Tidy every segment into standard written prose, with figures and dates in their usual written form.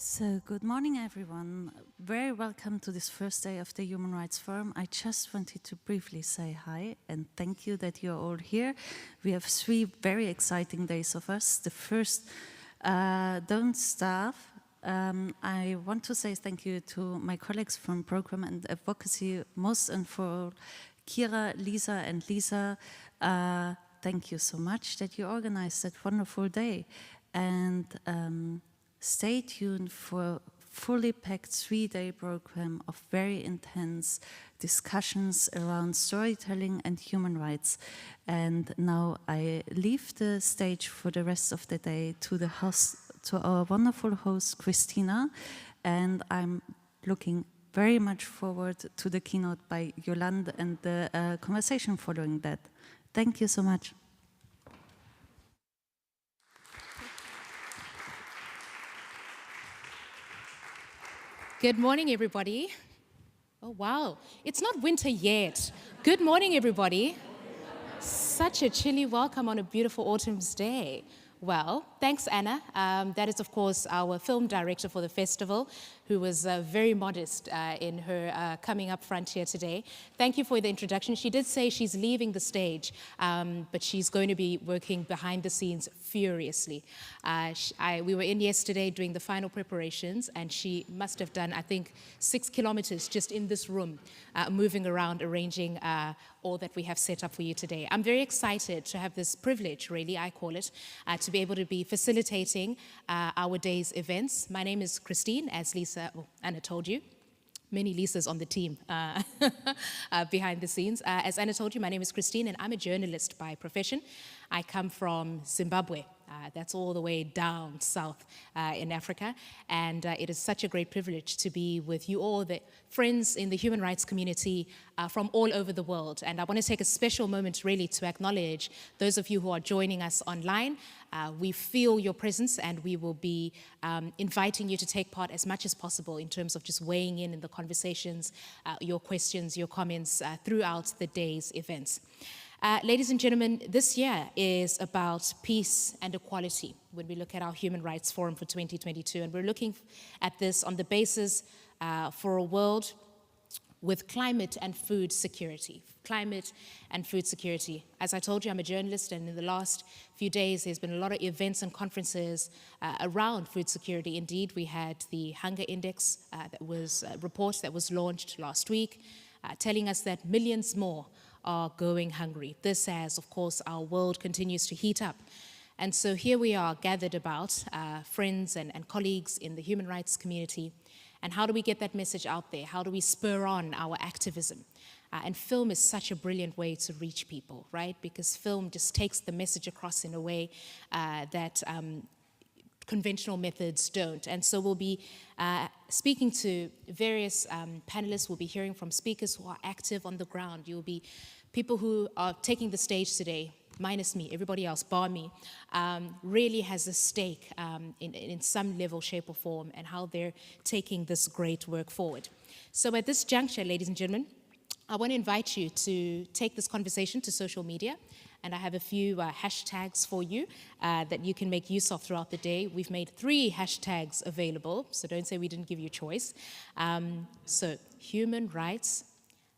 So, good morning, everyone. Very welcome to this first day of the Human Rights Forum. I just wanted to briefly say hi and thank you that you're all here. We have 3 very exciting days of us. The first, Don't Starve. I want to say thank you to my colleagues from Program and Advocacy, most and for all, Kira, Lisa, and Lisa. Thank you so much that you organized that wonderful day. And stay tuned for fully packed 3-day program of very intense discussions around storytelling and human rights. And now I leave the stage for the rest of the day to the host, to our wonderful host, Christina. And I'm looking very much forward to the keynote by Yolande and the conversation following that. Thank you so much. Good morning, everybody. Oh, wow. It's not winter yet. Good morning, everybody. Such a chilly welcome on a beautiful autumn's day. Well, thanks, Anna. That is, of course, our film director for the festival, who was very modest in her coming up front here today. Thank you for the introduction. She did say she's leaving the stage, but she's going to be working behind the scenes furiously. We were in yesterday doing the final preparations, and she must have done, I think, 6 kilometers just in this room, moving around, arranging all that we have set up for you today. I'm very excited to have this privilege, really, I call it, to be able to be facilitating our day's events. My name is Christine, as Anna told you. Many Lisas on the team behind the scenes. As Anna told you, my name is Christine, and I'm a journalist by profession. I come from Zimbabwe. That's all the way down south in Africa. And it is such a great privilege to be with you all, the friends in the human rights community from all over the world. And I want to take a special moment really to acknowledge those of you who are joining us online. We feel your presence, and we will be inviting you to take part as much as possible in terms of just weighing in the conversations, your questions, your comments throughout the day's events. Ladies and gentlemen, this year is about peace and equality when we look at our Human Rights Forum for 2022. And we're looking at this on the basis for a world with climate and food security. Climate and food security. As I told you, I'm a journalist, and in the last few days, there's been a lot of events and conferences around food security. Indeed, we had the Hunger Index report that was launched last week, telling us that millions more are going hungry. This as, of course, our world continues to heat up. And so here we are gathered about friends and colleagues in the human rights community. And how do we get that message out there? How do we spur on our activism? And film is such a brilliant way to reach people, right? Because film just takes the message across in a way that conventional methods don't. And so we'll be speaking to various panelists. We'll be hearing from speakers who are active on the ground. You'll be people who are taking the stage today, minus me, everybody else, bar me, really has a stake in some level, shape, or form, and how they're taking this great work forward. So at this juncture, ladies and gentlemen, I want to invite you to take this conversation to social media, and I have a few hashtags for you that you can make use of throughout the day. We've made 3 hashtags available, so don't say we didn't give you a choice. So Human Rights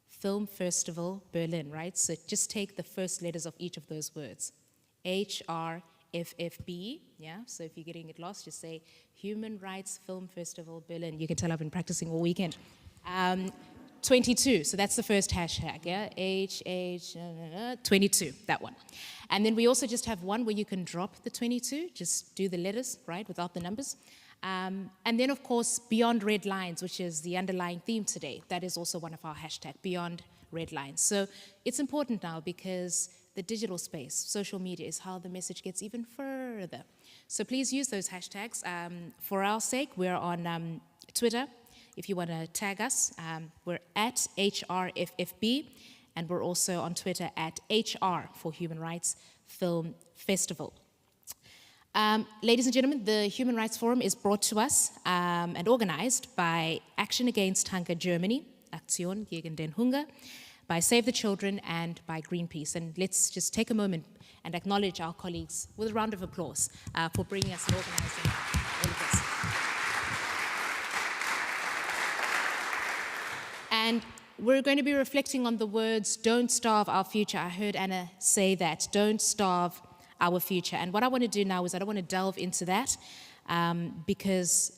Film Festival Berlin, right? So just take the first letters of each of those words. HRFFB, yeah? So if you're getting it lost, just say Human Rights Film Festival Berlin. You can tell I've been practicing all weekend. 22, so that's the first hashtag, yeah? 22, that one. And then we also just have one where you can drop the 22, just do the letters, right, without the numbers. And then, of course, Beyond Red Lines, which is the underlying theme today. That is also one of our hashtags, Beyond Red Lines. So it's important now because the digital space, social media, is how the message gets even further. So please use those hashtags. For our sake, we're on Twitter. If you want to tag us, we're at HRFFB, and we're also on Twitter at HR for Human Rights Film Festival. Ladies and gentlemen, the Human Rights Forum is brought to us and organized by Action Against Hunger Germany, Aktion gegen den Hunger, by Save the Children, and by Greenpeace. And let's just take a moment and acknowledge our colleagues with a round of applause for bringing us and organizing all of this. And we're going to be reflecting on the words, don't starve our future. I heard Anna say that, don't starve our future. And what I want to do now is I don't want to delve into that because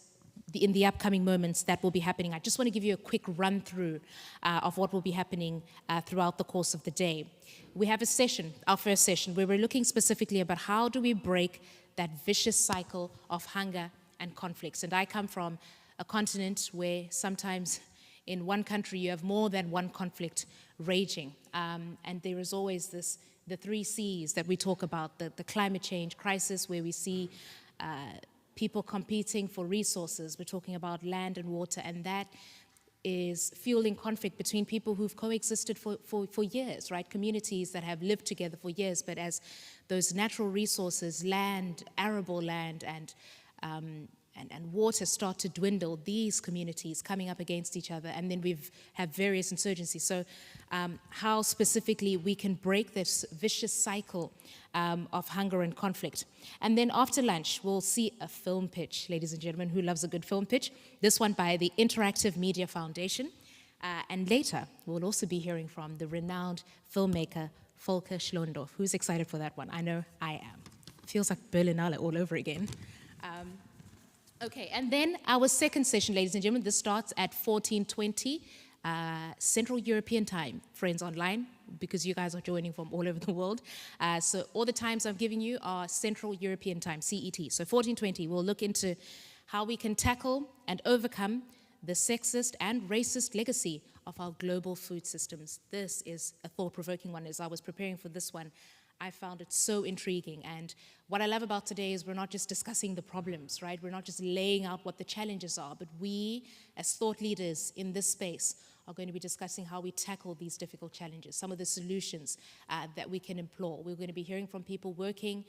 in the upcoming moments that will be happening. I just want to give you a quick run through of what will be happening throughout the course of the day. We have a session, our first session, where we're looking specifically about how do we break that vicious cycle of hunger and conflicts. And I come from a continent where sometimes in one country you have more than one conflict raging. And there is always the 3 C's that we talk about, the climate change crisis, where we see people competing for resources. We're talking about land and water, and that is fueling conflict between people who've coexisted for years, right? Communities that have lived together for years, but as those natural resources, land, arable land, and water start to dwindle, these communities coming up against each other, and then have various insurgencies. So how specifically we can break this vicious cycle of hunger and conflict. And then after lunch, we'll see a film pitch, ladies and gentlemen, who loves a good film pitch? This one by the Interactive Media Foundation. And later, we'll also be hearing from the renowned filmmaker, Volker Schlöndorff. Who's excited for that one? I know I am. Feels like Berlinale all over again. Okay, and then our second session, ladies and gentlemen, this starts at 14:20 Central European Time, friends online, because you guys are joining from all over the world. So all the times I'm giving you are Central European Time, CET. So 14:20, we'll look into how we can tackle and overcome the sexist and racist legacy of our global food systems. This is a thought-provoking one. As I was preparing for this one, I found it so intriguing. And what I love about today is we're not just discussing the problems, right? We're not just laying out what the challenges are, but we, as thought leaders in this space, are going to be discussing how we tackle these difficult challenges, some of the solutions that we can employ. We're going to be hearing from people working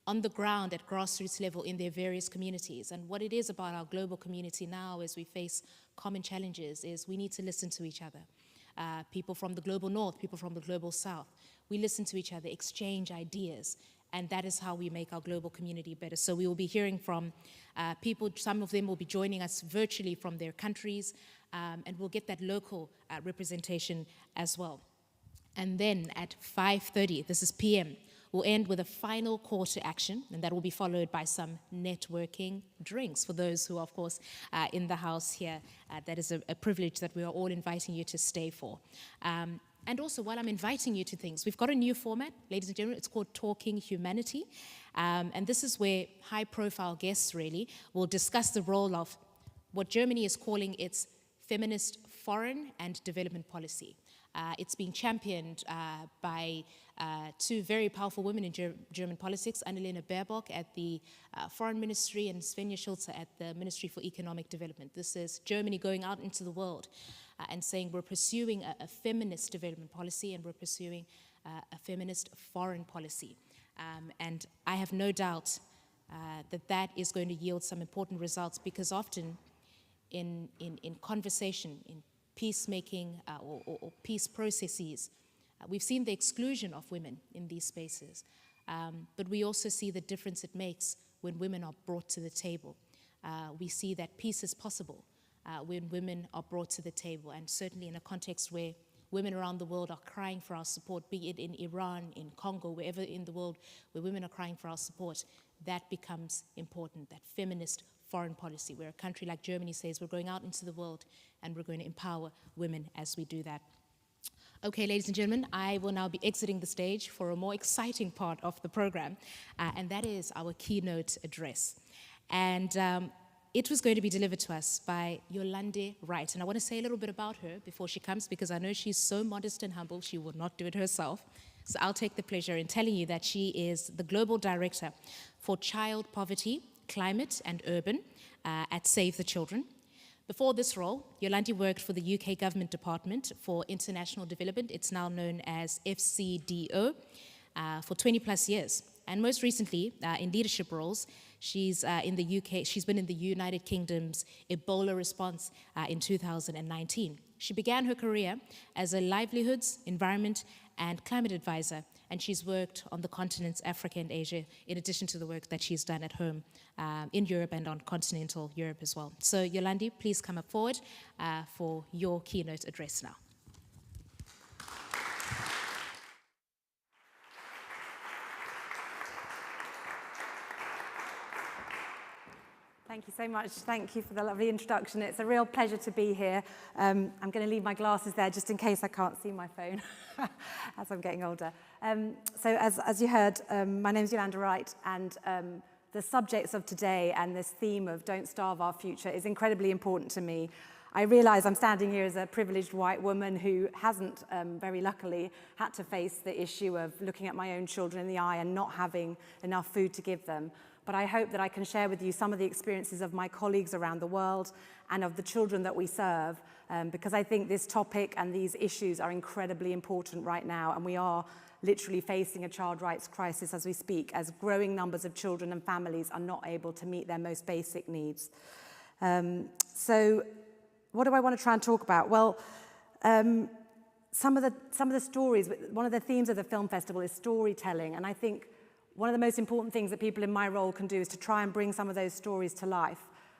on the ground at grassroots level in their various communities. And what it is about our global community now as we face common challenges is we need to listen to each other. People from the global north, people from the global south. We listen to each other, exchange ideas, and that is how we make our global community better. So we will be hearing from people, some of them will be joining us virtually from their countries, and we'll get that local representation as well. And then at 5:30, this is PM, we'll end with a final call to action, and that will be followed by some networking drinks for those who are, of course, in the house here. That is a privilege that we are all inviting you to stay for. And also, while I'm inviting you to things, we've got a new format, ladies and gentlemen. It's called Talking Humanity. And this is where high-profile guests, really, will discuss the role of what Germany is calling its feminist foreign and development policy. It's being championed by 2 very powerful women in German politics, Annalena Baerbock at the Foreign Ministry and Svenja Schulze at the Ministry for Economic Development. This is Germany going out into the world and saying we're pursuing a feminist development policy and we're pursuing a feminist foreign policy. And I have no doubt that is going to yield some important results, because often in conversation, in peacemaking or peace processes, we've seen the exclusion of women in these spaces, but we also see the difference it makes when women are brought to the table. We see that peace is possible when women are brought to the table, and certainly in a context where women around the world are crying for our support, be it in Iran, in Congo, wherever in the world where women are crying for our support, that becomes important, that feminist foreign policy, where a country like Germany says we're going out into the world and we're going to empower women as we do that. Okay, ladies and gentlemen, I will now be exiting the stage for a more exciting part of the program, and that is our keynote address. And it was going to be delivered to us by Yolande Wright. And I want to say a little bit about her before she comes, because I know she's so modest and humble, she will not do it herself. So I'll take the pleasure in telling you that she is the Global Director for Child Poverty, Climate and Urban at Save the Children. Before this role, Yolande worked for the UK Government Department for International Development. It's now known as FCDO, for 20 plus years. And most recently, in leadership roles, she's in the UK, she's been in the United Kingdom's Ebola response in 2019. She began her career as a livelihoods, environment, and climate advisor, and she's worked on the continents Africa and Asia, in addition to the work that she's done at home in Europe and on continental Europe as well. So Yolande, please come up forward for your keynote address now. Thank you so much. Thank you for the lovely introduction. It's a real pleasure to be here. I'm going to leave my glasses there just in case I can't see my phone as I'm getting older. So as you heard, my name is Yolande Wright, and the subjects of today and this theme of don't starve our future is incredibly important to me. I realize I'm standing here as a privileged white woman who hasn't, very luckily, had to face the issue of looking at my own children in the eye and not having enough food to give them. But I hope that I can share with you some of the experiences of my colleagues around the world and of the children that we serve, because I think this topic and these issues are incredibly important right now, and we are literally facing a child rights crisis as we speak, as growing numbers of children and families are not able to meet their most basic needs. So what do I want to try and talk about? Well, some of the stories, one of the themes of the film festival is storytelling, and I think one of the most important things that people in my role can do is to try and bring some of those stories to life.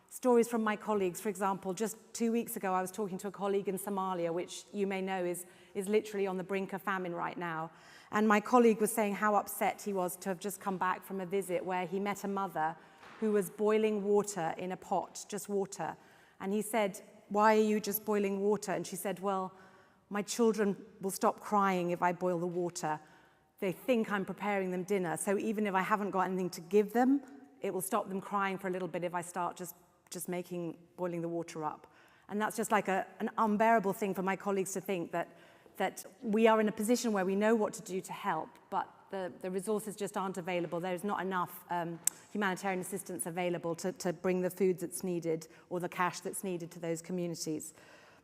Stories from my colleagues, for example, just 2 weeks ago I was talking to a colleague in Somalia, which you may know is literally on the brink of famine right now. And my colleague was saying how upset he was to have just come back from a visit where he met a mother who was boiling water in a pot, just water. And he said, "Why are you just boiling water?" And she said, "Well, my children will stop crying if I boil the water. They think I'm preparing them dinner, so even if I haven't got anything to give them, it will stop them crying for a little bit if I start just boiling the water up." And that's just like an unbearable thing for my colleagues to think, that we are in a position where we know what to do to help, but the resources just aren't available. There's not enough humanitarian assistance available to bring the food that's needed or the cash that's needed to those communities.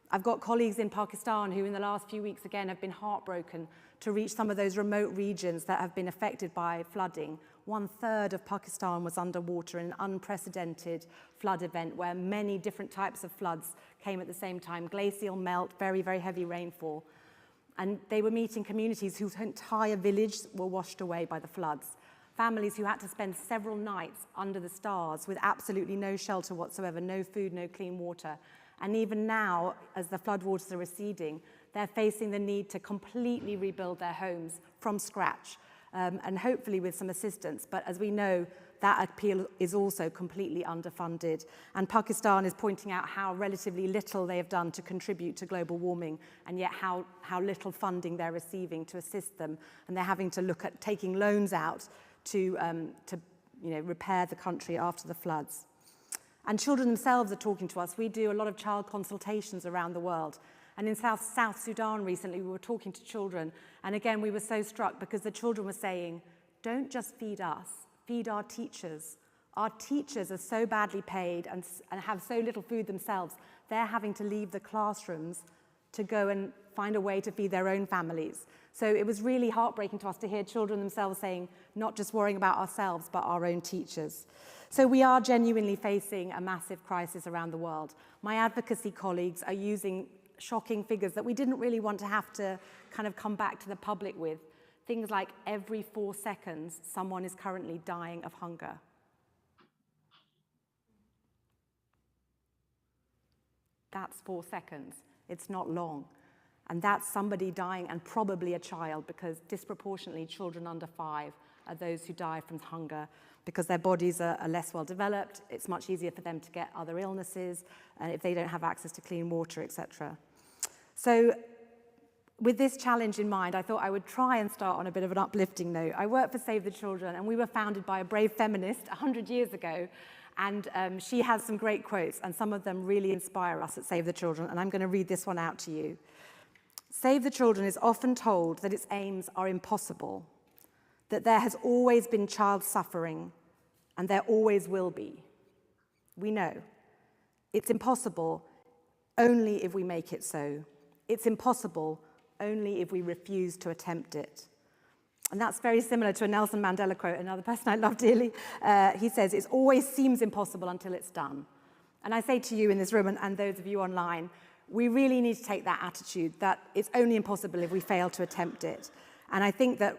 I've got colleagues in Pakistan who in the last few weeks again have been heartbroken to reach some of those remote regions that have been affected by flooding. 1/3 of Pakistan was underwater in an unprecedented flood event where many different types of floods came at the same time. Glacial melt, very, very heavy rainfall. And they were meeting communities whose entire village were washed away by the floods. Families who had to spend several nights under the stars with absolutely no shelter whatsoever, no food, no clean water. And even now, as the floodwaters are receding, they're facing the need to completely rebuild their homes from scratch, and hopefully with some assistance. But as we know, that appeal is also completely underfunded. And Pakistan is pointing out how relatively little they have done to contribute to global warming, and yet how little funding they're receiving to assist them. And they're having to look at taking loans out to repair the country after the floods. And children themselves are talking to us. We do a lot of child consultations around the world. And in South Sudan recently, we were talking to children. And again, we were so struck because the children were saying, "Don't just feed us, feed our teachers. Our teachers are so badly paid and have so little food themselves. They're having to leave the classrooms to go and find a way to feed their own families." So it was really heartbreaking to us to hear children themselves saying, not just worrying about ourselves, but our own teachers. So we are genuinely facing a massive crisis around the world. My advocacy colleagues are using shocking figures that we didn't really want to have to kind of come back to the public with. Things like every 4 seconds, someone is currently dying of hunger. That's 4 seconds. It's not long. And that's somebody dying, and probably a child, because disproportionately children under 5 are those who die from hunger, because their bodies are less well developed. It's much easier for them to get other illnesses, and if they don't have access to clean water, etc. So with this challenge in mind, I thought I would try and start on a bit of an uplifting note. I work for Save the Children, and we were founded by a brave feminist 100 years ago, and she has some great quotes, and some of them really inspire us at Save the Children, and I'm going to read this one out to you. Save the Children is often told that its aims are impossible, that there has always been child suffering, and there always will be. We know. It's impossible only if we make it so. It's impossible only if we refuse to attempt it. And that's very similar to a Nelson Mandela quote, another person I love dearly. He says, it always seems impossible until it's done. And I say to you in this room, and those of you online, we really need to take that attitude that it's only impossible if we fail to attempt it. And I think that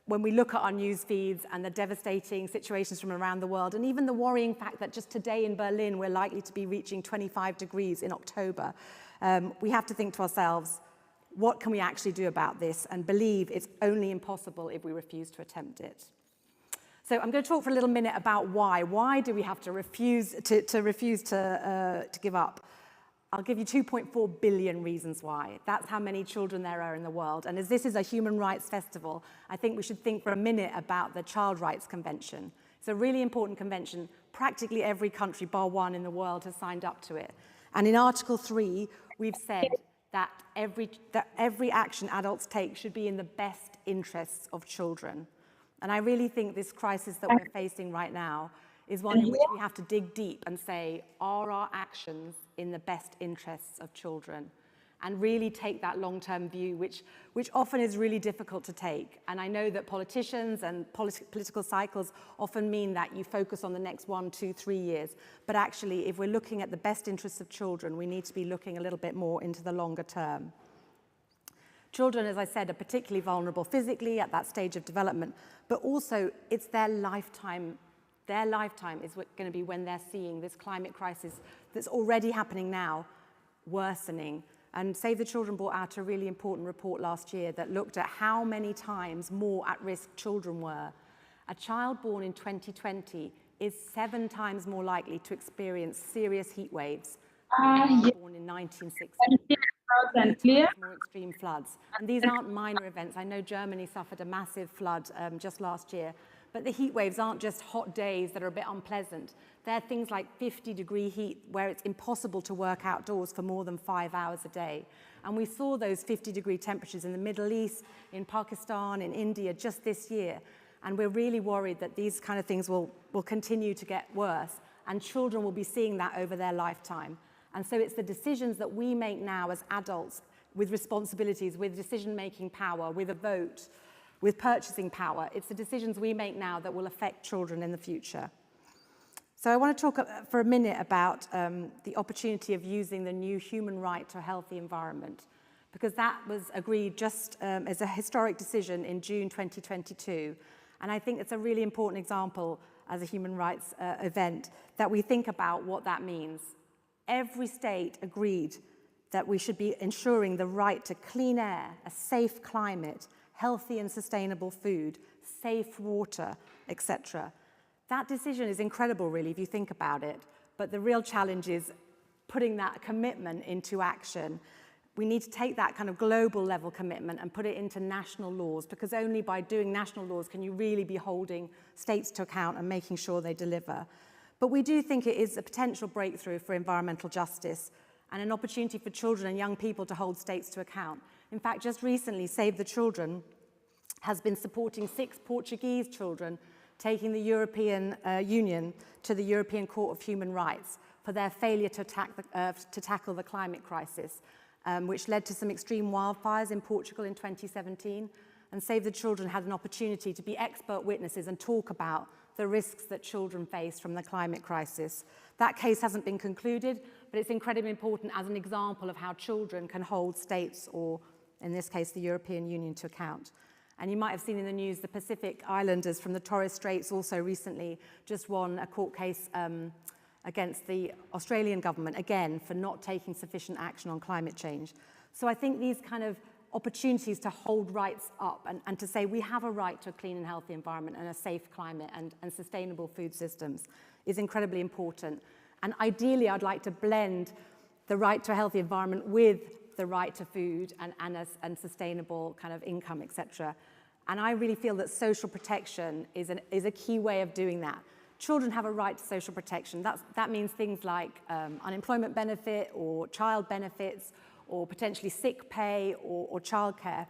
when we look at our news feeds and the devastating situations from around the world, and even the worrying fact that just today in Berlin, we're likely to be reaching 25 degrees in October, we have to think to ourselves, what can we actually do about this, and believe it's only impossible if we refuse to attempt it. So I'm going to talk for a little minute about why. Why do we have to refuse to give up? I'll give you 2.4 billion reasons why. That's how many children there are in the world. And as this is a human rights festival, I think we should think for a minute about the Child Rights Convention. It's a really important convention. Practically every country, bar one in the world, has signed up to it. And in Article 3, we've said that every action adults take should be in the best interests of children. And I really think this crisis that we're facing right now is one in which we have to dig deep and say, are our actions in the best interests of children? And really take that long-term view, which often is really difficult to take. And I know that politicians and political cycles often mean that you focus on the next 1, 2, 3 years. But actually, if we're looking at the best interests of children, we need to be looking a little bit more into the longer term. Children, as I said, are particularly vulnerable physically at that stage of development, but also it's their lifetime. Their lifetime is going to be when they're seeing this climate crisis that's already happening now worsening. And Save the Children brought out a really important report last year that looked at how many times more at risk children were. A child born in 2020 is 7 times more likely to experience serious heat waves than a child born in 1960. More extreme floods. And these aren't minor events. I know Germany suffered a massive flood just last year. But the heat waves aren't just hot days that are a bit unpleasant. They're things like 50-degree heat where it's impossible to work outdoors for more than 5 hours a day. And we saw those 50-degree temperatures in the Middle East, in Pakistan, in India just this year. And we're really worried that these kind of things will continue to get worse, and children will be seeing that over their lifetime. And so it's the decisions that we make now as adults with responsibilities, with decision-making power, with a vote, with purchasing power. It's the decisions we make now that will affect children in the future. So I want to talk for a minute about the opportunity of using the new human right to a healthy environment, because that was agreed just as a historic decision in June 2022. And I think it's a really important example as a human rights event that we think about what that means. Every state agreed that we should be ensuring the right to clean air, a safe climate, healthy and sustainable food, safe water, etc. That decision is incredible, really, if you think about it. But the real challenge is putting that commitment into action. We need to take that kind of global level commitment and put it into national laws, because only by doing national laws can you really be holding states to account and making sure they deliver. But we do think it is a potential breakthrough for environmental justice and an opportunity for children and young people to hold states to account. In fact, just recently, Save the Children has been supporting 6 Portuguese children taking the European Union to the European Court of Human Rights for their failure to tackle the climate crisis, which led to some extreme wildfires in Portugal in 2017. And Save the Children had an opportunity to be expert witnesses and talk about the risks that children face from the climate crisis. That case hasn't been concluded, but it's incredibly important as an example of how children can hold states, or in this case, the European Union, to account. And you might have seen in the news, the Pacific Islanders from the Torres Straits also recently just won a court case against the Australian government, again, for not taking sufficient action on climate change. So I think these kind of opportunities to hold rights up and to say we have a right to a clean and healthy environment and a safe climate and sustainable food systems is incredibly important. And ideally, I'd like to blend the right to a healthy environment with the right to food and sustainable kind of income, etc. And I really feel that social protection is a key way of doing that. Children have a right to social protection. That means things like unemployment benefit or child benefits or potentially sick pay or childcare.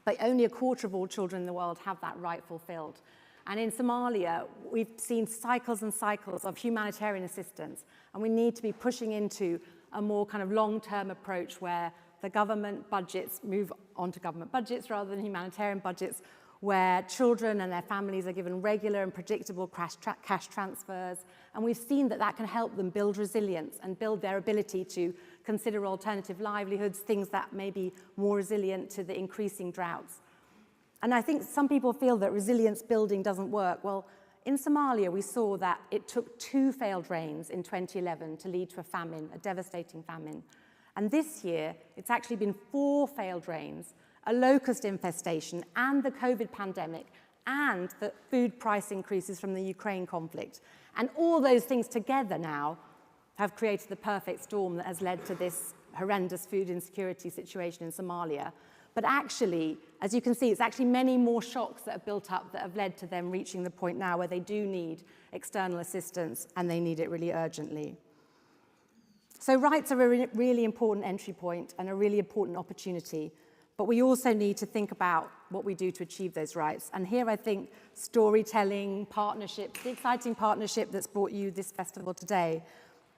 But only a quarter of all children in the world have that right fulfilled. And in Somalia, we've seen cycles and cycles of humanitarian assistance, and we need to be pushing into a more kind of long-term approach where the government budgets move onto government budgets rather than humanitarian budgets, where children and their families are given regular and predictable cash transfers. And we've seen that can help them build resilience and build their ability to consider alternative livelihoods, things that may be more resilient to the increasing droughts. And I think some people feel that resilience building doesn't work. Well, in Somalia, we saw that it took 2 failed rains in 2011 to lead to a famine, a devastating famine. And this year, it's actually been 4 failed rains, a locust infestation, and the COVID pandemic, and the food price increases from the Ukraine conflict. And all those things together now have created the perfect storm that has led to this horrendous food insecurity situation in Somalia. But actually, as you can see, it's actually many more shocks that have built up that have led to them reaching the point now where they do need external assistance, and they need it really urgently. So rights are a really important entry point and a really important opportunity, but we also need to think about what we do to achieve those rights. And here I think storytelling, partnerships, the exciting partnership that's brought you this festival today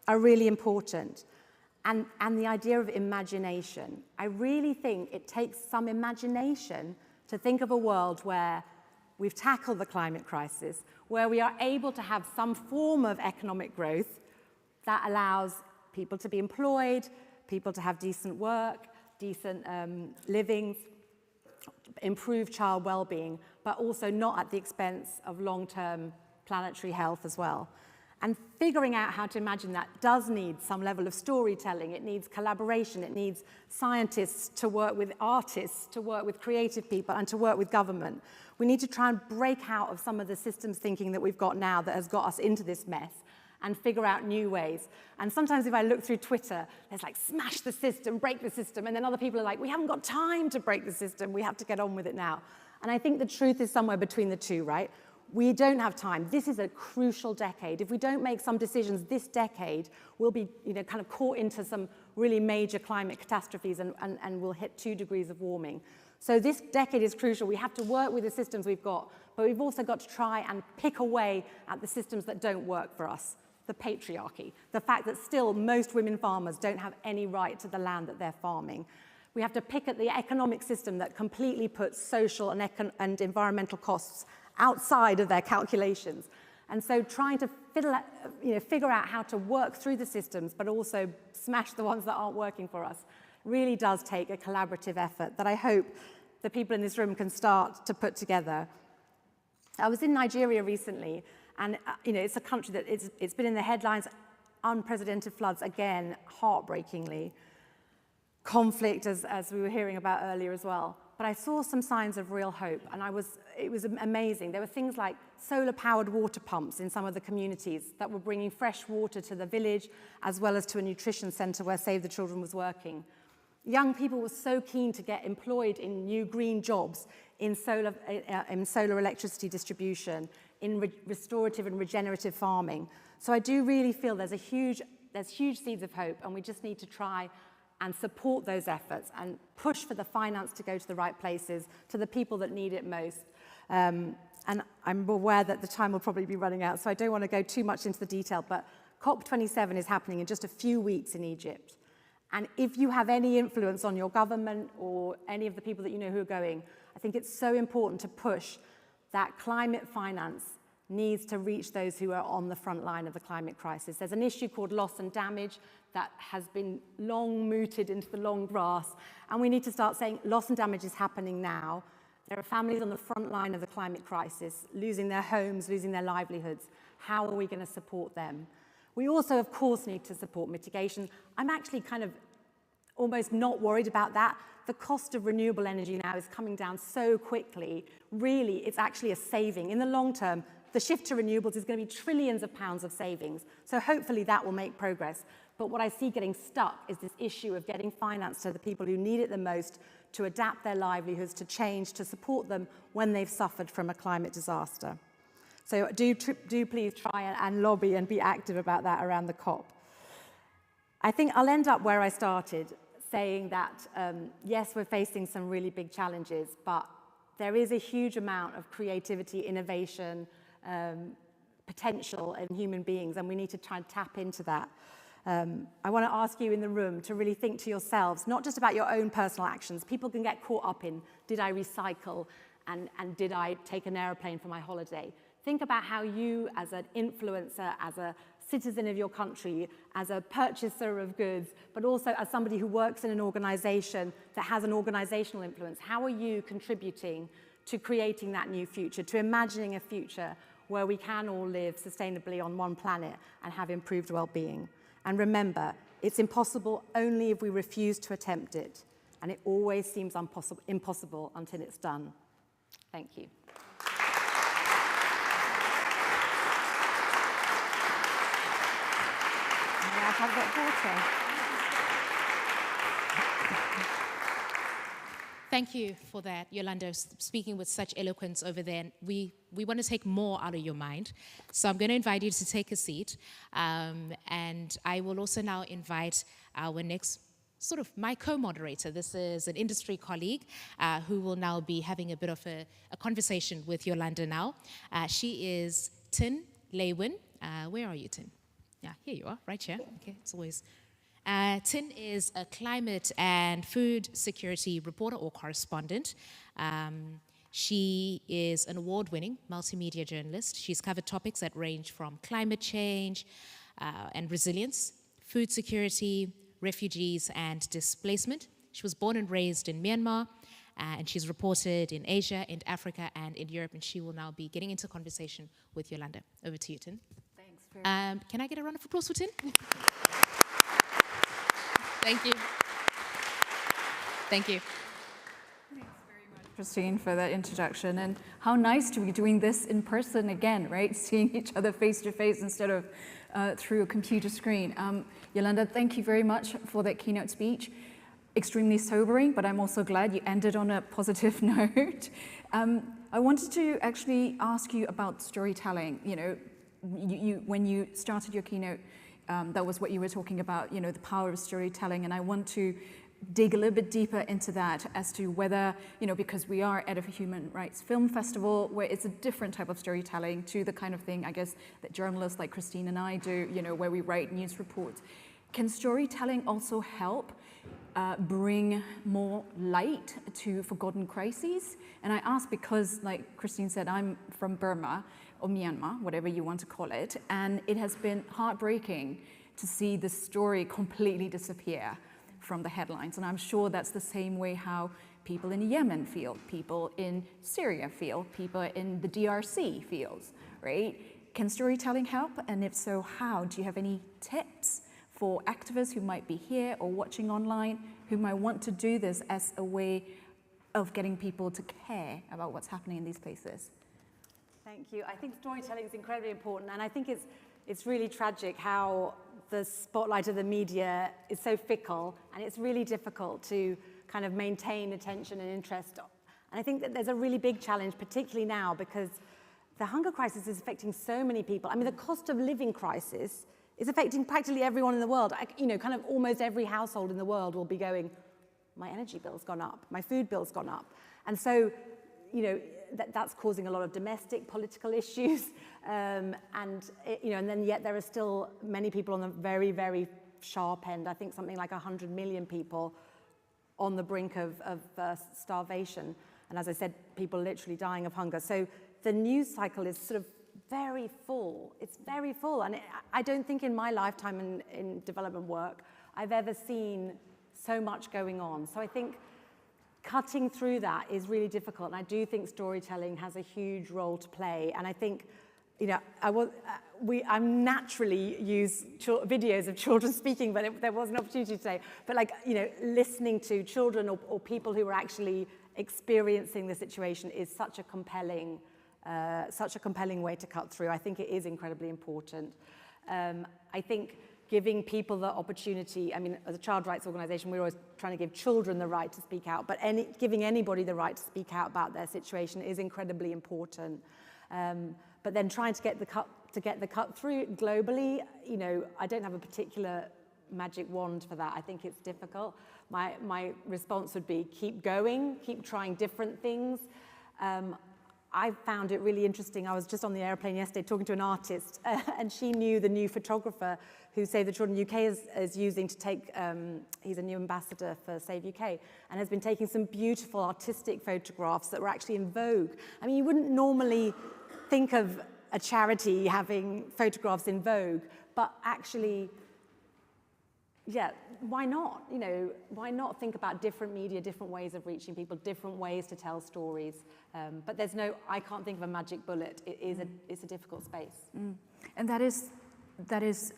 are really important. And the idea of imagination. I really think it takes some imagination to think of a world where we've tackled the climate crisis, where we are able to have some form of economic growth that allows people to be employed, people to have decent work, decent livings, improve child well-being, but also not at the expense of long-term planetary health as well. And figuring out how to imagine that does need some level of storytelling. It needs collaboration. It needs scientists to work with artists, to work with creative people, and to work with government. We need to try and break out of some of the systems thinking that we've got now that has got us into this mess and figure out new ways. And sometimes if I look through Twitter, there's like, smash the system, break the system. And then other people are like, we haven't got time to break the system. We have to get on with it now. And I think the truth is somewhere between the two, right? We don't have time. This is a crucial decade. If we don't make some decisions this decade, we'll be kind of caught into some really major climate catastrophes and we'll hit 2 degrees of warming. So this decade is crucial. We have to work with the systems we've got, but we've also got to try and pick away at the systems that don't work for us. The patriarchy, the fact that still most women farmers don't have any right to the land that they're farming. We have to pick at the economic system that completely puts social and environmental costs outside of their calculations. And so trying to figure out how to work through the systems, but also smash the ones that aren't working for us, really does take a collaborative effort that I hope the people in this room can start to put together. I was in Nigeria recently, and it's a country that it's been in the headlines, unprecedented floods, again, heartbreakingly. Conflict, as we were hearing about earlier as well. But I saw some signs of real hope, and it was amazing. There were things like solar-powered water pumps in some of the communities that were bringing fresh water to the village, as well as to a nutrition centre where Save the Children was working. Young people were so keen to get employed in new green jobs in solar electricity distribution, in restorative and regenerative farming. So I do really feel there's huge seeds of hope, and we just need to try and support those efforts and push for the finance to go to the right places, to the people that need it most. And I'm aware that the time will probably be running out, so I don't want to go too much into the detail, but COP27 is happening in just a few weeks in Egypt. And if you have any influence on your government or any of the people that you know who are going, I think it's so important to push that climate finance needs to reach those who are on the front line of the climate crisis. There's an issue called loss and damage that has been long mooted into the long grass, and we need to start saying loss and damage is happening now. There are families on the front line of the climate crisis, losing their homes, losing their livelihoods. How are we going to support them? We also, of course, need to support mitigation. I'm actually kind of almost not worried about that. The cost of renewable energy now is coming down so quickly. Really, it's actually a saving. In the long term, the shift to renewables is going to be trillions of pounds of savings. So hopefully that will make progress. But what I see getting stuck is this issue of getting finance to the people who need it the most, to adapt their livelihoods, to change, to support them when they've suffered from a climate disaster. So do please try and lobby and be active about that around the COP. I think I'll end up where I started, saying that, yes, we're facing some really big challenges, but there is a huge amount of creativity, innovation, potential in human beings, and we need to try and tap into that. I want to ask you in the room to really think to yourselves, not just about your own personal actions. People can get caught up in, did I recycle, and did I take an aeroplane for my holiday? Think about how you, as an influencer, as a citizen of your country, as a purchaser of goods, but also as somebody who works in an organization that has an organizational influence, how are you contributing to creating that new future, to imagining a future where we can all live sustainably on one planet and have improved well-being? And remember, it's impossible only if we refuse to attempt it, and it always seems impossible until it's done. Thank you. Have a bit of water. Thank you for that, Yolande, speaking with such eloquence over there. And we want to take more out of your mind. So I'm going to invite you to take a seat. And I will also now invite our next my co-moderator. This is an industry colleague who will now be having a bit of a conversation with Yolande now. She is Tin Lewin. Where are you, Tin? Yeah, here you are, right here. Okay, it's always. Tin is a climate and food security reporter or correspondent. She is an award-winning multimedia journalist. She's covered topics that range from climate change and resilience, food security, refugees and displacement. She was born and raised in Myanmar, and she's reported in Asia, in Africa, and in Europe, and she will now be getting into conversation with Yolande. Over to you, Tin. Can I get a round of applause for Tin? Thank you. Thank you. Thanks very much, Christine, for that introduction. And how nice to be doing this in person again, right? Seeing each other face to face instead of through a computer screen. Yolande, thank you very much for that keynote speech. Extremely sobering, but I'm also glad you ended on a positive note. I wanted to actually ask you about storytelling. You know, when you started your keynote, that was what you were talking about, you know, the power of storytelling, and I want to dig a little bit deeper into that as to whether, you know, because we are at a human rights film festival where it's a different type of storytelling to the kind of thing, I guess, that journalists like Christine and I do, you know, where we write news reports. Can storytelling also help bring more light to forgotten crises? And I ask because, like Christine said, I'm from Burma, or Myanmar, whatever you want to call it, and it has been heartbreaking to see the story completely disappear from the headlines. And I'm sure that's the same way how people in Yemen feel, people in Syria feel, people in the DRC feels, right? Can storytelling help? And if so, how? Do you have any tips for activists who might be here or watching online who might want to do this as a way of getting people to care about what's happening in these places? Thank you. I think storytelling is incredibly important, and I think it's really tragic how the spotlight of the media is so fickle, and it's really difficult to kind of maintain attention and interest. And I think that there's a really big challenge, particularly now, because the hunger crisis is affecting so many people. I mean, the cost of living crisis is affecting practically everyone in the world. You know, kind of almost every household in the world will be going, my energy bill's gone up, my food bill's gone up. And so, you know, that's causing a lot of domestic political issues, and then yet there are still many people on the very, very sharp end. I think something like 100 million people on the brink of starvation, and as I said, people literally dying of hunger. So the news cycle is sort of very full. It's very full, and I don't think in my lifetime in development work I've ever seen so much going on. So I think cutting through that is really difficult, and I do think storytelling has a huge role to play. And I think, you know, I naturally use videos of children speaking, but there was an opportunity today. But like, you know, listening to children or people who are actually experiencing the situation is such a compelling way to cut through. I think it is incredibly important. I think giving people the opportunity, I mean, as a child rights organization, we're always trying to give children the right to speak out, but giving anybody the right to speak out about their situation is incredibly important. But then trying to get the cut through globally, you know, I don't have a particular magic wand for that. I think it's difficult. My response would be keep going, keep trying different things. I found it really interesting. I was just on the airplane yesterday talking to an artist, and she knew the new photographer who Save the Children UK is using to take, he's a new ambassador for Save UK, and has been taking some beautiful artistic photographs that were actually in Vogue. I mean, you wouldn't normally think of a charity having photographs in Vogue, but actually, yeah, why not? You know, why not think about different media, different ways of reaching people, different ways to tell stories? But there's no, I can't think of a magic bullet. It's a difficult space. And that is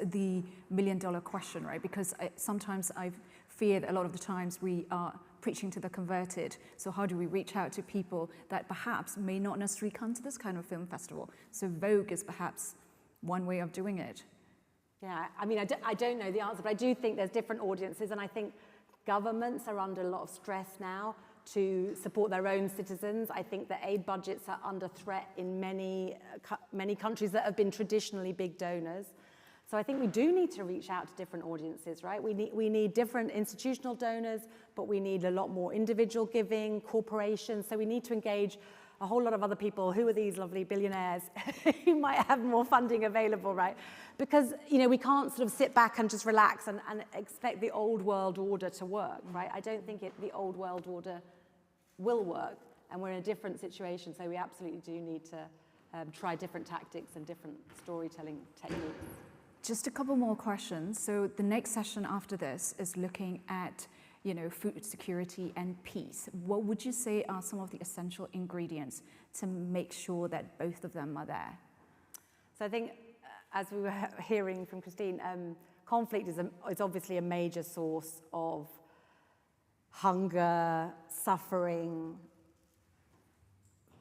the million-dollar question, right? Because sometimes I've feared a lot of the times we are preaching to the converted. So how do we reach out to people that perhaps may not necessarily come to this kind of film festival? So Vogue is perhaps one way of doing it. Yeah, I mean, I don't know the answer, but I do think there's different audiences, and I think governments are under a lot of stress now to support their own citizens. I think the aid budgets are under threat in many countries that have been traditionally big donors. So I think we do need to reach out to different audiences, right? We need different institutional donors, but we need a lot more individual giving, corporations. So we need to engage a whole lot of other people. Who are these lovely billionaires who might have more funding available, right? Because, you know, we can't sort of sit back and just relax and expect the old world order to work, right? I don't think the old world order will work, and we're in a different situation, so we absolutely do need to try different tactics and different storytelling techniques. Just a couple more questions. So the next session after this is looking at, you know, food security and peace. What would you say are some of the essential ingredients to make sure that both of them are there? So I think, as we were hearing from Christine, conflict is obviously a major source of hunger, suffering,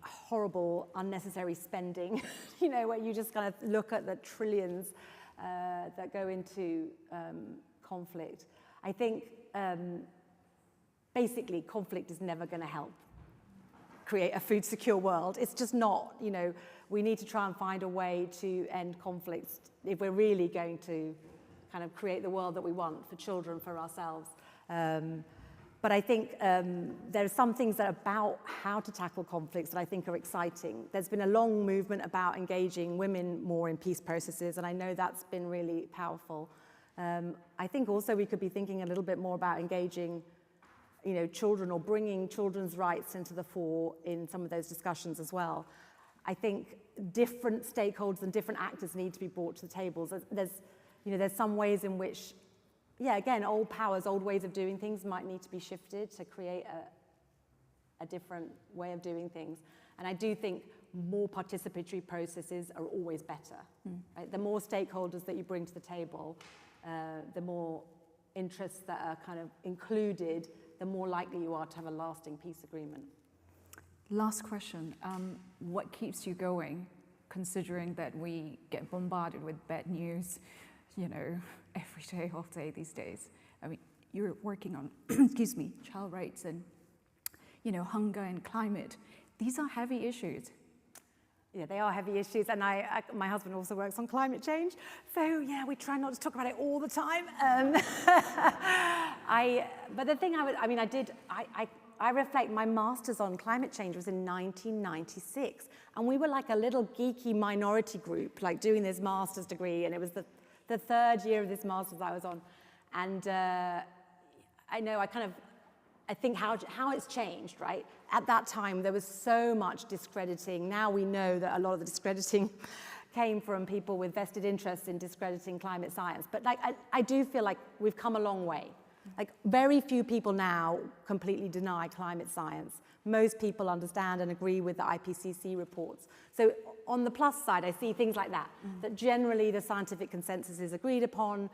horrible, unnecessary spending, you know, where you just kind of look at the trillions that go into conflict. I think basically conflict is never going to help create a food secure world. It's just not, you know, we need to try and find a way to end conflicts if we're really going to kind of create the world that we want for children, for ourselves. But I think there are some things that are about how to tackle conflicts that I think are exciting. There's been a long movement about engaging women more in peace processes, and I know that's been really powerful. I think also we could be thinking a little bit more about engaging, you know, children, or bringing children's rights into the fore in some of those discussions as well. I think different stakeholders and different actors need to be brought to the tables. There's some ways in which, yeah, again, old powers, old ways of doing things might need to be shifted to create a different way of doing things. And I do think more participatory processes are always better. Right? The more stakeholders that you bring to the table, the more interests that are kind of included, the more likely you are to have a lasting peace agreement. Last question. What keeps you going, considering that we get bombarded with bad news, you know, every day, all day these days? I mean, you're working on, excuse me, child rights and, you know, hunger and climate. These are heavy issues. Yeah, they are heavy issues, and my husband also works on climate change, so yeah, we try not to talk about it all the time. But the thing I reflect, my master's on climate change was in 1996, and we were like a little geeky minority group, like doing this master's degree, and it was the third year of this master's I was on, and I think how it's changed, right? At that time, there was so much discrediting. Now we know that a lot of the discrediting came from people with vested interests in discrediting climate science. But like, I do feel like we've come a long way. Like, very few people now completely deny climate science. Most people understand and agree with the IPCC reports. So on the plus side, I see things like that, that generally the scientific consensus is agreed upon.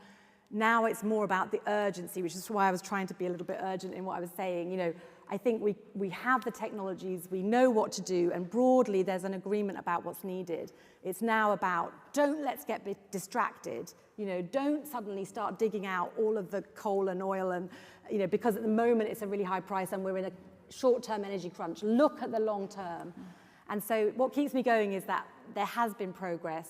Now it's more about the urgency, which is why I was trying to be a little bit urgent in what I was saying. You know, I think we have the technologies, we know what to do, and broadly there's an agreement about what's needed. It's now about, let's get distracted. You know, don't suddenly start digging out all of the coal and oil and, you know, because at the moment it's a really high price and we're in a short-term energy crunch. Look at the long term. And so what keeps me going is that there has been progress,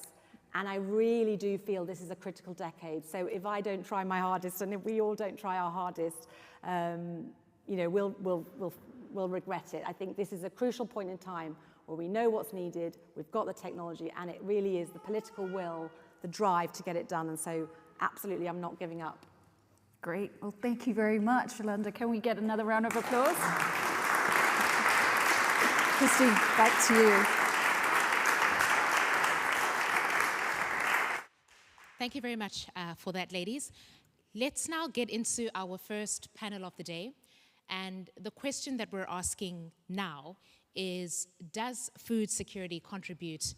and I really do feel this is a critical decade. So if I don't try my hardest, and if we all don't try our hardest, you know, we'll regret it. I think this is a crucial point in time where we know what's needed, we've got the technology, and it really is the political will, the drive to get it done. And so absolutely, I'm not giving up. Great. Well, thank you very much, Yolande. Can we get another round of applause? Christine, back to you. Thank you very much for that, ladies. Let's now get into our first panel of the day. And the question that we're asking now is, does food security contribute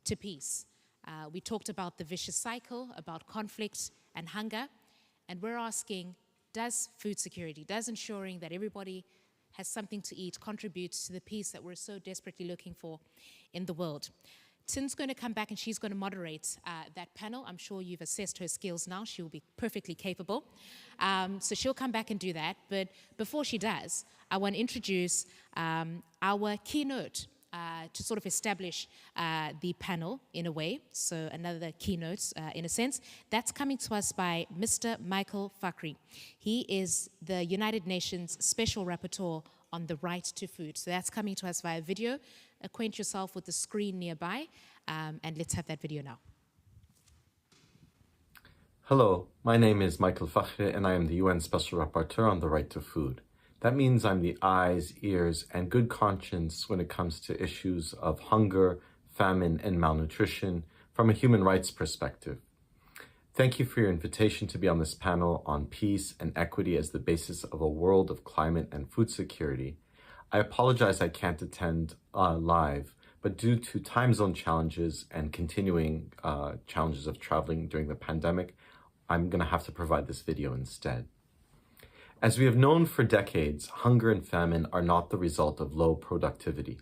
to peace? We talked about the vicious cycle, about conflict and hunger. And we're asking, does food security, does ensuring that everybody has something to eat contribute to the peace that we're so desperately looking for in the world? Tin's going to come back and she's going to moderate that panel. I'm sure you've assessed her skills now. She'll be perfectly capable. So she'll come back and do that. But before she does, I want to introduce our keynote to sort of establish the panel in a way. So another keynote in a sense. That's coming to us by Mr. Michael Fakhri. He is the United Nations Special Rapporteur on the right to food. So that's coming to us via video. Acquaint yourself with the screen nearby, and let's have that video now. Hello, my name is Michael Fakhri, and I am the UN Special Rapporteur on the right to food. That means I'm the eyes, ears, and good conscience when it comes to issues of hunger, famine, and malnutrition from a human rights perspective. Thank you for your invitation to be on this panel on peace and equity as the basis of a world of climate and food security. I apologize I can't attend live, but due to time zone challenges and continuing challenges of traveling during the pandemic, I'm going to have to provide this video instead. As we have known for decades, hunger and famine are not the result of low productivity.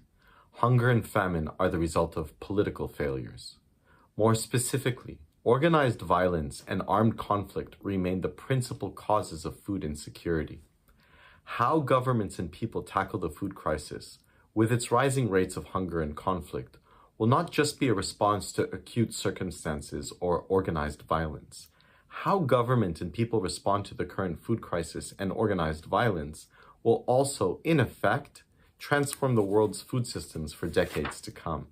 Hunger and famine are the result of political failures. More specifically, organized violence and armed conflict remain the principal causes of food insecurity. How governments and people tackle the food crisis, with its rising rates of hunger and conflict, will not just be a response to acute circumstances or organized violence. How government and people respond to the current food crisis and organized violence will also, in effect, transform the world's food systems for decades to come.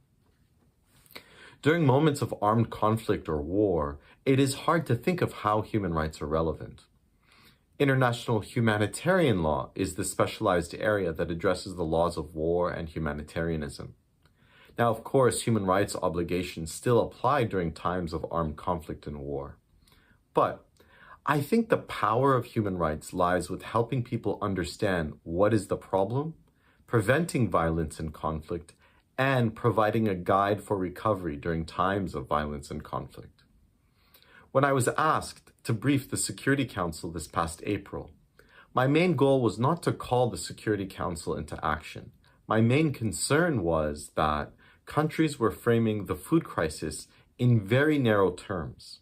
During moments of armed conflict or war, it is hard to think of how human rights are relevant. International humanitarian law is the specialized area that addresses the laws of war and humanitarianism. Now, of course, human rights obligations still apply during times of armed conflict and war. But I think the power of human rights lies with helping people understand what is the problem, preventing violence and conflict, and providing a guide for recovery during times of violence and conflict. When I was asked to brief the Security Council this past April, my main goal was not to call the Security Council into action. My main concern was that countries were framing the food crisis in very narrow terms.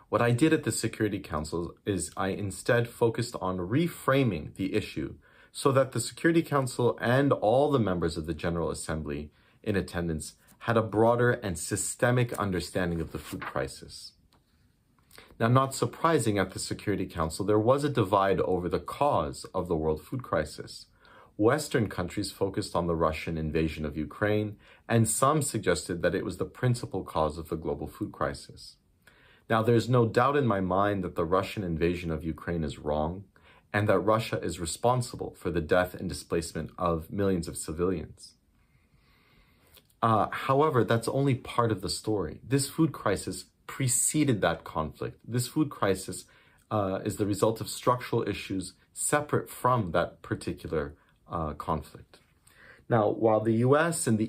What I did at the Security Council is I instead focused on reframing the issue so that the Security Council and all the members of the General Assembly in attendance had a broader and systemic understanding of the food crisis. Now, not surprising, at the Security Council, there was a divide over the cause of the world food crisis. Western countries focused on the Russian invasion of Ukraine, and some suggested that it was the principal cause of the global food crisis. Now, there's no doubt in my mind that the Russian invasion of Ukraine is wrong, and that Russia is responsible for the death and displacement of millions of civilians. However, that's only part of the story. This food crisis preceded that conflict. This food crisis is the result of structural issues separate from that particular conflict. Now, while the US and the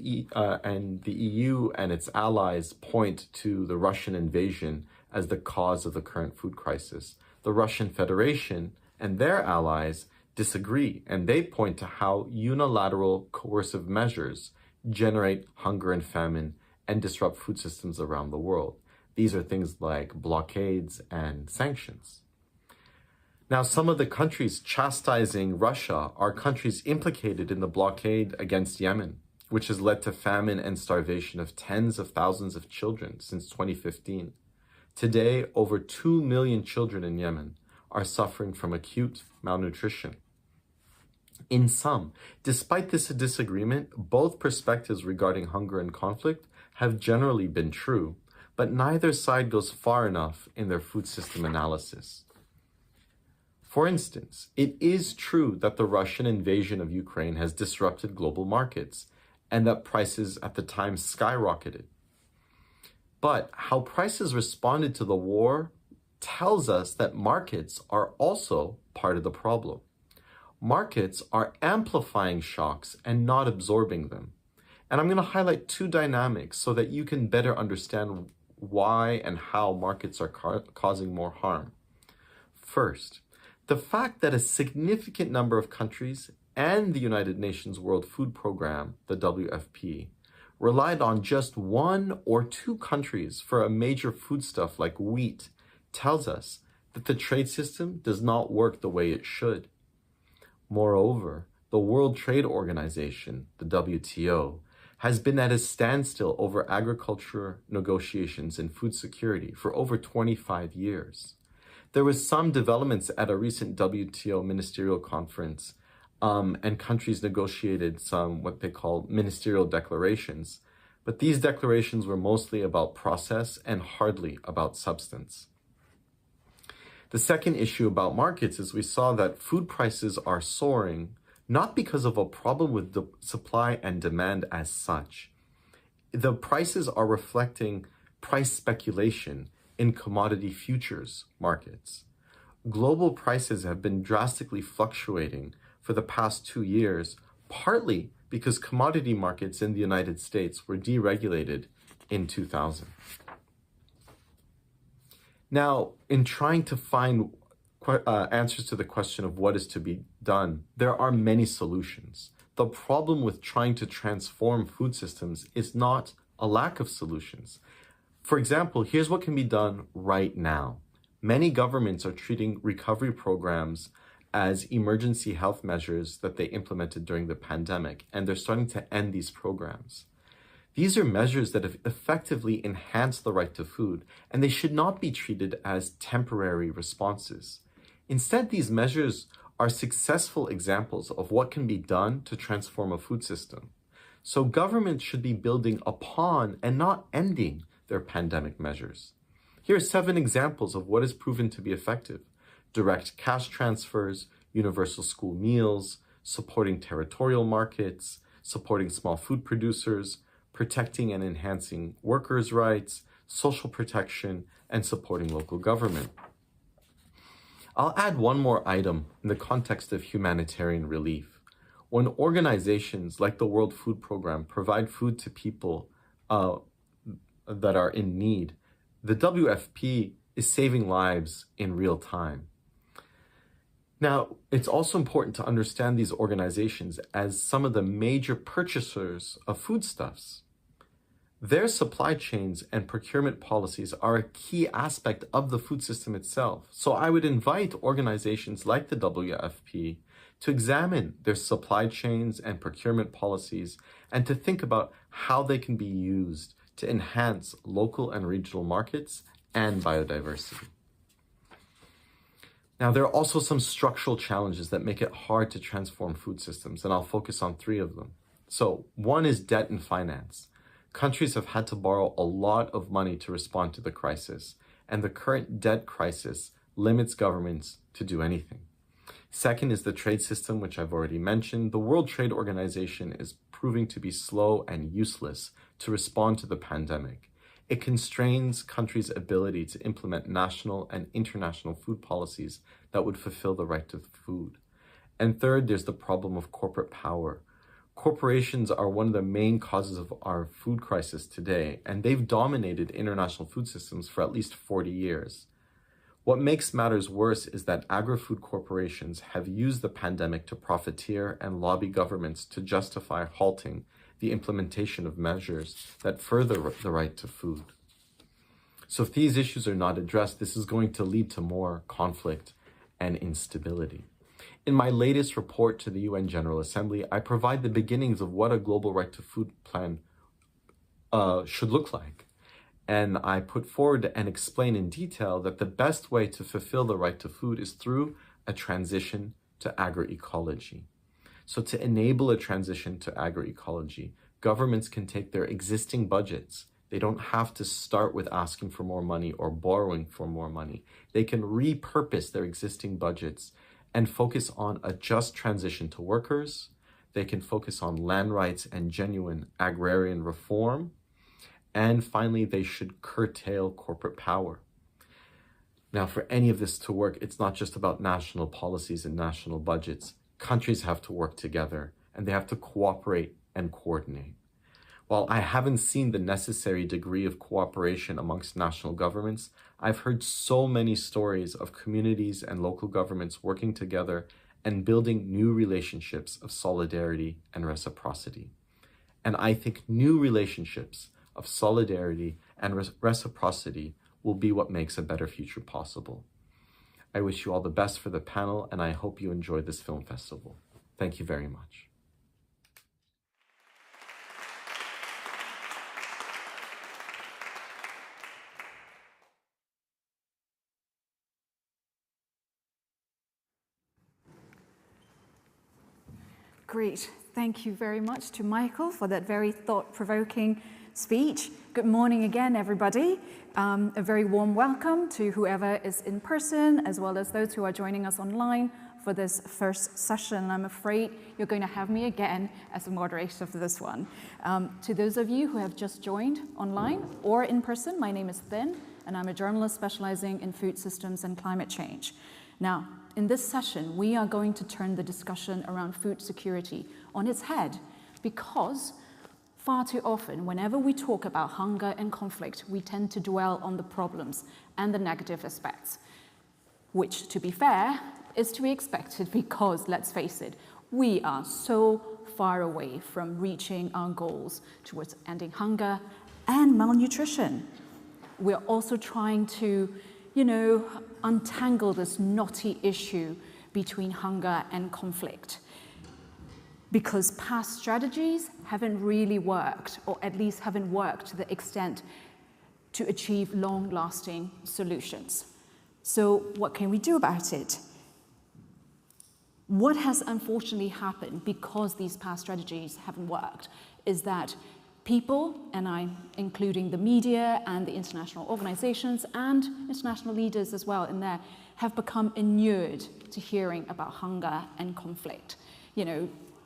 EU and its allies point to the Russian invasion as the cause of the current food crisis, the Russian Federation and their allies disagree, and they point to how unilateral coercive measures generate hunger and famine and disrupt food systems around the world. These are things like blockades and sanctions. Now, some of the countries chastising Russia are countries implicated in the blockade against Yemen, which has led to famine and starvation of tens of thousands of children since 2015. Today, over 2 million children in Yemen are suffering from acute malnutrition. In sum, despite this disagreement, both perspectives regarding hunger and conflict have generally been true, but neither side goes far enough in their food system analysis. For instance, it is true that the Russian invasion of Ukraine has disrupted global markets and that prices at the time skyrocketed. But how prices responded to the war tells us that markets are also part of the problem. Markets are amplifying shocks and not absorbing them. And I'm going to highlight two dynamics so that you can better understand why and how markets are causing more harm. First, the fact that a significant number of countries and the United Nations World Food Programme, the WFP, relied on just one or two countries for a major foodstuff like wheat tells us that the trade system does not work the way it should. Moreover, the World Trade Organization, the WTO, has been at a standstill over agriculture negotiations and food security for over 25 years. There was some developments at a recent WTO ministerial conference, and countries negotiated some what they call ministerial declarations, but these declarations were mostly about process and hardly about substance. The second issue about markets is we saw that food prices are soaring, not because of a problem with the supply and demand as such. The prices are reflecting price speculation in commodity futures markets. Global prices have been drastically fluctuating for the past 2 years, partly because commodity markets in the United States were deregulated in 2000. Now, in trying to find answers to the question of what is to be done, there are many solutions. The problem with trying to transform food systems is not a lack of solutions. For example, here's what can be done right now. Many governments are treating recovery programs as emergency health measures that they implemented during the pandemic, and they're starting to end these programs. These are measures that have effectively enhanced the right to food, and they should not be treated as temporary responses. Instead, these measures are successful examples of what can be done to transform a food system. So governments should be building upon and not ending their pandemic measures. Here are 7 examples of what has proven to be effective: direct cash transfers, universal school meals, supporting territorial markets, supporting small food producers, protecting and enhancing workers' rights, social protection, and supporting local government. I'll add one more item in the context of humanitarian relief. When organizations like the World Food Programme provide food to people that are in need, the WFP is saving lives in real time. Now, it's also important to understand these organizations as some of the major purchasers of foodstuffs. Their supply chains and procurement policies are a key aspect of the food system itself. So I would invite organizations like the WFP to examine their supply chains and procurement policies and to think about how they can be used to enhance local and regional markets and biodiversity. Now, there are also some structural challenges that make it hard to transform food systems, and I'll focus on 3 of them. So, one is debt and finance. Countries have had to borrow a lot of money to respond to the crisis, and the current debt crisis limits governments to do anything. Second is the trade system, which I've already mentioned. The World Trade Organization is proving to be slow and useless to respond to the pandemic. It constrains countries' ability to implement national and international food policies that would fulfill the right to food. And third, there's the problem of corporate power. Corporations are one of the main causes of our food crisis today, and they've dominated international food systems for at least 40 years. What makes matters worse is that agri-food corporations have used the pandemic to profiteer and lobby governments to justify halting the implementation of measures that further the right to food. So if these issues are not addressed, this is going to lead to more conflict and instability. In my latest report to the UN General Assembly, I provide the beginnings of what a global right to food plan should look like. And I put forward and explain in detail that the best way to fulfill the right to food is through a transition to agroecology. So to enable a transition to agroecology, governments can take their existing budgets. They don't have to start with asking for more money or borrowing for more money. They can repurpose their existing budgets and focus on a just transition to workers. They can focus on land rights and genuine agrarian reform. And finally, they should curtail corporate power. Now, for any of this to work, it's not just about national policies and national budgets. Countries have to work together, and they have to cooperate and coordinate. While I haven't seen the necessary degree of cooperation amongst national governments, I've heard so many stories of communities and local governments working together and building new relationships of solidarity and reciprocity. And I think new relationships of solidarity and reciprocity will be what makes a better future possible. I wish you all the best for the panel, and I hope you enjoy this film festival. Thank you very much. Great. Thank you very much to Michael for that very thought-provoking speech. Good morning again, everybody. A very warm welcome to whoever is in person, as well as those who are joining us online for this first session. I'm afraid you're going to have me again as a moderator for this one. To those of you who have just joined online or in person, my name is Thin, and I'm a journalist specializing in food systems and climate change. Now, in this session, we are going to turn the discussion around food security on its head, because far too often, whenever we talk about hunger and conflict, we tend to dwell on the problems and the negative aspects, which, to be fair, is to be expected because, let's face it, we are so far away from reaching our goals towards ending hunger and malnutrition. We're also trying to, untangle this knotty issue between hunger and conflict, because past strategies haven't really worked, or at least haven't worked to the extent to achieve long-lasting solutions. So what can we do about it? What has unfortunately happened because these past strategies haven't worked is that people, and I'm including the media and the international organizations and international leaders as well in there, have become inured to hearing about hunger and conflict.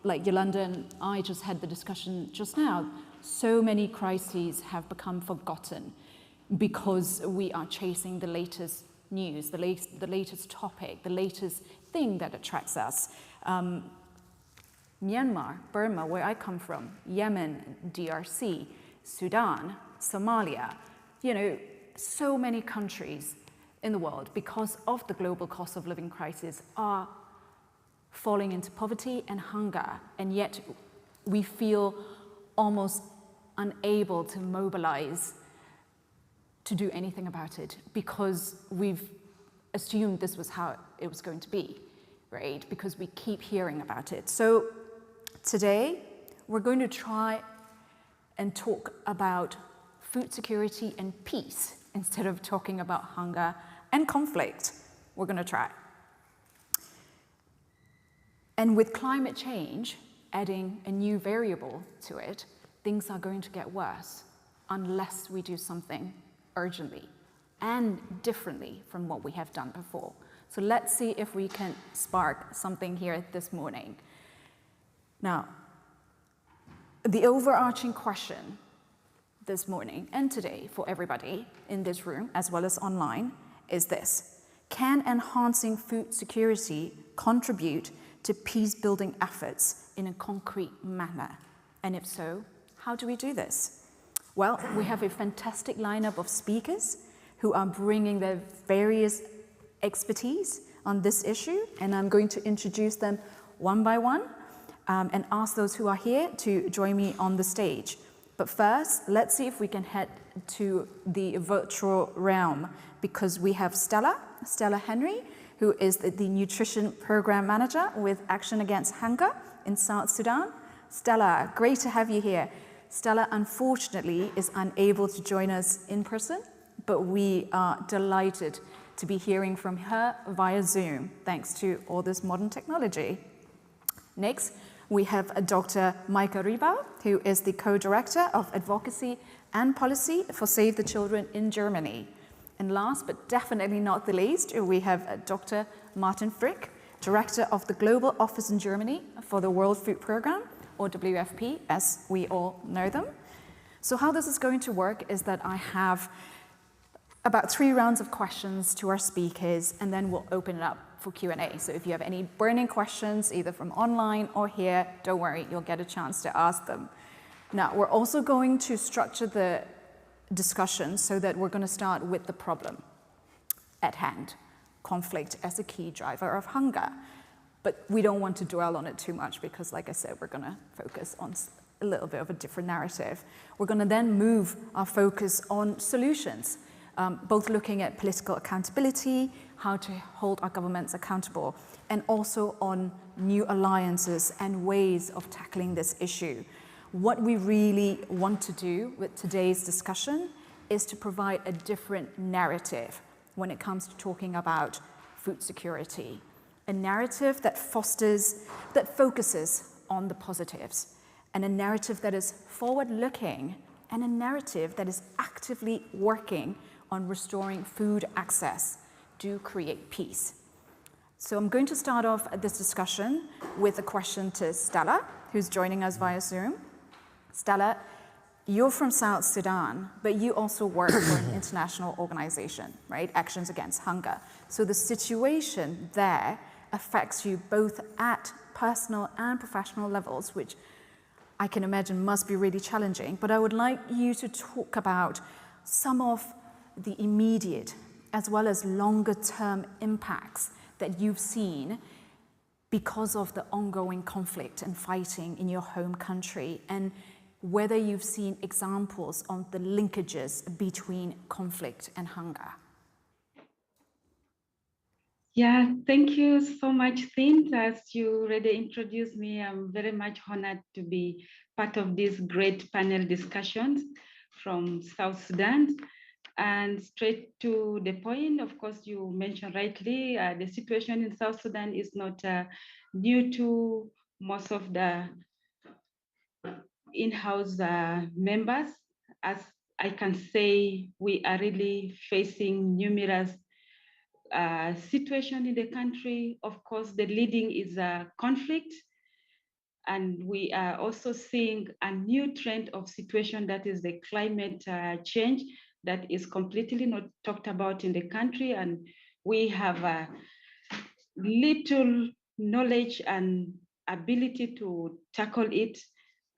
Like Yolande and I just had the discussion just now, so many crises have become forgotten because we are chasing the latest news, the latest topic, the latest thing that attracts us. Myanmar, Burma, where I come from, Yemen, DRC, Sudan, Somalia, so many countries in the world, because of the global cost of living crisis, are falling into poverty and hunger, and yet we feel almost unable to mobilize to do anything about it because we've assumed this was how it was going to be, right? Because we keep hearing about it. So today, we're going to try and talk about food security and peace instead of talking about hunger and conflict. We're going to try. And with climate change adding a new variable to it, things are going to get worse unless we do something urgently and differently from what we have done before. So let's see if we can spark something here this morning. Now, the overarching question this morning and today for everybody in this room as well as online is this: can enhancing food security contribute to peace-building efforts in a concrete manner? And if so, how do we do this? Well, we have a fantastic lineup of speakers who are bringing their various expertise on this issue, and I'm going to introduce them one by one and ask those who are here to join me on the stage. But first, let's see if we can head to the virtual realm, because we have Stella Henry, who is the Nutrition Program Manager with Action Against Hunger in South Sudan. Stella, great to have you here. Stella, unfortunately, is unable to join us in person, but we are delighted to be hearing from her via Zoom, thanks to all this modern technology. Next, we have Dr. Meike Riebau, who is the co-director of Advocacy and Policy for Save the Children in Germany. And last, but definitely not the least, we have Dr. Martin Frick, Director of the Global Office in Germany for the World Food Programme, or WFP, as we all know them. So how this is going to work is that I have about 3 rounds of questions to our speakers, and then we'll open it up for Q&A. So if you have any burning questions, either from online or here, don't worry, you'll get a chance to ask them. Now, we're also going to structure the discussion so that we're going to start with the problem at hand, conflict as a key driver of hunger. But we don't want to dwell on it too much because, like I said, we're going to focus on a little bit of a different narrative. We're going to then move our focus on solutions, both looking at political accountability, how to hold our governments accountable, and also on new alliances and ways of tackling this issue. What we really want to do with today's discussion is to provide a different narrative when it comes to talking about food security. A narrative that focuses on the positives, and a narrative that is forward-looking, and a narrative that is actively working on restoring food access to create peace. So I'm going to start off this discussion with a question to Stella, who's joining us via Zoom. Stella, you're from South Sudan, but you also work for an international organization, right? Actions Against Hunger. So the situation there affects you both at personal and professional levels, which I can imagine must be really challenging. But I would like you to talk about some of the immediate as well as longer term impacts that you've seen because of the ongoing conflict and fighting in your home country, and whether you've seen examples of the linkages between conflict and hunger. Yeah, thank you so much, Thint. As you already introduced me, I'm very much honored to be part of this great panel discussions from South Sudan. And straight to the point, of course, you mentioned rightly, the situation in South Sudan is not new to most of the in-house members. As I can say, we are really facing numerous situation in the country. Of course, the leading is a conflict, and we are also seeing a new trend of situation that is the climate change that is completely not talked about in the country, and we have little knowledge and ability to tackle it.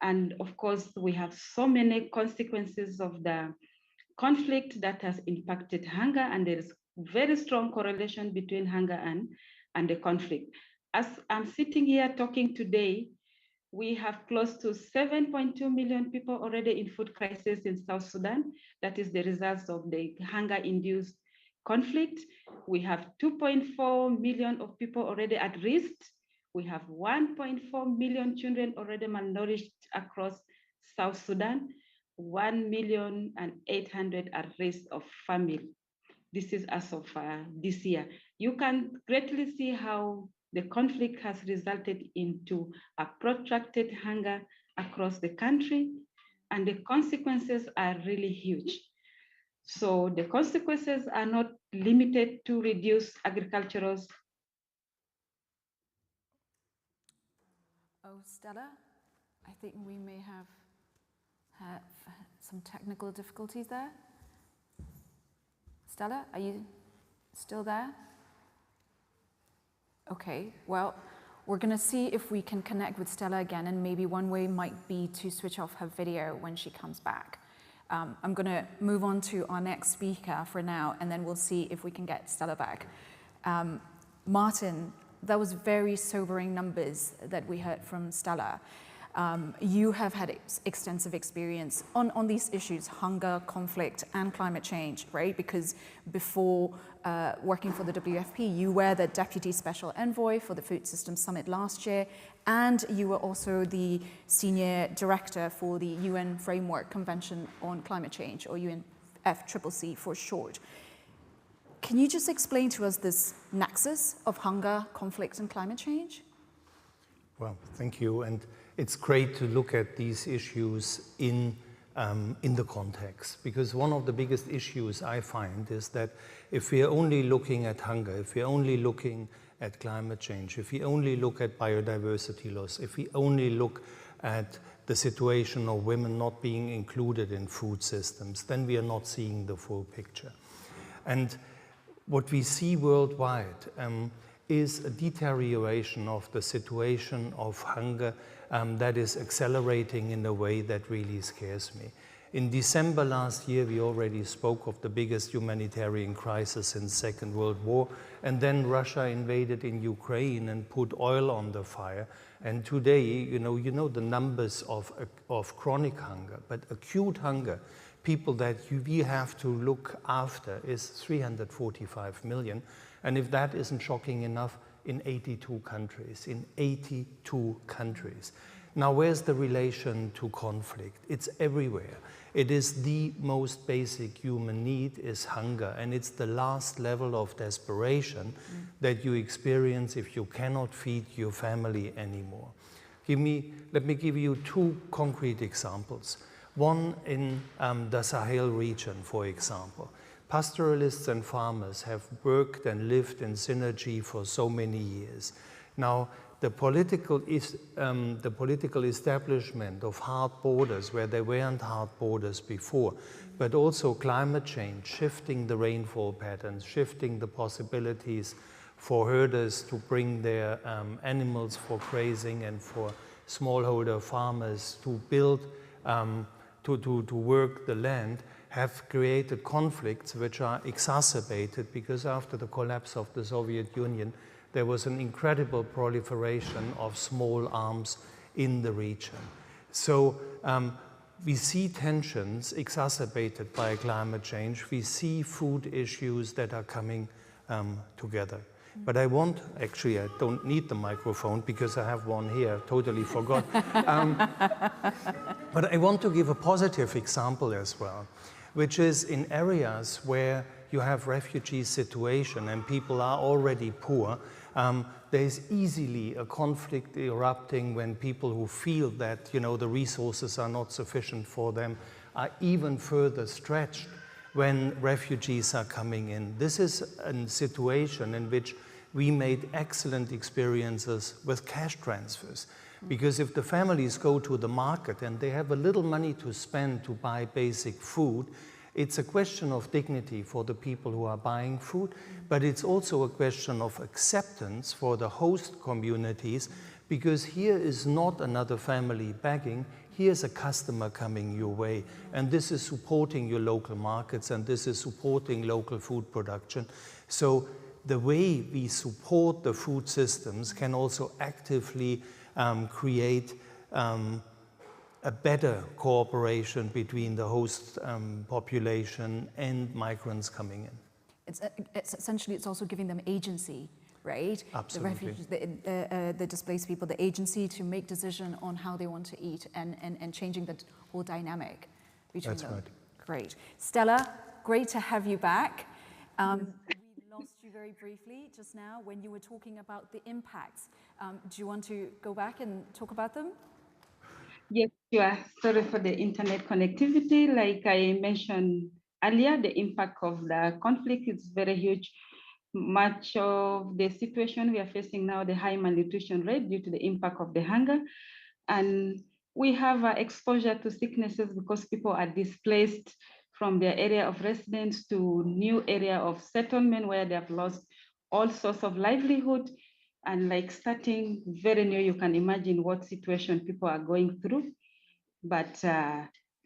And of course, we have so many consequences of the conflict that has impacted hunger, and there is very strong correlation between hunger and the conflict. As I'm sitting here talking today, we have close to 7.2 million people already in food crisis in South Sudan. That is the results of the hunger-induced conflict. We have 2.4 million of people already at risk. We have 1.4 million children already malnourished across South Sudan. 1,800,000 at risk of famine. This is as of this year. You can greatly see how the conflict has resulted into a protracted hunger across the country, and the consequences are really huge. So the consequences are not limited to reduce agricultural. Oh, Stella, I think we may have some technical difficulties there. Stella, are you still there? Okay, well, We're going to see if we can connect with Stella again, and maybe one way might be to switch off her video when she comes back. I'm going to move on to our next speaker for now, and then we'll see if we can get Stella back. Martin, that was very sobering numbers that we heard from Stella. You have had extensive experience on these issues, hunger, conflict, and climate change, right? Because before working for the WFP, you were the Deputy Special Envoy for the Food Systems Summit last year, and you were also the Senior Director for the UN Framework Convention on Climate Change, or UNFCCC for short. Can you just explain to us this nexus of hunger, conflict, and climate change? Well, thank you. And it's great to look at these issues in the context, because one of the biggest issues I find is that if we are only looking at hunger, if we are only looking at climate change, if we only look at biodiversity loss, if we only look at the situation of women not being included in food systems, then we are not seeing the full picture. And what we see worldwide is a deterioration of the situation of hunger that is accelerating in a way that really scares me. In December last year, we already spoke of the biggest humanitarian crisis since the Second World War, and then Russia invaded in Ukraine and put oil on the fire. And today, you know the numbers of chronic hunger, but acute hunger, people that we have to look after, is 345 million. And if that isn't shocking enough, in 82 countries, in 82 countries. Now, where's the relation to conflict? It's everywhere. It is the most basic human need is hunger, and it's the last level of desperation that you experience if you cannot feed your family anymore. Let me give you two concrete examples. One in the Sahel region, for example. Pastoralists and farmers have worked and lived in synergy for so many years. Now, the political establishment of hard borders, where there weren't hard borders before, but also climate change, shifting the rainfall patterns, shifting the possibilities for herders to bring their animals for grazing and for smallholder farmers to build, to work the land, have created conflicts which are exacerbated because after the collapse of the Soviet Union, there was an incredible proliferation of small arms in the region. So we see tensions exacerbated by climate change. We see food issues that are coming together. But I don't need the microphone because I have one here, totally forgot. But I want to give a positive example as well, which is in areas where you have refugee situation and people are already poor, there is easily a conflict erupting when people who feel that the resources are not sufficient for them are even further stretched when refugees are coming in. This is a situation in which we made excellent experiences with cash transfers. Because if the families go to the market and they have a little money to spend to buy basic food, it's a question of dignity for the people who are buying food, but it's also a question of acceptance for the host communities, because here is not another family begging, here's a customer coming your way, and this is supporting your local markets, and this is supporting local food production. So the way we support the food systems can also actively create a better cooperation between the host population and migrants coming in. It's essentially, it's also giving them agency, right? Absolutely. The refugees, the displaced people, the agency to make decision on how they want to eat and changing the whole dynamic between them. That's right. Great. Stella, great to have you back. We lost you very briefly just now when you were talking about the impacts. Do you want to go back and talk about them? Yes, sure. Sorry for the internet connectivity. Like I mentioned earlier, the impact of the conflict is very huge. Much of the situation we are facing now, the high malnutrition rate due to the impact of the hunger. And we have exposure to sicknesses because people are displaced from their area of residence to new area of settlement where they have lost all sorts of livelihood. And like starting very new, you can imagine what situation people are going through. But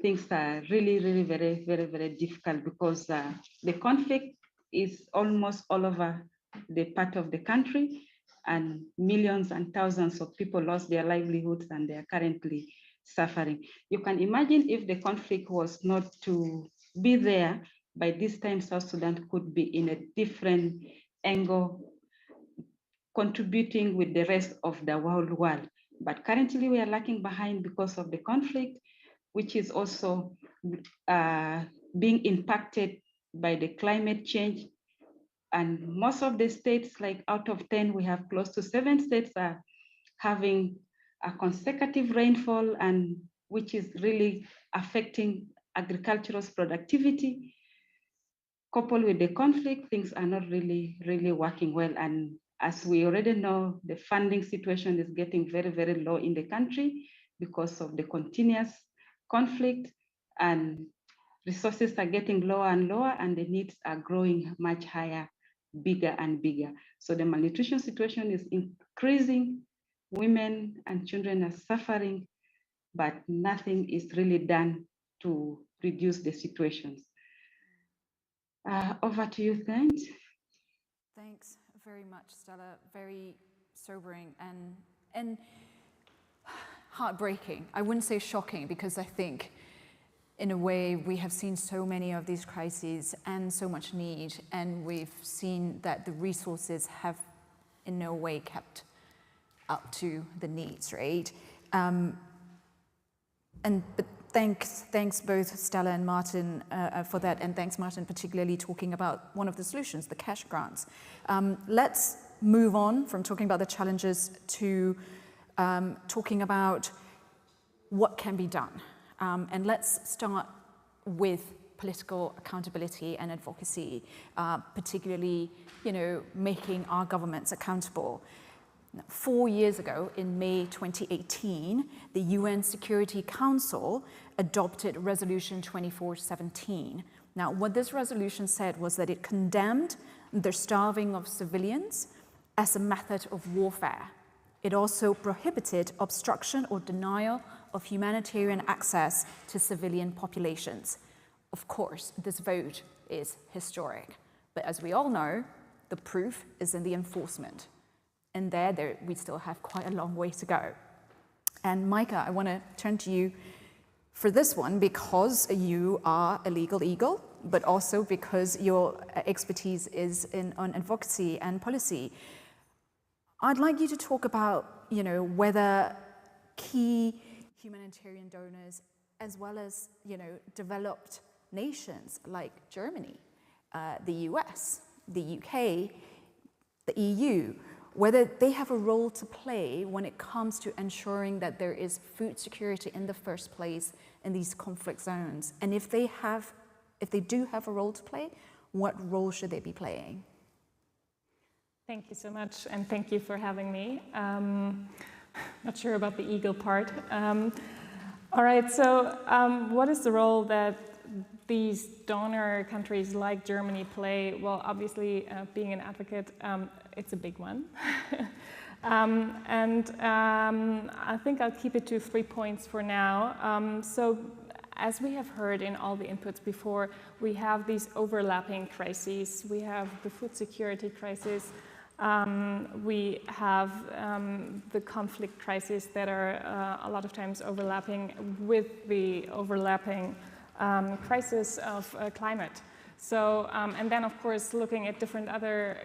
things are really, really very, very, very difficult because the conflict is almost all over the part of the country, and millions and thousands of people lost their livelihoods and they are currently suffering. You can imagine if the conflict was not to be there, by this time South Sudan could be in a different angle, contributing with the rest of the world. But currently we are lagging behind because of the conflict, which is also being impacted by the climate change. And most of the states, like out of 10, we have close to 7 states are having a consecutive rainfall, and which is really affecting agricultural productivity. Coupled with the conflict, things are not really, really working well. And as we already know, the funding situation is getting very, very low in the country because of the continuous conflict, and resources are getting lower and lower, and the needs are growing much higher, bigger and bigger. So the malnutrition situation is increasing. Women and children are suffering, but nothing is really done to reduce the situations. Over to you, thanks. Thanks very much, Stella. Very sobering and heartbreaking. I wouldn't say shocking, because I think in a way we have seen so many of these crises and so much need, and we've seen that the resources have in no way kept up to the needs, right? But thanks both Stella and Martin for that, and thanks Martin particularly talking about one of the solutions, the cash grants. Let's move on from talking about the challenges to talking about what can be done. And let's start with political accountability and advocacy, particularly, making our governments accountable. 4 years ago, in May 2018, the UN Security Council adopted Resolution 2417. Now, what this resolution said was that it condemned the starving of civilians as a method of warfare. It also prohibited obstruction or denial of humanitarian access to civilian populations. Of course, this vote is historic, but as we all know, the proof is in the enforcement. And there we still have quite a long way to go. And Meike, I want to turn to you for this one, because you are a legal eagle, but also because your expertise is on advocacy and policy. I'd like you to talk about, whether key humanitarian donors, as well as, developed nations like Germany, the US, the UK, the EU, whether they have a role to play when it comes to ensuring that there is food security in the first place in these conflict zones. And if they do have a role to play, what role should they be playing? Thank you so much, and thank you for having me. Not sure about the eagle part. All right, so what is the role that these donor countries like Germany play? Well, obviously, being an advocate, it's a big one. I think I'll keep it to 3 points for now. So, as we have heard in all the inputs before, we have these overlapping crises. We have the food security crisis. We have the conflict crises that are a lot of times overlapping with the overlapping crisis of climate. So, and then of course, looking at different other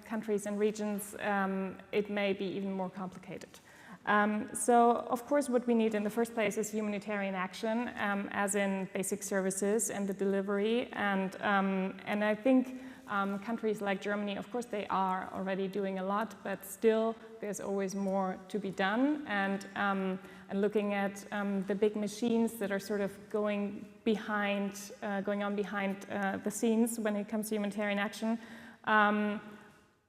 countries and regions, it may be even more complicated. So, of course, what we need in the first place is humanitarian action, as in basic services and the delivery. And I think countries like Germany, of course, they are already doing a lot, but still, there's always more to be done. And looking at the big machines that are sort of going on behind the scenes when it comes to humanitarian action.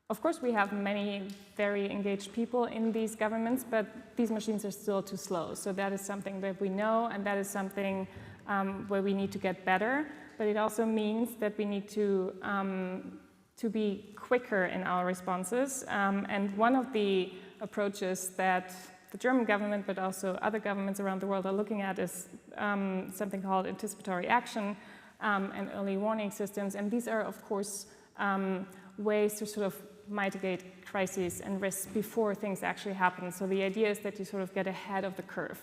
Of course, we have many very engaged people in these governments, but these machines are still too slow. So that is something that we know, and that is something where we need to get better. But it also means that we need to to be quicker in our responses. And one of the approaches that the German government, but also other governments around the world are looking at is something called anticipatory action and early warning systems. And these are, of course, ways to sort of mitigate crises and risks before things actually happen. So the idea is that you sort of get ahead of the curve.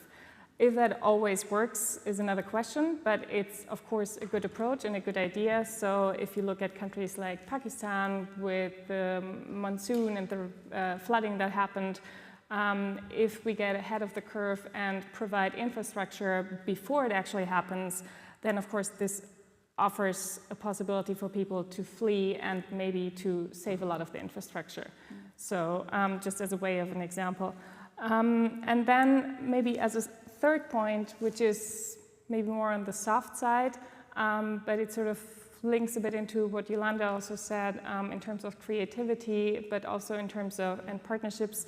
If that always works is another question, but it's, of course, a good approach and a good idea. So if you look at countries like Pakistan with the monsoon and the flooding that happened, if we get ahead of the curve and provide infrastructure before it actually happens, then, of course, this offers a possibility for people to flee and maybe to save a lot of the infrastructure. So just as a way of an example. And then maybe as a third point, which is maybe more on the soft side, but it sort of links a bit into what Yolande also said in terms of creativity, but also in terms of and partnerships.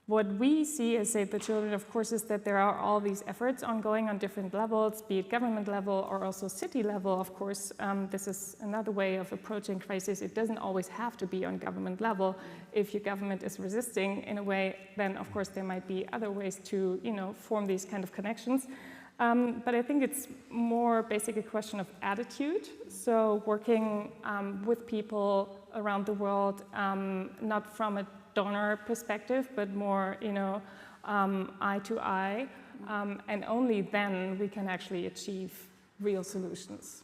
What we see as Save the Children, of course, is that there are all these efforts ongoing on different levels, be it government level or also city level. Of course, this is another way of approaching crisis. It doesn't always have to be on government level. If your government is resisting in a way, then of course there might be other ways to, form these kind of connections. But I think it's more basically a question of attitude. So working with people around the world, not from a donor perspective, but more, eye to eye, and only then we can actually achieve real solutions.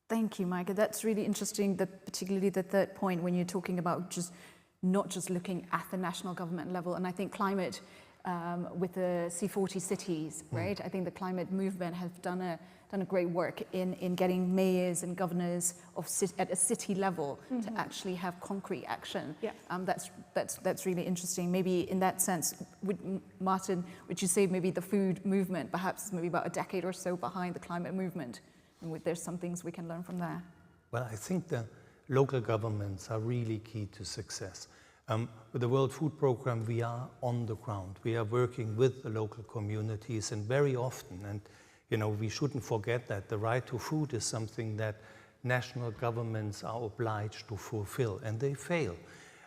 Thank you, Meike. That's really interesting, particularly the third point when you're talking about not just looking at the national government level. And I think climate, with the C40 cities, right? I think the climate movement has done a great work in getting mayors and governors at a city level to actually have concrete action. Yeah. That's really interesting. Maybe in that sense, Martin, would you say maybe the food movement, perhaps maybe about a decade or so behind the climate movement, and there's some things we can learn from there? Well, I think the local governments are really key to success. With the World Food Programme, we are on the ground. We are working with the local communities, and very often, and we shouldn't forget that the right to food is something that national governments are obliged to fulfill, and they fail.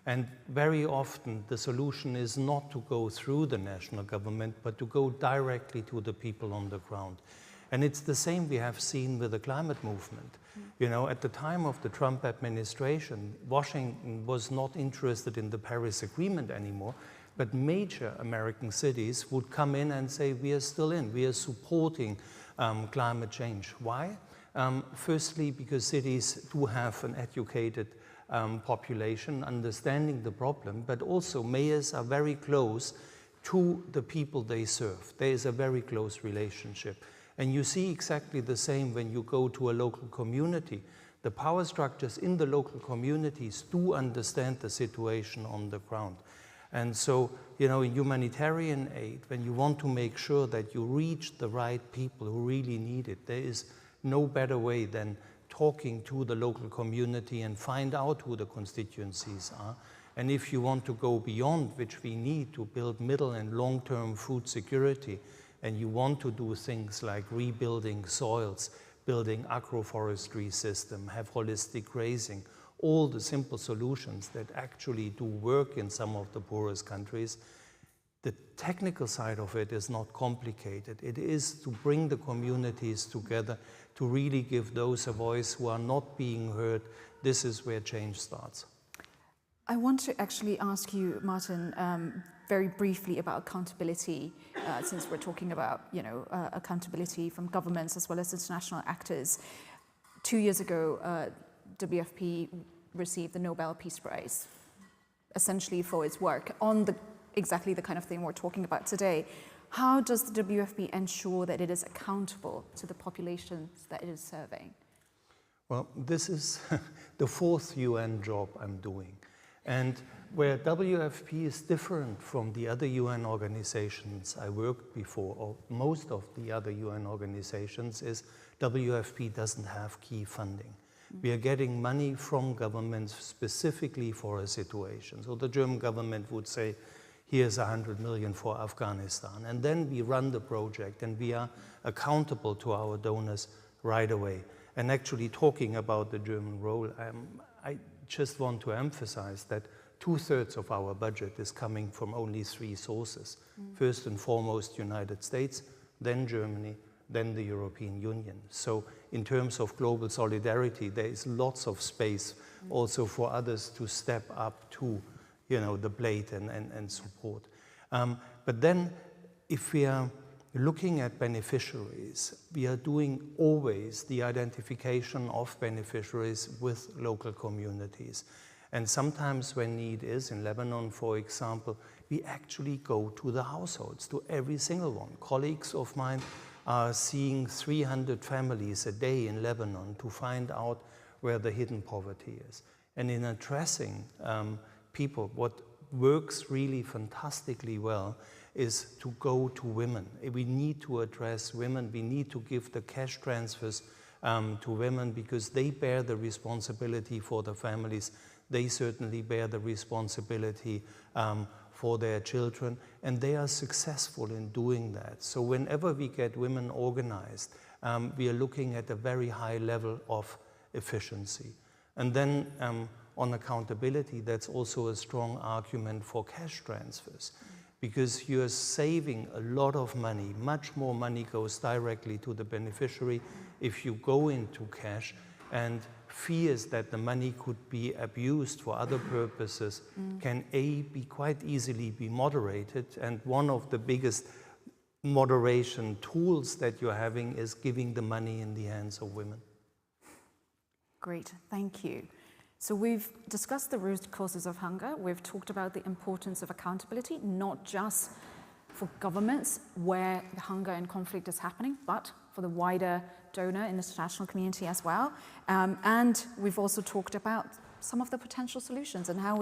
And very often the solution is not to go through the national government, but to go directly to the people on the ground. And it's the same we have seen with the climate movement. At the time of the Trump administration, Washington was not interested in the Paris Agreement anymore, but major American cities would come in and say, we are still in, we are supporting climate change. Why? Firstly, because cities do have an educated population understanding the problem, but also mayors are very close to the people they serve. There is a very close relationship. And you see exactly the same when you go to a local community. The power structures in the local communities do understand the situation on the ground. And so, in humanitarian aid, when you want to make sure that you reach the right people who really need it, there is no better way than talking to the local community and find out who the constituencies are. And if you want to go beyond, which we need to build middle and long-term food security, and you want to do things like rebuilding soils, building agroforestry system, have holistic grazing, all the simple solutions that actually do work in some of the poorest countries, the technical side of it is not complicated. It is to bring the communities together, to really give those a voice who are not being heard. This is where change starts. I want to actually ask you, Martin, very briefly about accountability, since we're talking about, accountability from governments as well as international actors. 2 years ago, WFP received the Nobel Peace Prize, essentially for its work on exactly the kind of thing we're talking about today. How does the WFP ensure that it is accountable to the populations that it is serving? Well, this is the fourth UN job I'm doing. And where WFP is different from the other UN organizations I worked before, or most of the other UN organizations, is WFP doesn't have key funding. We are getting money from governments specifically for a situation. So the German government would say, here's 100 million for Afghanistan. And then we run the project and we are accountable to our donors right away. And actually talking about the German role, I just want to emphasize that 2/3 of our budget is coming from only 3 sources. First and foremost, United States, then Germany, then the European Union. So in terms of global solidarity, there is lots of space also for others to step up to, the plate and support. But then if we are looking at beneficiaries, we are doing always the identification of beneficiaries with local communities. And sometimes when need is, in Lebanon, for example, we actually go to the households, to every single one. Colleagues of mine are seeing 300 families a day in Lebanon to find out where the hidden poverty is. And in addressing people, what works really fantastically well is to go to women. We need to address women. We need to give the cash transfers to women because they bear the responsibility for the families. They certainly bear the responsibility for their children, and they are successful in doing that. So whenever we get women organized, we are looking at a very high level of efficiency. And then on accountability, that's also a strong argument for cash transfers, because you're saving a lot of money. Much more money goes directly to the beneficiary if you go into cash, and fears that the money could be abused for other purposes can be quite easily be moderated. And one of the biggest moderation tools that you're having is giving the money in the hands of women. Great, thank you. So we've discussed the root causes of hunger. We've talked about the importance of accountability, not just for governments where the hunger and conflict is happening, but for the wider donor and international community as well. And we've also talked about some of the potential solutions and how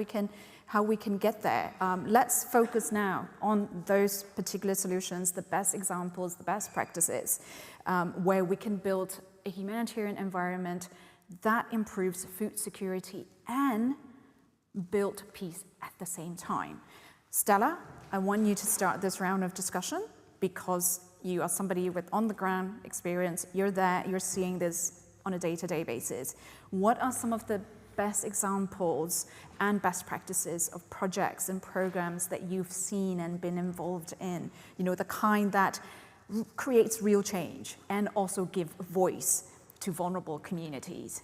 we can get there. Let's focus now on those particular solutions, the best examples, the best practices, where we can build a humanitarian environment that improves food security and build peace at the same time. Stella, I want you to start this round of discussion because you are somebody with on-the-ground experience. You're there, you're seeing this on a day-to-day basis. What are some of the best examples and best practices of projects and programs that you've seen and been involved in? The kind that creates real change and also give voice to vulnerable communities.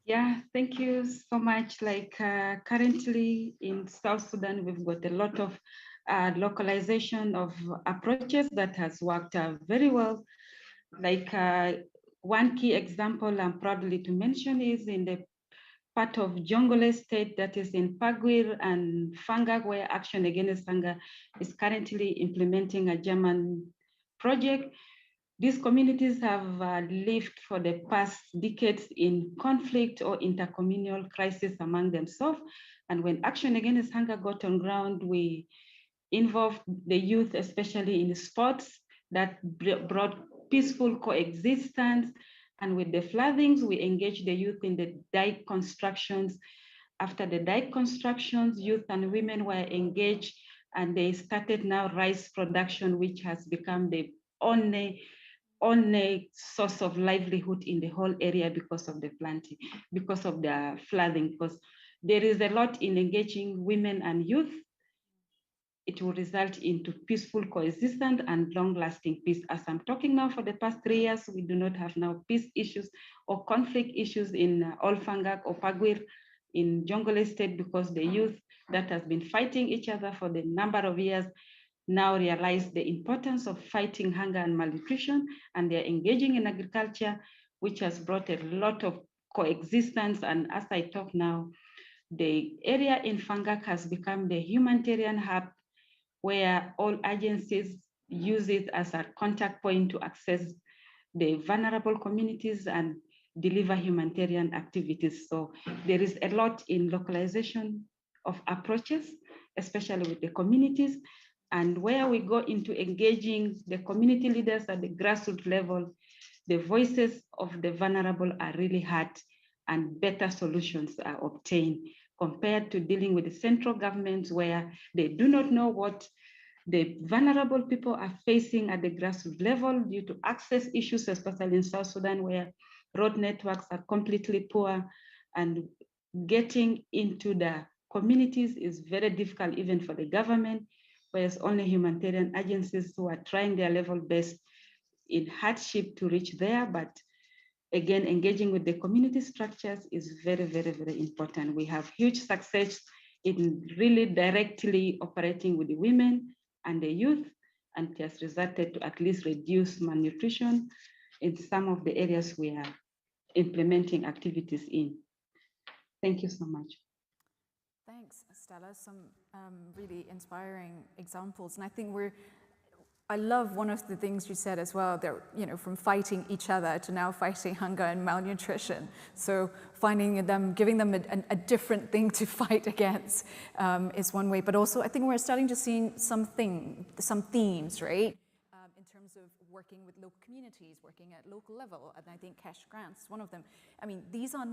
Yeah, thank you so much. Currently in South Sudan, we've got a lot of localization of approaches that has worked very well. One key example I'm proudly to mention is in the part of Jongole State that is in Pagwir and Fangak, where Action Against Hunger is currently implementing a German project. These communities have lived for the past decades in conflict or intercommunal crisis among themselves. And when Action Against Hunger got on ground, we involved the youth, especially in sports, that brought peaceful coexistence. And with the floodings, we engaged the youth in the dike constructions. After the dike constructions, youth and women were engaged, and they started now rice production, which has become the only source of livelihood in the whole area because of the planting, because of the flooding, because there is a lot in engaging women and youth. It will result into peaceful coexistence and long-lasting peace. As I'm talking now, for the past 3 years, we do not have now peace issues or conflict issues in Olfangak or Pagwir in Jongole State, because the youth that has been fighting each other for the number of years now realize the importance of fighting hunger and malnutrition, and they're engaging in agriculture, which has brought a lot of coexistence. And as I talk now, the area in Fangak has become the humanitarian hub where all agencies use it as a contact point to access the vulnerable communities and deliver humanitarian activities. So there is a lot in localization of approaches, especially with the communities. And where we go into engaging the community leaders at the grassroots level, the voices of the vulnerable are really heard and better solutions are obtained compared to dealing with the central governments where they do not know what the vulnerable people are facing at the grassroots level due to access issues, especially in South Sudan, where road networks are completely poor, and getting into the communities is very difficult even for the government, whereas only humanitarian agencies who are trying their level best in hardship to reach there. But again, engaging with the community structures is very, very, very important. We have huge success in really directly operating with the women and the youth, and it has resulted to at least reduce malnutrition in some of the areas we are implementing activities in. Thank you so much. Thanks, Stella. Some really inspiring examples. And I think I love one of the things you said as well, that, you know, from fighting each other to now fighting hunger and malnutrition. So giving them a different thing to fight against is one way. But also, I think we're starting to see some themes, right? In terms of working with local communities, working at local level, and I think cash grants is one of them. I mean, these are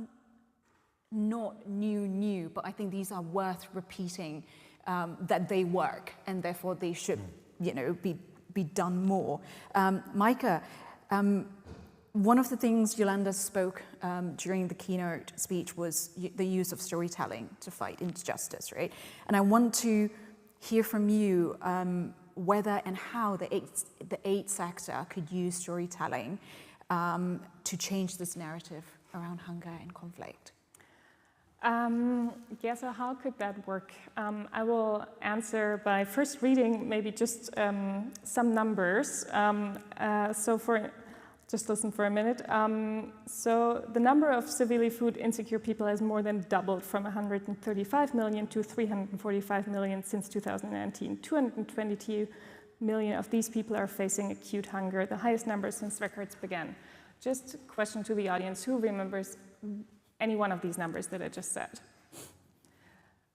not new, but I think these are worth repeating, that they work, and therefore they should, you know, be done more. Meike, one of the things Yolande spoke during the keynote speech was the use of storytelling to fight injustice, right? And I want to hear from you whether and how the aid sector could use storytelling to change this narrative around hunger and conflict. Yeah, so how could that work? I will answer by first reading maybe just some numbers. Just listen for a minute. So the number of severely food insecure people has more than doubled from 135 million to 345 million since 2019. 222 million of these people are facing acute hunger, the highest number since records began. Just a question to the audience, who remembers any one of these numbers that I just said?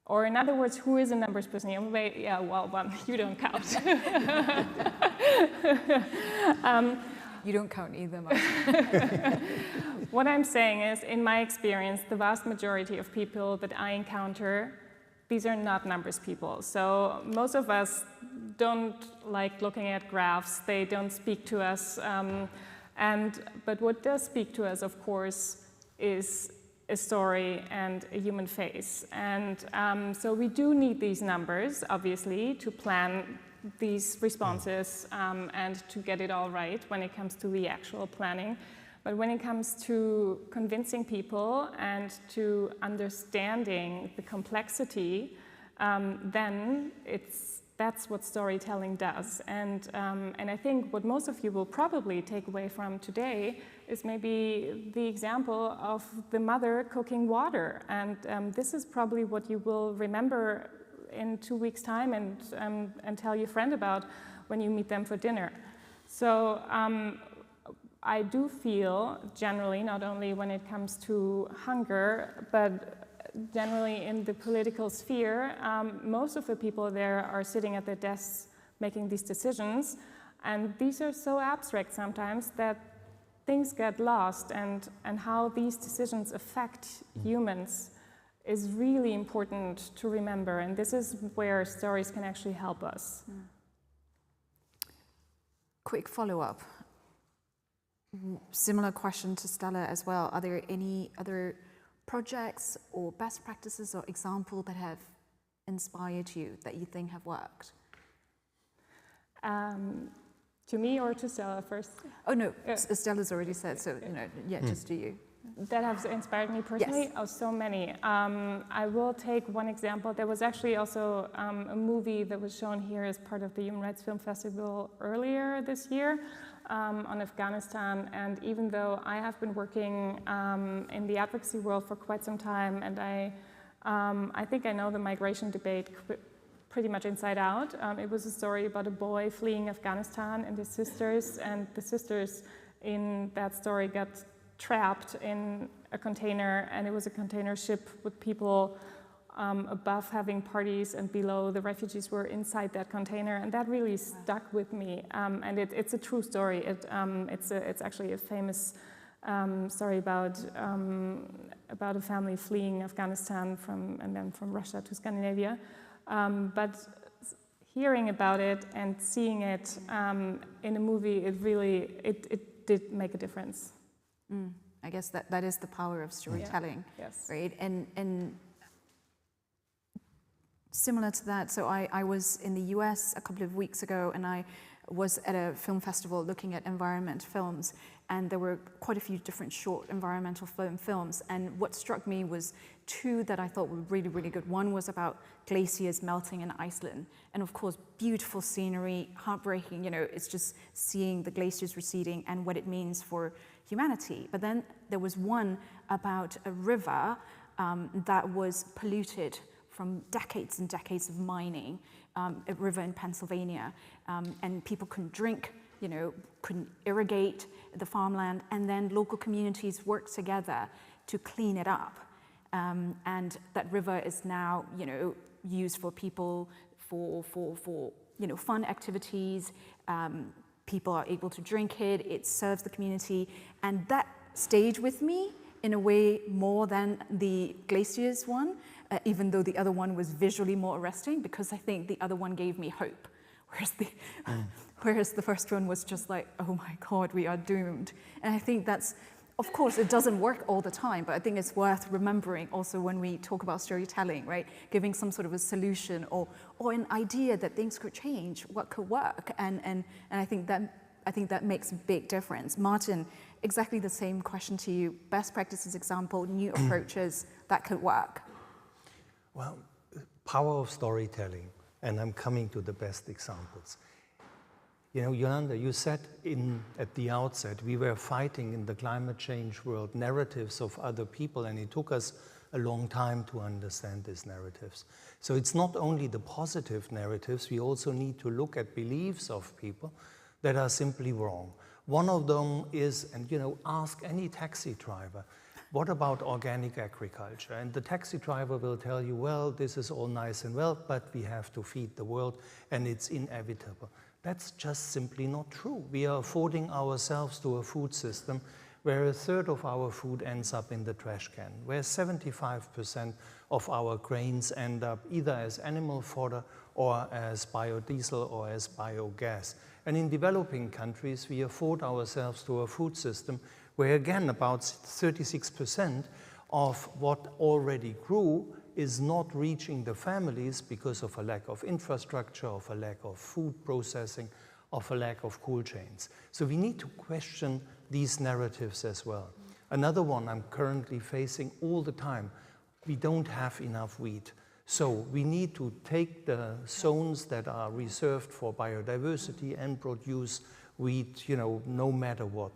Or in other words, who is a numbers person? Yeah, well, you don't count. You don't count either, What I'm saying is, in my experience, the vast majority of people that I encounter, these are not numbers people. So most of us don't like looking at graphs. They don't speak to us. But what does speak to us, of course, is a story and a human face. And so we do need these numbers, obviously, to plan these responses and to get it all right when it comes to the actual planning. But when it comes to convincing people and to understanding the complexity, then that's what storytelling does. And I think what most of you will probably take away from today is maybe the example of the mother cooking water. And this is probably what you will remember in 2 weeks' time and tell your friend about when you meet them for dinner. So I do feel generally, not only when it comes to hunger, but generally in the political sphere, most of the people there are sitting at their desks making these decisions. And these are so abstract sometimes that things get lost, and how these decisions affect humans is really important to remember. And this is where stories can actually help us. Quick follow-up. Similar question to Stella as well. Are there any other projects or best practices or examples that have inspired you, that you think have worked? To me or to Stella first? Oh no, Stella's already said, so just to you. That have inspired me personally? Yes. Oh, so many. I will take one example. There was actually also a movie that was shown here as part of the Human Rights Film Festival earlier this year on Afghanistan. And even though I have been working in the advocacy world for quite some time, and I think I know the migration debate pretty much inside out. It was a story about a boy fleeing Afghanistan and his sisters, and the sisters in that story got trapped in a container, and it was a container ship with people above having parties, and below the refugees were inside that container, and that really stuck with me. And it's a true story. It's actually a famous story about a family fleeing Afghanistan from Russia to Scandinavia. But hearing about it and seeing it in a movie, it did make a difference. I guess that is the power of storytelling, Yes. right? And similar to that, so I was in the US a couple of weeks ago, and I was at a film festival looking at environment films, and there were quite a few different short environmental films, and what struck me was two that I thought were really, really good. One was about glaciers melting in Iceland, and of course, beautiful scenery, heartbreaking, it's just seeing the glaciers receding and what it means for humanity. But then there was one about a river that was polluted from decades and decades of mining, a river in Pennsylvania, and people couldn't drink, couldn't irrigate the farmland, and then local communities worked together to clean it up. And that river is now, used for people for fun activities. People are able to drink it. It serves the community, and that stayed with me in a way more than the glaciers one, even though the other one was visually more arresting, because I think the other one gave me hope, whereas the first one was just like, oh my God, we are doomed. And I think that's, of course, it doesn't work all the time, but I think it's worth remembering also when we talk about storytelling, right? Giving some sort of a solution or an idea that things could change, what could work, and I think that makes a big difference. Martin, exactly the same question to you. Best practices example, new approaches that could work. Well, power of storytelling, and I'm coming to the best examples. Yolande, you said at the outset, we were fighting in the climate change world narratives of other people, and it took us a long time to understand these narratives. So it's not only the positive narratives, we also need to look at beliefs of people that are simply wrong. One of them is, and ask any taxi driver, what about organic agriculture? And the taxi driver will tell you, well, this is all nice and well, but we have to feed the world and it's inevitable. That's just simply not true. We are affording ourselves to a food system where a third of our food ends up in the trash can, where 75% of our grains end up either as animal fodder or as biodiesel or as biogas. And in developing countries, we afford ourselves to a food system where, again, about 36% of what already grew is not reaching the families because of a lack of infrastructure, of a lack of food processing, of a lack of cold chains. So we need to question these narratives as well. Another one I'm currently facing all the time, we don't have enough wheat. So we need to take the zones that are reserved for biodiversity and produce wheat, no matter what.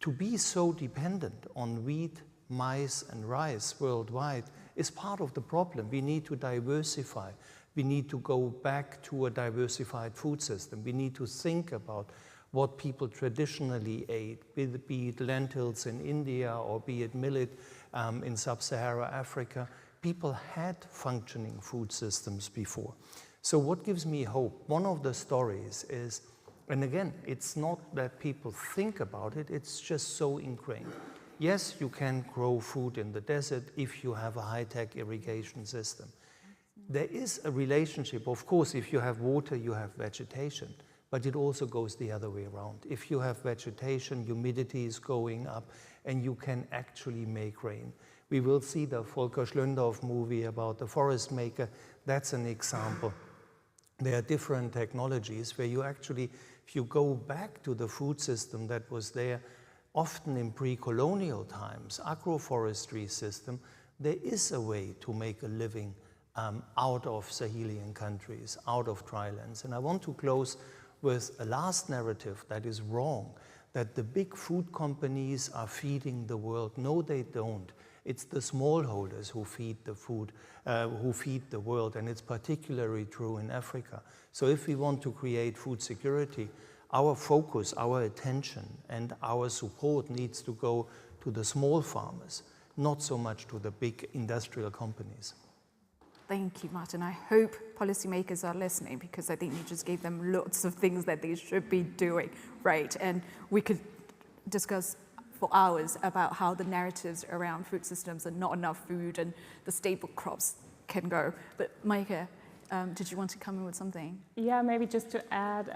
To be so dependent on wheat, maize, and rice worldwide is part of the problem. We need to diversify. We need to go back to a diversified food system. We need to think about what people traditionally ate, be it lentils in India or be it millet in sub-Saharan Africa. People had functioning food systems before. So what gives me hope? One of the stories is, and again, it's not that people think about it, it's just so ingrained. Yes, you can grow food in the desert if you have a high-tech irrigation system. There is a relationship. Of course, if you have water, you have vegetation, but it also goes the other way around. If you have vegetation, humidity is going up, and you can actually make rain. We will see the Volker Schlöndorff movie about the forest maker. That's an example. There are different technologies where you actually, if you go back to the food system that was there, often in pre-colonial times, agroforestry system, there is a way to make a living out of Sahelian countries, out of drylands. And I want to close with a last narrative that is wrong, that the big food companies are feeding the world. No, they don't. It's the smallholders who feed the food, who feed the world, and it's particularly true in Africa. So if we want to create food security, our focus, our attention, and our support needs to go to the small farmers, not so much to the big industrial companies. Thank you, Martin. I hope policymakers are listening, because I think you just gave them lots of things that they should be doing, right? And we could discuss for hours about how the narratives around food systems and not enough food and the staple crops can go. But Meike, did you want to come in with something? Yeah, maybe just to add,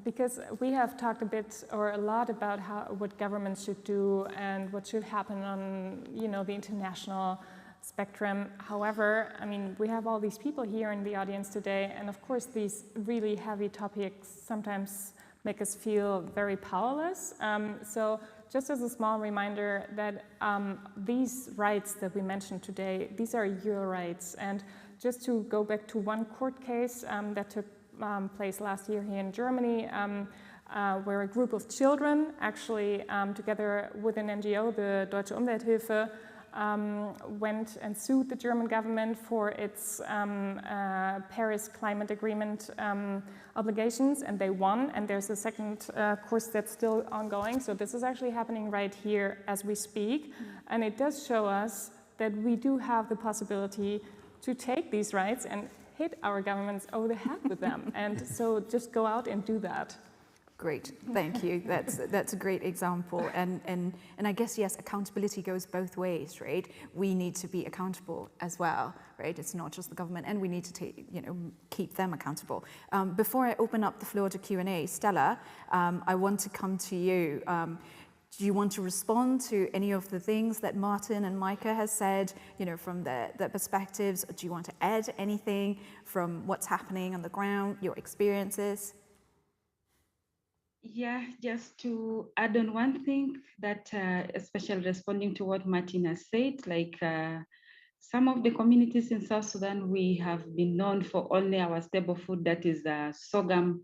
because we have talked a bit or a lot about what governments should do and what should happen on, the international spectrum. However, I mean, we have all these people here in the audience today, and of course these really heavy topics sometimes make us feel very powerless. So just as a small reminder that these rights that we mentioned today, these are your rights. And just to go back to one court case that took place last year here in Germany, where a group of children actually together with an NGO, the Deutsche Umwelthilfe, went and sued the German government for its Paris Climate Agreement obligations, and they won, and there's a second course that's still ongoing. So this is actually happening right here as we speak, and it does show us that we do have the possibility to take these rights and hit our governments over the head with them. And so just go out and do that. Great, thank you. That's a great example, and I guess yes, accountability goes both ways, right? We need to be accountable as well, right? It's not just the government, and we need to keep them accountable. Before I open up the floor to Q&A, Stella, I want to come to you. Do you want to respond to any of the things that Martin and Meike has said, from the perspectives? Do you want to add anything from what's happening on the ground, your experiences? Yeah, just to add on one thing that, especially responding to what Martin has said, like some of the communities in South Sudan, we have been known for only our staple food, that is sorghum,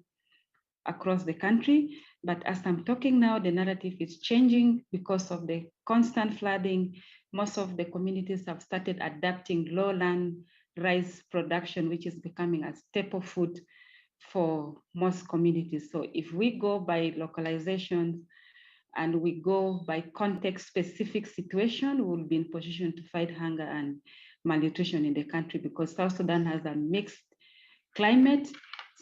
across the country. But as I'm talking now, the narrative is changing because of the constant flooding. Most of the communities have started adapting lowland rice production, which is becoming a staple food for most communities. So if we go by localization and we go by context-specific situation, we'll be in position to fight hunger and malnutrition in the country, because South Sudan has a mixed climate.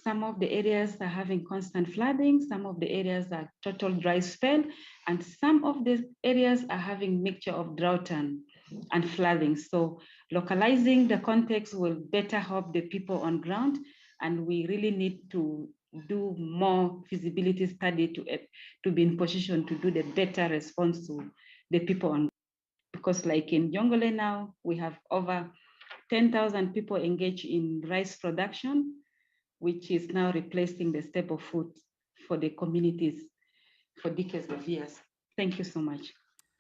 Some of the areas are having constant flooding, some of the areas are total dry spell, and some of the areas are having mixture of drought and flooding. So localizing the context will better help the people on ground, and we really need to do more feasibility study to be in position to do the better response to the people on. Because like in Yongole now, we have over 10,000 people engaged in rice production, which is now replacing the staple food for the communities for decades of years. Thank you so much.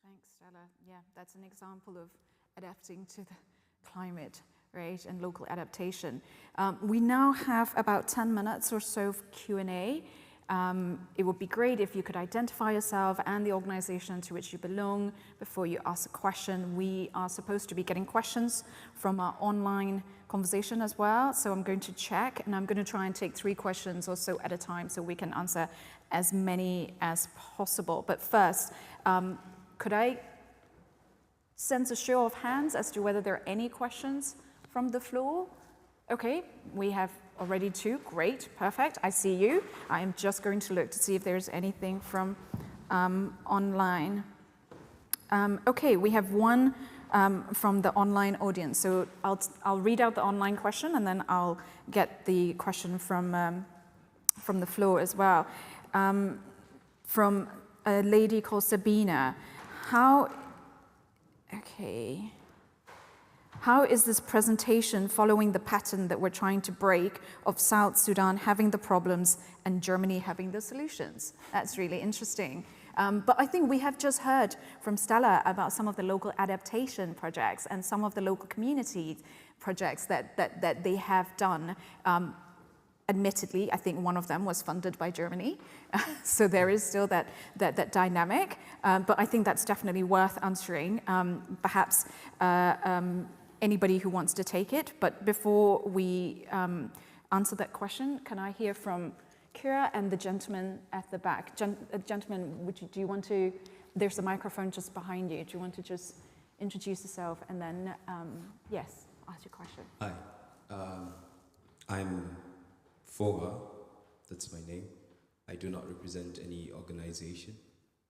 Thanks, Stella. Yeah, that's an example of adapting to the climate, right, and local adaptation. We now have about 10 minutes or so of Q&A. It would be great if you could identify yourself and the organization to which you belong before you ask a question. We are supposed to be getting questions from our online conversation as well, so I'm going to check, and I'm going to try and take 3 questions or so at a time so we can answer as many as possible. But first, could I sense a show of hands as to whether there are any questions from the floor? Okay, we have already 2. Great, perfect. I see you. I am just going to look to see if there's anything from online. Okay, we have one from the online audience. So I'll read out the online question, and then I'll get the question from the floor as well. From a lady called Sabina. How is this presentation following the pattern that we're trying to break of South Sudan having the problems and Germany having the solutions? That's really interesting. But I think we have just heard from Stella about some of the local adaptation projects and some of the local community projects that they have done. Admittedly, I think one of them was funded by Germany, so there is still that dynamic. But I think that's definitely worth answering. Perhaps anybody who wants to take it. But before we answer that question, can I hear from Kira and the gentleman at the back? Gentleman, do you want to? There's a microphone just behind you. Do you want to just introduce yourself and then, yes, ask your question? Hi, I'm Volker, that's my name. I do not represent any organization.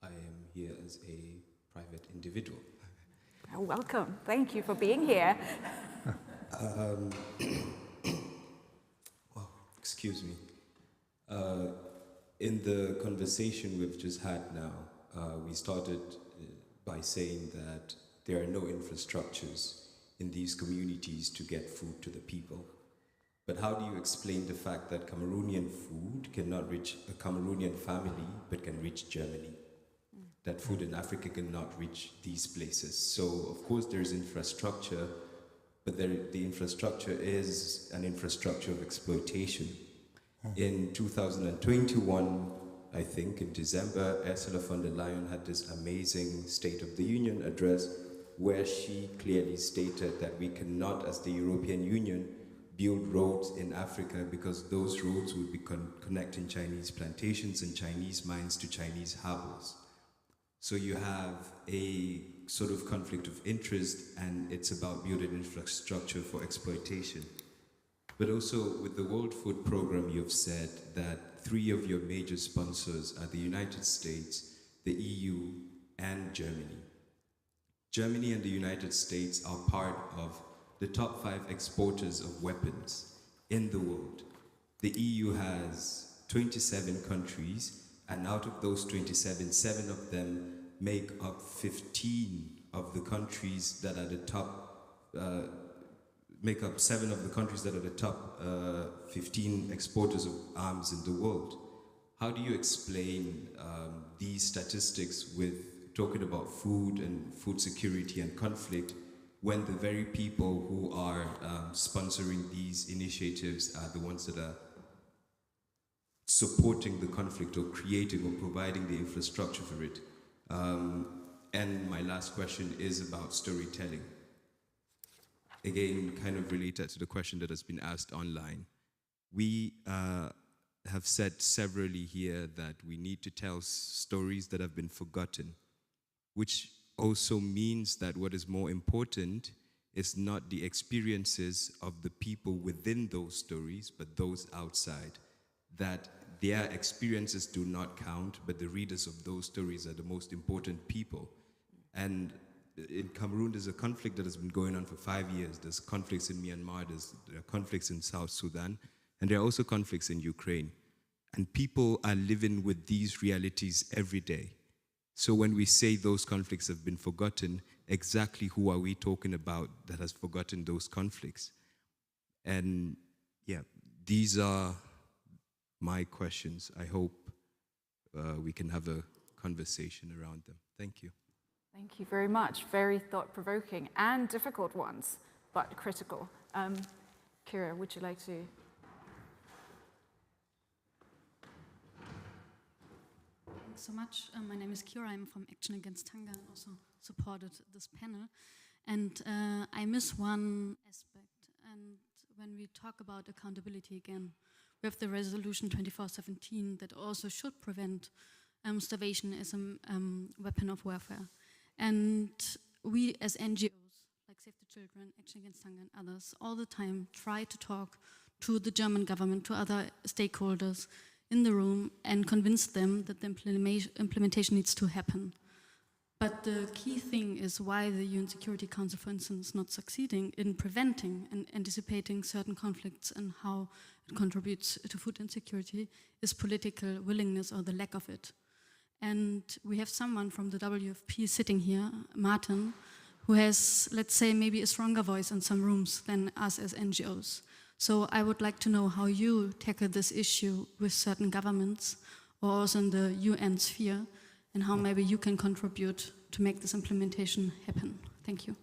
I am here as a private individual. Oh, welcome. Thank you for being here. Excuse me. In the conversation we've just had now, we started by saying that there are no infrastructures in these communities to get food to the people. But how do you explain the fact that Cameroonian food cannot reach a Cameroonian family, but can reach Germany? That food in Africa cannot reach these places. So, of course, there's infrastructure, but the infrastructure is an infrastructure of exploitation. In 2021, I think, in December, Ursula von der Leyen had this amazing State of the Union address where she clearly stated that we cannot, as the European Union, build roads in Africa because those roads would be connecting Chinese plantations and Chinese mines to Chinese harbors. So you have a sort of conflict of interest, and it's about building infrastructure for exploitation. But also with the World Food Programme, you've said that 3 of your major sponsors are the United States, the EU, and Germany. Germany and the United States are part of the top 5 exporters of weapons in the world. The EU has 27 countries, and out of those 27, 7 of them make up 15 of the countries that are the top, make up 7 of the countries that are the top 15 exporters of arms in the world. How do you explain these statistics with talking about food and food security and conflict when the very people who are sponsoring these initiatives are the ones that are supporting the conflict or creating or providing the infrastructure for it? And my last question is about storytelling. Again, kind of related to the question that has been asked online. We have said severally here that we need to tell stories that have been forgotten, which also means that what is more important is not the experiences of the people within those stories, but those outside. That their experiences do not count, but the readers of those stories are the most important people. And in Cameroon, there's a conflict that has been going on for 5 years. There's conflicts in Myanmar, there are conflicts in South Sudan, and there are also conflicts in Ukraine. And people are living with these realities every day. So when we say those conflicts have been forgotten, exactly who are we talking about that has forgotten those conflicts? And yeah, these are my questions. I hope we can have a conversation around them. Thank you. Thank you very much. Very thought-provoking and difficult ones, but critical. Kira, would you like to? Thanks so much. My name is Kira. I'm from Action Against Hunger and also supported this panel. And I miss one aspect. And when we talk about accountability again, we have the resolution 2417 that also should prevent starvation as a weapon of warfare. And we as NGOs, like Save the Children, Action Against Hunger and others, all the time try to talk to the German government, to other stakeholders in the room and convince them that the implementation needs to happen. But the key thing is why the UN Security Council, for instance, is not succeeding in preventing and anticipating certain conflicts and how it contributes to food insecurity is political willingness or the lack of it. And we have someone from the WFP sitting here, Martin, who has, let's say, maybe a stronger voice in some rooms than us as NGOs. So I would like to know how you tackle this issue with certain governments or also in the UN sphere, and how maybe you can contribute to make this implementation happen. Thank you.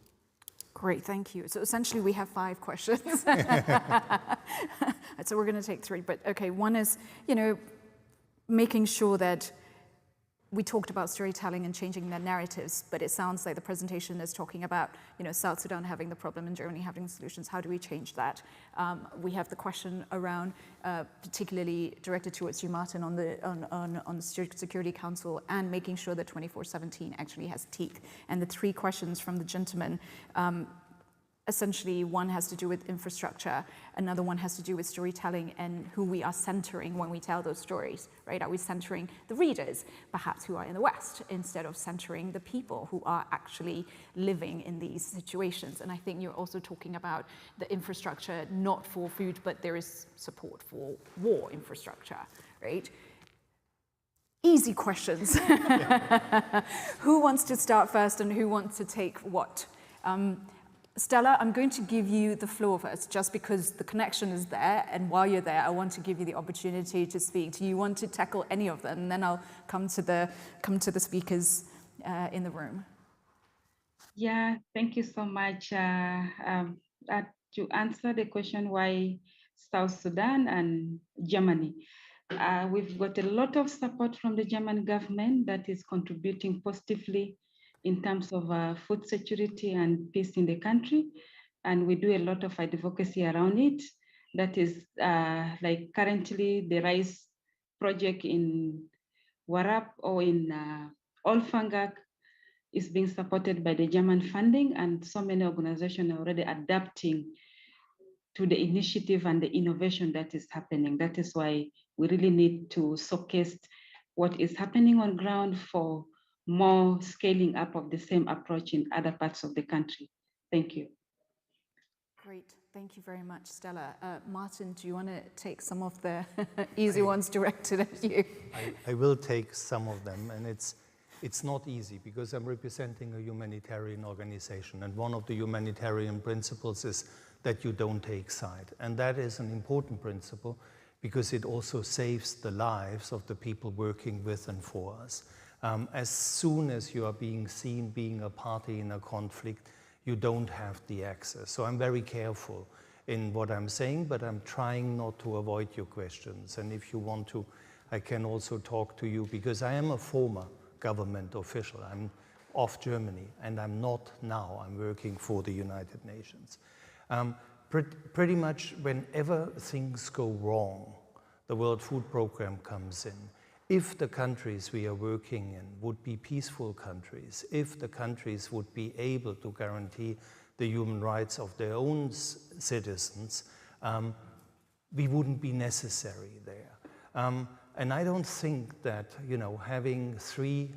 Great, thank you. So essentially we have 5 questions. So we're going to take 3, but okay, one is, making sure that we talked about storytelling and changing the narratives, but it sounds like the presentation is talking about, South Sudan having the problem and Germany having solutions. How do we change that? We have the question around, particularly directed towards you, Martin, on the Security Council and making sure that 2417 actually has teeth. And the 3 questions from the gentleman. essentially one has to do with infrastructure, another one has to do with storytelling and who we are centering when we tell those stories, right? Are we centering the readers, perhaps who are in the West, instead of centering the people who are actually living in these situations? And I think you're also talking about the infrastructure, not for food, but there is support for war infrastructure, right? Easy questions. Who wants to start first and who wants to take what? Stella, I'm going to give you the floor first, just because the connection is there, and while you're there, I want to give you the opportunity to speak. Do you want to tackle any of them? And then I'll come to the speakers in the room. Yeah, thank you so much. To answer the question, why South Sudan and Germany? We've got a lot of support from the German government that is contributing positively in terms of food security and peace in the country. And we do a lot of advocacy around it. That is like currently the rice project in Warap or in Olfangak is being supported by the German funding, and so many organizations are already adapting to the initiative and the innovation that is happening. That is why we really need to showcase what is happening on ground for more scaling up of the same approach in other parts of the country. Thank you. Great, thank you very much, Stella. Martin, do you want to take some of the easy ones directed at you? I will take some of them, and it's not easy because I'm representing a humanitarian organization, and one of the humanitarian principles is that you don't take side. And that is an important principle because it also saves the lives of the people working with and for us. As soon as you are being seen being a party in a conflict, you don't have the access. So I'm very careful in what I'm saying, but I'm trying not to avoid your questions. And if you want to, I can also talk to you because I am a former government official. I'm of Germany, and I'm not now. I'm working for the United Nations. Pretty much whenever things go wrong, the World Food Programme comes in. If the countries we are working in would be peaceful countries, if the countries would be able to guarantee the human rights of their own citizens, we wouldn't be necessary there. And I don't think that, having 3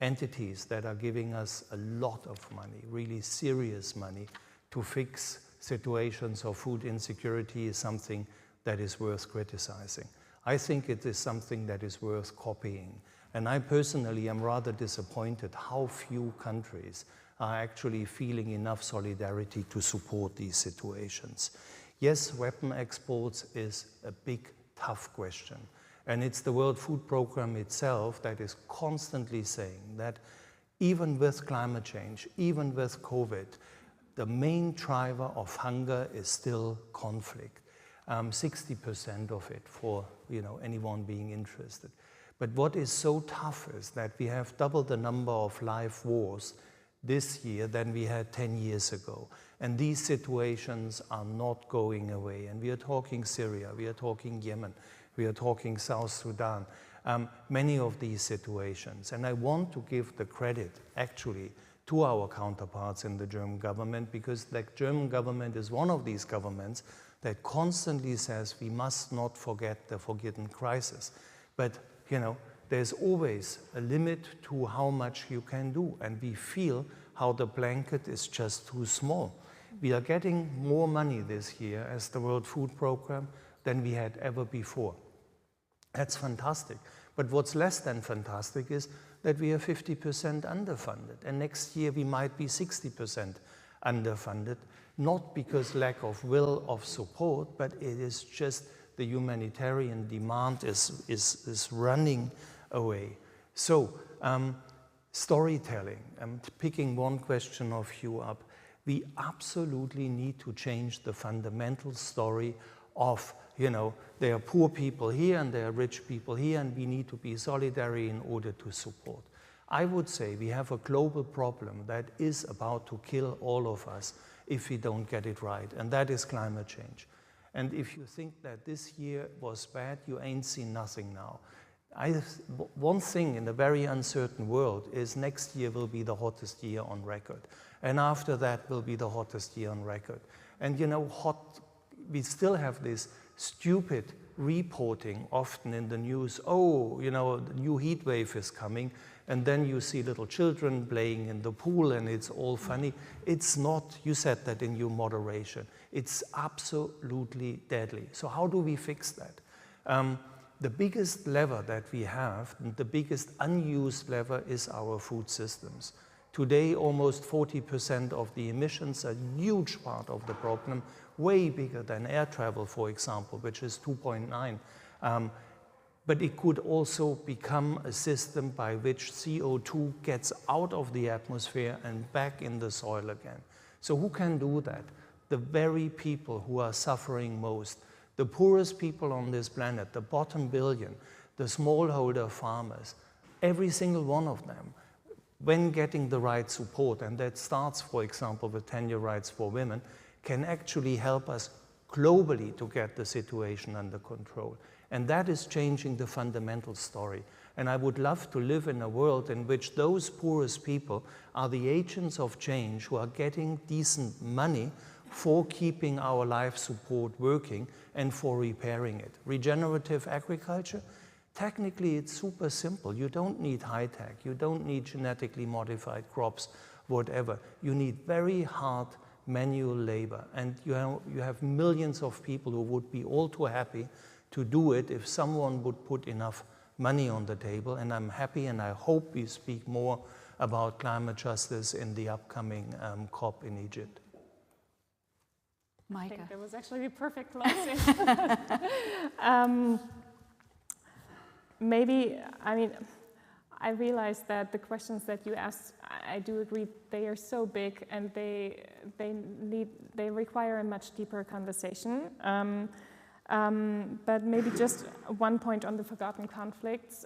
entities that are giving us a lot of money, really serious money, to fix situations of food insecurity is something that is worth criticizing. I think it is something that is worth copying. And I personally am rather disappointed how few countries are actually feeling enough solidarity to support these situations. Yes, weapon exports is a big, tough question. And it's the World Food Programme itself that is constantly saying that even with climate change, even with COVID, the main driver of hunger is still conflict. 60% of it for anyone being interested. But what is so tough is that we have double the number of live wars this year than we had 10 years ago. And these situations are not going away. And we are talking Syria, we are talking Yemen, we are talking South Sudan, many of these situations. And I want to give the credit actually to our counterparts in the German government, because the German government is one of these governments that constantly says we must not forget the forgotten crisis. But, there's always a limit to how much you can do, and we feel how the blanket is just too small. We are getting more money this year as the World Food Programme than we had ever before. That's fantastic. But what's less than fantastic is that we are 50% underfunded, and next year we might be 60% underfunded, not because lack of will of support, but it is just the humanitarian demand is running away. So, storytelling, I'm picking one question of you up. We absolutely need to change the fundamental story of, there are poor people here and there are rich people here, and we need to be solidary in order to support. I would say we have a global problem that is about to kill all of us if we don't get it right, and that is climate change. And if you think that this year was bad, you ain't seen nothing now. One thing in a very uncertain world is next year will be the hottest year on record. And after that will be the hottest year on record. And you know, we still have this stupid reporting often in the news. Oh, you know, the new heat wave is coming. And then you see little children playing in the pool and it's all funny. It's not, you said that in your moderation. It's absolutely deadly. So how do we fix that? The biggest lever that we have, the biggest unused lever, is our food systems. Today, almost 40% of the emissions are a huge part of the problem, way bigger than air travel, for example, which is 2.9. But it could also become a system by which CO2 gets out of the atmosphere and back in the soil again. So who can do that? The very people who are suffering most. The poorest people on this planet, the bottom billion, the smallholder farmers, every single one of them, when getting the right support, and that starts, for example, with tenure rights for women, can actually help us globally to get the situation under control. And that is changing the fundamental story. And I would love to live in a world in which those poorest people are the agents of change who are getting decent money for keeping our life support working and for repairing it. Regenerative agriculture, technically it's super simple. You don't need high tech, you don't need genetically modified crops, whatever. You need very hard manual labor. And you have millions of people who would be all too happy to do it if someone would put enough money on the table. And I'm happy and I hope we speak more about climate justice in the upcoming COP in Egypt. I Meike. think that was actually the perfect closing. Maybe, I mean, I realize that the questions that you asked, I do agree, they are so big and they require a much deeper conversation. But maybe just one point on the forgotten conflicts.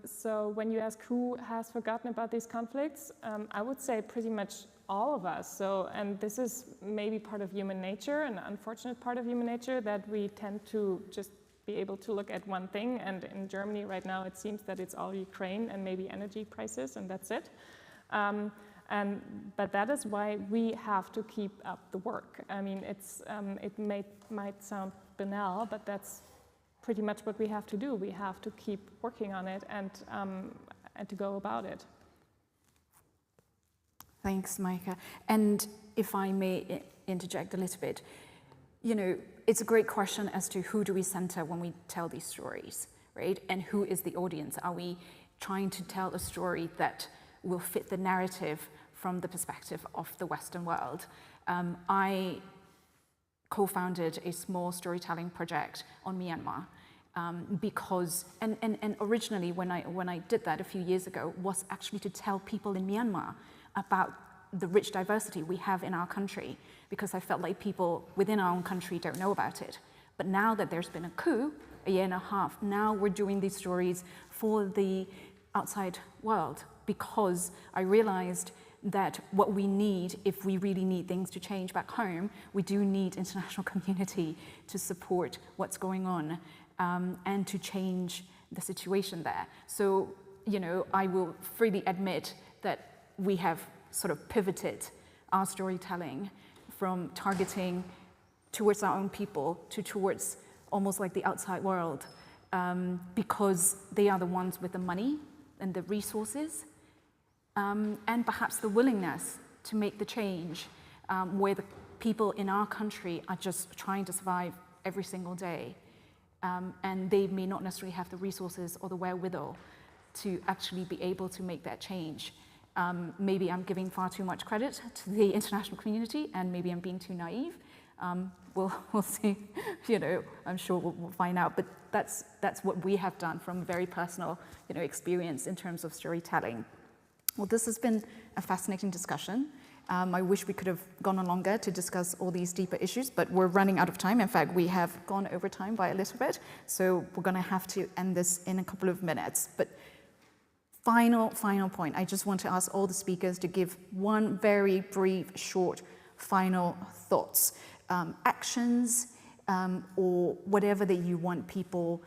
So when you ask who has forgotten about these conflicts, I would say pretty much all of us. So, and this is maybe part of human nature, an unfortunate part of human nature, that we tend to just be able to look at one thing. And in Germany right now, it seems that it's all Ukraine and maybe energy prices, and that's it. But that is why we have to keep up the work. I mean, it might sound banal, but that's pretty much what we have to do. We have to keep working on it and to go about it. Thanks, Meike. And if I may interject a little bit, you know, it's a great question as to who do we center when we tell these stories, right? And who is the audience? Are we trying to tell a story that will fit the narrative from the perspective of the Western world? I co-founded a small storytelling project on Myanmar because, and originally when I did that a few years ago, was actually to tell people in Myanmar about the rich diversity we have in our country, because I felt like people within our own country don't know about it. But now that there's been a coup, a year and a half, now we're doing these stories for the outside world, because I realized that what we need, if we really need things to change back home, we do need international community to support what's going on and to change the situation there. So, you know, I will freely admit that we have sort of pivoted our storytelling from targeting towards our own people to towards almost like the outside world, because they are the ones with the money and the resources, and perhaps the willingness to make the change, where the people in our country are just trying to survive every single day, and they may not necessarily have the resources or the wherewithal to actually be able to make that change. Maybe I'm giving far too much credit to the international community, and maybe I'm being too naive. We'll see. You know, I'm sure we'll find out. But that's what we have done from a very personal, you know, experience in terms of storytelling. Well, this has been a fascinating discussion. I wish we could have gone on longer to discuss all these deeper issues, but we're running out of time. In fact, we have gone over time by a little bit, so we're going to have to end this in a couple of minutes. But final point, I just want to ask all the speakers to give one very brief, short, final thoughts, actions, or whatever that you want people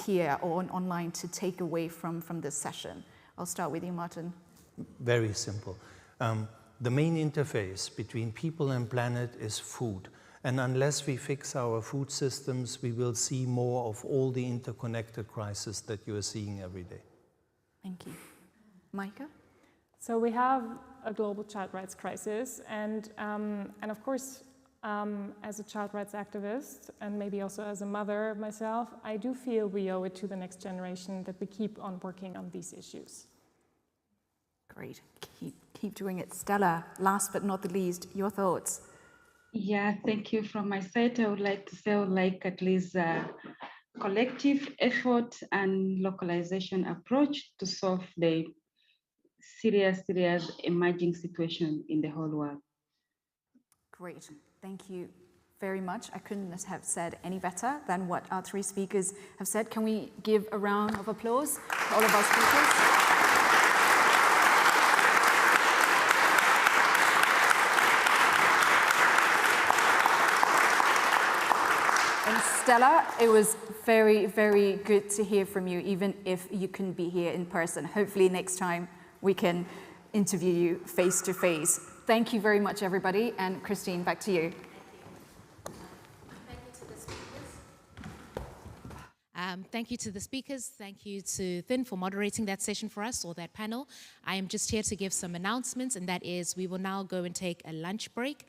here or online to take away from this session. I'll start with you, Martin. Very simple. the main interface between people and planet is food. And unless we fix our food systems, we will see more of all the interconnected crises that you are seeing every day. Thank you. Meike? So we have a global child rights crisis, and of course, as a child rights activist, and maybe also as a mother myself, I do feel we owe it to the next generation that we keep on working on these issues. Great. Keep doing it. Stella, last but not the least, your thoughts? Yeah, thank you. From my side, I would like to say I would like at least a collective effort and localization approach to solve the serious emerging situation in the whole world. Great. Thank you very much. I couldn't have said any better than what our three speakers have said. Can we give a round of applause to all of our speakers? And Stella, it was very, very good to hear from you, even if you couldn't be here in person. Hopefully next time we can interview you face to face. Thank you very much, everybody. And Christine, back to you. Thank you to the speakers. Thank you to Finn for moderating that session for us, or that panel. I am just here to give some announcements, and that is we will now go and take a lunch break,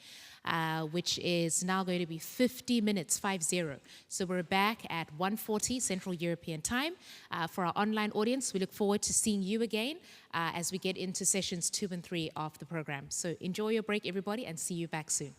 which is now going to be 50 minutes, 50. So we're back at 1:40 Central European Time. For our online audience, we look forward to seeing you again as we get into sessions 2 and 3 of the program. So enjoy your break, everybody, and see you back soon.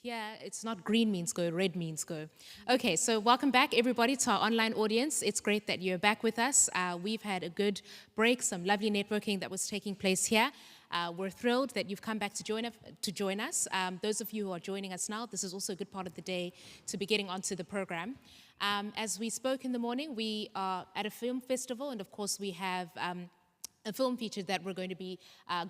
here, it's not green means go, red means go. Okay, so welcome back everybody to our online audience. It's great that you're back with us. We've had a good break, some lovely networking that was taking place here. We're thrilled that you've come back to join us. Those of you who are joining us now, this is also a good part of the day to be getting onto the program. As we spoke in the morning, we are at a film festival, and of course we have a film feature that we're going to be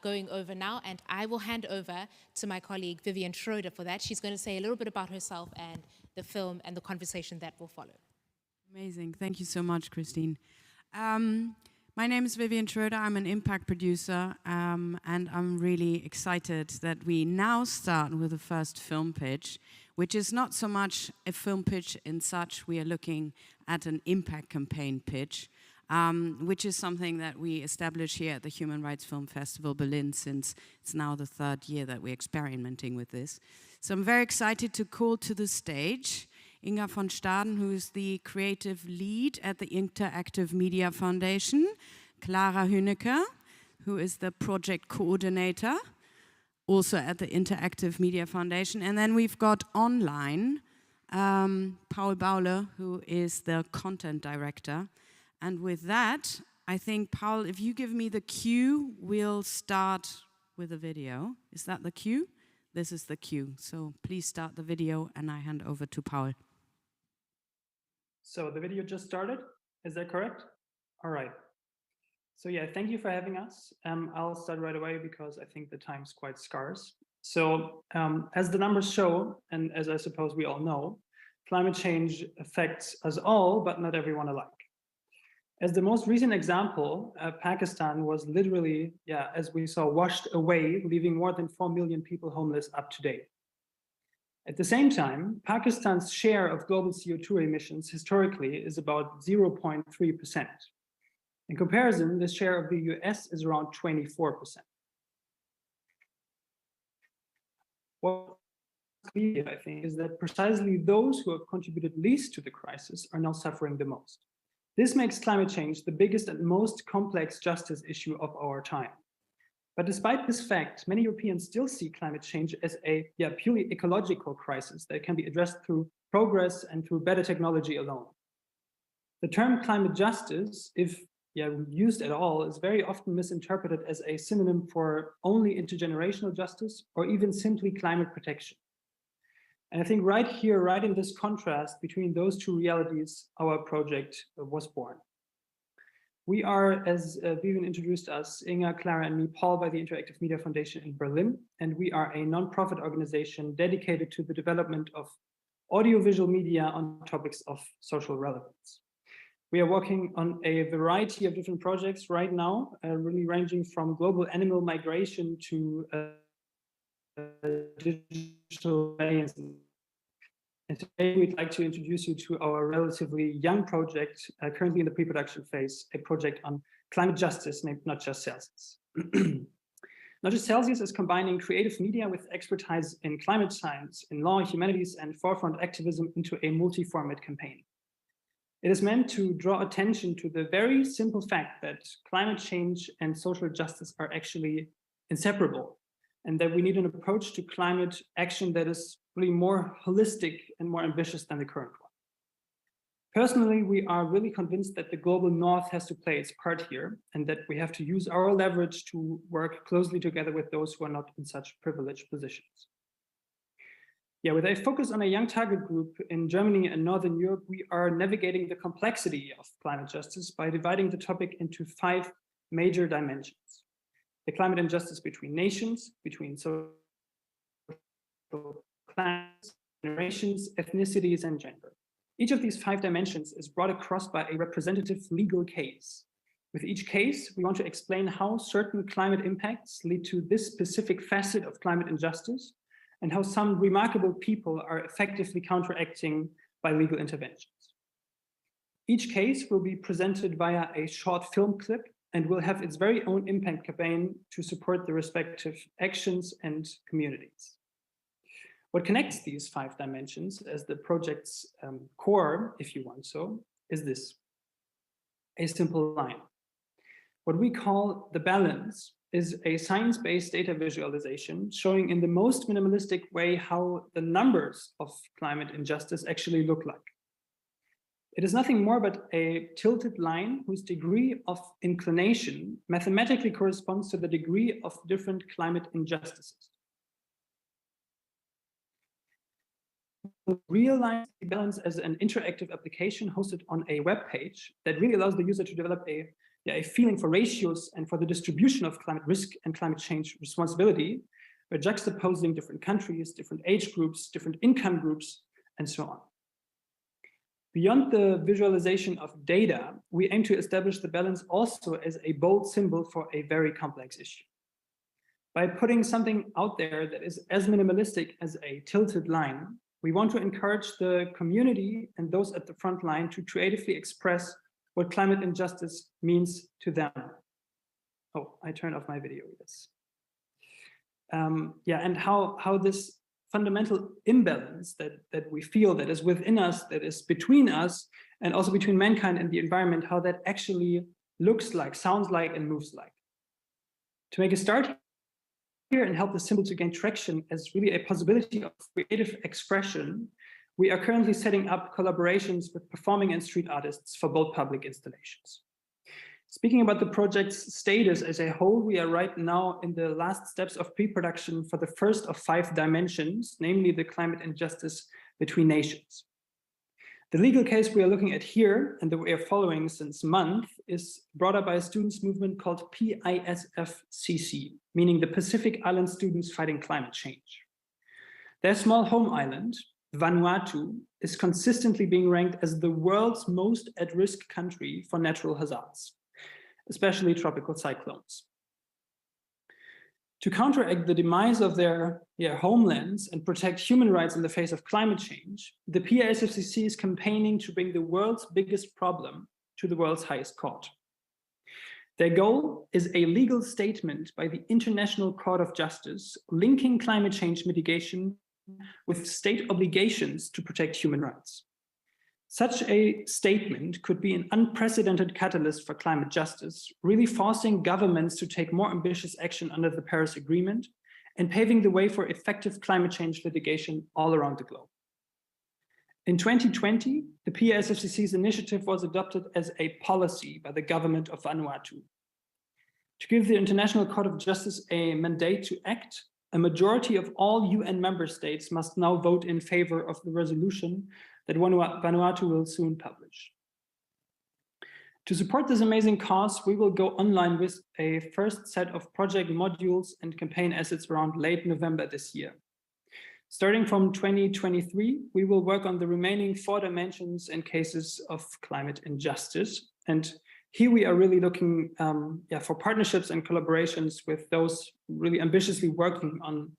going over now, and I will hand over to my colleague Vivian Schroeder for that. She's going to say a little bit about herself and the film and the conversation that will follow. Amazing. Thank you so much, Christine. My name is Vivian Schroeder. I'm an impact producer, and I'm really excited that we now start with the first film pitch, which is not so much a film pitch in such. We are looking at an impact campaign pitch, which is something that we establish here at the Human Rights Film Festival Berlin, since it's now the 3rd year that we're experimenting with this. So I'm very excited to call to the stage Inga von Staden, who is the creative lead at the Interactive Media Foundation, Clara Hünecke, who is the project coordinator, also at the Interactive Media Foundation. And then we've got online Paula, who is the content director. And with that, I think, Paul, if you give me the cue, we'll start with a video. Is that the cue? This is the cue. So please start the video, and I hand over to Paul. So the video just started, is that correct? All right. So yeah, thank you for having us. I'll start right away because I think the time's quite scarce. So as the numbers show, and as I suppose we all know, climate change affects us all, but not everyone alike. As the most recent example, Pakistan was literally, as we saw, washed away, leaving more than 4 million people homeless up to date. At the same time, Pakistan's share of global CO2 emissions historically is about 0.3%. In comparison, the share of the US is around 24%. What's clear, I think, is that precisely those who have contributed least to the crisis are now suffering the most. This makes climate change the biggest and most complex justice issue of our time. But despite this fact, many Europeans still see climate change as a purely ecological crisis that can be addressed through progress and through better technology alone. The term climate justice, if used at all, is very often misinterpreted as a synonym for only intergenerational justice or even simply climate protection. And I think right here, right in this contrast between those two realities, our project was born. We are, as Vivian introduced us, Inga, Clara, and me, Paul, by the Interactive Media Foundation in Berlin, and we are a non-profit organization dedicated to the development of audiovisual media on topics of social relevance. We are working on a variety of different projects right now, really ranging from global animal migration to digital surveillance. And today we'd like to introduce you to our relatively young project, currently in the pre-production phase, a project on climate justice named Not Just Celsius. Not Just Celsius is combining creative media with expertise in climate science, in law, humanities, and forefront activism into a multi-format campaign. It is meant to draw attention to the very simple fact that climate change and social justice are actually inseparable, and that we need an approach to climate action that is really more holistic and more ambitious than the current one. Personally, we are really convinced that the global north has to play its part here, and that we have to use our leverage to work closely together with those who are not in such privileged positions. With a focus on a young target group in Germany and Northern Europe, we are navigating the complexity of climate justice by dividing the topic into 5 major dimensions. The climate injustice between nations, between social classes, generations, ethnicities, and gender. Each of these 5 dimensions is brought across by a representative legal case. With each case, we want to explain how certain climate impacts lead to this specific facet of climate injustice, and how some remarkable people are effectively counteracting by legal interventions. Each case will be presented via a short film clip and will have its very own impact campaign to support the respective actions and communities. What connects these 5 dimensions as the project's core, if you want so, is this: a simple line. What we call the balance is a science-based data visualization showing in the most minimalistic way how the numbers of climate injustice actually look like. It is nothing more but a tilted line whose degree of inclination mathematically corresponds to the degree of different climate injustices. Realize the balance as an interactive application hosted on a web page that really allows the user to develop a feeling for ratios and for the distribution of climate risk and climate change responsibility, by juxtaposing different countries, different age groups, different income groups, and so on. Beyond the visualization of data, we aim to establish the balance also as a bold symbol for a very complex issue. By putting something out there that is as minimalistic as a tilted line, we want to encourage the community and those at the front line to creatively express what climate injustice means to them. Oh, I turned off my video, yes. And how this fundamental imbalance that we feel that is within us, that is between us, and also between mankind and the environment, how that actually looks like, sounds like, and moves like. To make a start here and help the symbol to gain traction as really a possibility of creative expression, we are currently setting up collaborations with performing and street artists for both public installations. Speaking about the project's status as a whole, we are right now in the last steps of pre-production for the first of 5 dimensions, namely the climate injustice between nations. The legal case we are looking at here, and that we are following since months, is brought up by a students' movement called PISFCC, meaning the Pacific Island Students Fighting Climate Change. Their small home island, Vanuatu, is consistently being ranked as the world's most at-risk country for natural hazards, especially tropical cyclones. To counteract the demise of their homelands and protect human rights in the face of climate change, the PISFCC is campaigning to bring the world's biggest problem to the world's highest court. Their goal is a legal statement by the International Court of Justice linking climate change mitigation with state obligations to protect human rights. Such a statement could be an unprecedented catalyst for climate justice, really forcing governments to take more ambitious action under the Paris Agreement and paving the way for effective climate change litigation all around the globe. In 2020, the PISFCC's initiative was adopted as a policy by the government of Vanuatu. To give the International Court of Justice a mandate to act, a majority of all UN member states must now vote in favor of the resolution that Vanuatu will soon publish. To support this amazing cause, we will go online with a first set of project modules and campaign assets around late November this year. Starting from 2023, we will work on the remaining 4 dimensions and cases of climate injustice. And here we are really looking for partnerships and collaborations with those really ambitiously working on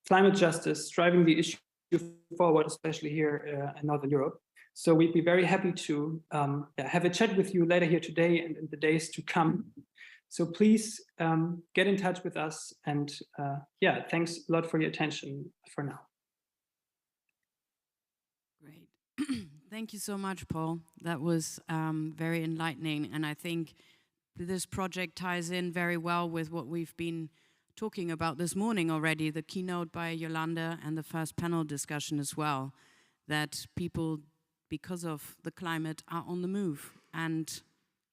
climate justice, driving the issue forward, especially here in Northern Europe. So we'd be very happy to have a chat with you later here today and in the days to come. So please get in touch with us, and thanks a lot for your attention for now. Great. Thank you so much, Paul. That was very enlightening, and I think this project ties in very well with what we've been talking about this morning already, the keynote by Yolande and the first panel discussion as well, that people, because of the climate, are on the move. And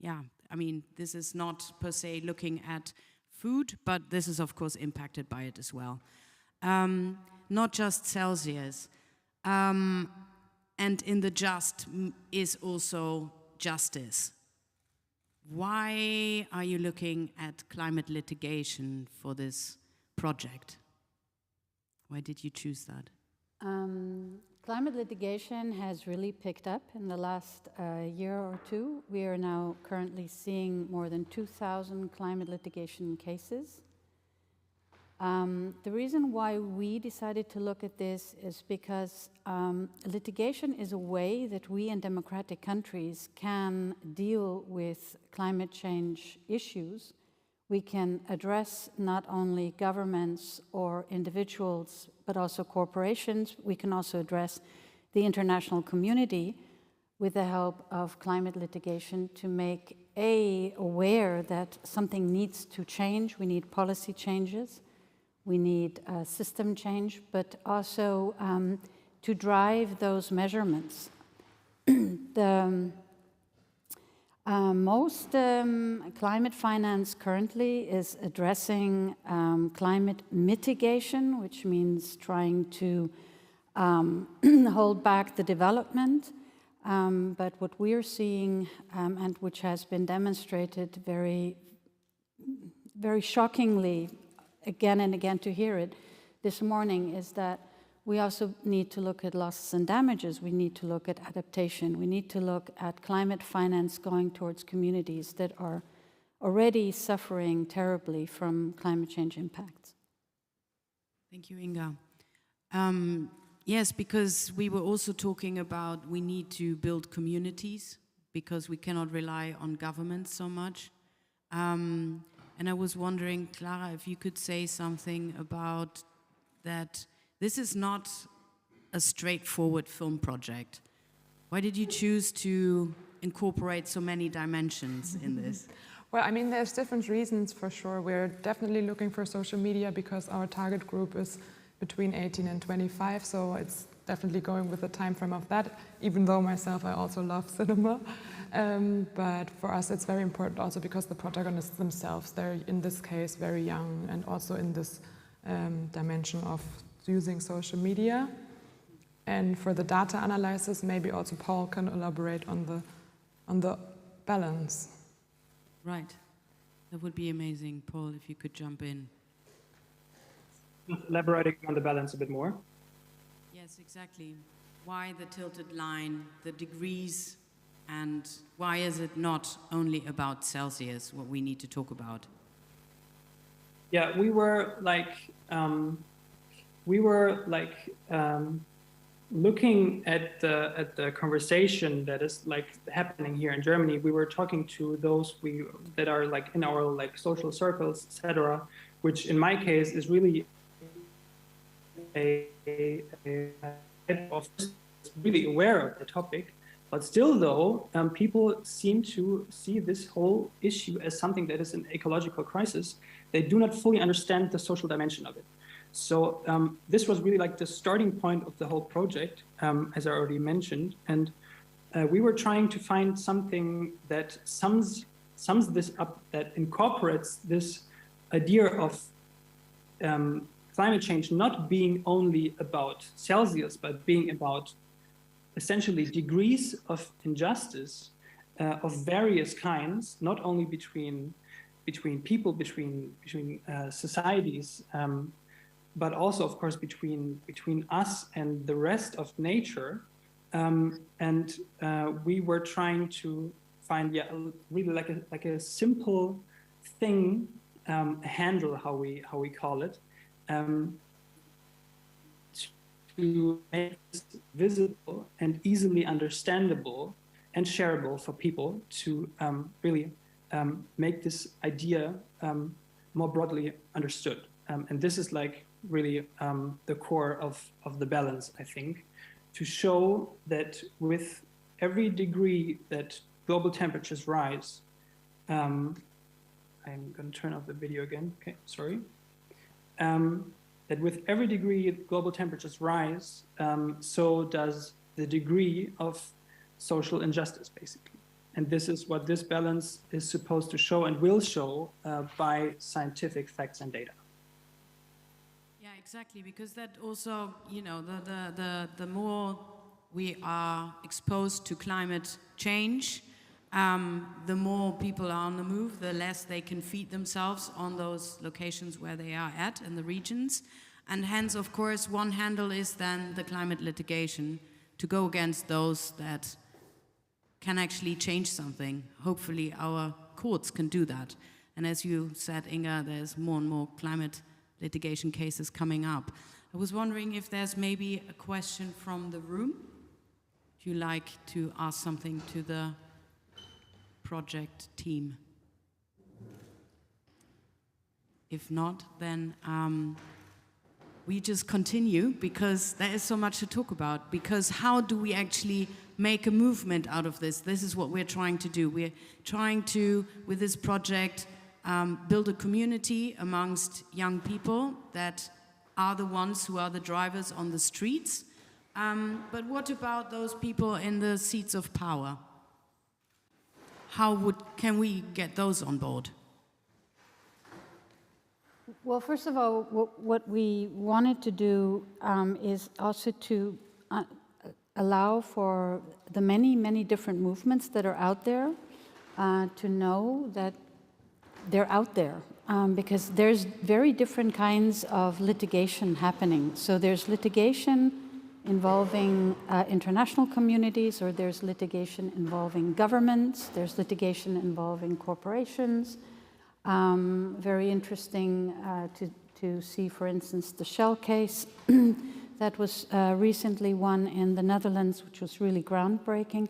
I mean, this is not per se looking at food, but this is of course impacted by it as well. Not just Celsius. And in the just is also justice. Why are you looking at climate litigation for this project? Why did you choose that? Climate litigation has really picked up in the last year or 2. We are now currently seeing more than 2,000 climate litigation cases. The reason why we decided to look at this is because litigation is a way that we in democratic countries can deal with climate change issues. We can address not only governments or individuals, but also corporations. We can also address the international community with the help of climate litigation to make aware that something needs to change. We need policy changes. We need system change, but also to drive those measurements. Most climate finance currently is addressing climate mitigation, which means trying to hold back the development. But what we're seeing, and which has been demonstrated very, very shockingly again and again to hear it this morning, is that we also need to look at losses and damages. We need to look at adaptation. We need to look at climate finance going towards communities that are already suffering terribly from climate change impacts. Thank you, Inga. Yes, because we were also talking about we need to build communities because we cannot rely on governments so much. And I was wondering, Clara, if you could say something about that. This is not a straightforward film project. Why did you choose to incorporate so many dimensions in this? Well, I mean, there's different reasons for sure. We're definitely looking for social media because our target group is between 18 and 25, so it's definitely going with the time frame of that, even though myself, I also love cinema. But for us, it's very important also because the protagonists themselves, they're in this case very young, and also in this dimension of using social media. And for the data analysis, maybe also Paul can elaborate on the balance. Right. That would be amazing, Paul, if you could jump in. Elaborating on the balance a bit more. Yes, exactly. Why the tilted line, the degrees, and why is it not only about Celsius, what we need to talk about? Yeah, we were looking at the conversation that is happening here in Germany. We were talking to those that are in our social circles, etc., which in my case is really a of really aware of the topic, but still though people seem to see this whole issue as something that is an ecological crisis. They do not fully understand the social dimension of it. So this was really the starting point of the whole project, as I already mentioned, and we were trying to find something that sums this up, that incorporates this idea of climate change not being only about Celsius, but being about essentially degrees of injustice of various kinds, not only between people, between societies, but also, of course, between us and the rest of nature. And we were trying to find, really like a simple thing, a handle, how we call it, to make this visible and easily understandable and shareable for people, to really make this idea more broadly understood. And this is really the core of the balance, I think, to show that with every degree that global temperatures rise, I'm going to turn off the video again. Okay, sorry. That with every degree global temperatures rise, so does the degree of social injustice, basically. And this is what this balance is supposed to show and will show by scientific facts and data. Yeah, exactly, because that also, the more we are exposed to climate change, the more people are on the move, the less they can feed themselves on those locations where they are at in the regions. And hence, of course, one handle is then the climate litigation, to go against those that can actually change something. Hopefully our courts can do that. And as you said, Inga, there's more and more climate litigation cases coming up. I was wondering if there's maybe a question from the room. If you like to ask something to the project team. If not, then we just continue, because there is so much to talk about. Because how do we actually make a movement out of this. This is what we're trying to do. We're trying to, with this project, build a community amongst young people that are the ones who are the drivers on the streets. But what about those people in the seats of power? How can we get those on board? Well, first of all, what we wanted to do is also to allow for the many, many different movements that are out there to know that they're out there. Because there's very different kinds of litigation happening. So there's litigation involving international communities, or there's litigation involving governments, there's litigation involving corporations. Very interesting to see, for instance, the Shell case that was recently won in the Netherlands, which was really groundbreaking.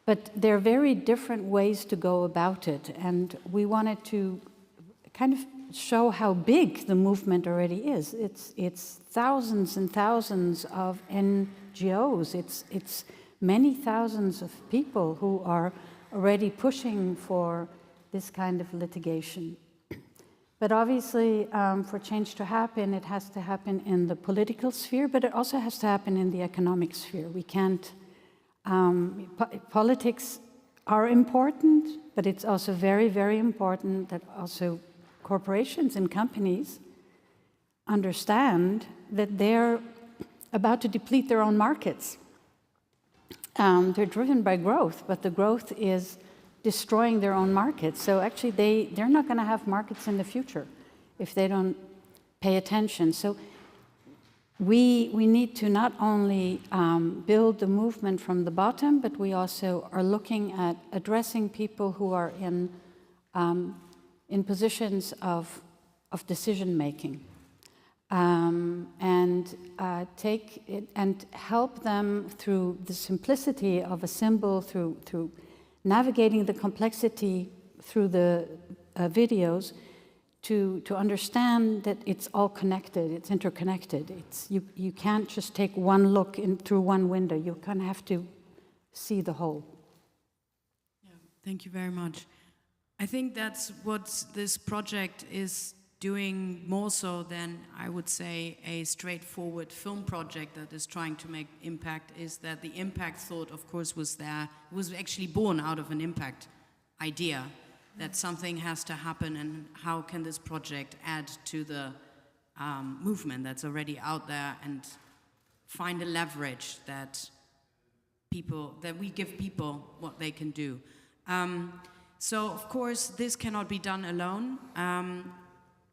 But there are very different ways to go about it, and we wanted to kind of show how big the movement already is. It's thousands and thousands of NGOs. It's many thousands of people who are already pushing for this kind of litigation. But obviously, for change to happen, it has to happen in the political sphere, but it also has to happen in the economic sphere. We can't, politics are important, but it's also very, very important that also corporations and companies understand that they're about to deplete their own markets. They're driven by growth, but the growth is destroying their own markets. So actually they're not going to have markets in the future if they don't pay attention. So we need to not only build the movement from the bottom, but we also are looking at addressing people who are in positions of decision making, and take it and help them through the simplicity of a symbol, through navigating the complexity through the videos, to understand that it's all connected, it's interconnected. You can't just take one look through one window. You kind of have to see the whole. Yeah, thank you very much. I think that's what this project is doing more so than, I would say, a straightforward film project that is trying to make impact, is that the impact thought, of course, was there. It was actually born out of an impact idea that something has to happen, and how can this project add to the movement that's already out there and find a leverage that we give people what they can do. So, of course, this cannot be done alone,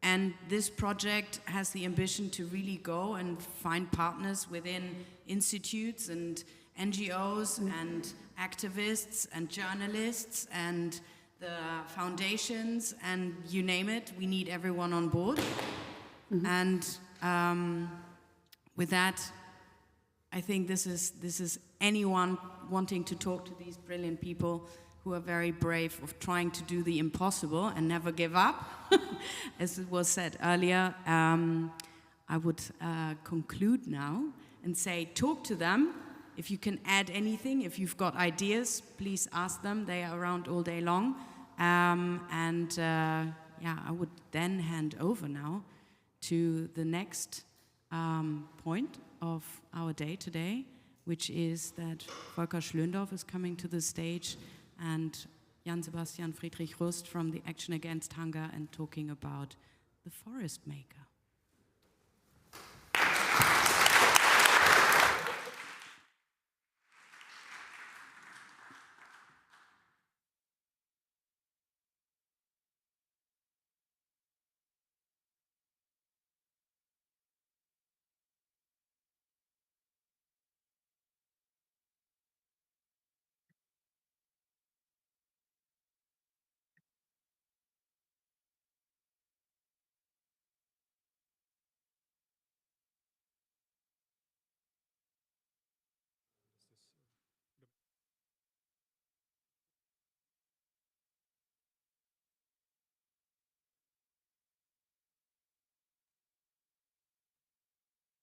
and this project has the ambition to really go and find partners within institutes and NGOs and activists and journalists and the foundations and you name it. We need everyone on board. And with that, I think this is anyone wanting to talk to these brilliant people who are very brave of trying to do the impossible and never give up, as it was said earlier. I would conclude now and say, talk to them. If you can add anything, if you've got ideas, please ask them. They are around all day long. Yeah, I would then hand over now to the next point of our day today, which is that Volker Schlöndorff is coming to the stage, and Jan Sebastian Friedrich Rust from the Action Against Hunger, and talking about the forest maker.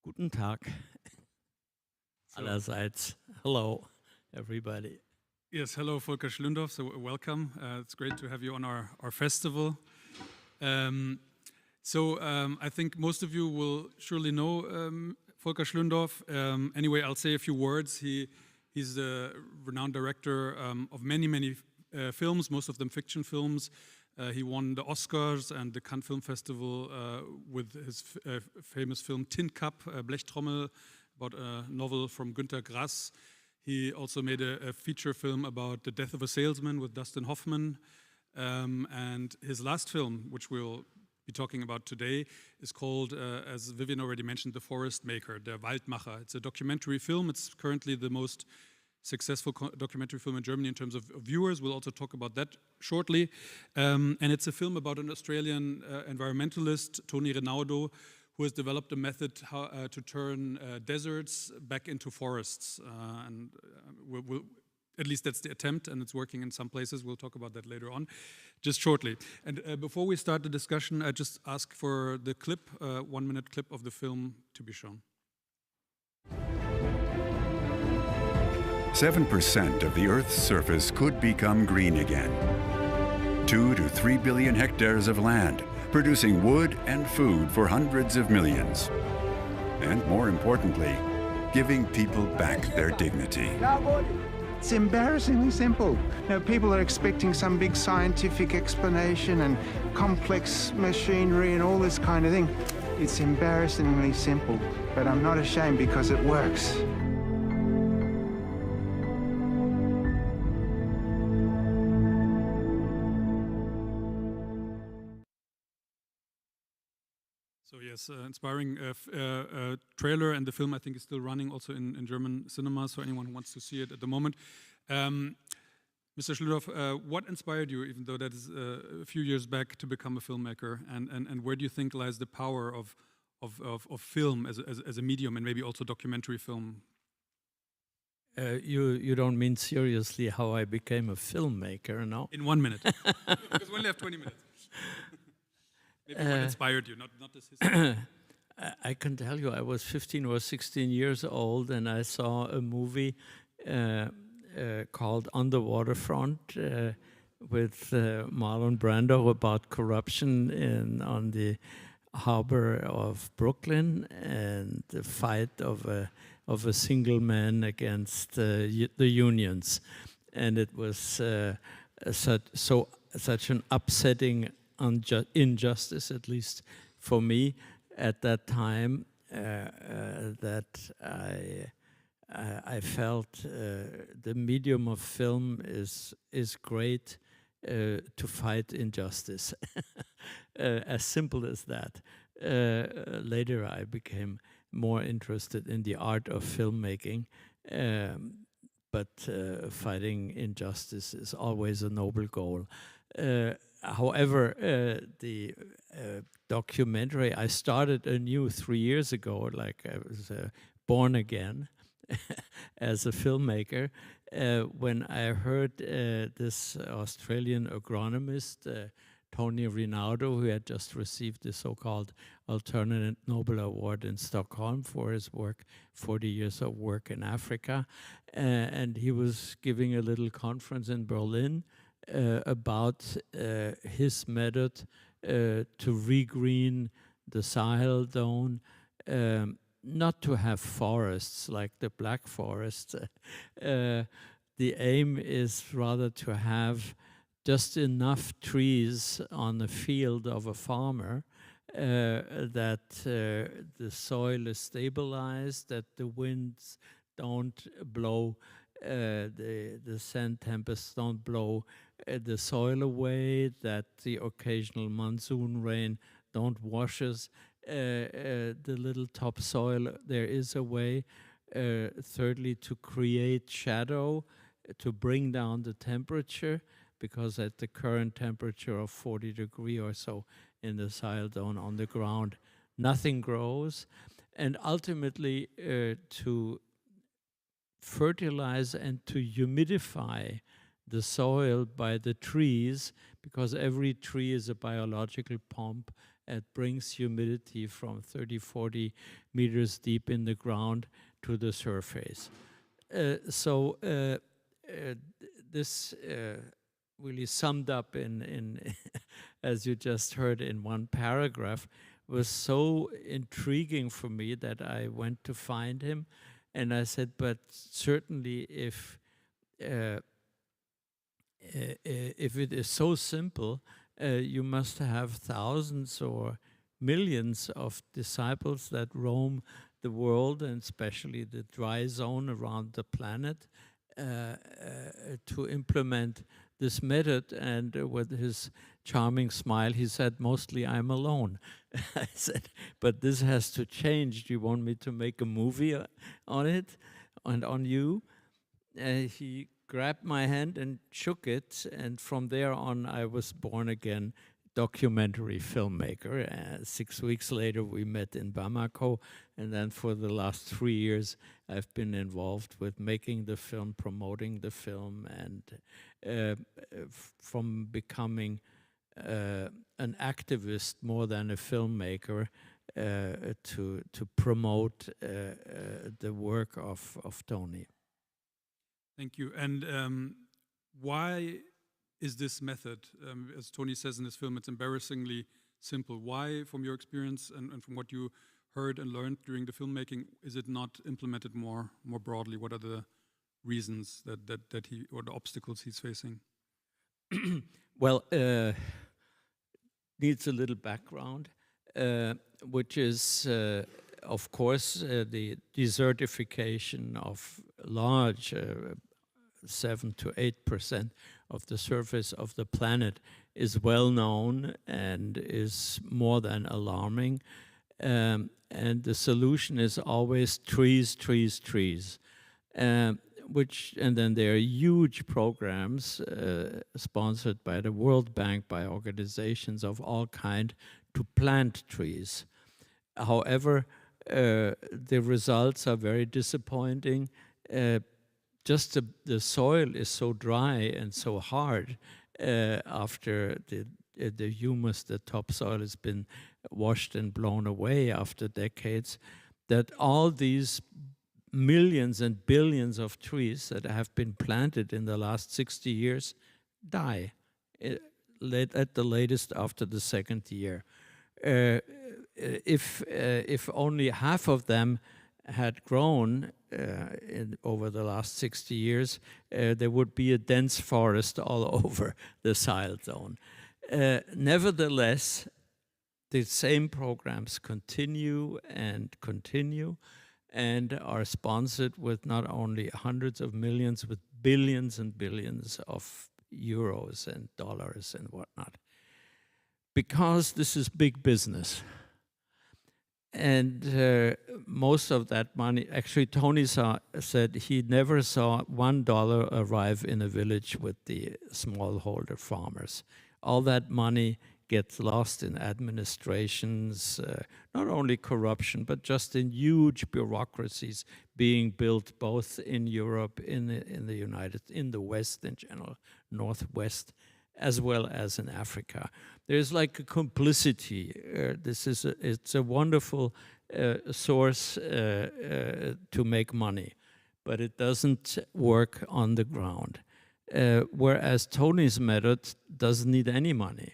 Guten Tag allerseits. Hello, everybody. Yes, hello, Volker Schlöndorff. So welcome. It's great to have you on our festival. I think most of you will surely know Volker Schlöndorff. Anyway, I'll say a few words. He's the renowned director of many films, most of them fiction films. He won the Oscars and the Cannes Film Festival with his famous film Tin Cup, Blechtrommel, about a novel from Günter Grass. He also made a feature film about the death of a salesman with Dustin Hoffman. And his last film, which we'll be talking about today, is called, as Vivian already mentioned, The Forest Maker, Der Waldmacher. It's a documentary film. It's currently the most successful documentary film in Germany in terms of viewers. We'll also talk about that shortly. And it's a film about an Australian environmentalist, Tony Rinaldo, who has developed a method to turn deserts back into forests. We'll, at least that's the attempt, and it's working in some places. We'll talk about that later on, just shortly. And before we start the discussion, I just ask for the clip, 1 minute clip of the film to be shown. 7% of the Earth's surface could become green again. 2 to 3 billion hectares of land, producing wood and food for hundreds of millions. And more importantly, giving people back their dignity. It's embarrassingly simple. People are expecting some big scientific explanation and complex machinery and all this kind of thing. It's embarrassingly simple, but I'm not ashamed because it works. So yes, inspiring trailer, and the film I think is still running also in German cinemas, so anyone who wants to see it at the moment. Mr. Schlöndorff, what inspired you, even though that is a few years back, to become a filmmaker, and where do you think lies the power of film as a medium, and maybe also documentary film? You don't mean seriously how I became a filmmaker, no? In 1 minute, because we only have 20 minutes. Maybe what inspired you, not this history. I can tell you, I was 15 or 16 years old, and I saw a movie called On the Waterfront with Marlon Brando about corruption on the harbor of Brooklyn and the fight of a single man against the unions. And it was such an upsetting injustice, at least for me at that time, that I felt the medium of film is great to fight injustice. As simple as that. Later I became more interested in the art of filmmaking, but fighting injustice is always a noble goal. However, the documentary, I started anew 3 years ago, like I was born again as a filmmaker, when I heard this Australian agronomist, Tony Rinaldo, who had just received the so-called Alternate Nobel Award in Stockholm for his work, 40 years of work in Africa. And he was giving a little conference in Berlin about his method to regreen the Sahel zone, not to have forests like the Black Forest. The aim is rather to have just enough trees on the field of a farmer that the soil is stabilized, that the winds don't blow, the sand tempests don't blow the soil away, that the occasional monsoon rain don't wash us the little topsoil. There is a way, thirdly, to create shadow, to bring down the temperature, because at the current temperature of 40 degrees or so in the Sahel zone on the ground, nothing grows. And ultimately to fertilize and to humidify the soil by the trees, because every tree is a biological pump. It brings humidity from 30, 40 meters deep in the ground to the surface. This really summed up in as you just heard in one paragraph, was so intriguing for me that I went to find him, and I said, but certainly if it is so simple, you must have thousands or millions of disciples that roam the world, and especially the dry zone around the planet, to implement this method. And with his charming smile, he said, mostly I'm alone. I said, but this has to change. Do you want me to make a movie on it and on you? He grabbed my hand and shook it, and from there on I was born again documentary filmmaker. 6 weeks later we met in Bamako, and then for the last 3 years I've been involved with making the film, promoting the film, and from becoming an activist more than a filmmaker to promote the work of Tony. Thank you. And why is this method, as Tony says in his film, it's embarrassingly simple. Why, from your experience and from what you heard and learned during the filmmaking, is it not implemented more broadly? What are the reasons that he, or the obstacles he's facing? Well, needs a little background, which is, of course, the desertification of large 7 to 8% of the surface of the planet is well known and is more than alarming. And the solution is always trees, trees, trees. And then there are huge programs sponsored by the World Bank, by organizations of all kinds, to plant trees. However, the results are very disappointing. Just the soil is so dry and so hard after the humus, the topsoil has been washed and blown away after decades, that all these millions and billions of trees that have been planted in the last 60 years die at the latest after the second year. If only half of them had grown over the last 60 years, there would be a dense forest all over the Sahel zone. Nevertheless, the same programs continue and continue, and are sponsored with not only hundreds of millions, with billions and billions of euros and dollars and whatnot. Because this is big business. And most of that money, actually Tony said he never saw $1 arrive in a village with the smallholder farmers. All that money gets lost in administrations, not only corruption, but just in huge bureaucracies being built both in Europe, in the West in general, Northwest, as well as in Africa. There's like a complicity. It's a wonderful source to make money, but it doesn't work on the ground. Whereas Tony's method doesn't need any money.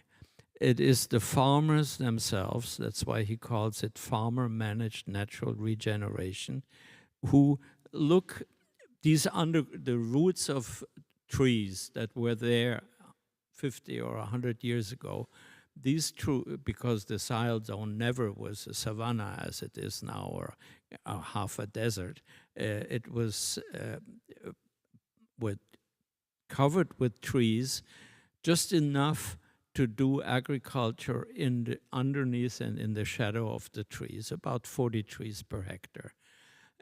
It is the farmers themselves, that's why he calls it farmer-managed natural regeneration, who look under the roots of trees that were there 50 or 100 years ago. These because the Sahel zone never was a savanna as it is now, or half a desert. It was covered with trees, just enough to do agriculture underneath and in the shadow of the trees, about 40 trees per hectare.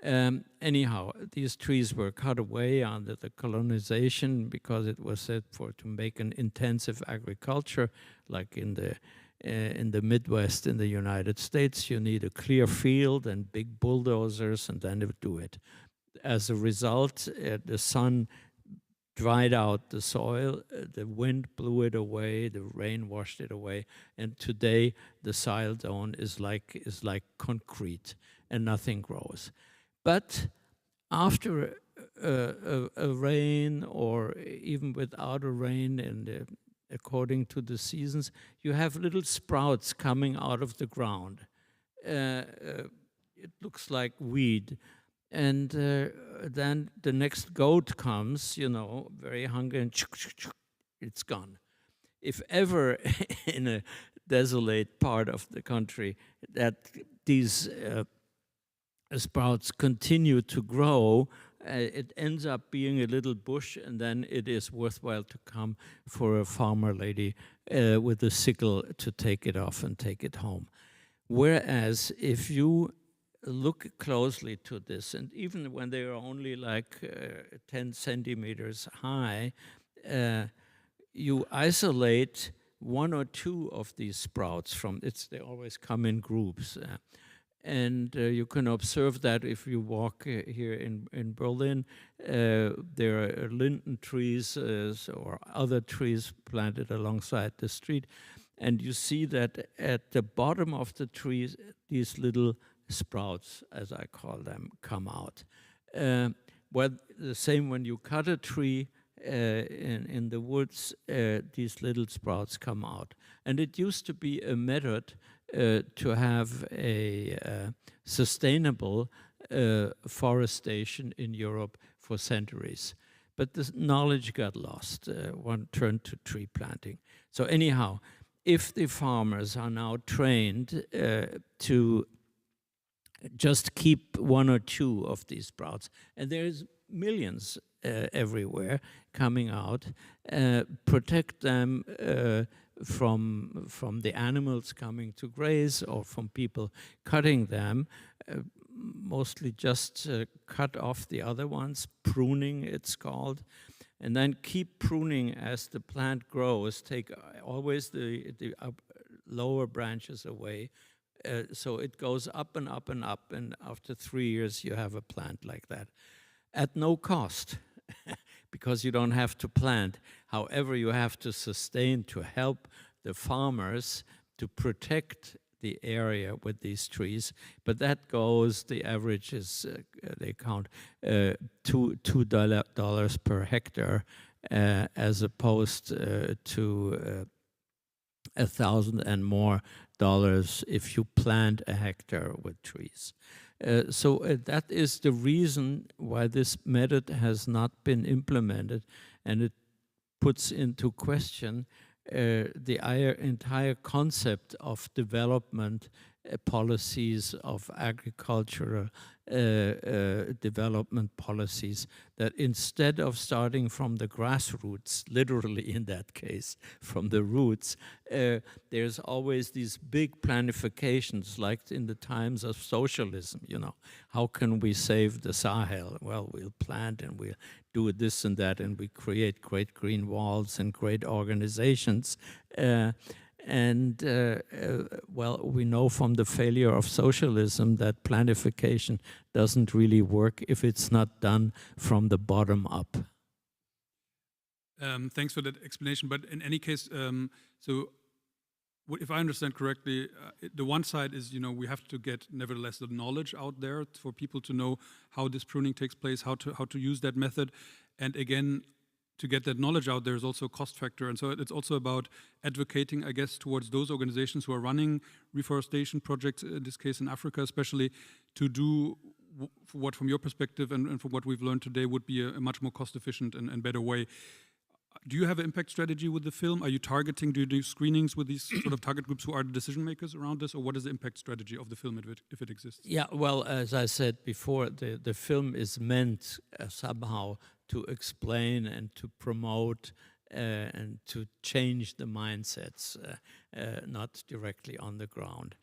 Anyhow, these trees were cut away under the colonization because it was said to make an intensive agriculture, like in the Midwest in the United States. You need a clear field and big bulldozers, and then they do it. As a result, the sun dried out the soil, the wind blew it away, the rain washed it away, and today the Sahel zone is like concrete and nothing grows. But after a rain, or even without a rain, and according to the seasons, you have little sprouts coming out of the ground. It looks like weed. And then the next goat comes, you know, very hungry, and it's gone. If ever in a desolate part of the country that these sprouts continue to grow, it ends up being a little bush, and then it is worthwhile to come for a farmer lady with a sickle to take it off and take it home. Whereas if you look closely to this, and even when they are only like 10 centimeters high, you isolate one or two of these sprouts from it. They always come in groups. And you can observe that if you walk here in Berlin. There are linden trees or other trees planted alongside the street. And you see that at the bottom of the trees, these little sprouts, as I call them, come out. Well, the same when you cut a tree in the woods, these little sprouts come out. And it used to be a method to have a sustainable forestation in Europe for centuries. But the knowledge got lost. One turned to tree planting. So anyhow, if the farmers are now trained to just keep one or two of these sprouts, and there's millions everywhere coming out, protect them from the animals coming to graze or from people cutting them, mostly just cut off the other ones, pruning it's called, and then keep pruning as the plant grows, take always the lower branches away, so it goes up and up and up, and after 3 years you have a plant like that at no cost. Because you don't have to plant. However, you have to sustain to help the farmers to protect the area with these trees. But that goes, the average is, they count $2 per hectare, as opposed to $1,000 and more if you plant a hectare with trees. So that is the reason why this method has not been implemented, and it puts into question the entire concept of development policies, of agricultural development policies, that instead of starting from the grassroots, literally in that case, from the roots, there's always these big planifications, like in the times of socialism, you know. How can we save the Sahel? Well, we'll plant and we'll do this and that, and we create great green walls and great organizations. Well, we know from the failure of socialism that planification doesn't really work if it's not done from the bottom up. Thanks for that explanation. But in any case, if I understand correctly, the one side is, you know, we have to get nevertheless the knowledge out there for people to know how this pruning takes place, how to use that method, and again, to get that knowledge out, there's also a cost factor. And so it's also about advocating, I guess, towards those organizations who are running reforestation projects, in this case in Africa especially, to do what, from your perspective and from what we've learned today, would be a much more cost-efficient and better way. Do you have an impact strategy with the film? Are you targeting, do you do screenings with these sort of target groups who are the decision makers around this, or what is the impact strategy of the film if it exists? Yeah, well, as I said before, the film is meant somehow to explain and to promote and to change the mindsets, not directly on the ground.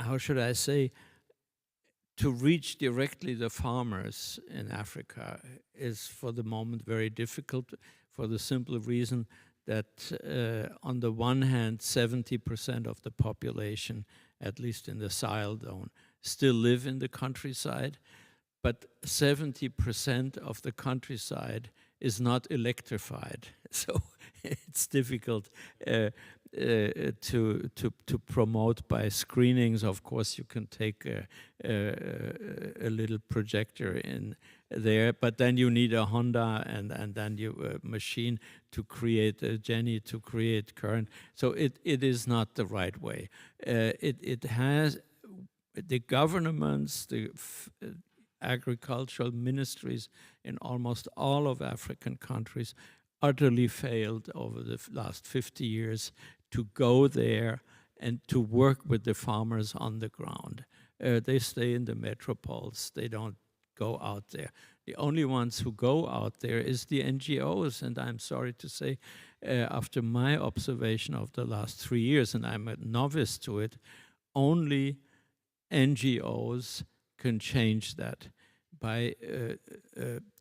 How should I say, to reach directly the farmers in Africa is for the moment very difficult, for the simple reason that on the one hand, 70% of the population, at least in the Sahel zone, still live in the countryside, but 70% of the countryside is not electrified. So it's difficult to promote by screenings. Of course, you can take a little projector in there, but then you need a Honda and then a machine to create a Jenny to create current. So it is not the right way. It has the governments, the agricultural ministries in almost all of African countries utterly failed over the last 50 years to go there and to work with the farmers on the ground. They stay in the metropoles. They don't go out there. The only ones who go out there is the NGOs, and I'm sorry to say, after my observation of the last 3 years, and I'm a novice to it, only NGOs can change that by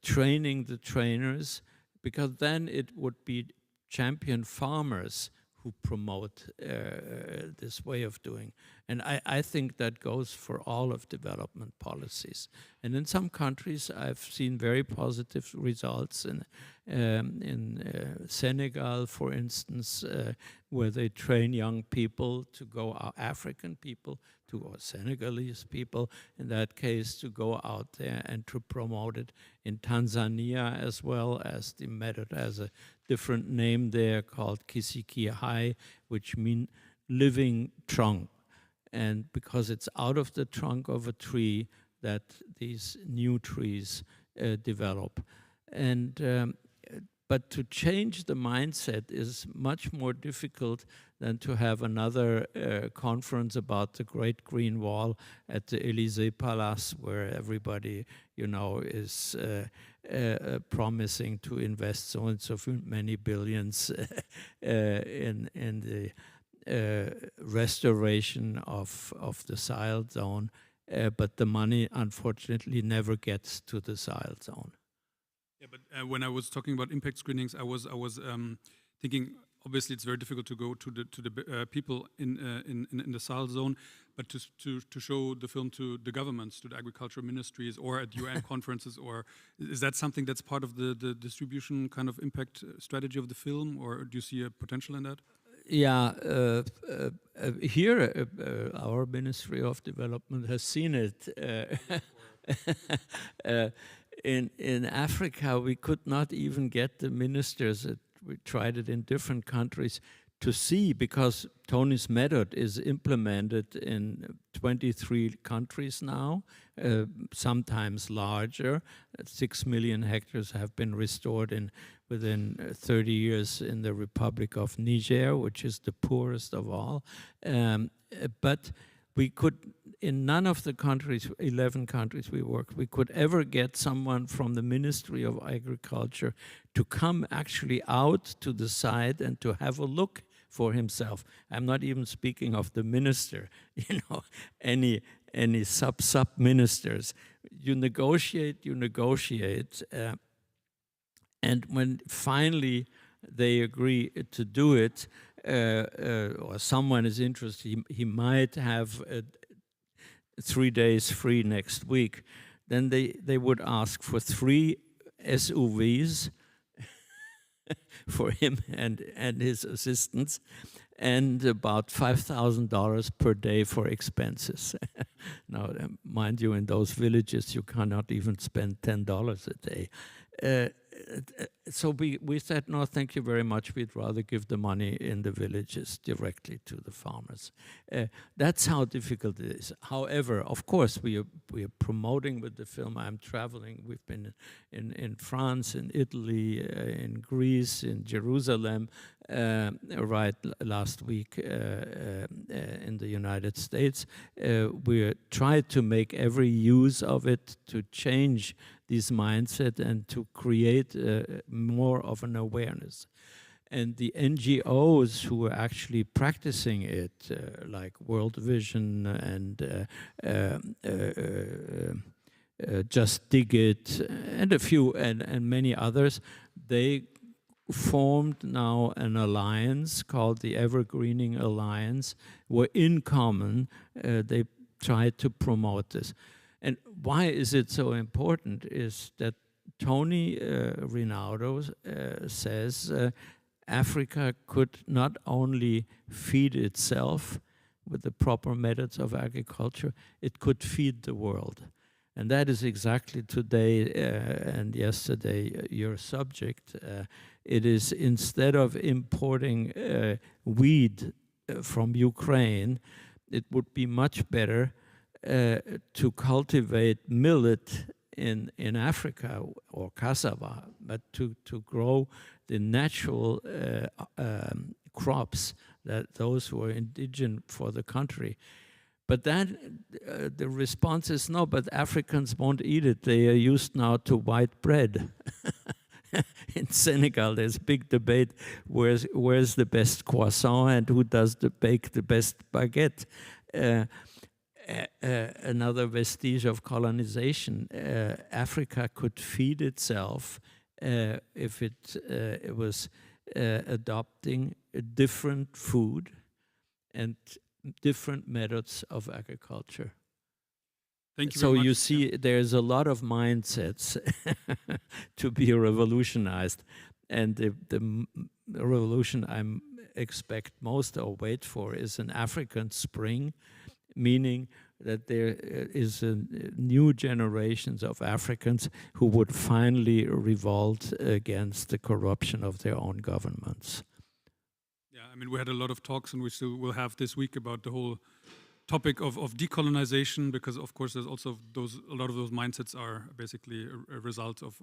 training the trainers, because then it would be champion farmers who promote this way of doing. And I think that goes for all of development policies. And in some countries, I've seen very positive results in Senegal, for instance, where they train young people to go, African people, or Senegalese people, in that case, to go out there and to promote it. In Tanzania as well, as the method has a different name there called Kisiki Hai, which means living trunk. And because it's out of the trunk of a tree that these new trees develop. And but to change the mindset is much more difficult than to have another conference about the Great Green Wall at the Élysée Palace, where everybody, you know, is promising to invest so and so many billions in the restoration of the Sahel zone, but the money, unfortunately, never gets to the Sahel zone. Yeah, but when I was talking about impact screenings, I was thinking. Obviously, it's very difficult to go to the people in the Sahel zone, but to show the film to the governments, to the agricultural ministries, or at UN conferences, or is that something that's part of the distribution kind of impact strategy of the film, or do you see a potential in that? Yeah, here our Ministry of Development has seen it. In Africa, we could not even get the ministers. We tried it in different countries to see, because Tony's method is implemented in 23 countries now, sometimes larger. 6 million hectares have been restored within 30 years in the Republic of Niger, which is the poorest of all. But we could, in none of the countries, 11 countries we worked, we could ever get someone from the Ministry of Agriculture to come actually out to the site and to have a look for himself. I'm not even speaking of the minister, you know, any sub-ministers. You negotiate, and when finally they agree to do it, or someone is interested, he might have 3 days free next week, then they would ask for 3 SUVs for him and his assistants, and about $5,000 per day for expenses. Now, mind you, in those villages, you cannot even spend $10 a day. So we said, no, thank you very much. We'd rather give the money in the villages directly to the farmers. That's how difficult it is. However, of course, we are promoting with the film. I'm traveling. We've been in France, in Italy, in Greece, in Jerusalem, right last week in the United States. We tried to make every use of it to change this mindset and to create more of an awareness. And the NGOs who are actually practicing it, like World Vision and Just Dig It, and a few, and many others, they formed now an alliance called the Evergreening Alliance, where in common they try to promote this. And why is it so important is that Tony Rinaldo says Africa could not only feed itself with the proper methods of agriculture, it could feed the world. And that is exactly today and yesterday your subject. It is, instead of importing wheat from Ukraine, it would be much better to cultivate millet in Africa, or cassava, but to grow the natural crops, that those who are indigenous for the country. But that, the response is no, but Africans won't eat it. They are used now to white bread. In Senegal, there's a big debate, where's the best croissant and who does bake the best baguette. Another vestige of colonization. Africa could feed itself if it was adopting a different food and different methods of agriculture. Thank you so very much. You see, there's a lot of mindsets to be revolutionized, and the revolution I expect most or wait for is an African spring, meaning that there is a new generations of Africans who would finally revolt against the corruption of their own governments. Yeah, I mean, we had a lot of talks, and we still will have this week about the whole topic of decolonization, because of course there's also a lot of those mindsets are basically a result of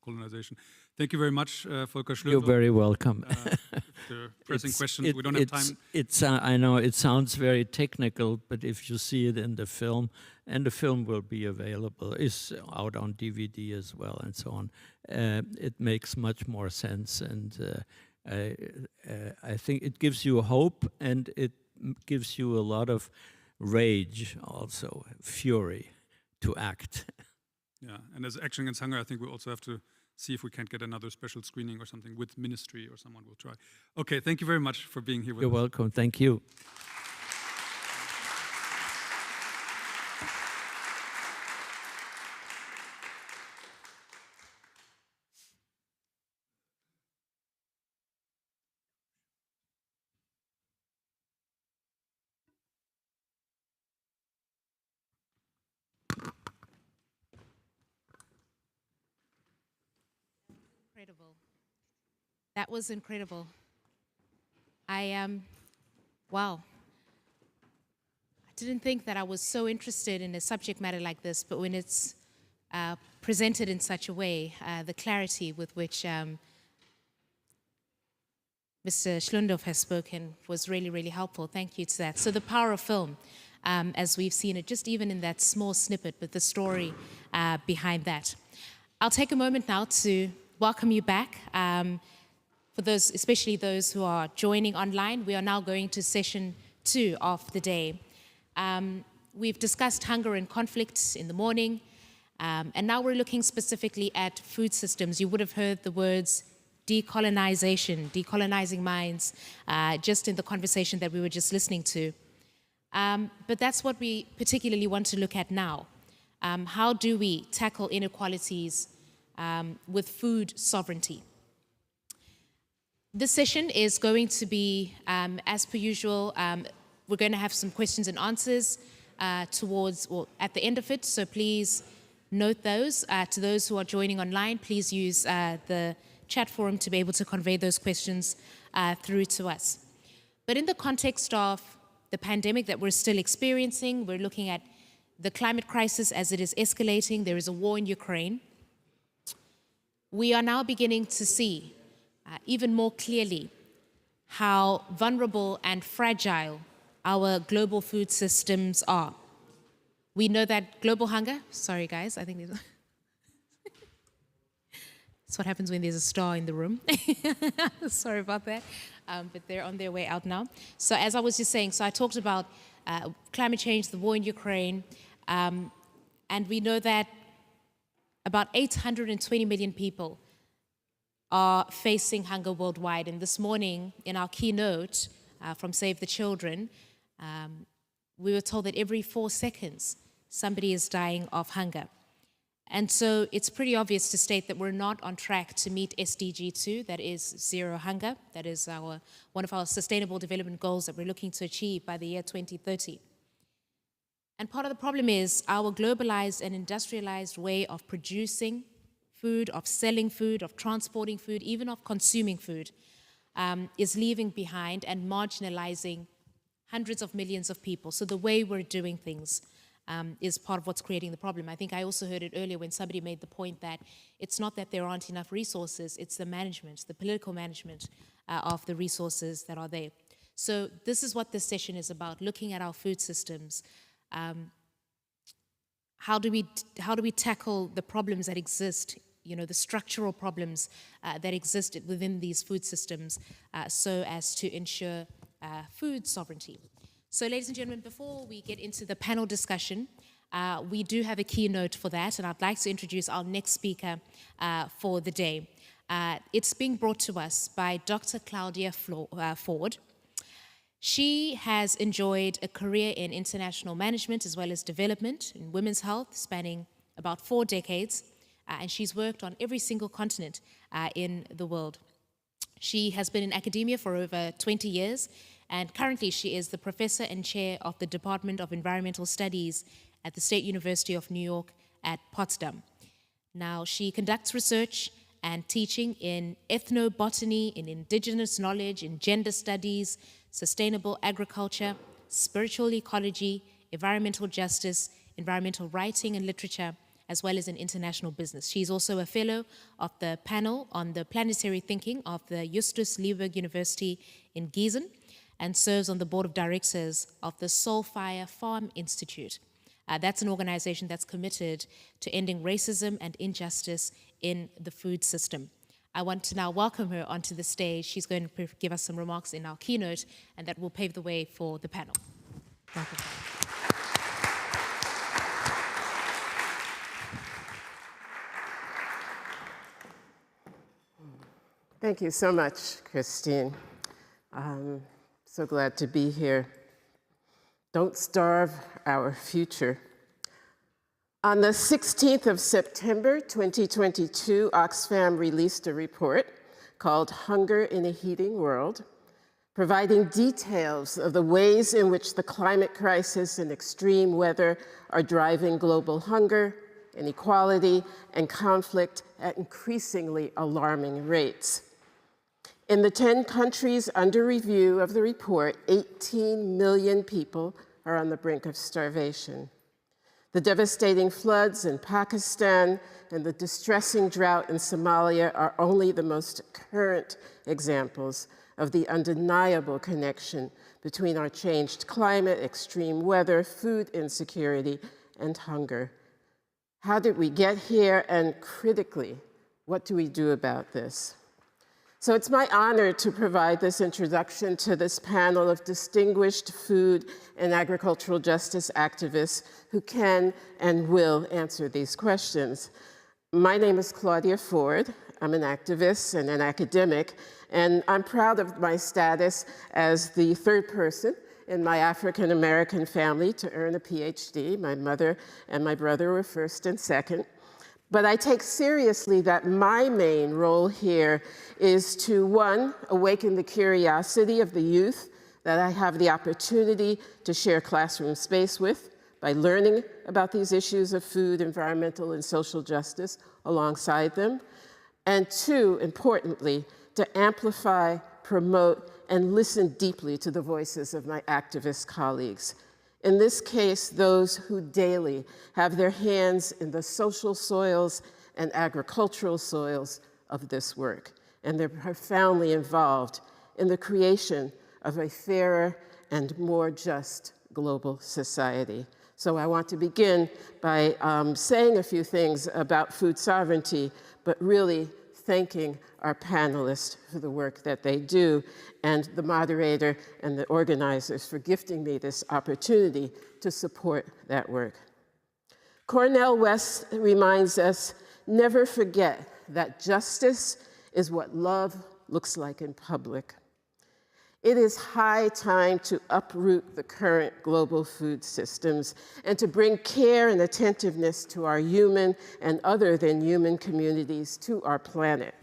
colonization. Thank you very much, Volker Schlöndorff. You're very welcome. If there are pressing questions, we don't have time. I know it sounds very technical, but if you see it in the film, and the film will be available, is out on DVD as well, and so on, it makes much more sense, and I think it gives you hope, and it gives you a lot of rage, also fury to act. Yeah, and as Action Against Hunger, I think we'll also have to see if we can't get another special screening or something with Ministry, or someone will try. Okay, thank you very much for being here with us. You're welcome, thank you. Incredible. That was incredible. Wow. I didn't think that I was so interested in a subject matter like this, but when it's presented in such a way, the clarity with which Mr. Schlöndorff has spoken was really, really helpful. Thank you to that. So the power of film, as we've seen it, just even in that small snippet, but the story behind that. I'll take a moment now to welcome you back. For those, especially those who are joining online, we are now going to session 2 of the day. We've discussed hunger and conflicts in the morning, and now we're looking specifically at food systems. You would have heard the words decolonization, decolonizing minds, just in the conversation that we were just listening to. But that's what we particularly want to look at now. How do we tackle inequalities with food sovereignty? This session is going to be, as per usual, we're going to have some questions and answers at the end of it, so please note those. To those who are joining online, please use the chat forum to be able to convey those questions through to us. But in the context of the pandemic that we're still experiencing, we're looking at the climate crisis as it is escalating. There is a war in Ukraine. We are now beginning to see even more clearly how vulnerable and fragile our global food systems are. We know that global hunger, sorry guys, I think there's that's what happens when there's a star in the room. Sorry about that, but they're on their way out now. So as I was just saying, so I talked about climate change, the war in Ukraine, and we know that about 820 million people are facing hunger worldwide. And this morning, in our keynote from Save the Children, we were told that every 4 seconds, somebody is dying of hunger. And so it's pretty obvious to state that we're not on track to meet SDG 2, that is zero hunger. That is one of our sustainable development goals that we're looking to achieve by the year 2030. And part of the problem is our globalized and industrialized way of producing food, of selling food, of transporting food, even of consuming food, is leaving behind and marginalizing hundreds of millions of people. So the way we're doing things is part of what's creating the problem. I think I also heard it earlier when somebody made the point that it's not that there aren't enough resources, it's the management, the political management of the resources that are there. So this is what this session is about, looking at our food systems. How do we tackle the problems that exist, the structural problems that exist within these food systems so as to ensure food sovereignty? So ladies and gentlemen, before we get into the panel discussion, we do have a keynote for that, and I'd like to introduce our next speaker for the day. It's being brought to us by Dr. Claudia Ford. She has enjoyed a career in international management as well as development in women's health, spanning about 4 decades, and she's worked on every single continent in the world. She has been in academia for over 20 years, and currently she is the professor and chair of the Department of Environmental Studies at the State University of New York at Potsdam. Now, she conducts research and teaching in ethnobotany, in indigenous knowledge, in gender studies, sustainable agriculture, spiritual ecology, environmental justice, environmental writing and literature, as well as in international business. She's also a fellow of the panel on the planetary thinking of the Justus Liebig University in Giessen and serves on the board of directors of the Soulfire Farm Institute. That's an organization that's committed to ending racism and injustice in the food system. I want to now welcome her onto the stage. She's going to give us some remarks in our keynote, and that will pave the way for the panel. Welcome. Thank you so much, Christine. I'm so glad to be here. Don't starve our future. On the 16th of September, 2022, Oxfam released a report called Hunger in a Heating World, providing details of the ways in which the climate crisis and extreme weather are driving global hunger, inequality, and conflict at increasingly alarming rates. In the 10 countries under review of the report, 18 million people are on the brink of starvation. The devastating floods in Pakistan and the distressing drought in Somalia are only the most current examples of the undeniable connection between our changed climate, extreme weather, food insecurity, and hunger. How did we get here? And critically, what do we do about this? So it's my honor to provide this introduction to this panel of distinguished food and agricultural justice activists who can and will answer these questions. My name is Claudia Ford. I'm an activist and an academic, and I'm proud of my status as the third person in my African-American family to earn a PhD. My mother and my brother were first and second. But I take seriously that my main role here is to, one, awaken the curiosity of the youth that I have the opportunity to share classroom space with by learning about these issues of food, environmental, and social justice alongside them. And two, importantly, to amplify, promote, and listen deeply to the voices of my activist colleagues. In this case, those who daily have their hands in the social soils and agricultural soils of this work, and they're profoundly involved in the creation of a fairer and more just global society. So I want to begin by saying a few things about food sovereignty, but really thanking our panelists for the work that they do, and the moderator and the organizers for gifting me this opportunity to support that work. Cornel West reminds us, never forget that justice is what love looks like in public. It is high time to uproot the current global food systems and to bring care and attentiveness to our human and other than human communities, to our planet.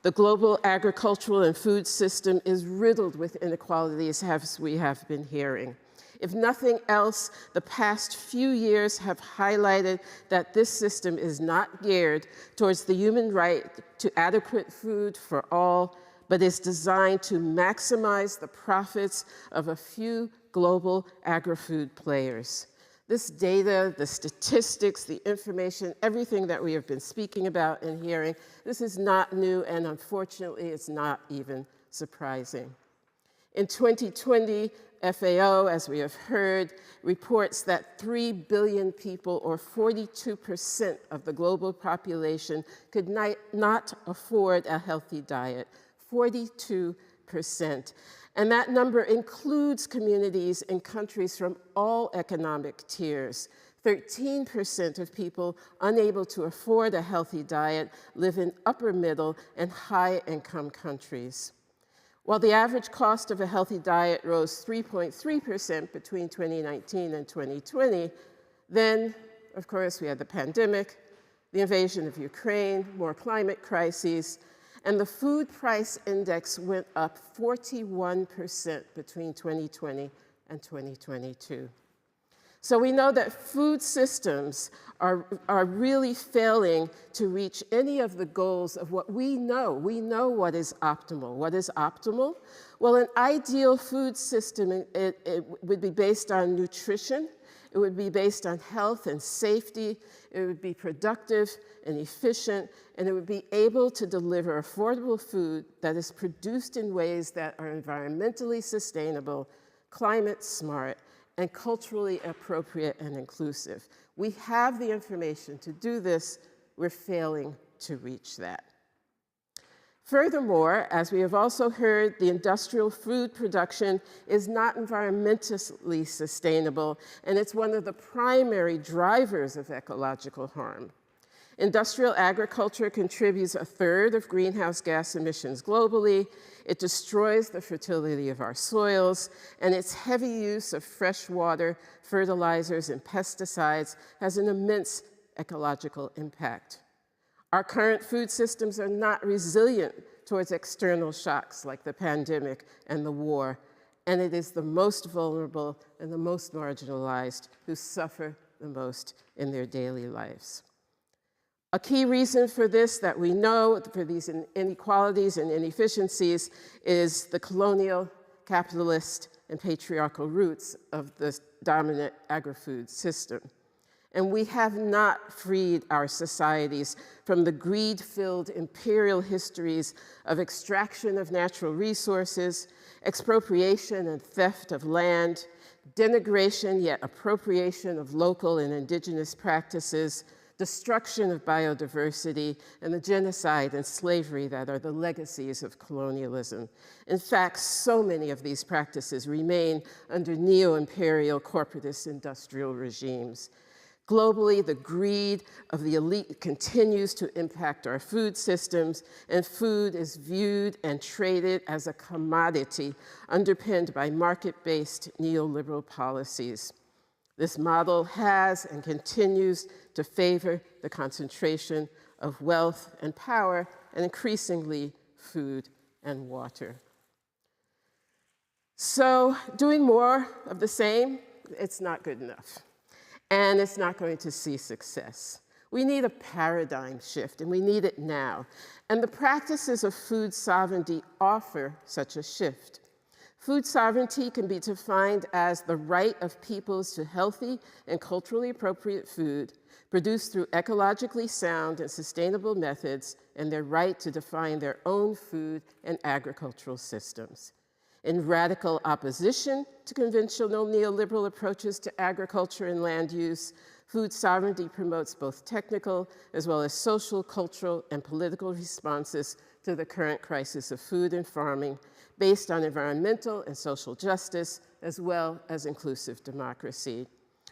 The global agricultural and food system is riddled with inequalities, as we have been hearing. If nothing else, the past few years have highlighted that this system is not geared towards the human right to adequate food for all, but is designed to maximize the profits of a few global agri-food players. This data, the statistics, the information, everything that we have been speaking about and hearing, this is not new, and unfortunately, it's not even surprising. In 2020, FAO, as we have heard, reports that 3 billion people, or 42% of the global population, could not afford a healthy diet. 42%. And that number includes communities in countries from all economic tiers. 13% of people unable to afford a healthy diet live in upper middle and high income countries. While the average cost of a healthy diet rose 3.3% between 2019 and 2020, then, of course, we had the pandemic, the invasion of Ukraine, more climate crises, and the food price index went up 41% between 2020 and 2022. So we know that food systems are really failing to reach any of the goals of what we know. We know what is optimal. What is optimal? Well, an ideal food system, it would be based on nutrition. It would be based on health and safety. It would be productive and efficient, and it would be able to deliver affordable food that is produced in ways that are environmentally sustainable, climate smart, and culturally appropriate and inclusive. We have the information to do this. We're failing to reach that. Furthermore, as we have also heard, the industrial food production is not environmentally sustainable, and it's one of the primary drivers of ecological harm. Industrial agriculture contributes 1/3 of greenhouse gas emissions globally. It destroys the fertility of our soils, and its heavy use of fresh water, fertilizers, and pesticides has an immense ecological impact. Our current food systems are not resilient towards external shocks like the pandemic and the war, and it is the most vulnerable and the most marginalized who suffer the most in their daily lives. A key reason for this that we know, for these inequalities and inefficiencies, is the colonial, capitalist, and patriarchal roots of the dominant agri-food system. And we have not freed our societies from the greed-filled imperial histories of extraction of natural resources, expropriation and theft of land, denigration yet appropriation of local and indigenous practices, destruction of biodiversity, and the genocide and slavery that are the legacies of colonialism. In fact, so many of these practices remain under neo-imperial corporatist industrial regimes. Globally, the greed of the elite continues to impact our food systems, and food is viewed and traded as a commodity underpinned by market-based neoliberal policies. This model has and continues to favor the concentration of wealth and power, and increasingly food and water. So doing more of the same, it's not good enough. And it's not going to see success. We need a paradigm shift, and we need it now. And the practices of food sovereignty offer such a shift. Food sovereignty can be defined as the right of peoples to healthy and culturally appropriate food produced through ecologically sound and sustainable methods, and their right to define their own food and agricultural systems. In radical opposition to conventional neoliberal approaches to agriculture and land use, food sovereignty promotes both technical as well as social, cultural, and political responses to the current crisis of food and farming based on environmental and social justice, as well as inclusive democracy.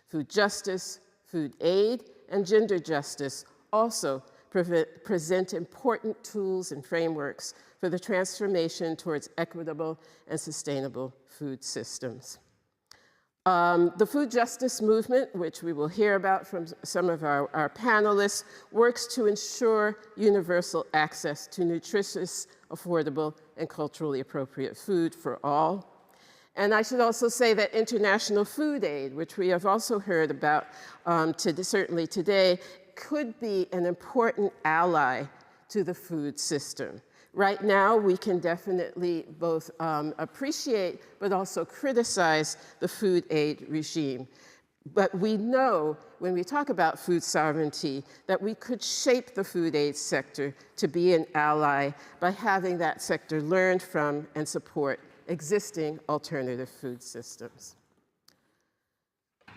Food justice, food aid, and gender justice also present important tools and frameworks for the transformation towards equitable and sustainable food systems. The food justice movement, which we will hear about from some of our panelists, works to ensure universal access to nutritious, affordable, and culturally appropriate food for all. And I should also say that international food aid, which we have also heard about certainly today, could be an important ally to the food system. Right now, we can definitely both appreciate but also criticize the food aid regime. But we know when we talk about food sovereignty that we could shape the food aid sector to be an ally by having that sector learn from and support existing alternative food systems.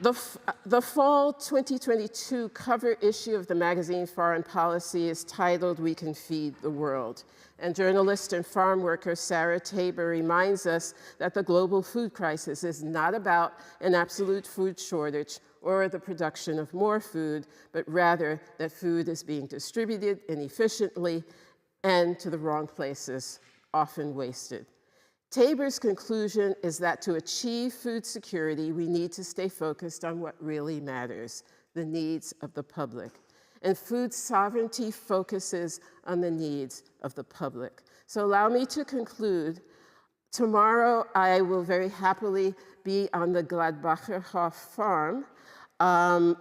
The fall 2022 cover issue of the magazine Foreign Policy is titled "We Can Feed the World." And journalist and farm worker Sarah Tabor reminds us that the global food crisis is not about an absolute food shortage or the production of more food, but rather that food is being distributed inefficiently and to the wrong places, often wasted. Tabor's conclusion is that to achieve food security, we need to stay focused on what really matters, the needs of the public. And food sovereignty focuses on the needs of the public. So allow me to conclude. Tomorrow, I will very happily be on the Gladbacher Hof farm,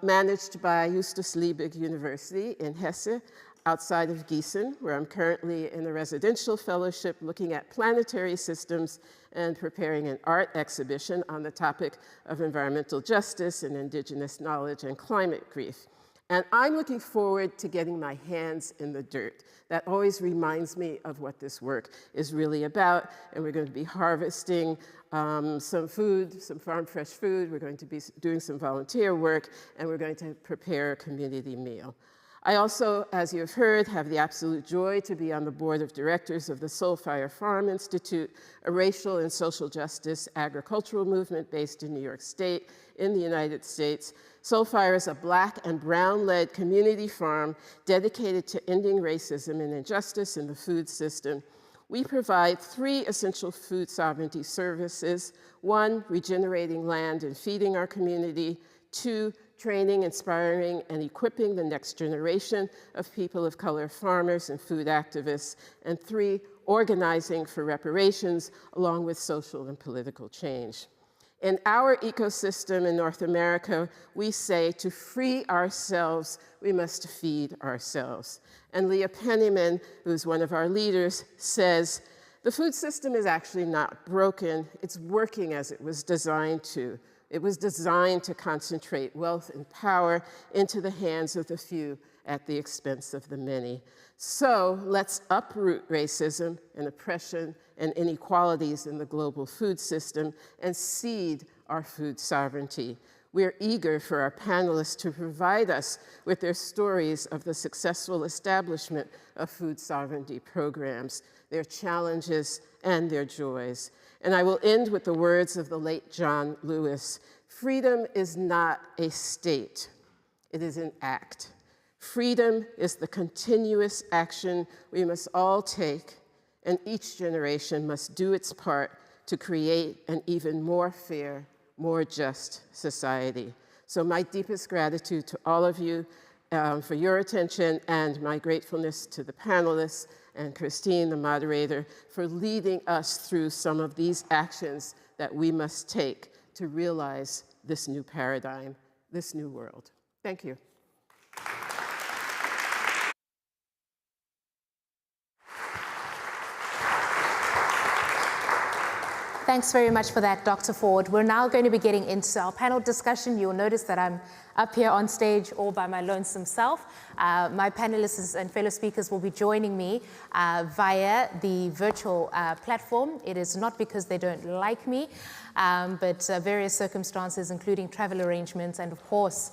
managed by Justus Liebig University in Hesse, outside of Giessen, where I'm currently in a residential fellowship looking at planetary systems and preparing an art exhibition on the topic of environmental justice and indigenous knowledge and climate grief. And I'm looking forward to getting my hands in the dirt. That always reminds me of what this work is really about. And we're going to be harvesting some food, some farm fresh food. We're going to be doing some volunteer work, and we're going to prepare a community meal. I also, as you've heard, have the absolute joy to be on the board of directors of the Soulfire Farm Institute, a racial and social justice agricultural movement based in New York State in the United States. Soulfire is a Black and Brown-led community farm dedicated to ending racism and injustice in the food system. We provide 3 essential food sovereignty services: 1, regenerating land and feeding our community; 2, training, inspiring, and equipping the next generation of people of color farmers and food activists; and 3, organizing for reparations along with social and political change. In our ecosystem in North America, we say to free ourselves, we must feed ourselves. And Leah Penniman, who's one of our leaders, says, the food system is actually not broken, it's working as it was designed to. It was designed to concentrate wealth and power into the hands of the few at the expense of the many. So let's uproot racism and oppression and inequalities in the global food system and seed our food sovereignty. We're eager for our panelists to provide us with their stories of the successful establishment of food sovereignty programs, their challenges and their joys. And I will end with the words of the late John Lewis: freedom is not a state, it is an act. Freedom is the continuous action we must all take, and each generation must do its part to create an even more fair, more just society. So my deepest gratitude to all of you for your attention, and my gratefulness to the panelists and Christine, the moderator, for leading us through some of these actions that we must take to realize this new paradigm, this new world. Thank you. Thanks very much for that, Dr. Ford. We're now going to be getting into our panel discussion. You'll notice that I'm up here on stage all by my lonesome self. My panelists and fellow speakers will be joining me via the virtual platform. It is not because they don't like me, but various circumstances, including travel arrangements and, of course,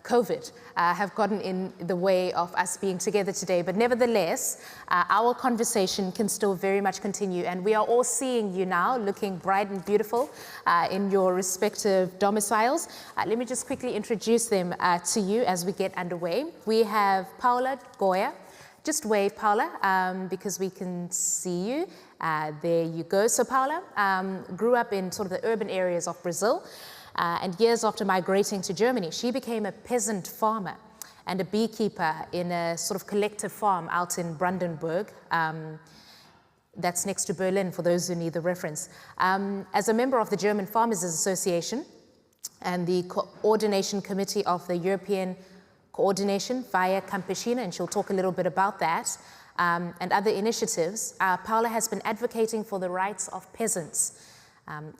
COVID have gotten in the way of us being together today. But nevertheless, our conversation can still very much continue. And we are all seeing you now looking bright and beautiful in your respective domiciles. Let me just quickly introduce them to you as we get underway. We have Paula, Gioia, just wave, Paula, because we can see you. There you go. So Paula grew up in sort of the urban areas of Brazil, and years after migrating to Germany, she became a peasant farmer and a beekeeper in a sort of collective farm out in Brandenburg. That's next to Berlin, for those who need the reference. As a member of the German Farmers Association and the Coordination Committee of the European Coordination via Campesina, and she'll talk a little bit about that, and other initiatives, Paula has been advocating for the rights of peasants.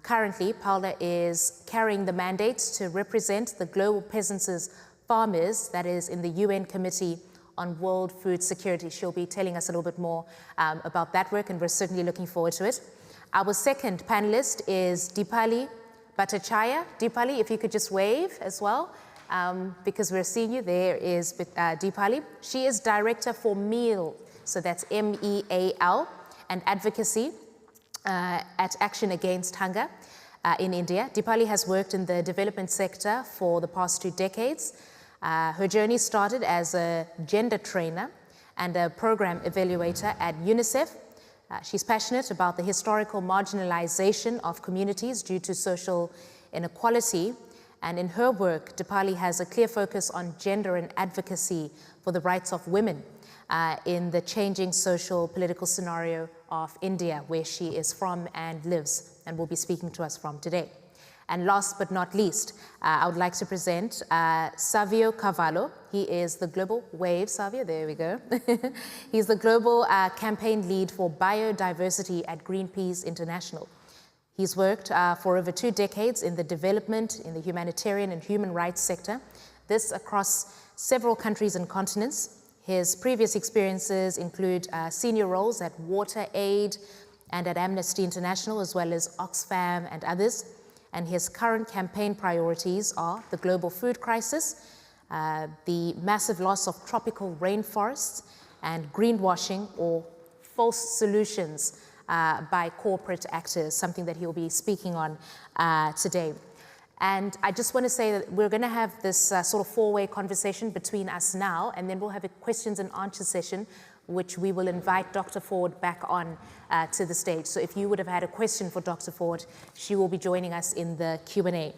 Currently, Paula is carrying the mandate to represent the Global Peasants' Farmers, that is in the UN Committee on World Food Security. She'll be telling us a little bit more about that work, and we're certainly looking forward to it. Our second panelist is Deepali Bhattacharya. Deepali, if you could just wave as well, because we're seeing you. There is Deepali. She is Director for MEAL, so that's MEAL, and Advocacy at Action Against Hunger in India. Deepali has worked in the development sector for the past 2 decades. Her journey started as a gender trainer and a program evaluator at UNICEF. She's passionate about the historical marginalization of communities due to social inequality. And in her work, Deepali has a clear focus on gender and advocacy for the rights of women in the changing social political scenario of India, where she is from and lives, and will be speaking to us from today. And last but not least, I would like to present Savio Carvalho. He is the global wave, Savio, there we go. He's the global campaign lead for biodiversity at Greenpeace International. He's worked for over 2 decades in the development, in the humanitarian and human rights sector, this across several countries and continents. His previous experiences include senior roles at WaterAid and at Amnesty International, as well as Oxfam and others. And his current campaign priorities are the global food crisis, the massive loss of tropical rainforests, and greenwashing or false solutions by corporate actors, something that he'll be speaking on today. And I just want to say that we're going to have this sort of 4-way conversation between us now, and then we'll have a questions and answer session, which we will invite Dr. Ford back on to the stage. So if you would have had a question for Dr. Ford, she will be joining us in the Q&A.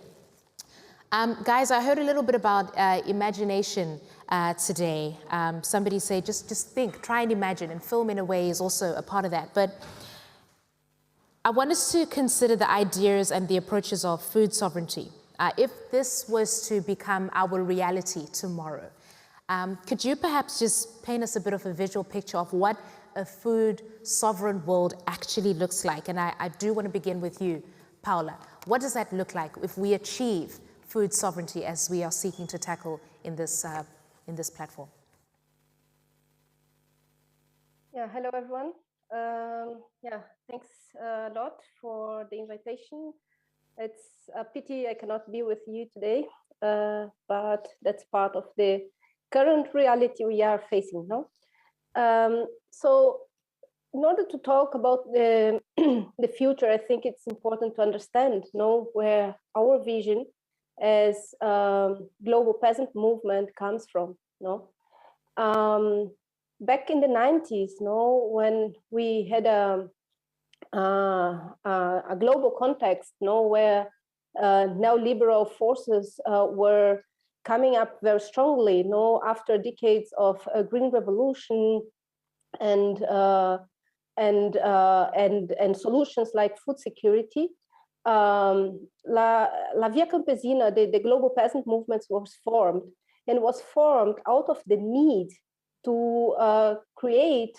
Guys, I heard a little bit about imagination today. Somebody say, just think, try and imagine, and film in a way is also a part of that. But I want us to consider the ideas and the approaches of food sovereignty. If this was to become our reality tomorrow, could you perhaps just paint us a bit of a visual picture of what a food sovereign world actually looks like? And I do want to begin with you, Paula. What does that look like if we achieve food sovereignty as we are seeking to tackle in this platform? Yeah, hello everyone. Yeah, thanks a lot for the invitation. It's a pity I cannot be with you today, but that's part of the current reality we are facing now. So in order to talk about the, the future, I think it's important to understand, where our vision as global peasant movement comes from. Back in the 90s, when we had a global context, where neoliberal forces were coming up very strongly, after decades of a green revolution and solutions like food security, La Via Campesina, the global peasant movement, was formed, and was formed out of the need to create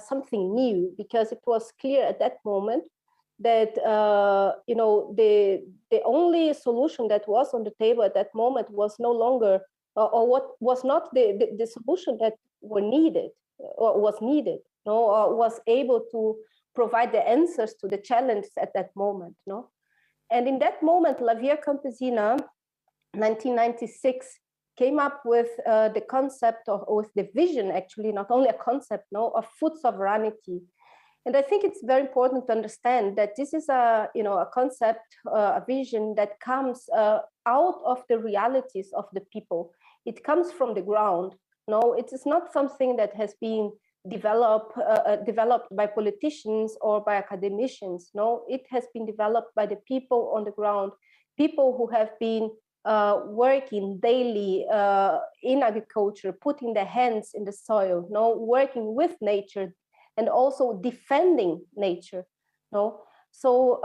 something new, because it was clear at that moment that the only solution that was on the table at that moment was no longer, or what was not the solution that was needed, was able to provide the answers to the challenges at that moment. And in that moment, La Via Campesina, 1996, came up with the concept of, with the vision, actually, not only a concept, of food sovereignty. And I think it's very important to understand that this is a concept, a vision that comes out of the realities of the people. It comes from the ground. It is not something that has been developed by politicians or by academicians. No, it has been developed by the people on the ground, people who have been working daily in agriculture, putting their hands in the soil, no, working with nature, and also defending nature. No, so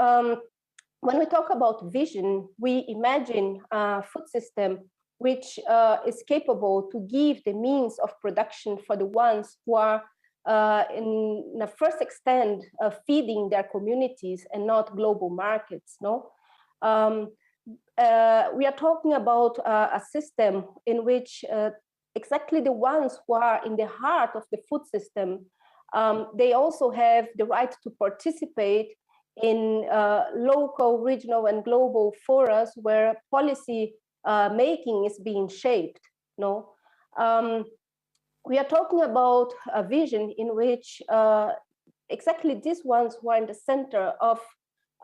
when we talk about vision, we imagine a food system which is capable to give the means of production for the ones who are in the first extent feeding their communities and not global markets. No, we are talking about a system in which exactly the ones who are in the heart of the food system, they also have the right to participate in local, regional, and global forums where policy making is being shaped. No, we are talking about a vision in which exactly these ones who are in the center of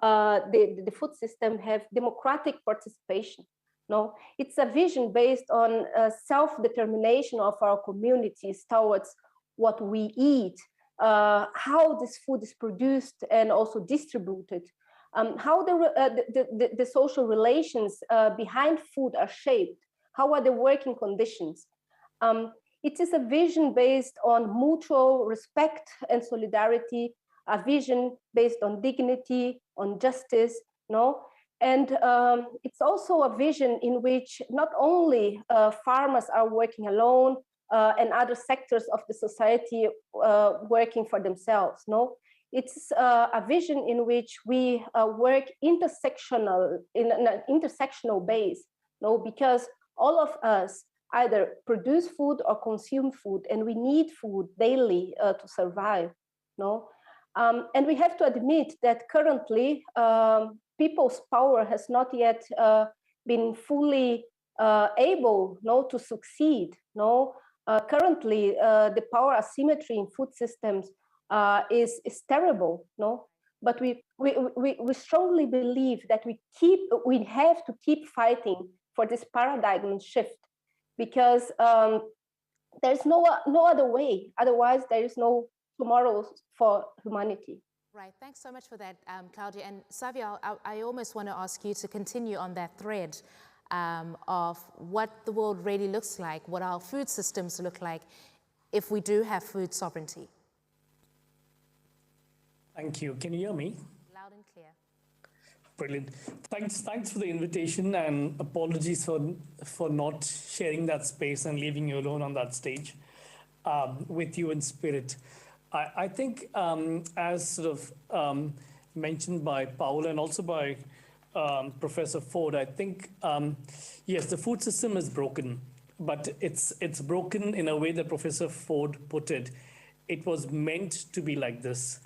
the food system have democratic participation. No, it's a vision based on self-determination of our communities towards what we eat, how this food is produced and also distributed, how the social relations behind food are shaped, how are the working conditions. It is a vision based on mutual respect and solidarity, a vision based on dignity, on justice, no? And it's also a vision in which not only farmers are working alone and other sectors of the society working for themselves, no? It's a vision in which we work intersectional, in an intersectional base, no? Because all of us either produce food or consume food, and we need food daily to survive, no? And we have to admit that currently people's power has not yet been fully able, no, to succeed. No, currently the power asymmetry in food systems is terrible. No, but we strongly believe that we have to keep fighting for this paradigm shift, because there's no other way. Otherwise, there is no tomorrow for humanity. Right, thanks so much for that, Claudia. And Savio, I almost want to ask you to continue on that thread of what the world really looks like, what our food systems look like if we do have food sovereignty. Thank you. Can you hear me? Loud and clear. Brilliant. Thanks for the invitation, and apologies for not sharing that space and leaving you alone on that stage with you in spirit. I think as sort of mentioned by Paula and also by Professor Ford, I think, yes, the food system is broken, but it's broken in a way that Professor Ford put it. It was meant to be like this.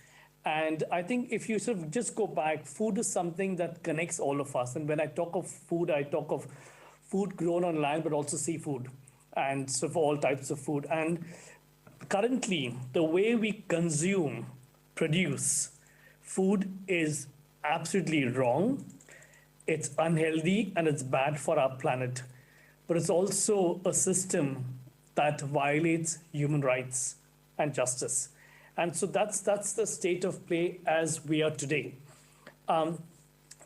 And I think if you sort of just go back, food is something that connects all of us. And when I talk of food, I talk of food grown on land, but also seafood and sort of all types of food. And currently, the way we consume, produce food is absolutely wrong. It's unhealthy and it's bad for our planet. But it's also a system that violates human rights and justice. And so that's the state of play as we are today. And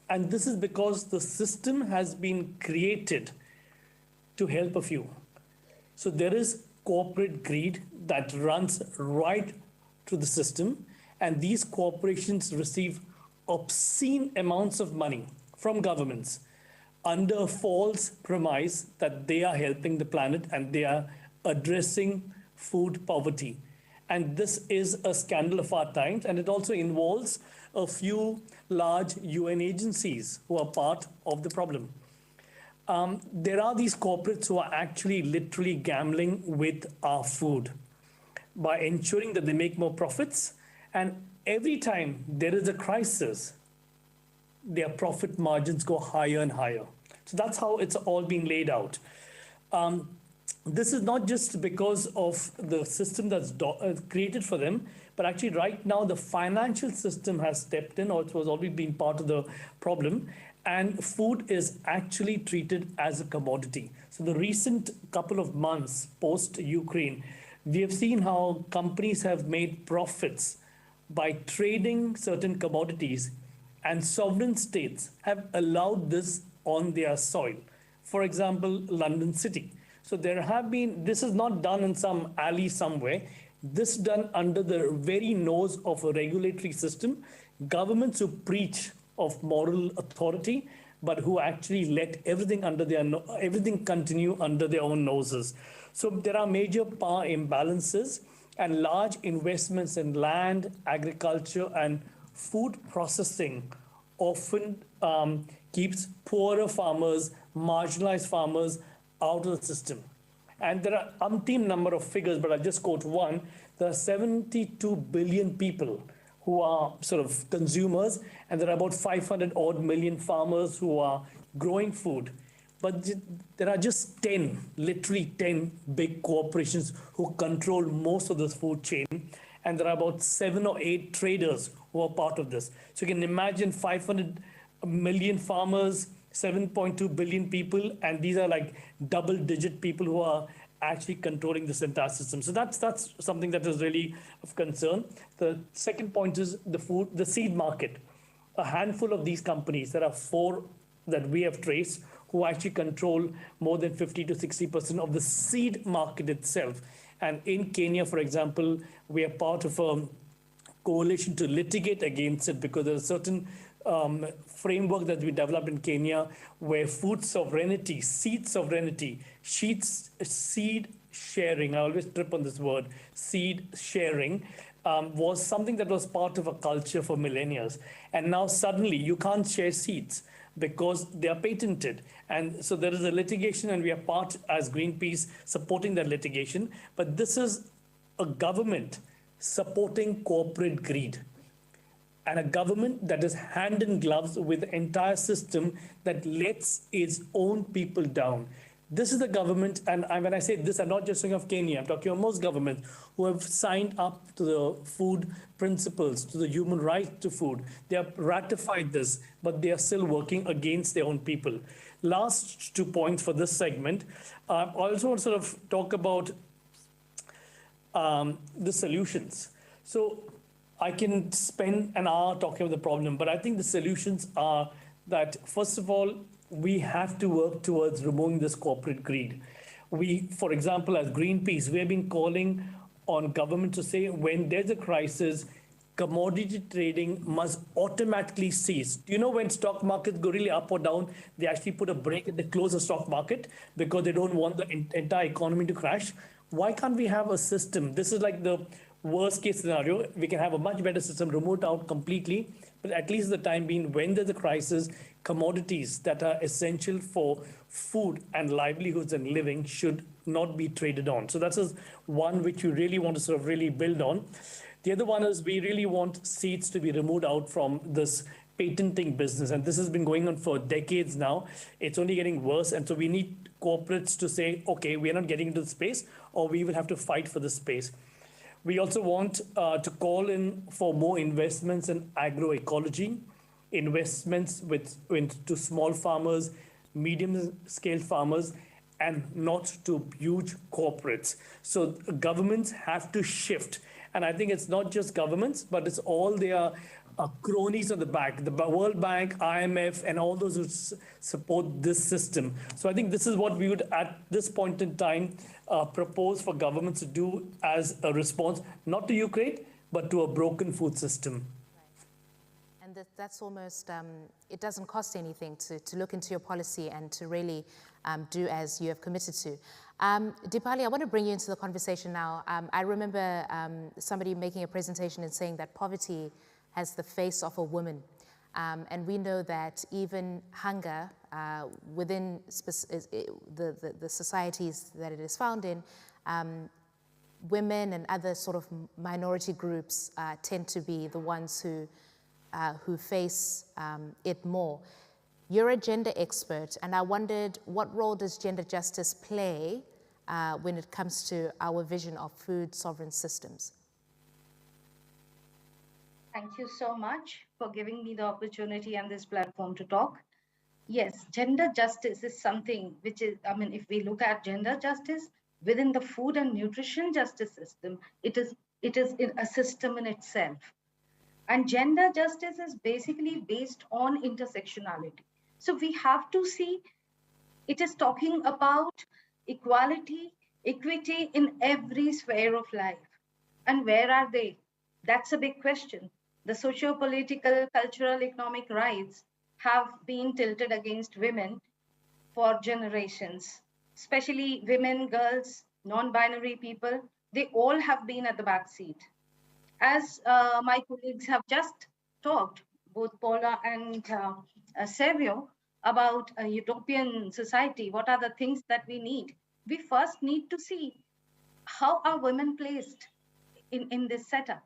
this is because the system has been created to help a few. So there is corporate greed that runs right through the system, and these corporations receive obscene amounts of money from governments under a false premise that they are helping the planet and they are addressing food poverty. And this is a scandal of our times, and it also involves a few large UN agencies who are part of the problem. There are these corporates who are actually literally gambling with our food by ensuring that they make more profits. And every time there is a crisis, their profit margins go higher and higher. So that's how it's all being laid out. This is not just because of the system that's created for them, but actually right now the financial system has stepped in, or it was already been part of the problem. And food is actually treated as a commodity. So the recent couple of months post-Ukraine, we have seen how companies have made profits by trading certain commodities, and sovereign states have allowed this on their soil. For example, London City. So there have been, this is not done in some alley somewhere, this done under the very nose of a regulatory system, governments who preach of moral authority, but who actually let everything everything continue under their own noses. So there are major power imbalances and large investments in land, agriculture, and food processing often keeps poorer farmers, marginalized farmers out of the system. And there are umpteen number of figures, but I'll just quote one. There are 72 billion people who are sort of consumers, and there are about 500 odd million farmers who are growing food. But there are just 10, literally 10 big corporations who control most of this food chain. And there are about 7 or 8 traders who are part of this. So you can imagine 500 million farmers, 7.2 billion people, and these are like double-digit people who are actually controlling this entire system. So that's something that is really of concern. The second point is the seed market. A handful of these companies, there are 4 that we have traced, who actually control more than 50 to 60% of the seed market itself. And in Kenya, for example, we are part of a coalition to litigate against it because there's a certain framework that we developed in Kenya where food sovereignty, seed sovereignty, seed sharing, I always trip on this word, seed sharing, was something that was part of a culture for millennia. And now suddenly you can't share seeds because they are patented. And so there is a litigation, and we are part as Greenpeace supporting that litigation. But this is a government supporting corporate greed, and a government that is hand in gloves with the entire system that lets its own people down. This is the government, and when I say this, I'm not just talking of Kenya, I'm talking of most governments who have signed up to the food principles, to the human right to food. They have ratified this, but they are still working against their own people. Last 2 points for this segment. I also want to sort of talk about the solutions. So I can spend an hour talking about the problem, but I think the solutions are that, first of all, we have to work towards removing this corporate greed. We, for example, as Greenpeace, we have been calling on government to say when there's a crisis, commodity trading must automatically cease. Do you know when stock markets go really up or down, they actually put a brake and they close the stock market because they don't want the entire economy to crash? Why can't we have a system? This is like the worst case scenario. We can have a much better system, remote out completely, but at least the time being, when there's a crisis, commodities that are essential for food and livelihoods and living should not be traded on. So that's one which we really want to sort of really build on. The other one is we really want seeds to be removed out from this patenting business. And this has been going on for decades now. It's only getting worse. And so we need corporates to say, okay, we are not getting into the space, or we will have to fight for the space. We also want to call in for more investments in agroecology, investments into small farmers, medium-scale farmers, and not to huge corporates. So governments have to shift. And I think it's not just governments, but it's all their cronies on the back, the World Bank, IMF, and all those who support this system. So I think this is what we would, at this point in time, propose for governments to do as a response, not to Ukraine, but to a broken food system. Right. And that's almost, it doesn't cost anything to look into your policy and to really do as you have committed to. Deepali, I want to bring you into the conversation now. I remember somebody making a presentation and saying that poverty has the face of a woman. And we know that even hunger within the societies that it is found in, women and other sort of minority groups tend to be the ones who face it more. You're a gender expert, and I wondered, what role does gender justice play when it comes to our vision of food sovereign systems? Thank you so much for giving me the opportunity and this platform to talk. Yes, gender justice is something which is, I mean, if we look at gender justice, within the food and nutrition justice system, it is a system in itself. And gender justice is basically based on intersectionality. So we have to see it is talking about equality, equity in every sphere of life. And where are they? That's a big question. The socio-political, cultural, economic rights have been tilted against women for generations, especially women, girls, non-binary people. They all have been at the back seat. As my colleagues have just talked, both Paula and Savio, about a utopian society, what are the things that we need? We first need to see how are women placed in this setup.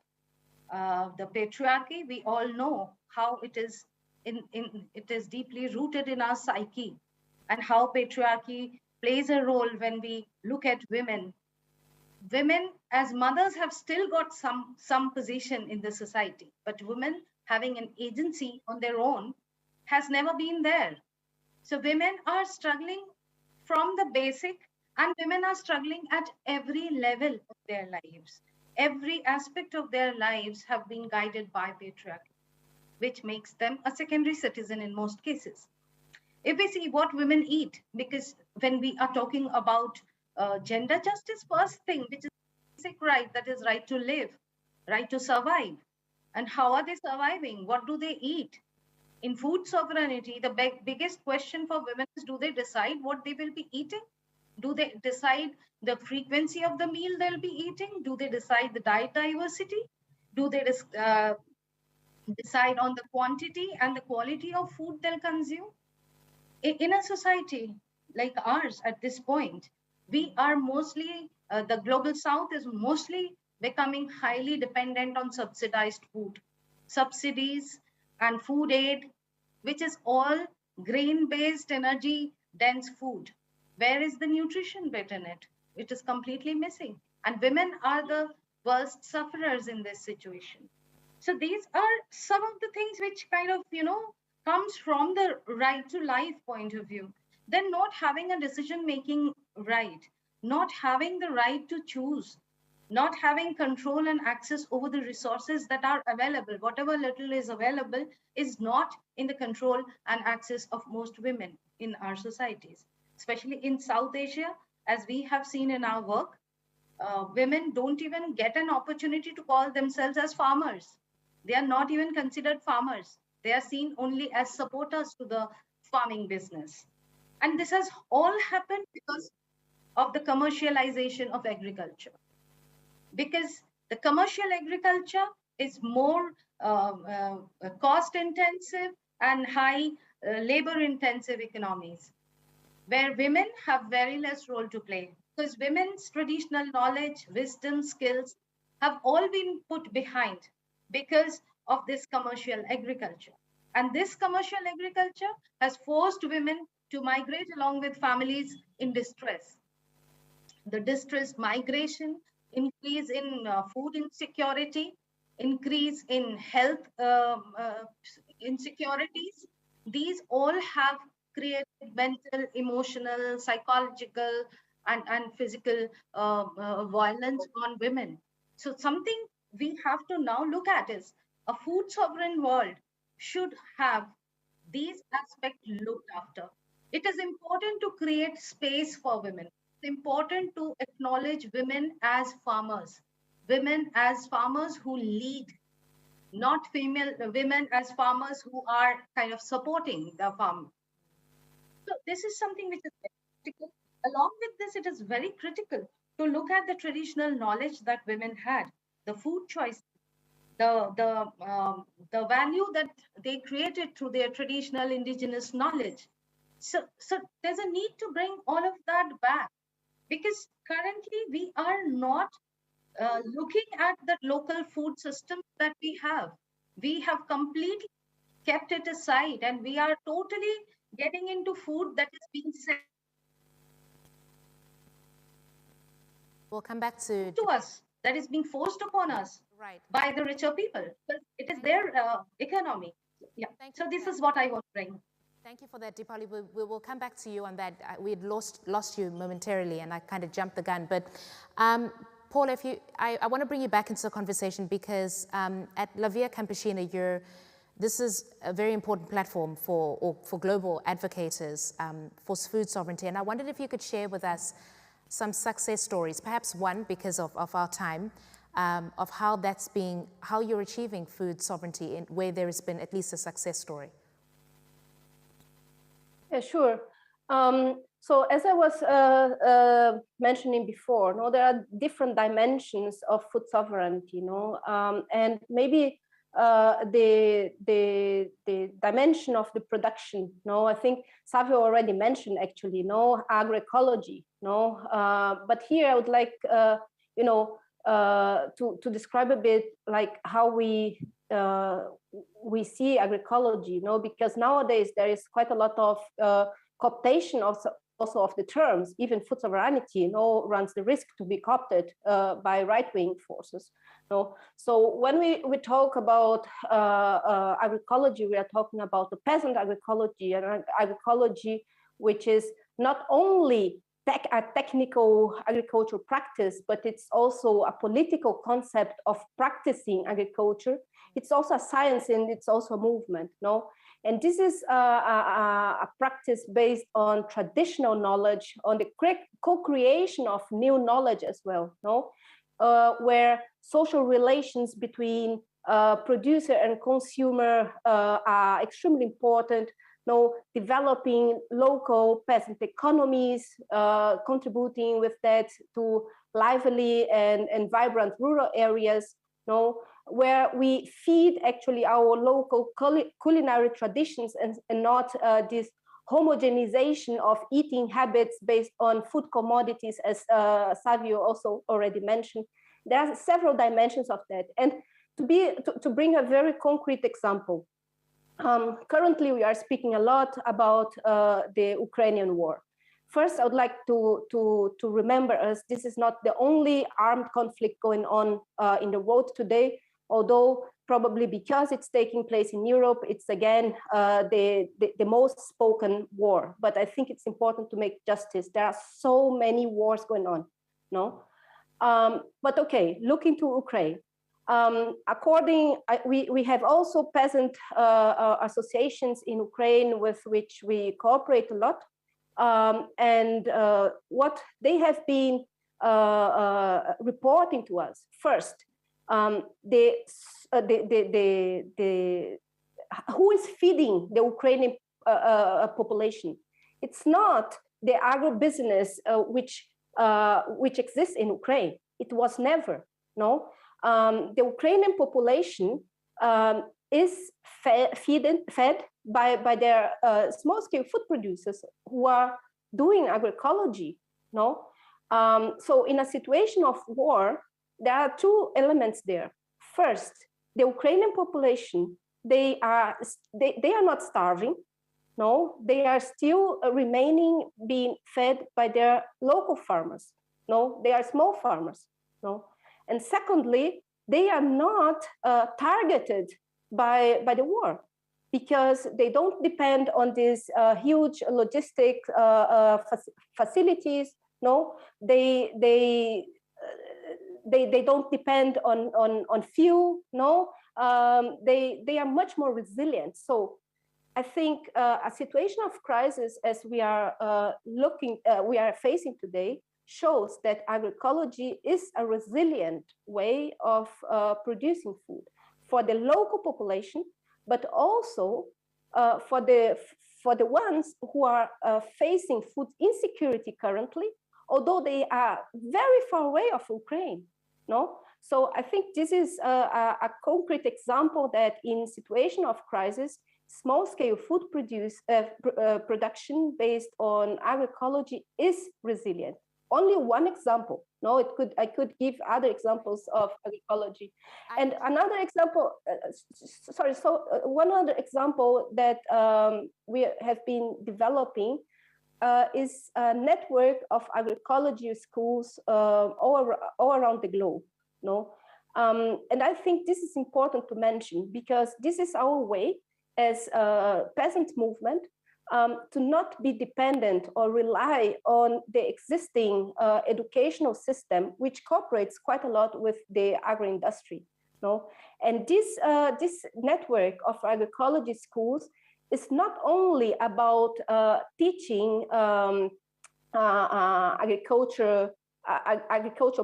The patriarchy, we all know how it is it is deeply rooted in our psyche, and how patriarchy plays a role when we look at women. Women as mothers have still got some position in the society, but women having an agency on their own has never been there. So women are struggling from the basic, and women are struggling at every level of their lives. Every aspect of their lives have been guided by patriarchy, which makes them a secondary citizen in most cases. If we see what women eat, because when we are talking about gender justice, first thing, which is basic right, that is right to live, right to survive. And how are they surviving? What do they eat? In food sovereignty, the biggest question for women is, do they decide what they will be eating? Do they decide the frequency of the meal they'll be eating? Do they decide the diet diversity? Do they decide on the quantity and the quality of food they'll consume? In a society like ours at this point, we are mostly, the global south is mostly becoming highly dependent on subsidized food. Subsidies and food aid, which is all grain-based, energy-dense food. Where is the nutrition bit in it? It is completely missing. And women are the worst sufferers in this situation. So these are some of the things which kind of, comes from the right to life point of view. Then not having a decision-making right, not having the right to choose, not having control and access over the resources that are available, whatever little is available is not in the control and access of most women in our societies, especially in South Asia, as we have seen in our work. Women don't even get an opportunity to call themselves as farmers. They are not even considered farmers. They are seen only as supporters to the farming business. And this has all happened because of the commercialization of agriculture. Because the commercial agriculture is more cost intensive and high labor intensive economies, where women have very less role to play, because women's traditional knowledge, wisdom, skills have all been put behind because of this commercial agriculture. And this commercial agriculture has forced women to migrate along with families in distress. The distress migration, increase in food insecurity, increase in health insecurities, these all have created mental, emotional, psychological, and physical violence on women. So something we have to now look at is a food sovereign world should have these aspects looked after. It is important to create space for women. It's important to acknowledge women as farmers who lead, not women as farmers who are kind of supporting the farm. So this is something which is very critical. Along with this, it is very critical to look at the traditional knowledge that women had, the food choice, the value that they created through their traditional indigenous knowledge. So there's a need to bring all of that back, because currently we are not looking at the local food system that we have. We have completely kept it aside, and we are totally getting into food that is being sent We'll come back to us, that is being forced upon us by the richer people. But it is their economy. Yeah. So this is what I want to bring. Thank you for that, Deepali. We will come back to you on that. We had lost you momentarily, and I kind of jumped the gun. But Paula, I want to bring you back into the conversation because at La Via Campesina, this is a very important platform for global advocates for food sovereignty. And I wondered if you could share with us some success stories, perhaps one because of our time, of how you're achieving food sovereignty where there has been at least a success story. Yeah, sure. So as I was mentioning before, there are different dimensions of food sovereignty, and maybe the dimension of the production. I think Savio already mentioned actually, agroecology. But here I would like, to describe a bit like how we see agroecology, because nowadays there is quite a lot of cooptation also of the terms. Even food sovereignty, runs the risk to be co-opted by right-wing forces. So when we talk about agroecology, we are talking about the peasant agroecology, and agroecology which is not only a technical agricultural practice, but it's also a political concept of practicing agriculture. It's also a science, and it's also a movement. And this is a practice based on traditional knowledge, on the co-creation of new knowledge as well, where social relations between producer and consumer are extremely important. Developing local peasant economies, contributing with that to lively and vibrant rural areas, where we feed actually our local culinary traditions and not this homogenization of eating habits based on food commodities, as Savio also already mentioned. There are several dimensions of that. And to bring a very concrete example, currently, we are speaking a lot about the Ukrainian war. First, I would like to remember us, this is not the only armed conflict going on in the world today, although probably because it's taking place in Europe, it's again the most spoken war. But I think it's important to make justice. There are so many wars going on, But okay, looking to Ukraine. We have also peasant associations in Ukraine with which we cooperate a lot, and what they have been reporting to us. First, who is feeding the Ukrainian population? It's not the agribusiness which exists in Ukraine. It was never, the Ukrainian population is fed by their small-scale food producers who are doing agroecology. So in a situation of war, there are two elements there. First, the Ukrainian population, they are not starving. They are still remaining being fed by their local farmers. They are small farmers. And secondly, they are not targeted by the war because they don't depend on these huge logistic facilities. They don't depend on fuel. They are much more resilient. So I think a situation of crisis as we are we are facing today shows that agroecology is a resilient way of producing food for the local population, but also for the ones who are facing food insecurity currently, although they are very far away of Ukraine. So I think this is a concrete example that in situation of crisis, small-scale food production based on agroecology is resilient. Only one example. I could give other examples of agroecology. And another example, one other example that we have been developing is a network of agroecology schools all around the globe. And I think this is important to mention because this is our way as a peasant movement to not be dependent or rely on the existing educational system, which cooperates quite a lot with the agro-industry. No? And this network of agroecology schools is not only about teaching agricultural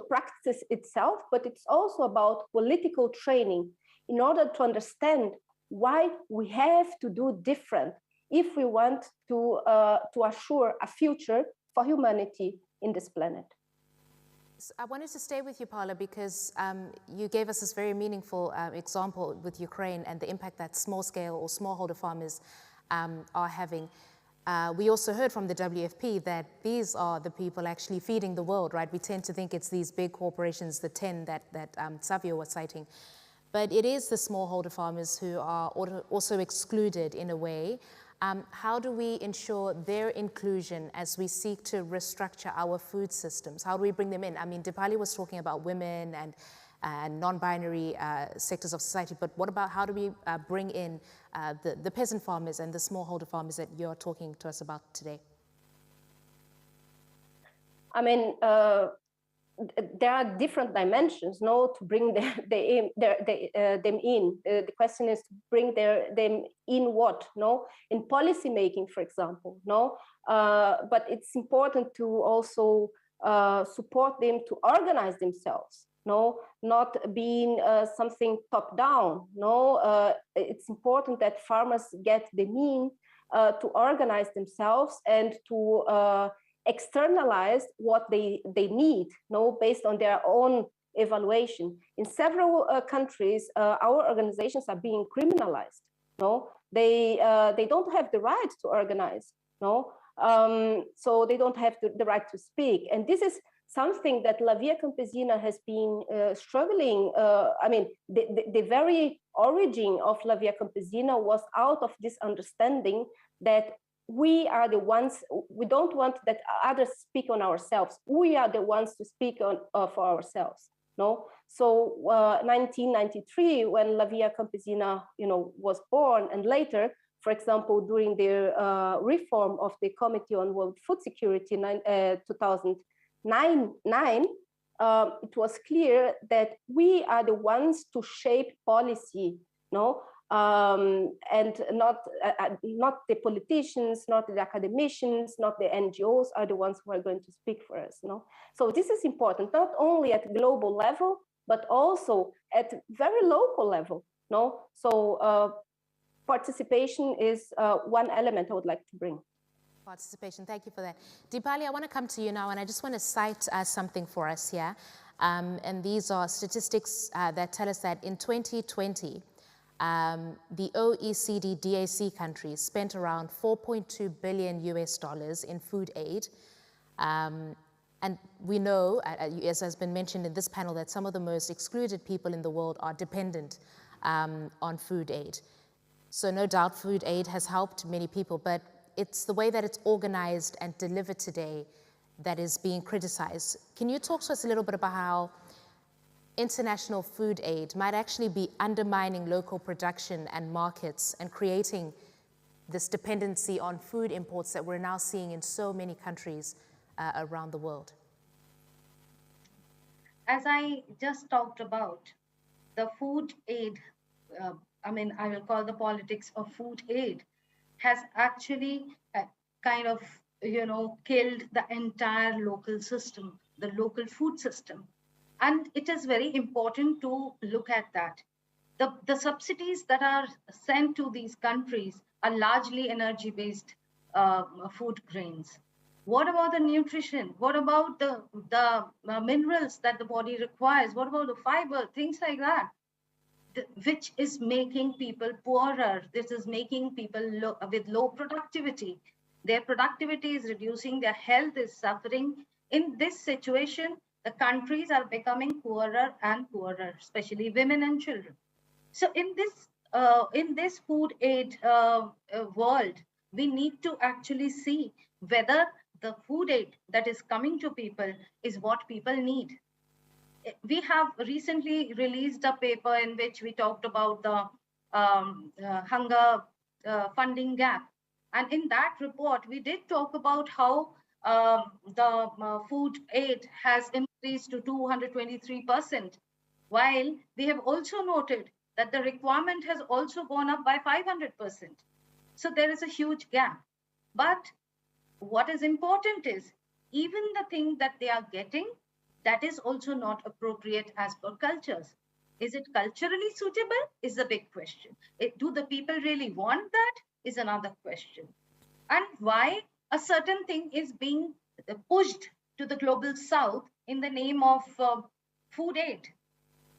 practice itself, but it's also about political training in order to understand why we have to do different if we want to assure a future for humanity in this planet. So I wanted to stay with you, Paula, because you gave us this very meaningful example with Ukraine and the impact that small-scale or smallholder farmers are having. We also heard from the WFP that these are the people actually feeding the world, right? We tend to think it's these big corporations, the 10 that Savio was citing. But it is the smallholder farmers who are also excluded in a way. How do we ensure their inclusion as we seek to restructure our food systems? How do we bring them in? I mean, Deepali was talking about women and non-binary sectors of society, but what about how do we bring in the peasant farmers and the smallholder farmers that you're talking to us about today? I mean, there are different dimensions, no, to bring them in. The question is to bring them in what, no, in policy making, for example, no. But it's important to also support them to organize themselves, no, not being something top down, no. It's important that farmers get the means to organize themselves and to externalize what they need, no, based on their own evaluation. In several countries, our organizations are being criminalized. No, they don't have the right to organize. No, so they don't have the right to speak. And this is something that La Via Campesina has been struggling. I mean, the very origin of La Via Campesina was out of this understanding that we are the ones, we don't want that others speak on ourselves. We are the ones to speak on for ourselves. No, so 1993, when La Via Campesina, was born, and later, for example, during the reform of the Committee on World Food Security, 2009, it was clear that we are the ones to shape policy. No. And not the politicians, not the academicians, not the NGOs are the ones who are going to speak for us. No? So this is important, not only at global level, but also at very local level. No? So participation is one element I would like to bring. Participation, thank you for that. Deepali, I want to come to you now, and I just want to cite something for us here. And these are statistics that tell us that in 2020, the OECD DAC countries spent around $4.2 billion in food aid. And we know, as has been mentioned in this panel, that some of the most excluded people in the world are dependent on food aid. So no doubt food aid has helped many people, but it's the way that it's organized and delivered today that is being criticized. Can you talk to us a little bit about how international food aid might actually be undermining local production and markets and creating this dependency on food imports that we're now seeing in so many countries around the world? As I just talked about, the food aid, I will call the politics of food aid, has actually kind of, killed the entire local system, the local food system. And it is very important to look at that. The subsidies that are sent to these countries are largely energy-based food grains. What about the nutrition? What about the minerals that the body requires? What about the fiber? Things like that, which is making people poorer. This is making people with low productivity. Their productivity is reducing, their health is suffering. In this situation, the countries are becoming poorer and poorer, especially women and children. So in this food aid world, we need to actually see whether the food aid that is coming to people is what people need. We have recently released a paper in which we talked about the hunger funding gap. And in that report, we did talk about how the food aid has increased to 223%, while we have also noted that the requirement has also gone up by 500%. So there is a huge gap. But what is important is even the thing that they are getting, that is also not appropriate as per cultures. Is it culturally suitable is the big question. Do the people really want that is another question. And why a certain thing is being pushed to the global south in the name of food aid.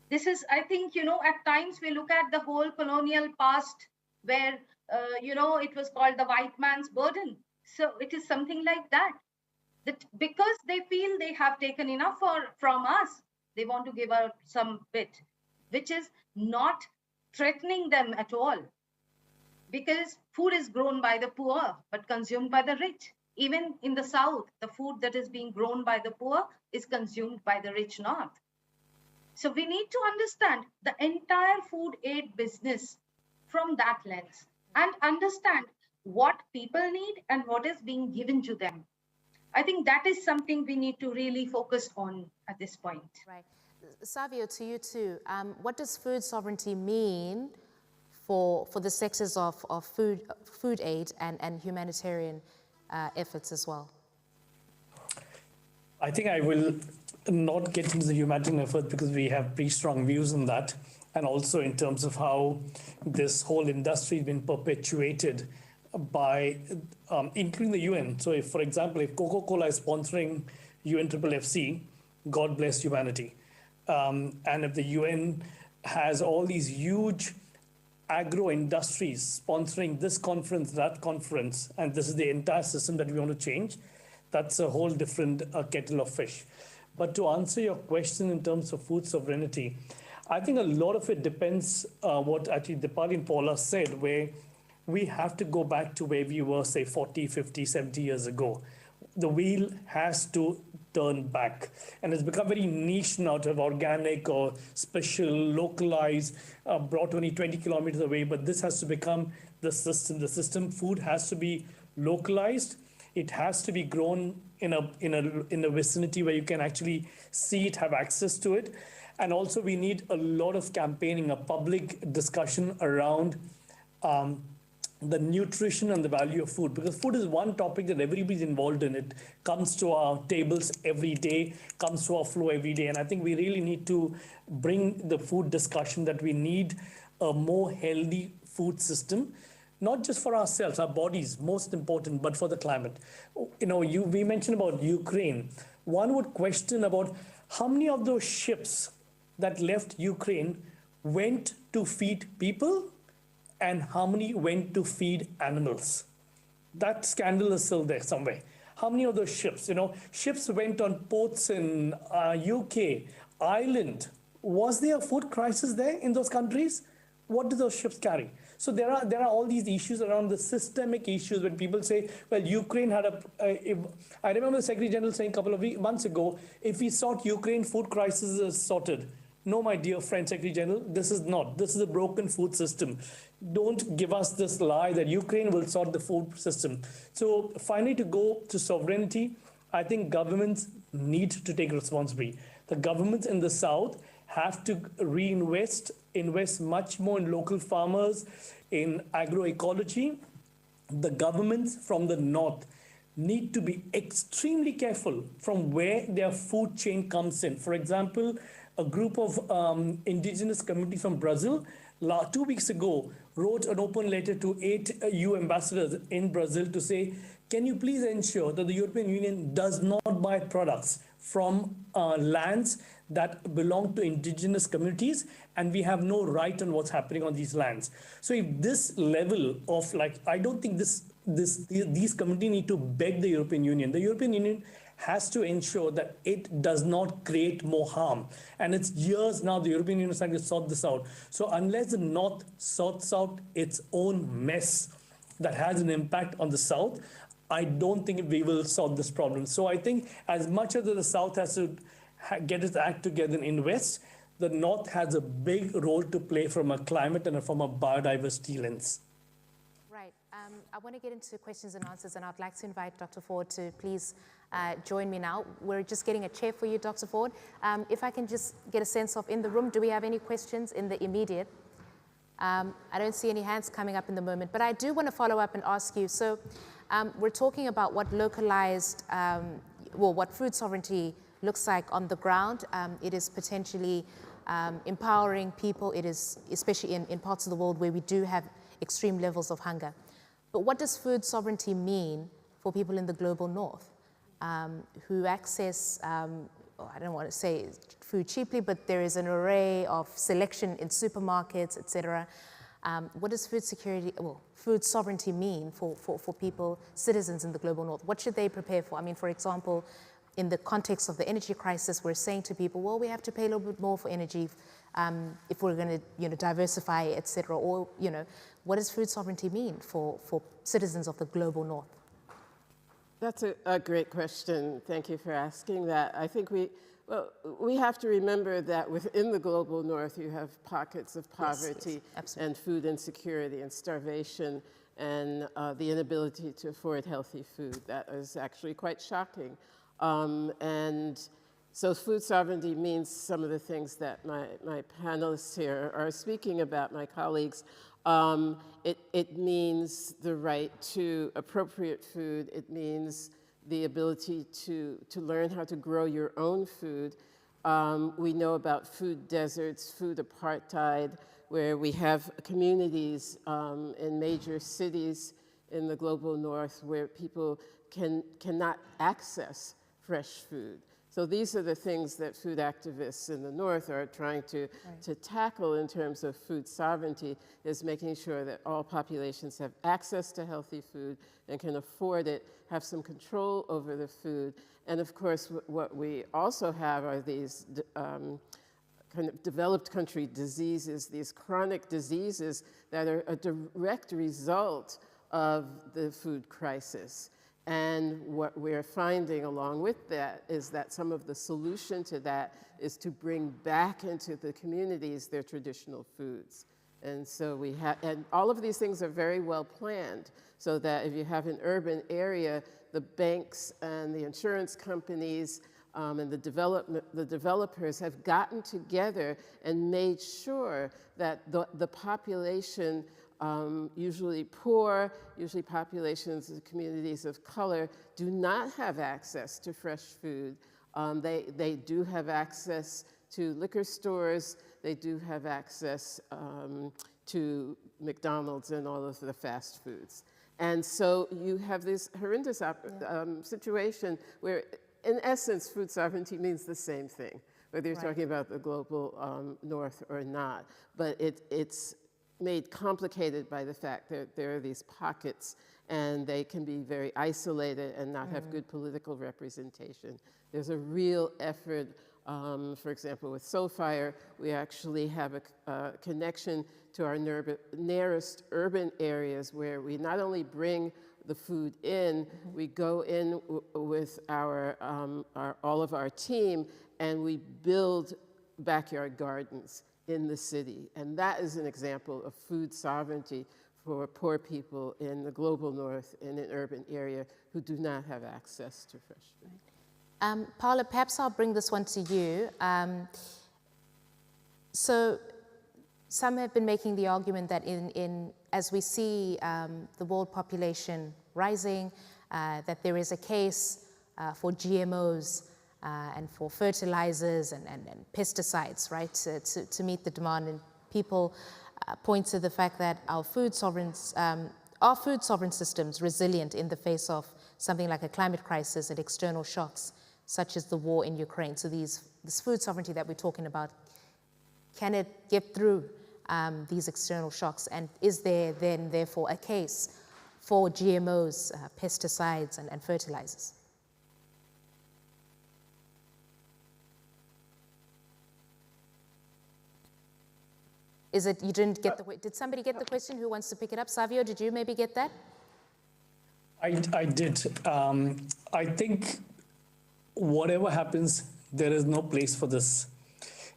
This is, I think, at times we look at the whole colonial past where, it was called the white man's burden. So it is something like that because they feel they have taken enough from us, they want to give out some bit, which is not threatening them at all. Because food is grown by the poor, but consumed by the rich. Even in the South, the food that is being grown by the poor is consumed by the rich North. So we need to understand the entire food aid business from that lens and understand what people need and what is being given to them. I think that is something we need to really focus on at this point. Right. Savio, to you too. What does food sovereignty mean for the sectors of food aid and humanitarian efforts as well? I think I will not get into the humanitarian effort because we have pretty strong views on that, and also in terms of how this whole industry has been perpetuated by, including the UN. So if, for example, if Coca-Cola is sponsoring UNFFC, God bless humanity. And if the UN has all these huge agro industries sponsoring this conference, that conference, and this is the entire system that we want to change, that's a whole different kettle of fish. But to answer your question in terms of food sovereignty, I think a lot of it depends what actually Deepali and Paula said, where we have to go back to where we were, say, 40, 50, 70 years ago. The wheel has to turn back. And it's become very niche now to have organic or special, localized, brought only 20 kilometers away. But this has to become the system. The system food has to be localized. It has to be grown in a vicinity where you can actually see it, have access to it. And also we need a lot of campaigning, a public discussion around the nutrition and the value of food, because food is one topic that everybody's involved in. It comes to our tables every day, comes to our floor every day. And I think we really need to bring the food discussion that we need a more healthy food system, not just for ourselves, our bodies, most important, but for the climate. We mentioned about Ukraine. One would question about how many of those ships that left Ukraine went to feed people and how many went to feed animals. That scandal is still there somewhere. How many of those ships? Ships went on ports in UK, Ireland. Was there a food crisis there in those countries? What do those ships carry? So there are all these issues around the systemic issues when people say, well, Ukraine had I remember the Secretary General saying a couple of months ago, if we sort Ukraine, food crisis is sorted. No, my dear friend Secretary General, this is not. This is a broken food system. Don't give us this lie that Ukraine will sort the food system. So finally, to go to sovereignty, I think governments need to take responsibility. The governments in the South have to invest much more in local farmers, in agroecology. The governments from the North need to be extremely careful from where their food chain comes in. For example, a group of indigenous communities from Brazil 2 weeks ago wrote an open letter to 8 EU ambassadors in Brazil to say, can you please ensure that the European Union does not buy products from lands that belong to indigenous communities, and we have no right on what's happening on these lands. So if this level of I don't think these communities need to beg the European Union. The European Union has to ensure that it does not create more harm. And it's years now the European Union is trying to sort this out. So unless the North sorts out its own mess that has an impact on the South, I don't think we will solve this problem. So I think as much as the South has to get its act together and invest, the North has a big role to play from a climate and from a biodiversity lens. Right. I want to get into questions and answers, and I'd like to invite Dr. Ford to please join me now. We're just getting a chair for you, Dr. Ford. If I can just get a sense of, in the room, do we have any questions in the immediate? I don't see any hands coming up in the moment, but I do want to follow up and ask you. So we're talking about what localized, what food sovereignty looks like on the ground. It is potentially empowering people. It is, especially in parts of the world where we do have extreme levels of hunger. But what does food sovereignty mean for people in the global north who access, I don't want to say food cheaply, but there is an array of selection in supermarkets, etc. What does food sovereignty mean for people, citizens in the global north? What should they prepare for? I mean, for example, in the context of the energy crisis, we're saying to people, well, we have to pay a little bit more for energy if we're going to, diversify, etc. Or, what does food sovereignty mean for citizens of the global north? That's a great question. Thank you for asking that. I think we have to remember that within the global north, you have pockets of poverty and food insecurity and starvation and the inability to afford healthy food. That is actually quite shocking. And so food sovereignty means some of the things that my panelists here are speaking about, my colleagues. It means the right to appropriate food. It means the ability to learn how to grow your own food. We know about food deserts, food apartheid, where we have communities in major cities in the global north where people cannot access fresh food. So these are the things that food activists in the north are trying to tackle in terms of food sovereignty, is making sure that all populations have access to healthy food and can afford it, have some control over the food. And of course, what we also have are these kind of developed country diseases, these chronic diseases that are a direct result of the food crisis. And what we're finding along with that is that some of the solution to that is to bring back into the communities their traditional foods. And so and all of these things are very well planned, so that if you have an urban area, the banks and the insurance companies and the developers have gotten together and made sure that the population, usually poor, usually populations of communities of color, do not have access to fresh food. They do have access to liquor stores. They do have access to McDonald's and all of the fast foods. And so you have this horrendous situation where, in essence, food sovereignty means the same thing, whether you're talking about the global north or not. But it's made complicated by the fact that there are these pockets and they can be very isolated and not have good political representation. There's a real effort, for example, with SoFire, we actually have a connection to our nearest urban areas where we not only bring the food in, we go in with all of our team and we build backyard gardens in the city. And that is an example of food sovereignty for poor people in the global north in an urban area who do not have access to fresh food. Paula, perhaps I'll bring this one to you. So some have been making the argument that as we see the world population rising, that there is a case for GMOs and for fertilizers and pesticides, right, to meet the demand. And people point to the fact that our food sovereign systems resilient in the face of something like a climate crisis and external shocks, such as the war in Ukraine. So this food sovereignty that we're talking about, can it get through these external shocks? And is there then, therefore, a case for GMOs, pesticides, and fertilizers? Is it, you didn't get did somebody get the question? Who wants to pick it up? Savio, did you maybe get that? I did. I think whatever happens, there is no place for this.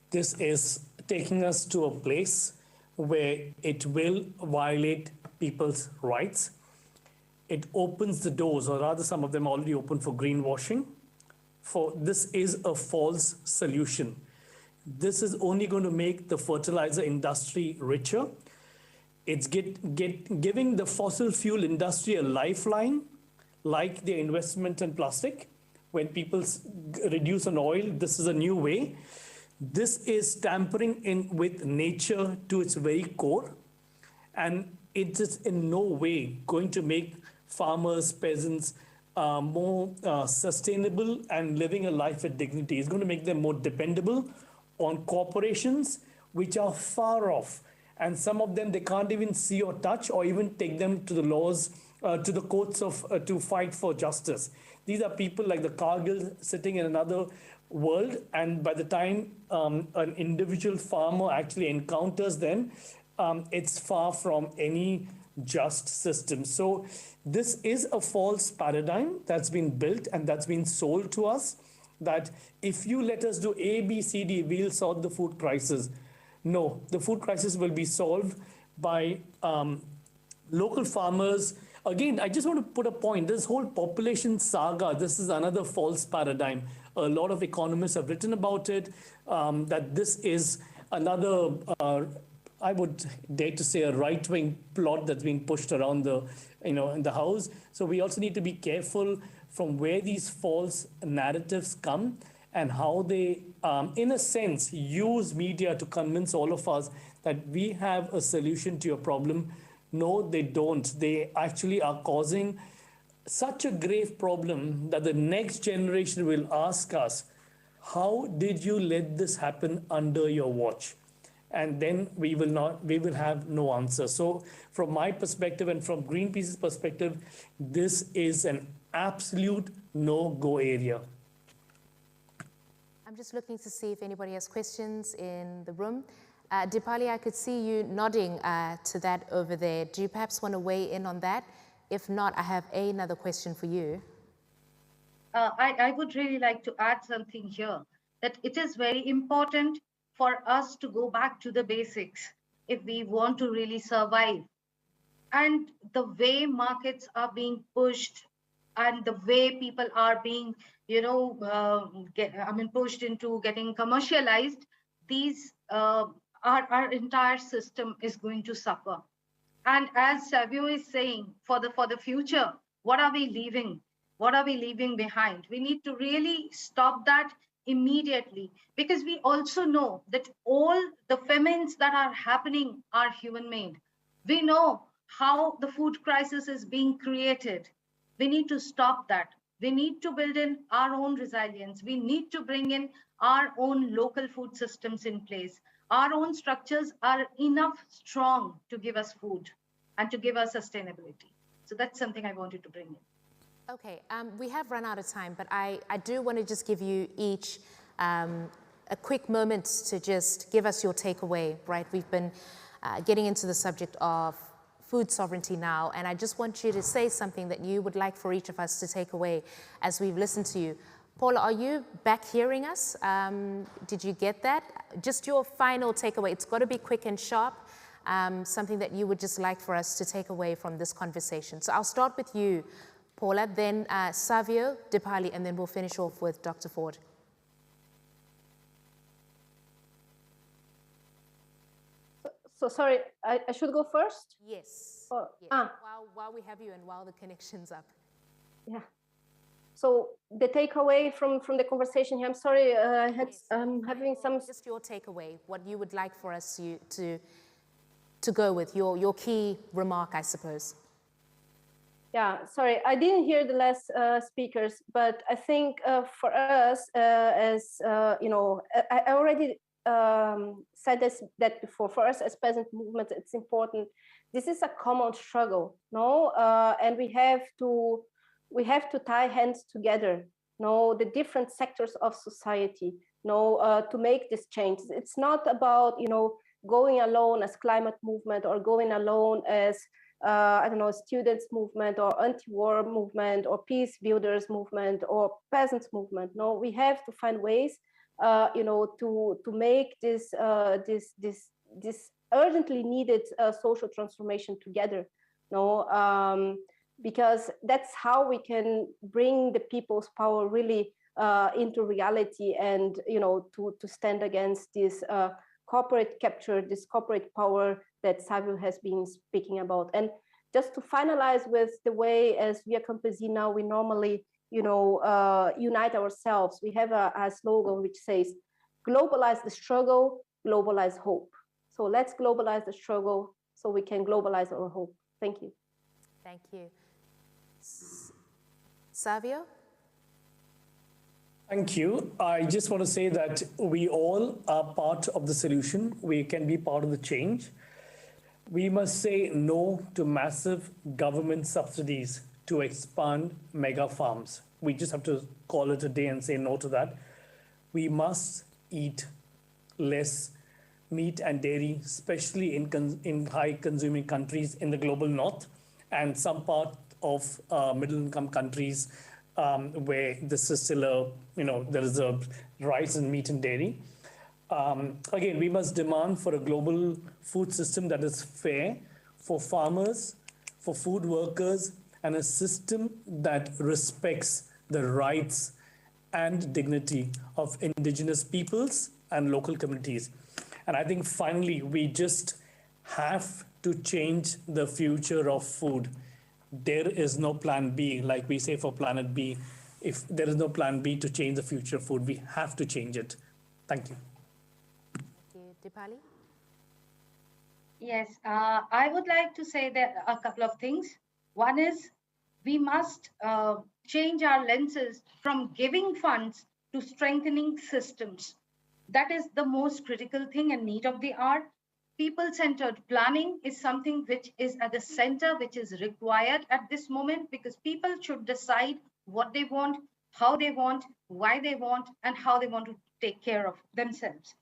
This is taking us to a place where it will violate people's rights. It opens the doors, or rather some of them already open, for greenwashing. For this is a false solution. This is only going to make the fertilizer industry richer. It's giving the fossil fuel industry a lifeline, like the investment in plastic. When people reduce on oil, this is a new way. This is tampering with nature to its very core. And it is in no way going to make farmers, peasants, more sustainable and living a life with dignity. It's going to make them more dependable on corporations, which are far off. And some of them, they can't even see or touch or even take them to the laws, to the courts to fight for justice. These are people like the Cargill sitting in another world. And by the time an individual farmer actually encounters them, it's far from any just system. So this is a false paradigm that's been built and that's been sold to us, that if you let us do A, B, C, D, we'll solve the food crisis. No, the food crisis will be solved by local farmers. Again, I just want to put a point. This whole population saga, this is another false paradigm. A lot of economists have written about it, that this is another, I would dare to say, a right-wing plot that's being pushed around in the house. So we also need to be careful from where these false narratives come and how they, in a sense, use media to convince all of us that we have a solution to your problem. No, they don't. They actually are causing such a grave problem that the next generation will ask us, how did you let this happen under your watch? And then we will have no answer. So from my perspective and from Greenpeace's perspective, this is an absolute no-go area. I'm just looking to see if anybody has questions in the room. Deepali, I could see you nodding to that over there. Do you perhaps want to weigh in on that? If not, I have another question for you. I would really like to add something here, that it is very important for us to go back to the basics if we want to really survive. And the way markets are being pushed and the way people are being, pushed into getting commercialized, these our entire system is going to suffer. And as Savio is saying, for the future, what are we leaving? What are we leaving behind? We need to really stop that immediately, because we also know that all the famines that are happening are human-made. We know how the food crisis is being created. We need to stop that. We need to build in our own resilience. We need to bring in our own local food systems in place. Our own structures are enough strong to give us food and to give us sustainability. So that's something I wanted to bring in. Okay, we have run out of time, but I do want to just give you each a quick moment to just give us your takeaway, right? We've been getting into the subject of food sovereignty now, and I just want you to say something that you would like for each of us to take away as we've listened to you. Paula, are you back hearing us? Did you get that? Just your final takeaway. It's got to be quick and sharp, something that you would just like for us to take away from this conversation. So I'll start with you, Paula, then Savio, Deepali, and then we'll finish off with Dr. Ford. So sorry, I should go first? Yes. Oh, yes. While we have you and while the connection's up. Yeah. So the takeaway from the conversation here, I'm sorry, I had having some... Just your takeaway, what you would like for us to go with, your key remark, I suppose. Yeah, sorry, I didn't hear the last speakers, but I think for us, I already said this that before. For us as peasant movement, it's important. This is a common struggle, no, and we have to tie hands together, no, the different sectors of society, no, to make this change. It's not about going alone as climate movement or going alone as students movement or anti-war movement or peace builders movement or peasants movement. No, we have to find ways, to make this urgently needed social transformation together. no, because that's how we can bring the people's power really into reality, and to stand against this corporate capture, this corporate power that Savio has been speaking about. And just to finalize with the way as we are Campesina, we normally unite ourselves. We have a slogan which says, globalize the struggle, globalize hope. So let's globalize the struggle so we can globalize our hope. Thank you. Thank you. Savio? Thank you. I just want to say that we all are part of the solution. We can be part of the change. We must say no to massive government subsidies to expand mega farms. We just have to call it a day and say no to that. We must eat less meat and dairy, especially in high consuming countries in the global north and some part of middle income countries where this is still there is a rise in meat and dairy. Again, we must demand for a global food system that is fair for farmers, for food workers, and a system that respects the rights and dignity of indigenous peoples and local communities. And I think finally, we just have to change the future of food. There is no plan B, like we say for Planet B. If there is no plan B to change the future of food, we have to change it. Thank you. Thank you. Deepali? Yes, I would like to say that a couple of things. One is we must change our lenses from giving funds to strengthening systems. That is the most critical thing and need of the hour. People-centered planning is something which is at the center, which is required at this moment, because people should decide what they want, how they want, why they want, and how they want to take care of themselves.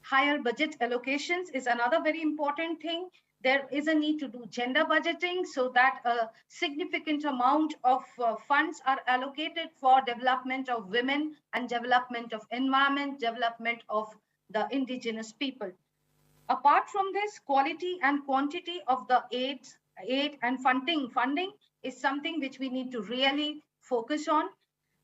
Higher budget allocations is another very important thing. There is a need to do gender budgeting so that a significant amount of funds are allocated for development of women and development of environment, development of the indigenous people. Apart from this, quality and quantity of the aid and funding is something which we need to really focus on.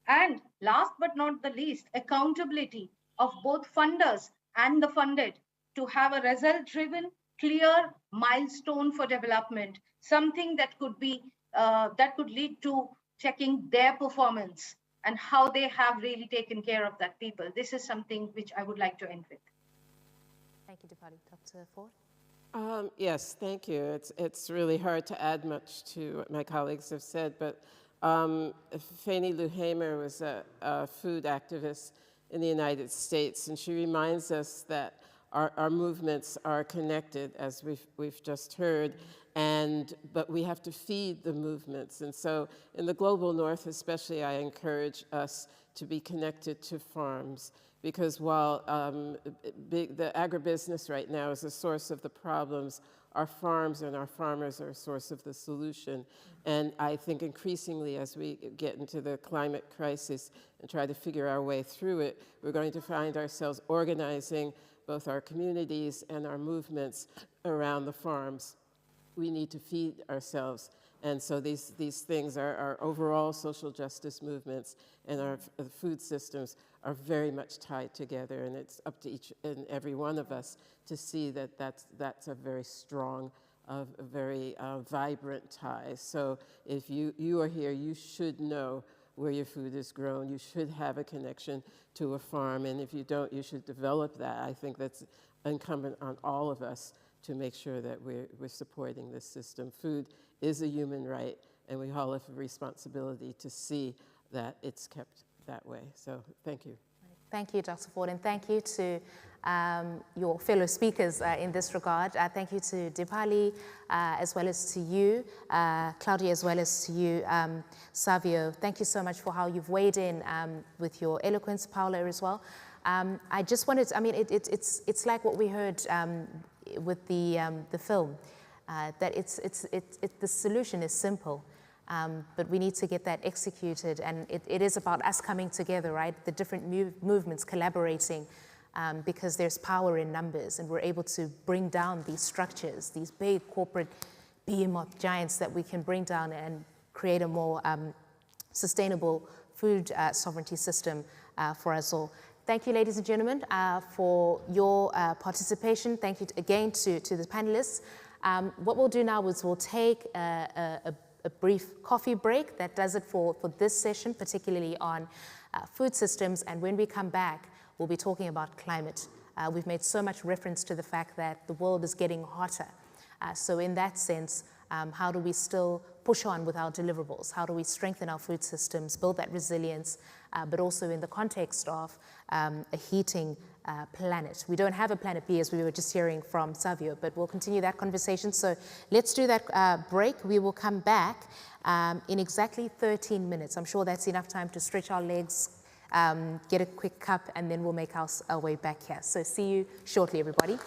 And last but not the least, accountability of both funders and the funded to have a result-driven, clear milestone for development, something that could be that could lead to checking their performance and how they have really taken care of that people. This is something which I would like to end with. Thank you, Deepali. Dr. Ford? Yes, thank you. It's really hard to add much to what my colleagues have said, but Fannie Lou Hamer was a food activist in the United States, and she reminds us that our movements are connected, as we've just heard, but we have to feed the movements. And so in the global north especially, I encourage us to be connected to farms, because while the agribusiness right now is a source of the problems, our farms and our farmers are a source of the solution. And I think increasingly as we get into the climate crisis and try to figure our way through it, we're going to find ourselves organizing both our communities and our movements around the farms. We need to feed ourselves. And so these things are our overall social justice movements, and our food systems are very much tied together, and it's up to each and every one of us to see that that's a very strong, a very vibrant tie. So if you are here, you should know where your food is grown. You should have a connection to a farm, and if you don't, you should develop that. I think that's incumbent on all of us to make sure that we're supporting this system. Food is a human right, and we all have a responsibility to see that it's kept that way. So thank you. Thank you, Dr. Ford, and thank you to your fellow speakers in this regard. Thank you to Deepali, as well as to you, Claudia, as well as to you, Savio. Thank you so much for how you've weighed in with your eloquence, Paula, as well. I just wanted to, I mean, it's like what we heard with the film, that the solution is simple. But we need to get that executed, and it is about us coming together, right? The different movements collaborating, because there's power in numbers, and we're able to bring down these structures, these big corporate behemoth giants that we can bring down and create a more sustainable food sovereignty system for us all. Thank you, ladies and gentlemen, for your participation. Thank you again to the panelists. What we'll do now is we'll take a brief coffee break. That does it for this session, particularly on food systems. And when we come back, we'll be talking about climate. We've made so much reference to the fact that the world is getting hotter. So in that sense, how do we still push on with our deliverables? How do we strengthen our food systems, build that resilience, but also in the context of a heating planet? We don't have a planet B, as we were just hearing from Savio, but we'll continue that conversation. So let's do that break. We will come back in exactly 13 minutes. I'm sure that's enough time to stretch our legs, get a quick cup, and then we'll make our way back here. So see you shortly, everybody.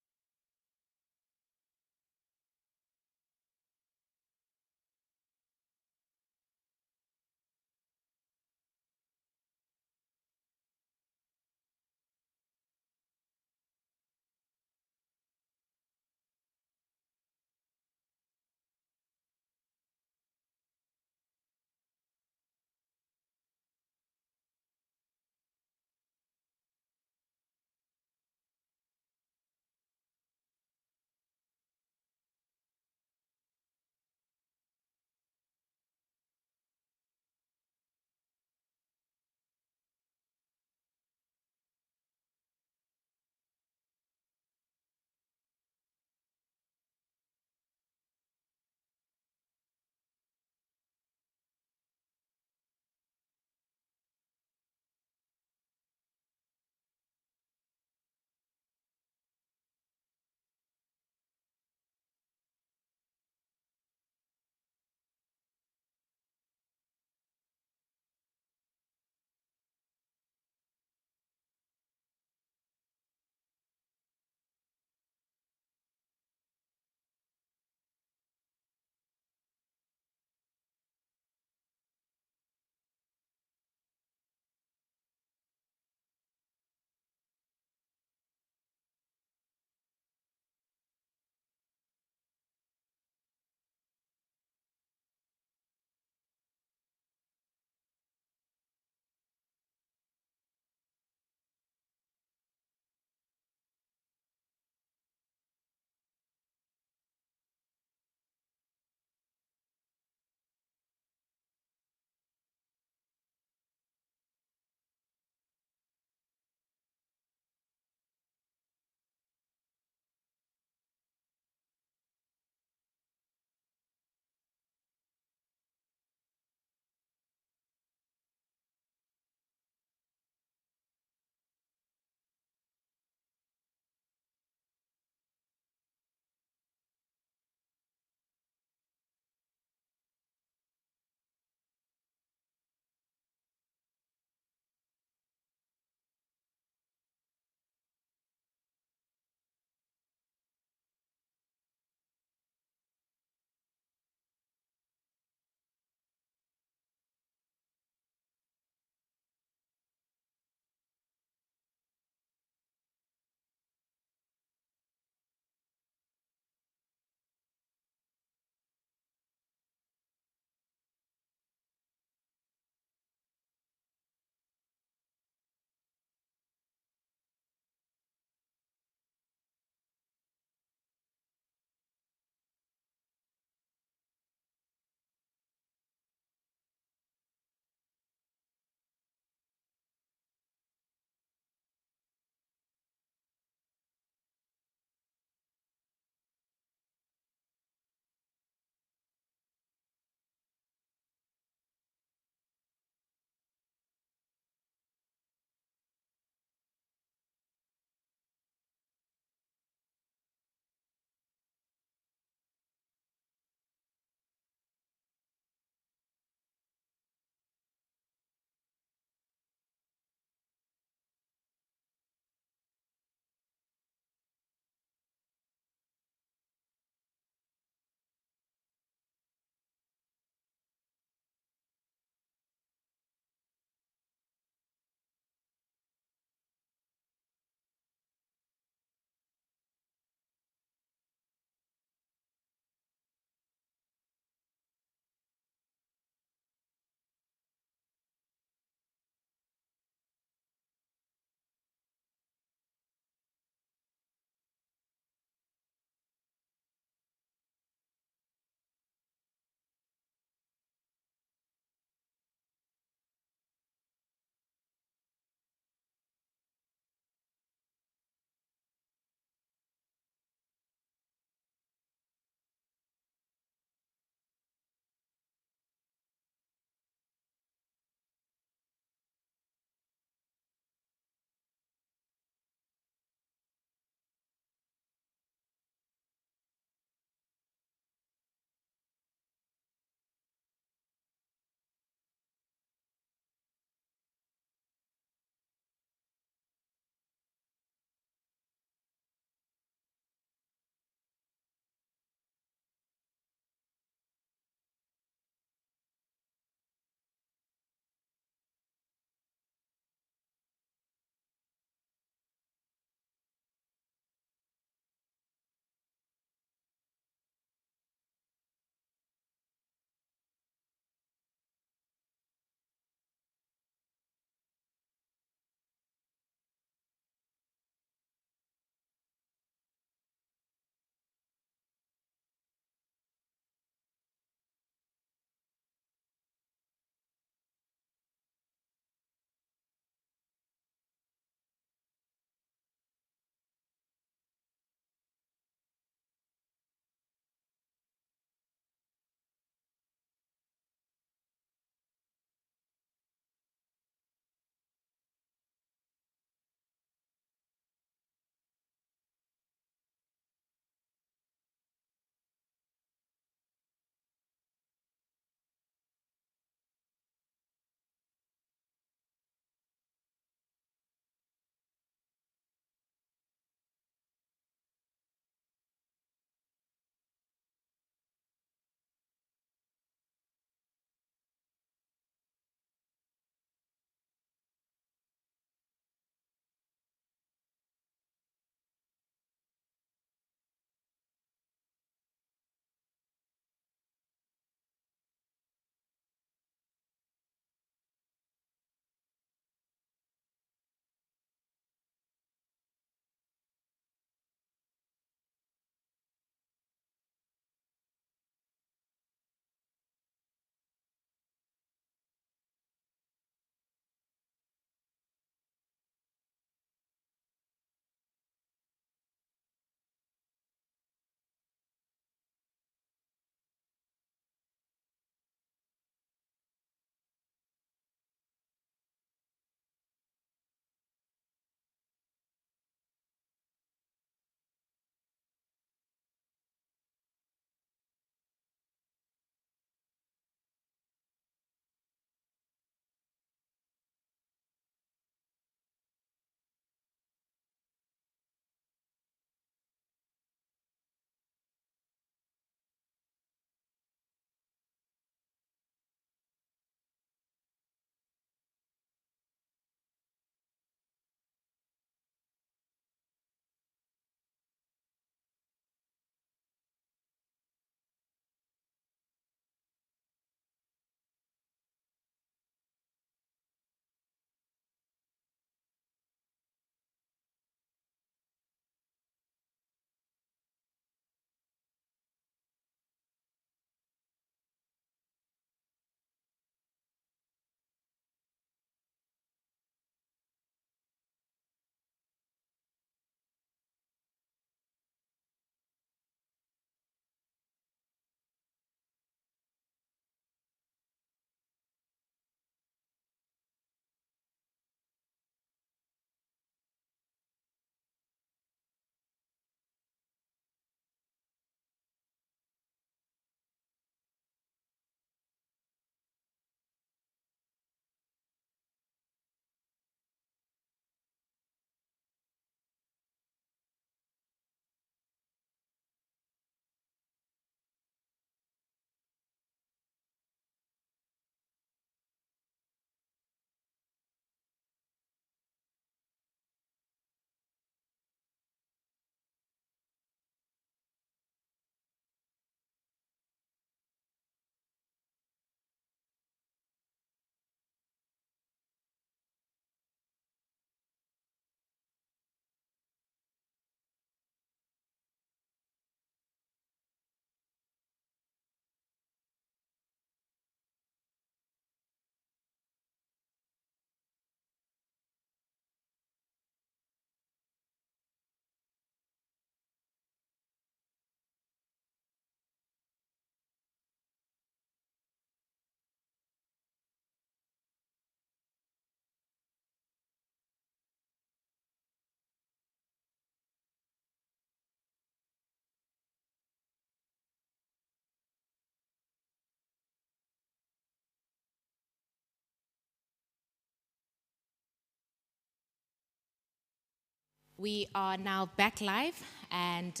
We are now back live, and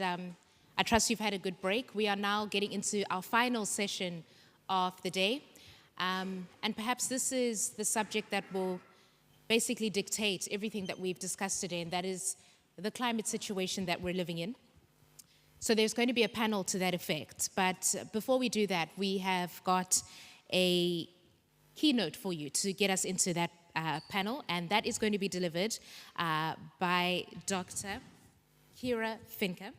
I trust you've had a good break. We are now getting into our final session of the day, and perhaps this is the subject that will basically dictate everything that we've discussed today, and that is the climate situation that we're living in. So there's going to be a panel to that effect, but before we do that, we have got a keynote for you to get us into that panel, and that is going to be delivered by Dr. Kira Vinke.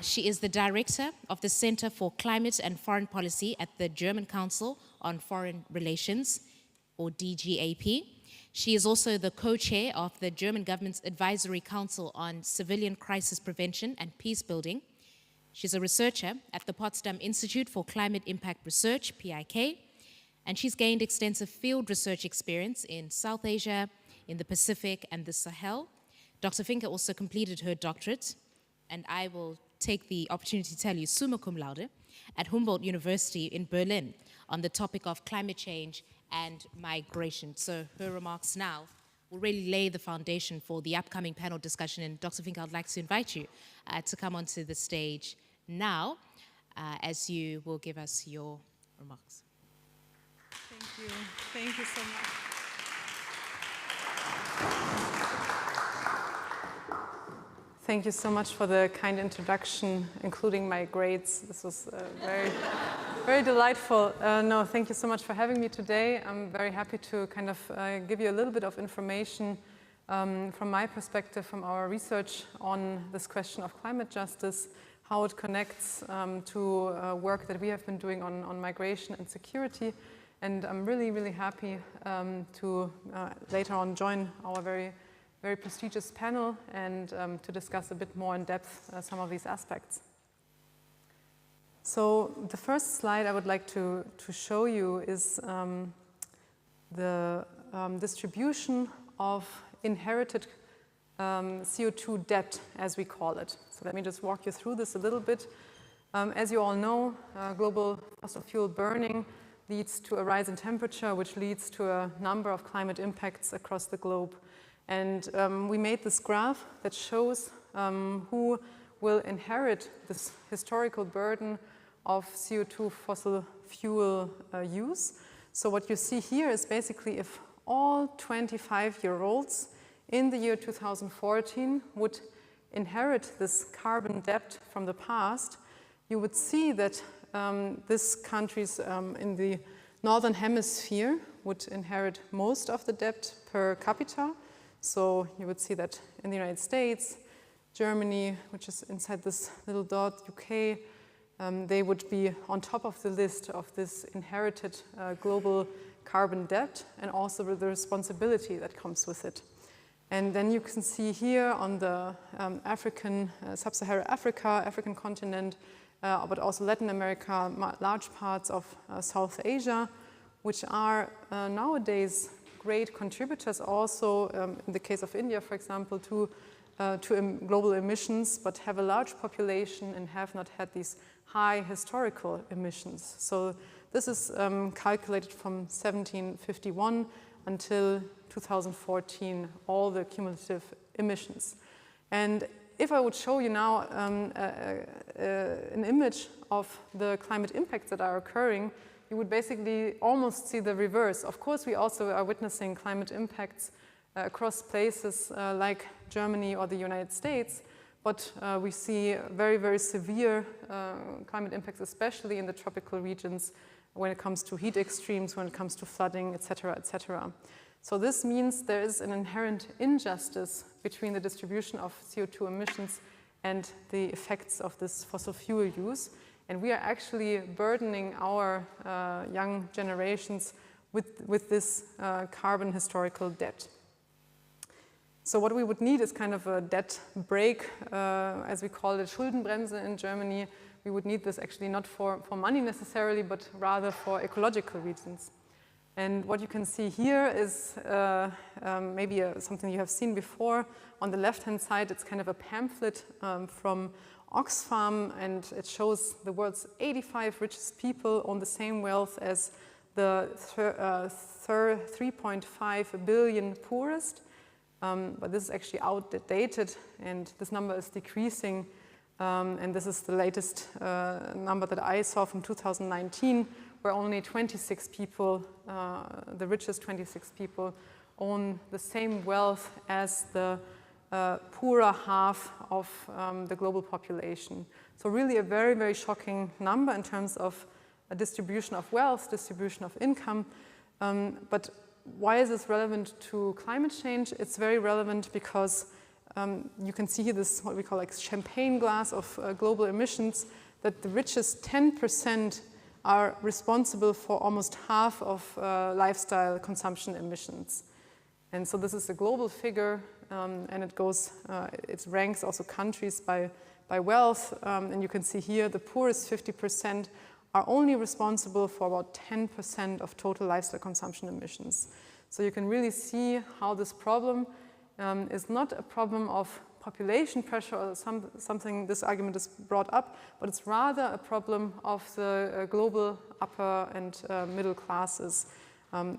She is the director of the Center for Climate and Foreign Policy at the German Council on Foreign Relations, or DGAP. She is also the co-chair of the German government's Advisory Council on Civilian Crisis Prevention and Peace Building. She's a researcher at the Potsdam Institute for Climate Impact Research, PIK, and she's gained extensive field research experience in South Asia, in the Pacific, and the Sahel. Dr. Vinke also completed her doctorate, and I will take the opportunity to tell you, summa cum laude, at Humboldt University in Berlin on the topic of climate change and migration. So her remarks now will really lay the foundation for the upcoming panel discussion. And Dr. Vinke, I'd like to invite you to come onto the stage now as you will give us your remarks. Thank you. Thank you so much. Thank you so much for the kind introduction, including my grades. This was very, very delightful. No, thank you so much for having me today. I'm very happy to kind of give you a little bit of information from my perspective, from our research on this question of climate justice, how it connects to work that we have been doing on migration and security. And I'm really, really happy to later on join our very prestigious panel and to discuss a bit more in depth some of these aspects. So the first slide I would like to show you is the distribution of inherited CO2 debt, as we call it. So let me just walk you through this a little bit. As you all know, global fossil fuel burning leads to a rise in temperature, which leads to a number of climate impacts across the globe. And we made this graph that shows who will inherit this historical burden of CO2 fossil fuel use. So what you see here is basically if all 25-year-olds in the year 2014 would inherit this carbon debt from the past, you would see that these countries in the northern hemisphere would inherit most of the debt per capita. So you would see that in the United States, Germany, which is inside this little dot, UK, they would be on top of the list of this inherited global carbon debt and also with the responsibility that comes with it. And then you can see here on the sub-Saharan African continent, but also Latin America, large parts of South Asia, which are nowadays great contributors also, in the case of India, for example, to global emissions, but have a large population and have not had these high historical emissions. So this is calculated from 1751 until 2014, all the cumulative emissions. And if I would show you now an image of the climate impacts that are occurring, you would basically almost see the reverse. Of course, we also are witnessing climate impacts across places like Germany or the United States, but we see very, very severe climate impacts, especially in the tropical regions when it comes to heat extremes, when it comes to flooding, et cetera, et cetera. So this means there is an inherent injustice between the distribution of CO2 emissions and the effects of this fossil fuel use. And we are actually burdening our young generations with this carbon historical debt. So what we would need is kind of a debt break, as we call it, Schuldenbremse in Germany. We would need this actually not for money necessarily, but rather for ecological reasons. And what you can see here is maybe something you have seen before. On the left-hand side, it's kind of a pamphlet from Oxfam, and it shows the world's 85 richest people own the same wealth as the 3.5 billion poorest. but this is actually outdated, and this number is decreasing. And this is the latest number that I saw from 2019, where only 26 people, the richest 26 people, own the same wealth as the poorer half of the global population. So really a very, very shocking number in terms of a distribution of wealth, distribution of income. But why is this relevant to climate change? It's very relevant because you can see here this, what we call like champagne glass of global emissions, that the richest 10% are responsible for almost half of lifestyle consumption emissions. And so this is a global figure, and it goes, it ranks also countries by wealth. And you can see here the poorest 50% are only responsible for about 10% of total lifestyle consumption emissions. So you can really see how this problem is not a problem of population pressure or something this argument is brought up, but it's rather a problem of the global upper and middle classes,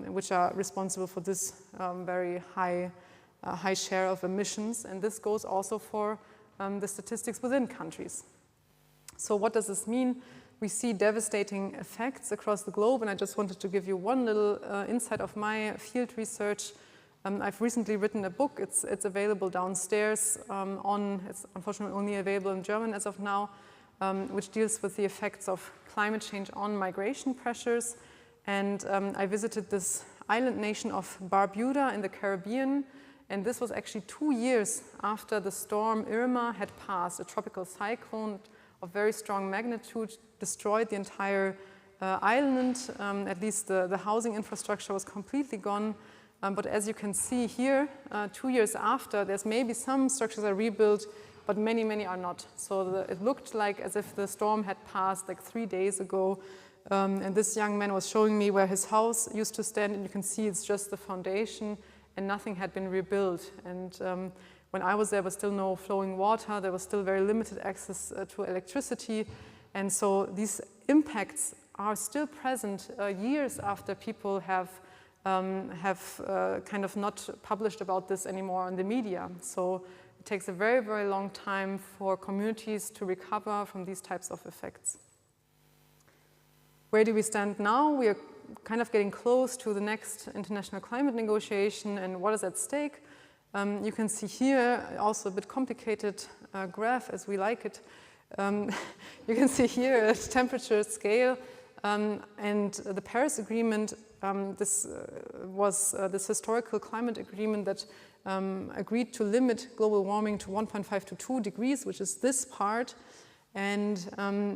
which are responsible for this very high share of emissions. And this goes also for the statistics within countries. So what does this mean? We see devastating effects across the globe, and I just wanted to give you one little insight of my field research. I've recently written a book. It's available downstairs. It's unfortunately only available in German as of now, which deals with the effects of climate change on migration pressures. And I visited this island nation of Barbuda in the Caribbean, and this was actually 2 years after the storm Irma had passed. A tropical cyclone of very strong magnitude destroyed the entire island. At least the housing infrastructure was completely gone. But as you can see here, 2 years after, there's maybe some structures are rebuilt, but many, many are not. So it looked like as if the storm had passed like 3 days ago. And this young man was showing me where his house used to stand, and you can see it's just the foundation, and nothing had been rebuilt. And when I was there was still no flowing water. There was still very limited access to electricity. And so these impacts are still present years after people have kind of not published about this anymore in the media. So it takes a very, very long time for communities to recover from these types of effects. Where do we stand now? We are kind of getting close to the next international climate negotiation, and what is at stake? You can see here also a bit complicated graph as we like it. You can see here a temperature scale, and the Paris Agreement. This was this historical climate agreement that agreed to limit global warming to 1.5 to 2 degrees, which is this part. And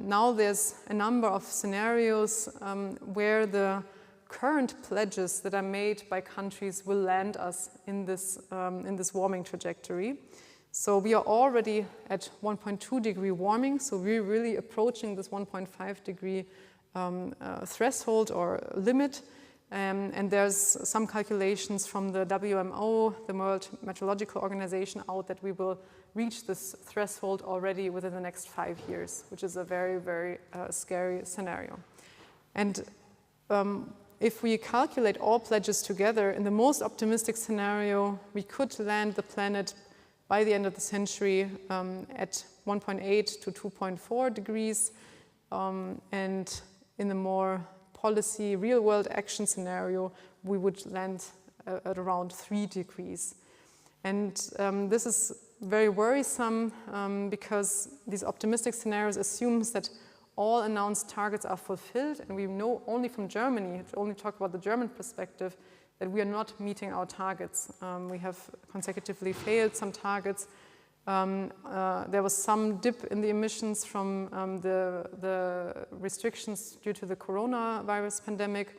now there's a number of scenarios where the current pledges that are made by countries will land us in this warming trajectory. So we are already at 1.2 degree warming, so we're really approaching this 1.5 degree threshold or limit. And there's some calculations from the WMO, the World Meteorological Organization, out that we will reach this threshold already within the next 5 years, which is a very, very scary scenario. And if we calculate all pledges together, in the most optimistic scenario, we could land the planet by the end of the century at 1.8 to 2.4 degrees, and in the more policy, real-world action scenario, we would land at around 3 degrees. And this is very worrisome because these optimistic scenarios assumes that all announced targets are fulfilled, and we know only from Germany, to only talk about the German perspective, that we are not meeting our targets. We have consecutively failed some targets. There was some dip in the emissions from the restrictions due to the coronavirus pandemic,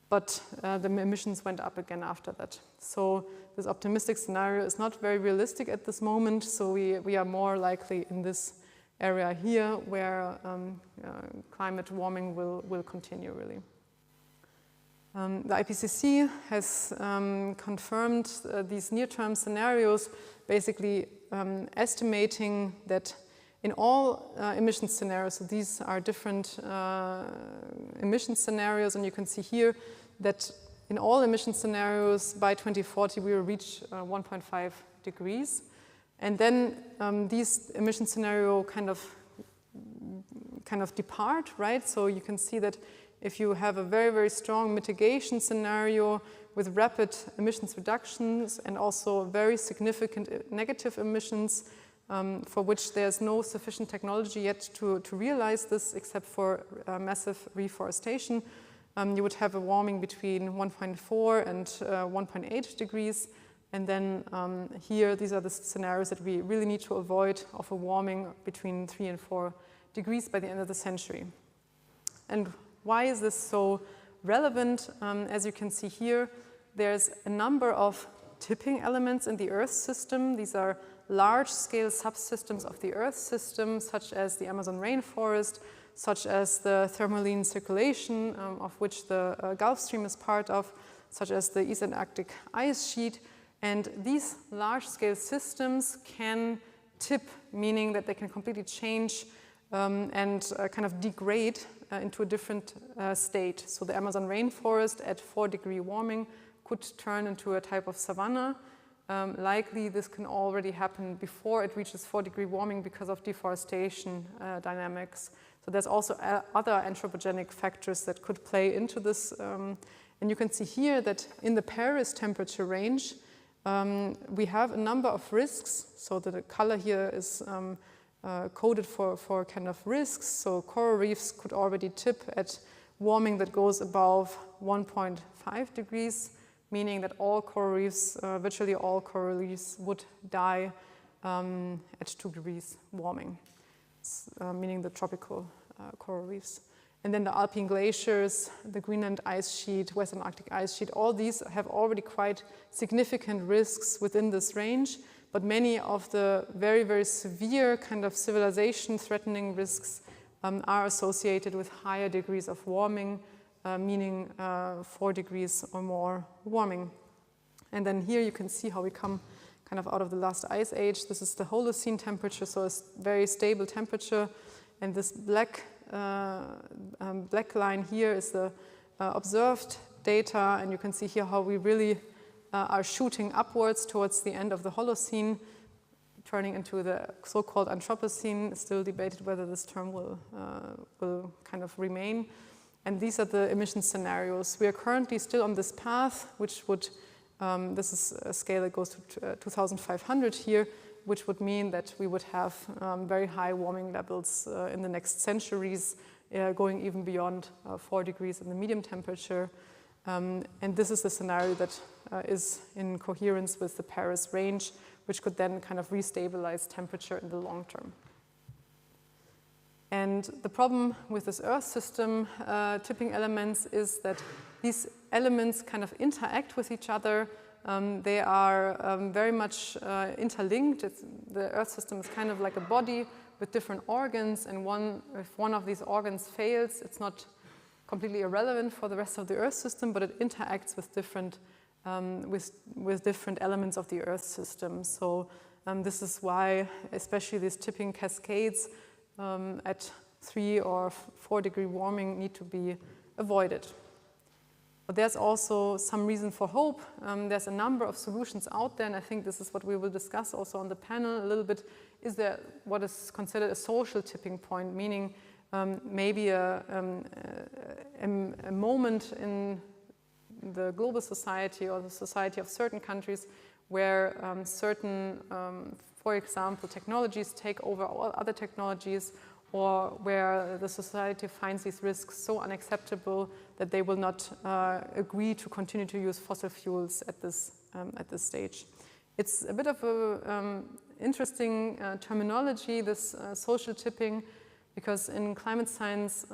but the emissions went up again after that. So this optimistic scenario is not very realistic at this moment, so we are more likely in this area here where climate warming will continue, really. The IPCC has confirmed these near-term scenarios, basically estimating that in all emission scenarios, so these are different emission scenarios, and you can see here that in all emission scenarios by 2040 we will reach 1.5 degrees. And then these emission scenario kind of depart, right? So you can see that if you have a very, very strong mitigation scenario with rapid emissions reductions and also very significant negative emissions, for which there's no sufficient technology yet to realize this except for massive reforestation, you would have a warming between 1.4 and 1.8 degrees. And then here, these are the scenarios that we really need to avoid of a warming between 3 and 4 degrees by the end of the century. And why is this so relevant? As you can see here, there's a number of tipping elements in the Earth system. These are large-scale subsystems of the Earth system, such as the Amazon rainforest, such as the thermaline circulation, of which the Gulf Stream is part of, such as the East Antarctic ice sheet. And these large-scale systems can tip, meaning that they can completely change and kind of degrade into a different state. So the Amazon rainforest at 4-degree warming could turn into a type of savanna. Likely this can already happen before it reaches 4-degree warming because of deforestation dynamics. So there's also other anthropogenic factors that could play into this. And you can see here that in the Paris temperature range, we have a number of risks. So the color here is coded for kind of risks. So coral reefs could already tip at warming that goes above 1.5 degrees, meaning that all coral reefs, virtually all coral reefs would die at 2 degrees warming, meaning the tropical coral reefs. And then the Alpine glaciers, the Greenland ice sheet, Western Arctic ice sheet, all these have already quite significant risks within this range, but many of the very, very severe kind of civilization-threatening risks are associated with higher degrees of warming, meaning 4 degrees or more warming. And then here you can see how we come kind of out of the last ice age. This is the Holocene temperature, so a very stable temperature. And this black line here is the observed data, and you can see here how we really are shooting upwards towards the end of the Holocene, turning into the so-called Anthropocene. It's still debated whether this term will kind of remain. And these are the emission scenarios. We are currently still on this path, which would, this is a scale that goes to 2,500 here, which would mean that we would have very high warming levels in the next centuries, going even beyond 4 degrees in the medium temperature. And this is the scenario that is in coherence with the Paris range, which could then kind of restabilize temperature in the long term. And the problem with this Earth system tipping elements is that these elements kind of interact with each other. They are very much interlinked. The Earth system is kind of like a body with different organs, and if one of these organs fails, it's not completely irrelevant for the rest of the Earth system, but it interacts with different elements of the Earth system. So this is why, especially these tipping cascades at 3 or 4 degree warming need to be avoided. But there's also some reason for hope. There's a number of solutions out there, and I think this is what we will discuss also on the panel a little bit. Is there what is considered a social tipping point, meaning maybe a moment in the global society or the society of certain countries where certain, for example, technologies take over all other technologies, or where the society finds these risks so unacceptable that they will not agree to continue to use fossil fuels at this stage. It's a bit of an interesting terminology, this social tipping, because in climate science,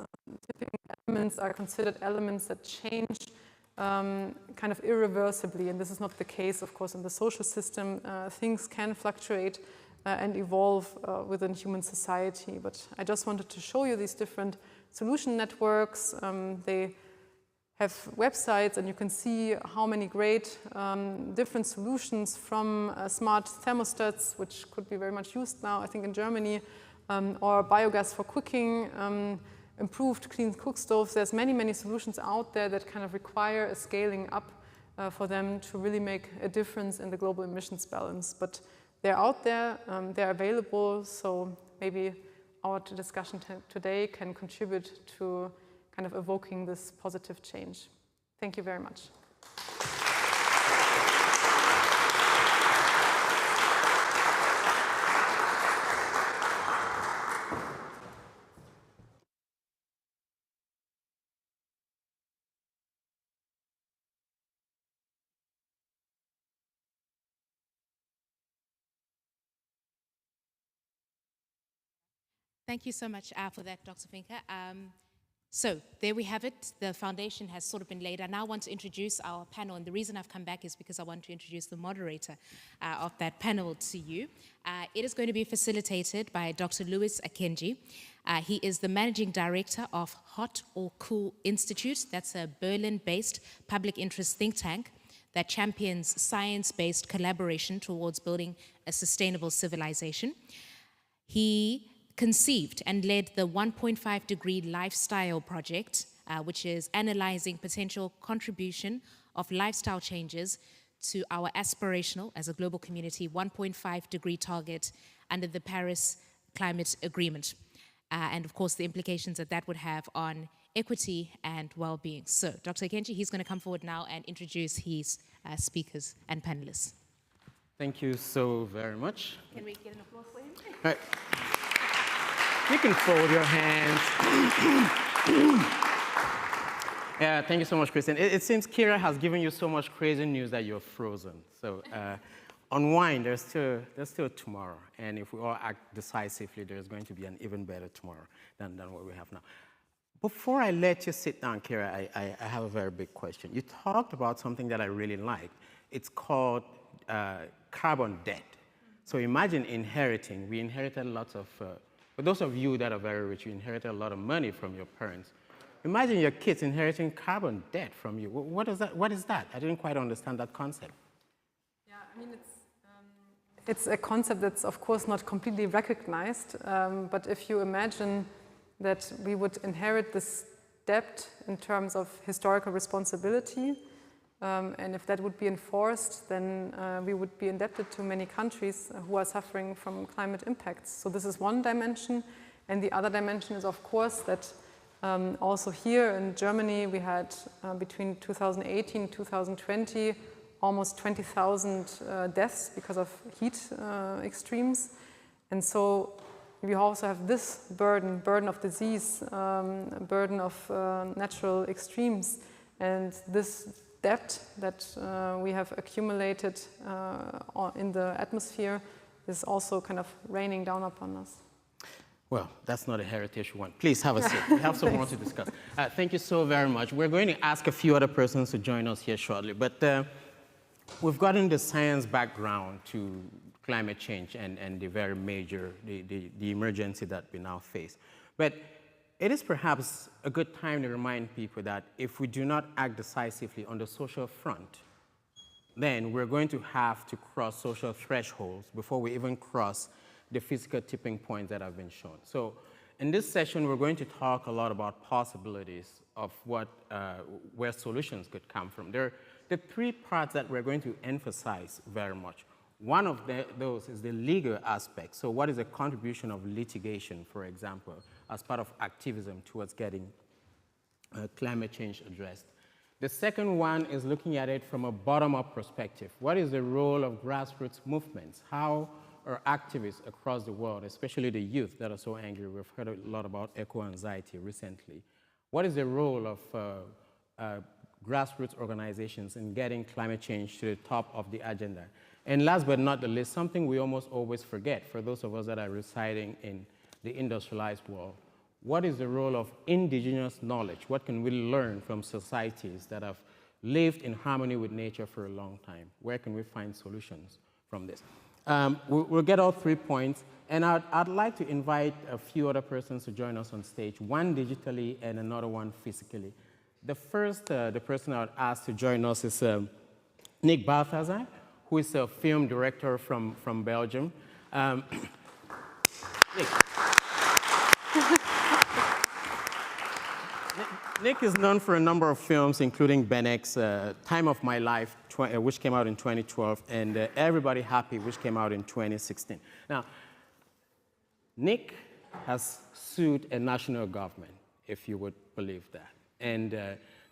tipping elements are considered elements that change kind of irreversibly, and this is not the case, of course, in the social system. Things can fluctuate and evolve within human society. But I just wanted to show you these different solution networks. They have websites, and you can see how many great different solutions, from smart thermostats, which could be very much used now, I think, in Germany, or biogas for cooking, improved clean cook stoves. There's many, many solutions out there that kind of require a scaling up for them to really make a difference in the global emissions balance. But they're out there, they're available, so maybe our discussion today can contribute to kind of evoking this positive change. Thank you very much. Thank you so much for that, Dr. Vinke. So there we have it. The foundation has sort of been laid. I now want to introduce our panel, and the reason I've come back is because I want to introduce the moderator of that panel to you. It is going to be facilitated by Dr. Louis Akenji. He is the managing director of Hot or Cool Institute. That's a Berlin-based public interest think tank that champions science-based collaboration towards building a sustainable civilization. He conceived and led the 1.5 degree lifestyle project, which is analyzing potential contribution of lifestyle changes to our aspirational, as a global community, 1.5 degree target under the Paris Climate Agreement. And of course, the implications that that would have on equity and well-being. So Dr. Akenji, he's going to come forward now and introduce his speakers and panelists. Thank you so very much. Can we get an applause for him? All right. You can fold your hands. Yeah, thank you so much, Christian. It seems Kira has given you so much crazy news that you're frozen. So unwind, there's still tomorrow. And if we all act decisively, there's going to be an even better tomorrow than what we have now. Before I let you sit down, Kira, I have a very big question. You talked about something that I really like. It's called carbon debt. So imagine inheriting. We inherited lots of, for those of you that are very rich, you inherited a lot of money from your parents. Imagine your kids inheriting carbon debt from you. What is that? What is that? I didn't quite understand that concept. Yeah, I mean, it's a concept that's, of course, not completely recognized. But if you imagine that we would inherit this debt in terms of historical responsibility, and if that would be enforced, then we would be indebted to many countries who are suffering from climate impacts. So this is one dimension. And the other dimension is, of course, that also here in Germany, we had between 2018 and 2020, almost 20,000 deaths because of heat extremes. And so we also have this burden of disease, burden of natural extremes. And this debt that we have accumulated in the atmosphere is also kind of raining down upon us. Well, that's not a heritage one. Please have a seat. We have some more to discuss. Thank you so very much. We're going to ask a few other persons to join us here shortly, but we've gotten the science background to climate change and the very major, the emergency that we now face. But it is perhaps a good time to remind people that if we do not act decisively on the social front, then we're going to have to cross social thresholds before we even cross the physical tipping points that have been shown. So in this session, we're going to talk a lot about possibilities of where solutions could come from. There are the three parts that we're going to emphasize very much. One of those is the legal aspect. So what is the contribution of litigation, for example, as part of activism towards getting climate change addressed? The second one is looking at it from a bottom-up perspective. What is the role of grassroots movements? How are activists across the world, especially the youth that are so angry? We've heard a lot about eco-anxiety recently. What is the role of grassroots organizations in getting climate change to the top of the agenda? And last but not the least, something we almost always forget for those of us that are residing in the industrialized world. What is the role of indigenous knowledge? What can we learn from societies that have lived in harmony with nature for a long time? Where can we find solutions from this? We'll get all 3 points, and I'd like to invite a few other persons to join us on stage, one digitally and another one physically. The first, the person I would ask to join us is Nick Balthazar, who is a film director from Belgium. Nick. Nick is known for a number of films, including Benek's Time of My Life, which came out in 2012, and Everybody Happy, which came out in 2016. Now, Nick has sued a national government, if you would believe that. And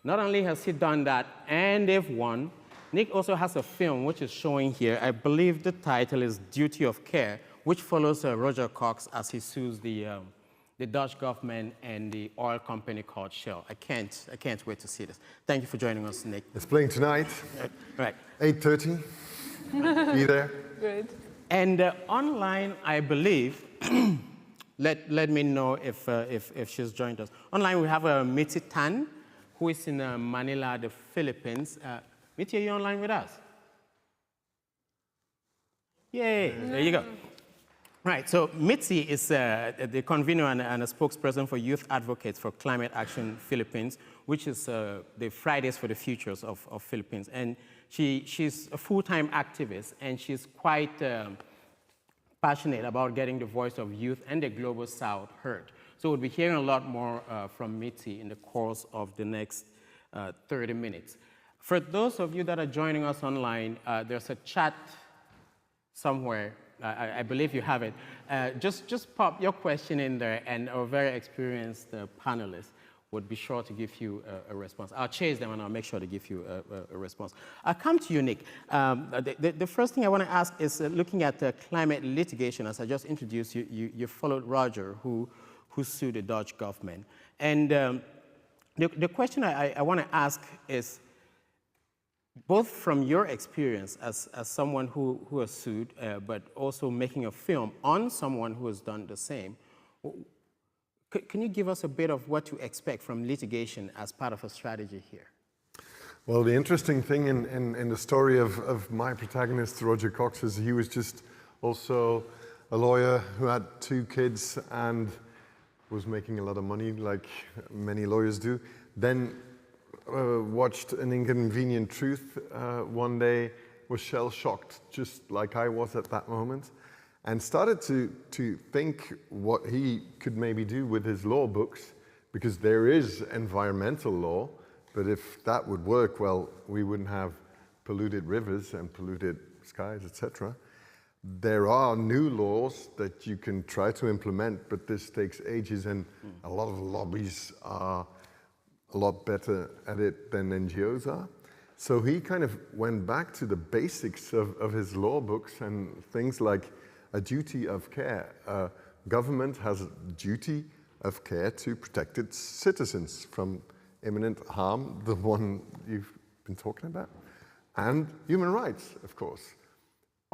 not only has he done that, and they've won, Nick also has a film which is showing here. I believe the title is Duty of Care, which follows Roger Cox as he sues the Dutch government and the oil company called Shell. I can't wait to see this. Thank you for joining us, Nick. It's playing tonight. Right. 8:30. Be there. Good. And online, I believe, let me know if she's joined us. Online, we have Mitzi Tan, who is in Manila, the Philippines. Mitzi, are you online with us? Yay, there you go. Right, so Mitzi is the convener and a spokesperson for Youth Advocates for Climate Action Philippines, which is the Fridays for the Futures of Philippines. And she's a full-time activist, and she's quite passionate about getting the voice of youth and the global South heard. So we'll be hearing a lot more from Mitzi in the course of the next 30 minutes. For those of you that are joining us online, there's a chat somewhere. I believe you have it. Just pop your question in there, and our very experienced panelists would be sure to give you a response. I'll chase them, and I'll make sure to give you a response. I'll come to you, Nick. The first thing I want to ask is looking at climate litigation. As I just introduced you, you followed Roger, who sued the Dutch government. And the question I want to ask is, both from your experience as someone who has sued, but also making a film on someone who has done the same, can you give us a bit of what to expect from litigation as part of a strategy here? Well, the interesting thing in the story of my protagonist, Roger Cox, is he was just also a lawyer who had 2 kids and was making a lot of money, like many lawyers do. Then watched An Inconvenient Truth one day, was shell-shocked, just like I was at that moment, and started to think what he could maybe do with his law books, because there is environmental law, but if that would work, well, we wouldn't have polluted rivers and polluted skies, etc. There are new laws that you can try to implement, but this takes ages, and a lot of lobbies are a lot better at it than NGOs are. So he kind of went back to the basics of his law books and things like a duty of care. Government has a duty of care to protect its citizens from imminent harm, the one you've been talking about, and human rights, of course.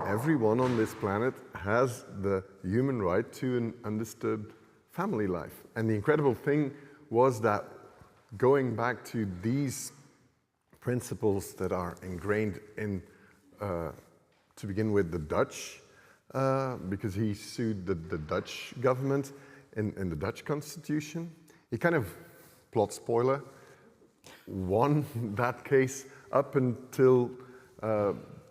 Everyone on this planet has the human right to an undisturbed family life. And the incredible thing was that going back to these principles that are ingrained in, to begin with, the Dutch, because he sued the Dutch government in the Dutch constitution. He kind of, plot spoiler, won that case up until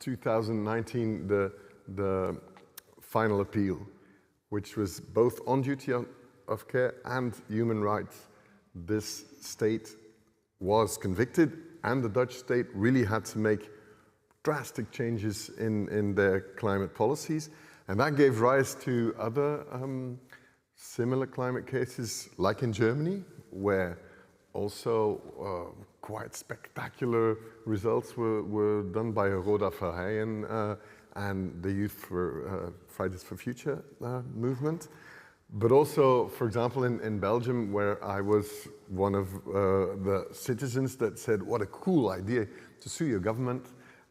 2019, the final appeal, which was both on duty of care and human rights. This state was convicted, and the Dutch state really had to make drastic changes in their climate policies. And that gave rise to other similar climate cases, like in Germany, where also quite spectacular results were done by Roda Verheyen and the Youth for Fridays for Future movement. But also, for example, in Belgium, where I was one of the citizens that said, what a cool idea to sue your government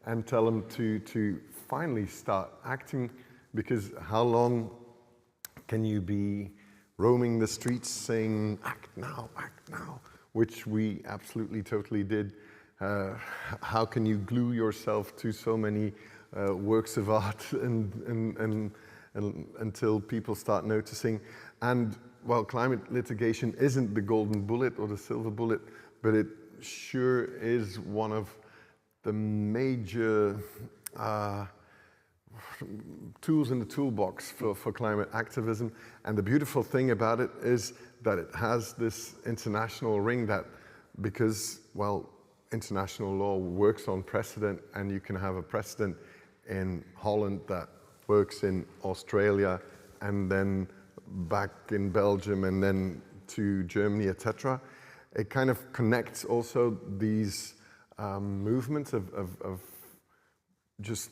and tell them to finally start acting, because how long can you be roaming the streets saying, act now, which we absolutely totally did. How can you glue yourself to so many works of art and until people start noticing? And while climate litigation isn't the golden bullet or the silver bullet, but it sure is one of the major tools in the toolbox for climate activism. And the beautiful thing about it is that it has this international ring that, because, well, international law works on precedent, and you can have a precedent in Holland that works in Australia, and then back in Belgium, and then to Germany, etc. It kind of connects also these movements of just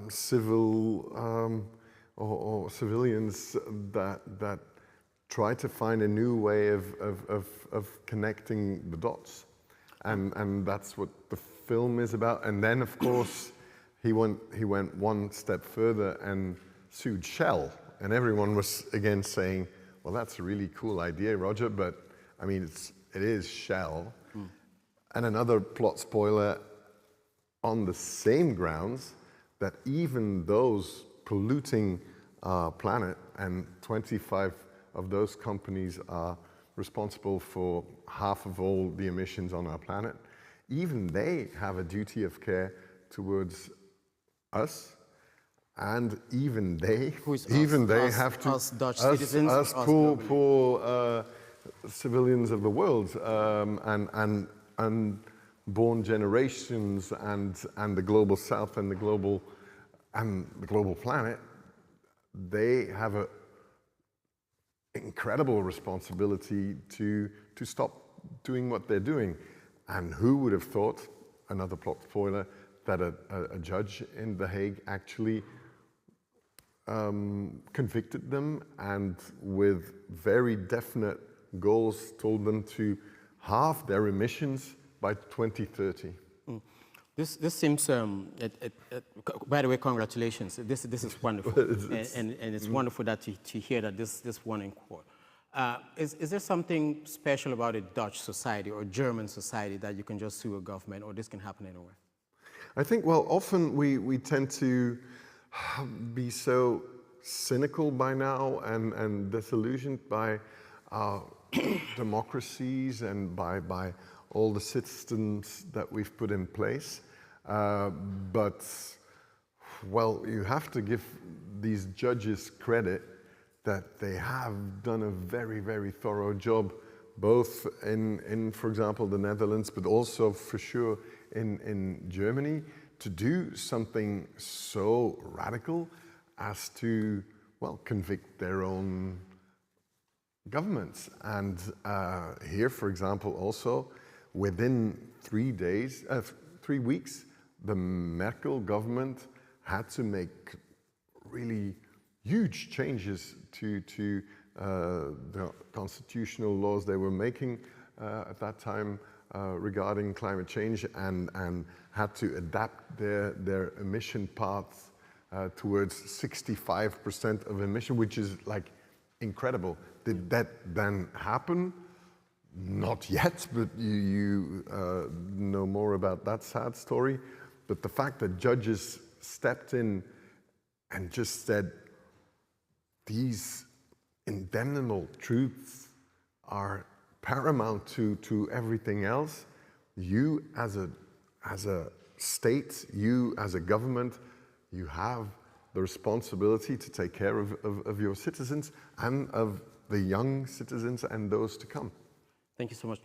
civil or civilians that try to find a new way of connecting the dots, and that's what the film is about. And then, of course, he went one step further and sued Shell, and everyone was again saying, "Well, that's a really cool idea, Roger, but I mean, it is Shell." And another plot spoiler, on the same grounds, that even those polluting our planet, and 25 of those companies are responsible for half of all the emissions on our planet, even they have a duty of care towards us, and even they have to, us Dutch citizens, us poor civilians of the world, and unborn generations, and the global south, and the global planet. They have a incredible responsibility to stop doing what they're doing. And who would have thought, another plot spoiler, that a judge in The Hague actually convicted them, and with very definite goals told them to halve their emissions by 2030. This seems, by the way, congratulations. This is wonderful. and it's wonderful that to hear that this won in court. Is there something special about a Dutch society or German society that you can just sue a government, or this can happen anywhere? I think, well, often we tend to be so cynical by now and disillusioned by our democracies and by all the systems that we've put in place. But, well, you have to give these judges credit that they have done a very, very thorough job, both in, for example, the Netherlands, but also for sure in Germany, to do something so radical as to, well, convict their own governments. And here, for example, also, within 3 weeks, the Merkel government had to make really huge changes to the constitutional laws they were making at that time regarding climate change, and had to adapt their emission paths towards 65% of emission, which is like incredible. Did that then happen? Not yet, but you know more about that sad story. But the fact that judges stepped in and just said, these indelible truths are paramount to everything else. You as a state, you as a government, you have the responsibility to take care of your citizens and of the young citizens and those to come. Thank you so much.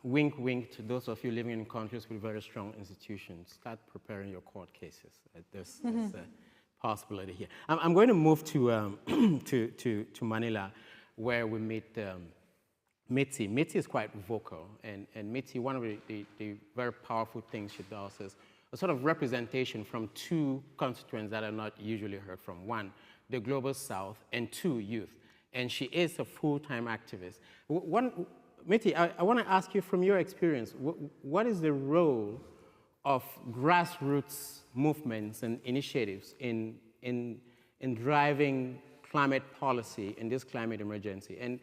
Wink, wink to those of you living in countries with very strong institutions. Start preparing your court cases. There's a possibility here. I'm going to move to Manila, where we meet Mitzi. Mitzi is quite vocal, and Mitzi, one of the very powerful things she does is a sort of representation from two constituents that are not usually heard from. One, the Global South, and two, youth. And she is a full-time activist. Mitzi, I want to ask you, from your experience, what is the role of grassroots movements and initiatives in driving climate policy in this climate emergency? And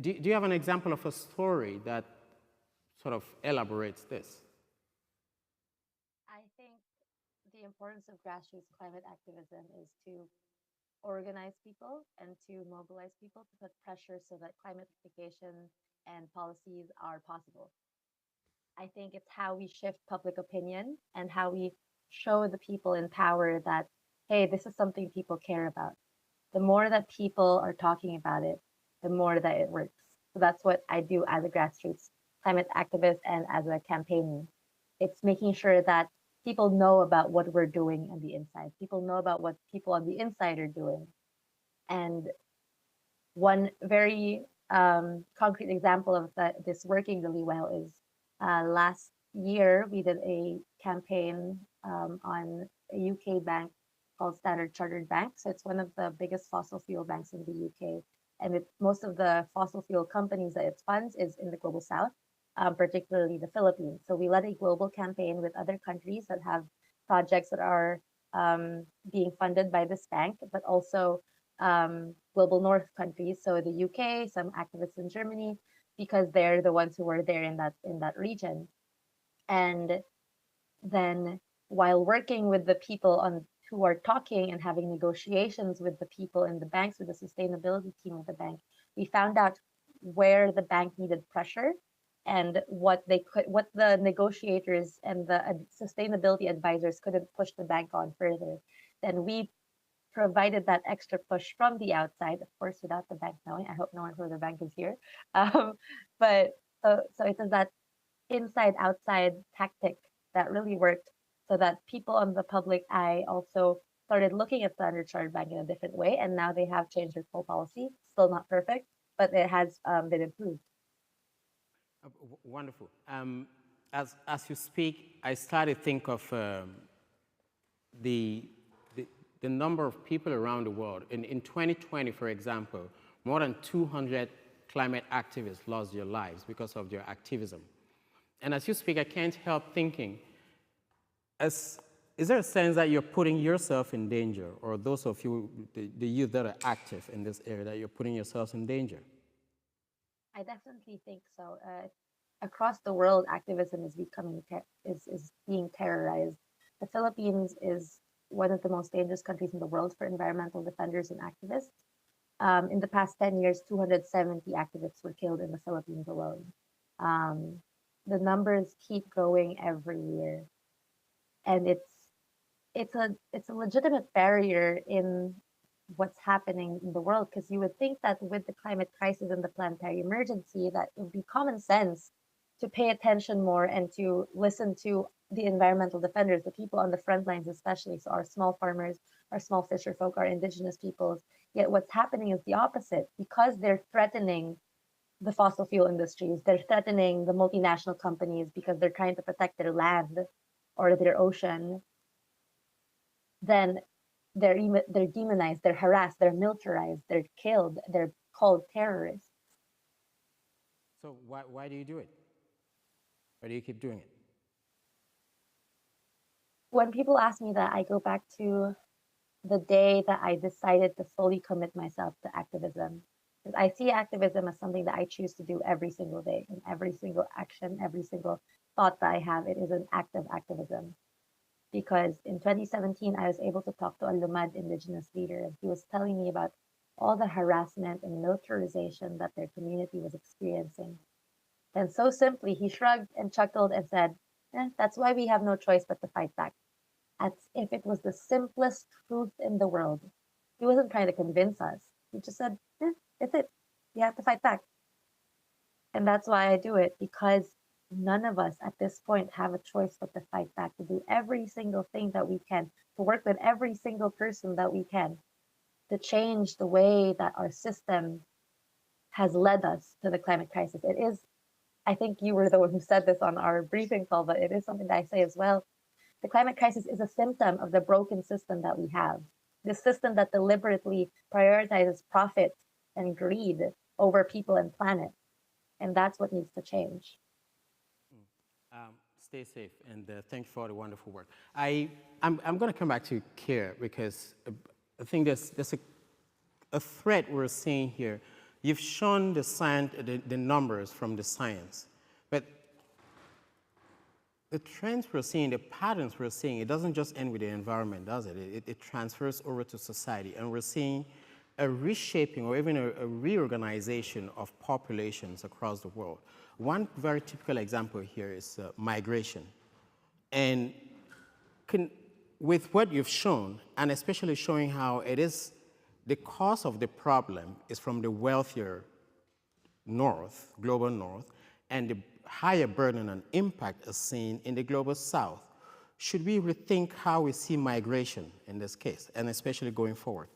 do you have an example of a story that sort of elaborates this? I think the importance of grassroots climate activism is to organize people and to mobilize people to put pressure so that climate mitigation and policies are possible. I think it's how we shift public opinion and how we show the people in power that hey, this is something people care about. The more that people are talking about it, the more that it works. So that's what I do as a grassroots climate activist and as a campaigner. It's making sure that people know about what we're doing on the inside. People know about what people on the inside are doing. And one very concrete example of this working really well is last year we did a campaign on a UK bank called Standard Chartered Bank. So it's one of the biggest fossil fuel banks in the UK. And most of the fossil fuel companies that it funds is in the global south, particularly the Philippines. So we led a global campaign with other countries that have projects that are being funded by this bank, but also global north countries. So the UK, some activists in Germany, because they're the ones who were there in that region. And then while working with the people who are talking and having negotiations with the people in the banks, with the sustainability team of the bank, we found out where the bank needed pressure and what the negotiators and the sustainability advisors couldn't push the bank on further. Then we provided that extra push from the outside, of course, without the bank knowing. I hope no one from the bank is here. But so it is that inside-outside tactic that really worked, so that people on the public eye also started looking at Standard Chartered Bank in a different way, and now they have changed their full policy. Still not perfect, but it has been improved. Wonderful. As you speak, I started to think of the number of people around the world. In 2020, for example, more than 200 climate activists lost their lives because of their activism. And as you speak, I can't help thinking, is there a sense that you're putting yourself in danger, or those of you, the youth that are active in this area, that you're putting yourselves in danger? I definitely think so. Across the world, activism is being terrorized. The Philippines is one of the most dangerous countries in the world for environmental defenders and activists. In the past 10 years, 270 activists were killed in the Philippines alone. The numbers keep growing every year, and it's a legitimate barrier in what's happening in the world, because you would think that with the climate crisis and the planetary emergency, that it would be common sense to pay attention more and to listen to the environmental defenders, the people on the front lines especially, so our small farmers, our small fisher folk, our indigenous peoples. Yet what's happening is the opposite, because they're threatening the fossil fuel industries, they're threatening the multinational companies because they're trying to protect their land or their ocean, then they're demonized, they're harassed, they're militarized, they're killed, they're called terrorists. So why do you do it? Why do you keep doing it? When people ask me that, I go back to the day that I decided to fully commit myself to activism. Because I see activism as something that I choose to do every single day, in every single action, every single thought that I have. It is an act of activism. Because in 2017, I was able to talk to a Lumad indigenous leader, and he was telling me about all the harassment and militarization that their community was experiencing. And so simply, he shrugged and chuckled and said, that's why we have no choice but to fight back. As if it was the simplest truth in the world. He wasn't trying to convince us. He just said, it's it. You have to fight back. And that's why I do it, because none of us at this point have a choice but to fight back, to do every single thing that we can, to work with every single person that we can, to change the way that our system has led us to the climate crisis. It is, I think you were the one who said this on our briefing call, but it is something that I say as well. The climate crisis is a symptom of the broken system that we have. This system that deliberately prioritizes profit and greed over people and planet. And that's what needs to change. Stay safe, and thank you for the wonderful work. I'm going to come back to care, because I think there's a thread we're seeing here. You've shown the numbers from the science, but the trends we're seeing, the patterns we're seeing, it doesn't just end with the environment, does it? It transfers over to society, and we're seeing a reshaping or even a reorganization of populations across the world. One very typical example here is migration. And with what you've shown, and especially showing how it is the cause of the problem is from the wealthier north, global north, and the higher burden and impact is seen in the global south, should we rethink how we see migration in this case, and especially going forward?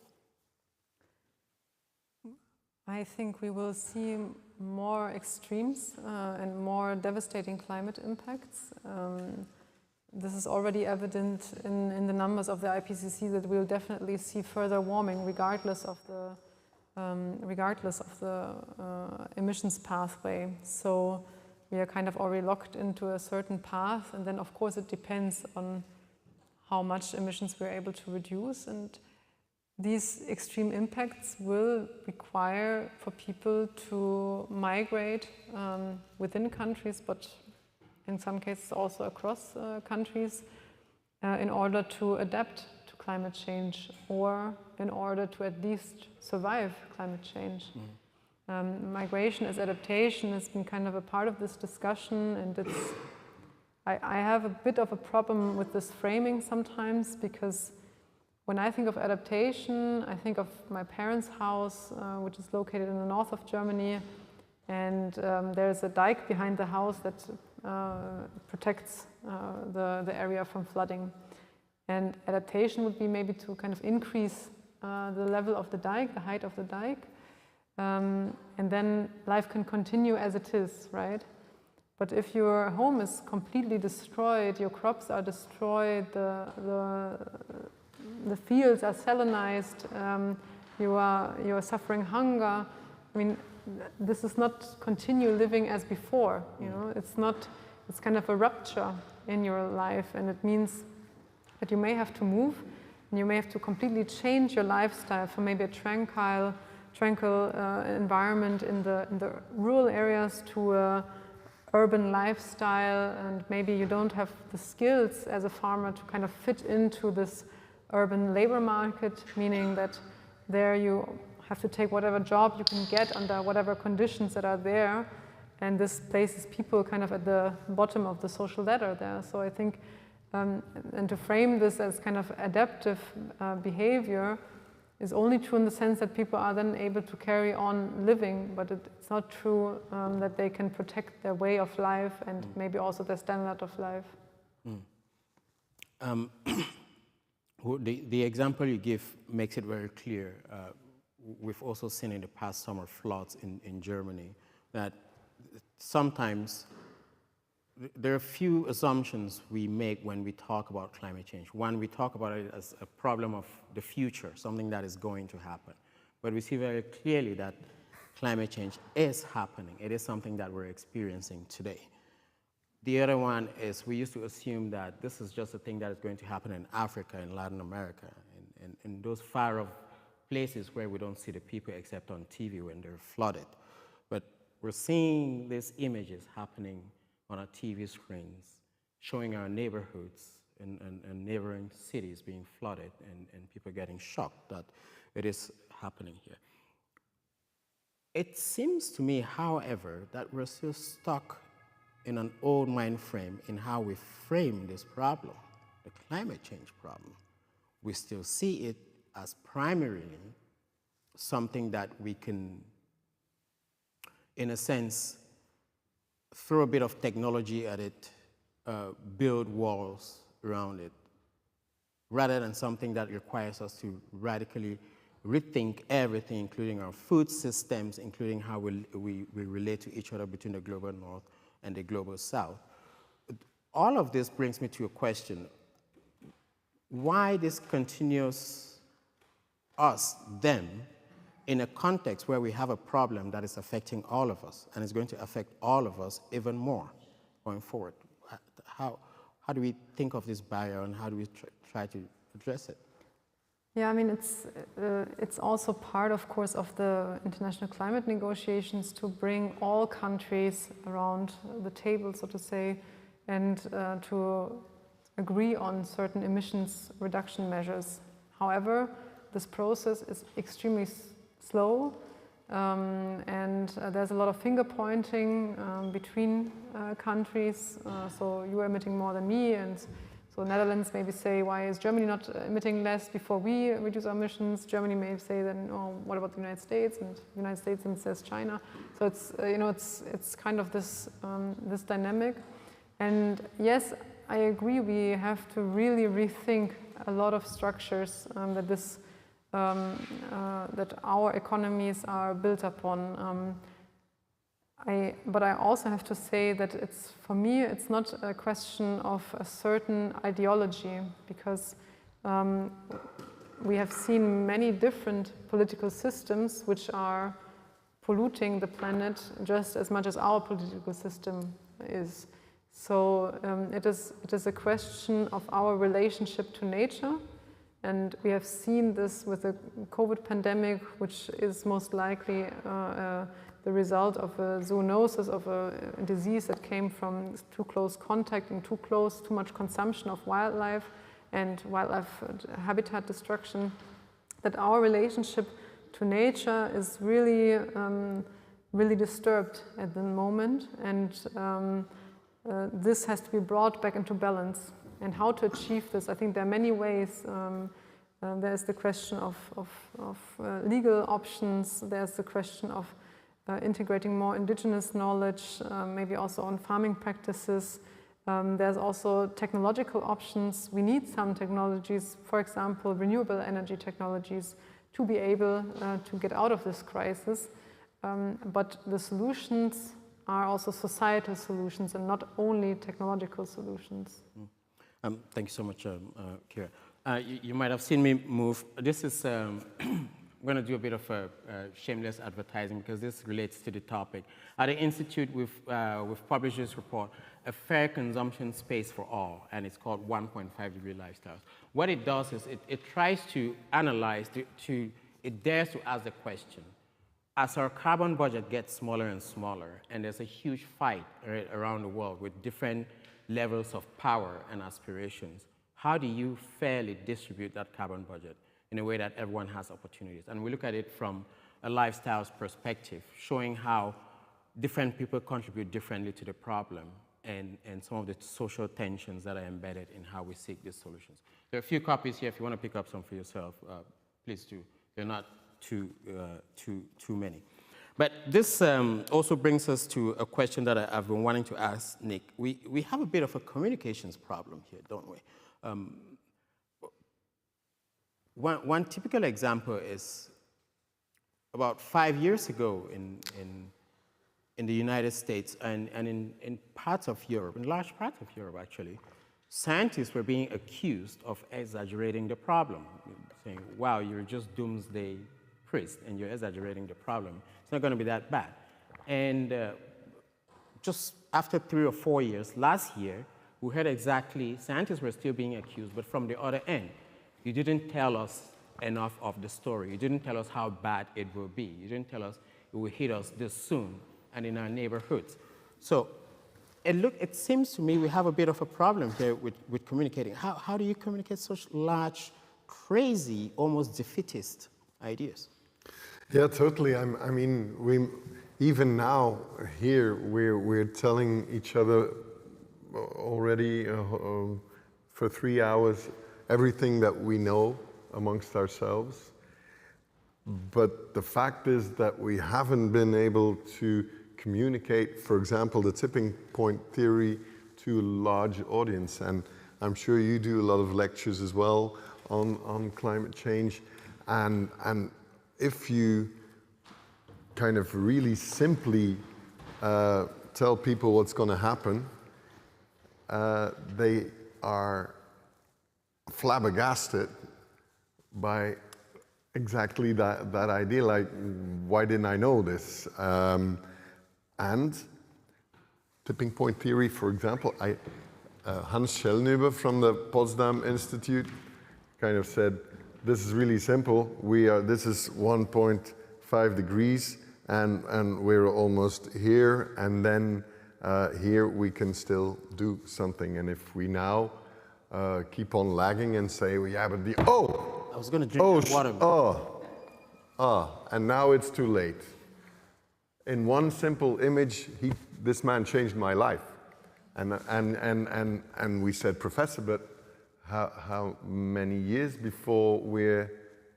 I think we will see more extremes and more devastating climate impacts. This is already evident in the numbers of the IPCC that we'll definitely see further warming regardless of the emissions pathway. So we are kind of already locked into a certain path, and then of course it depends on how much emissions we're able to reduce, and these extreme impacts will require for people to migrate within countries, but in some cases also across countries, in order to adapt to climate change or in order to at least survive climate change. Migration as adaptation has been kind of a part of this discussion, and I have a bit of a problem with this framing sometimes, because when I think of adaptation, I think of my parents' house, which is located in the north of Germany, and there's a dike behind the house that protects the area from flooding. And adaptation would be maybe to kind of increase the level of the dike, the height of the dike, and then life can continue as it is, right? But if your home is completely destroyed, your crops are destroyed, the fields are salinized, you are suffering hunger, I mean, this is not continue living as before, you know, it's kind of a rupture in your life, and it means that you may have to move, and you may have to completely change your lifestyle from maybe a tranquil environment in the rural areas to a urban lifestyle, and maybe you don't have the skills as a farmer to kind of fit into this urban labor market, meaning that there you have to take whatever job you can get under whatever conditions that are there, and this places people kind of at the bottom of the social ladder there. So I think, and to frame this as kind of adaptive behavior is only true in the sense that people are then able to carry on living, but it's not true that they can protect their way of life and maybe also their standard of life. The example you give makes it very clear. We've also seen in the past summer floods in Germany that sometimes there are a few assumptions we make when we talk about climate change. One, we talk about it as a problem of the future, something that is going to happen. But we see very clearly that climate change is happening. It is something that we're experiencing today. The other one is we used to assume that this is just a thing that is going to happen in Africa, in Latin America, in those far-off places where we don't see the people except on TV when they're flooded. But we're seeing these images happening on our TV screens, showing our neighborhoods and neighboring cities being flooded and people getting shocked that it is happening here. It seems to me, however, that we're still stuck in an old mind frame in how we frame this problem, the climate change problem. We still see it as primarily something that we can, in a sense, throw a bit of technology at it, build walls around it, rather than something that requires us to radically rethink everything, including our food systems, including how we relate to each other between the global north and the global south. All of this brings me to a question. Why this continuous us, them, in a context where we have a problem that is affecting all of us and is going to affect all of us even more going forward? How do we think of this barrier and how do we try to address it? Yeah, I mean, it's also part, of course, of the international climate negotiations to bring all countries around the table, so to say, and to agree on certain emissions reduction measures. However, this process is extremely slow, and there's a lot of finger pointing between countries. So you are emitting more than me, and So Netherlands maybe say, why is Germany not emitting less before we reduce our emissions? Germany may say then, oh, what about the United States? And the United States then says China. So it's, it's kind of this, this dynamic. And yes, I agree, we have to really rethink a lot of structures that that our economies are built upon. But I also have to say that for me, it's not a question of a certain ideology, because we have seen many different political systems which are polluting the planet just as much as our political system is. So it is a question of our relationship to nature. And we have seen this with the COVID pandemic, which is most likely the result of a zoonosis, of a disease that came from too close contact and too much consumption of wildlife and wildlife habitat destruction, that our relationship to nature is really, really disturbed at the moment. And this has to be brought back into balance. And how to achieve this, I think there are many ways. There's the question of legal options, there's the question of integrating more indigenous knowledge, maybe also on farming practices. There's also technological options. We need some technologies, for example, renewable energy technologies, to be able to get out of this crisis. But the solutions are also societal solutions and not only technological solutions. Thank you so much, Kira. You might have seen me move. This is, I'm going to do a bit of a shameless advertising because this relates to the topic. At the Institute, we've published this report, A Fair Consumption Space for All, and it's called 1.5-Degree Lifestyles. What it does is it tries to analyze, it dares to ask the question, as our carbon budget gets smaller and smaller, and there's a huge fight around the world with different levels of power and aspirations, how do you fairly distribute that carbon budget in a way that everyone has opportunities? And we look at it from a lifestyles perspective, showing how different people contribute differently to the problem and some of the social tensions that are embedded in how we seek these solutions. There are a few copies here. If you want to pick up some for yourself, please do. They're not too many. But this also brings us to a question that I've been wanting to ask Nick. We have a bit of a communications problem here, don't we? One typical example is about 5 years ago in the United States and in parts of Europe, in large parts of Europe actually, scientists were being accused of exaggerating the problem, saying, wow, you're just doomsday priest and you're exaggerating the problem. It's not going to be that bad. And just after 3 or 4 years, last year, we heard exactly, scientists were still being accused, but from the other end. You didn't tell us enough of the story. You didn't tell us how bad it will be. You didn't tell us it will hit us this soon and in our neighborhoods. So it seems to me we have a bit of a problem here with communicating. How do you communicate such large, crazy, almost defeatist ideas? Yeah, totally. I mean, even now here, we're telling each other already for 3 hours everything that we know amongst ourselves. But the fact is that we haven't been able to communicate, for example, the tipping point theory to a large audience. And I'm sure you do a lot of lectures as well on climate change. And if you kind of really simply tell people what's going to happen, they are flabbergasted by exactly that idea, like, why didn't I know this? And tipping point theory, for example, Hans Schellnhuber from the Potsdam Institute kind of said, this is really simple. This is 1.5 degrees, and we're almost here, and then here we can still do something. And if we now keep on lagging and say, well, yeah, but I was going to drink water. And now it's too late. In one simple image, this man changed my life. And we said, Professor, but how many years before we're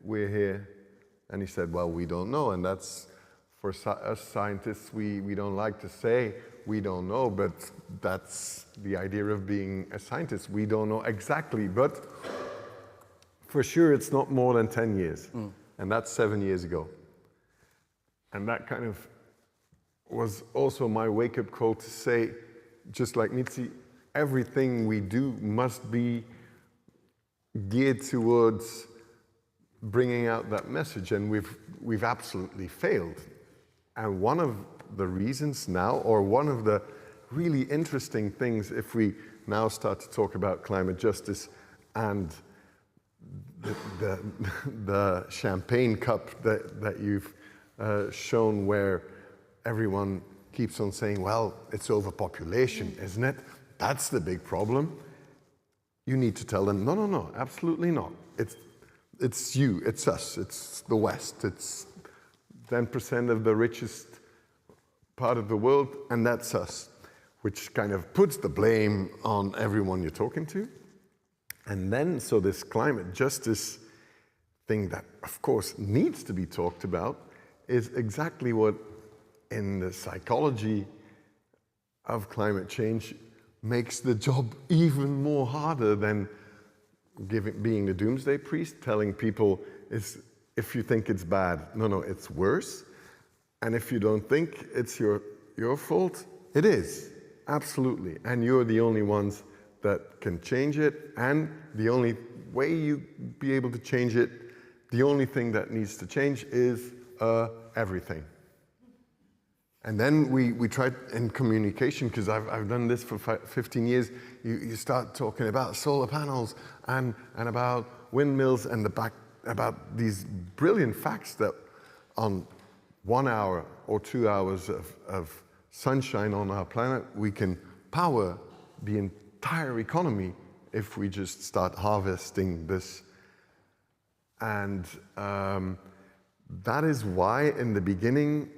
here? And he said, well, we don't know. And that's, for us scientists, we don't like to say we don't know, but that's the idea of being a scientist. We don't know exactly, but for sure it's not more than 10 years. And that's 7 years ago. And that kind of was also my wake-up call to say, just like Mitzi, everything we do must be geared towards bringing out that message, and we've absolutely failed. And one of the reasons now, or one of the really interesting things, if we now start to talk about climate justice and the champagne cup that you've shown, where everyone keeps on saying, well, it's overpopulation, isn't it? That's the big problem. You need to tell them, no, absolutely not. It's you, it's us, it's the West, it's 10% of the richest part of the world, and that's us, which kind of puts the blame on everyone you're talking to. And then, so this climate justice thing that, of course, needs to be talked about is exactly what, in the psychology of climate change, makes the job even more harder than being the doomsday priest, telling people, if you think it's bad, no, it's worse. And if you don't think it's your fault, it is, absolutely. And you're the only ones that can change it, and the only way you be able to change it, the only thing that needs to change is everything. And then we tried in communication, because I've done this for 15 years, you start talking about solar panels and about windmills and about these brilliant facts that on 1 hour or 2 hours of sunshine on our planet, we can power the entire economy if we just start harvesting this. And that is why in the beginning,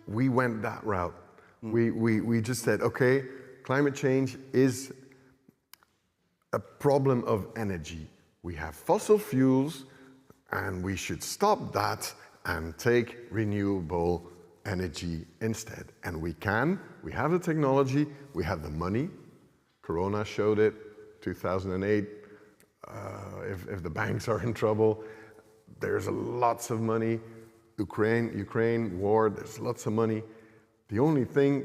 we went that route. We just said, okay, climate change is a problem of energy. We have fossil fuels, and we should stop that and take renewable energy instead. And we have the technology, we have the money. Corona showed it, 2008. If the banks are in trouble, there's lots of money. Ukraine war, there's lots of money. The only thing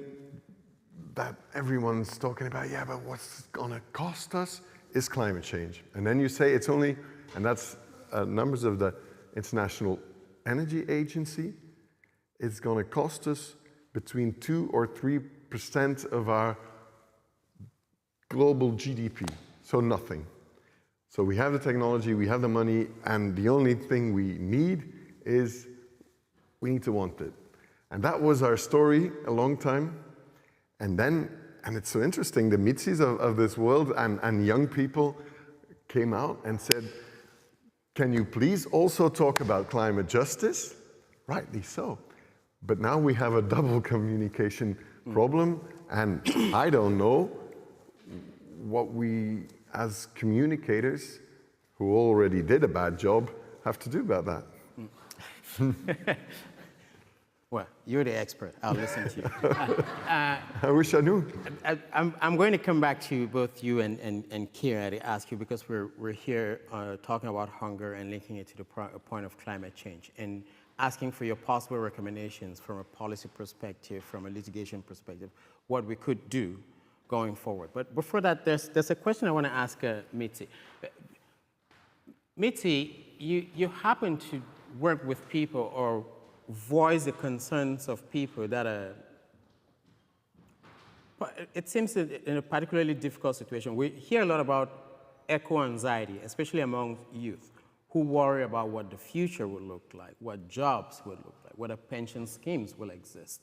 that everyone's talking about, yeah, but what's gonna cost us is climate change. And then you say it's only, and that's numbers of the International Energy Agency, it's gonna cost us between 2 or 3% of our global GDP, so nothing. So we have the technology, we have the money, and the only thing we need is we need to want it. And that was our story a long time. And then, and it's so interesting, the Mitzis of this world and young people came out and said, can you please also talk about climate justice? Rightly so. But now we have a double communication problem, and I don't know what we, as communicators, who already did a bad job, have to do about that. Well, you're the expert. I'll listen to you. I wish I knew. I'm going to come back to both you and Kira to ask you, because we're here talking about hunger and linking it to the point of climate change, and asking for your possible recommendations from a policy perspective, from a litigation perspective, what we could do going forward. But before that, there's a question I want to ask Mitzi. Mitzi, you happen to work with people or voice the concerns of people that are, it seems in a particularly difficult situation. We hear a lot about eco-anxiety, especially among youth, who worry about what the future will look like, what jobs will look like, whether pension schemes will exist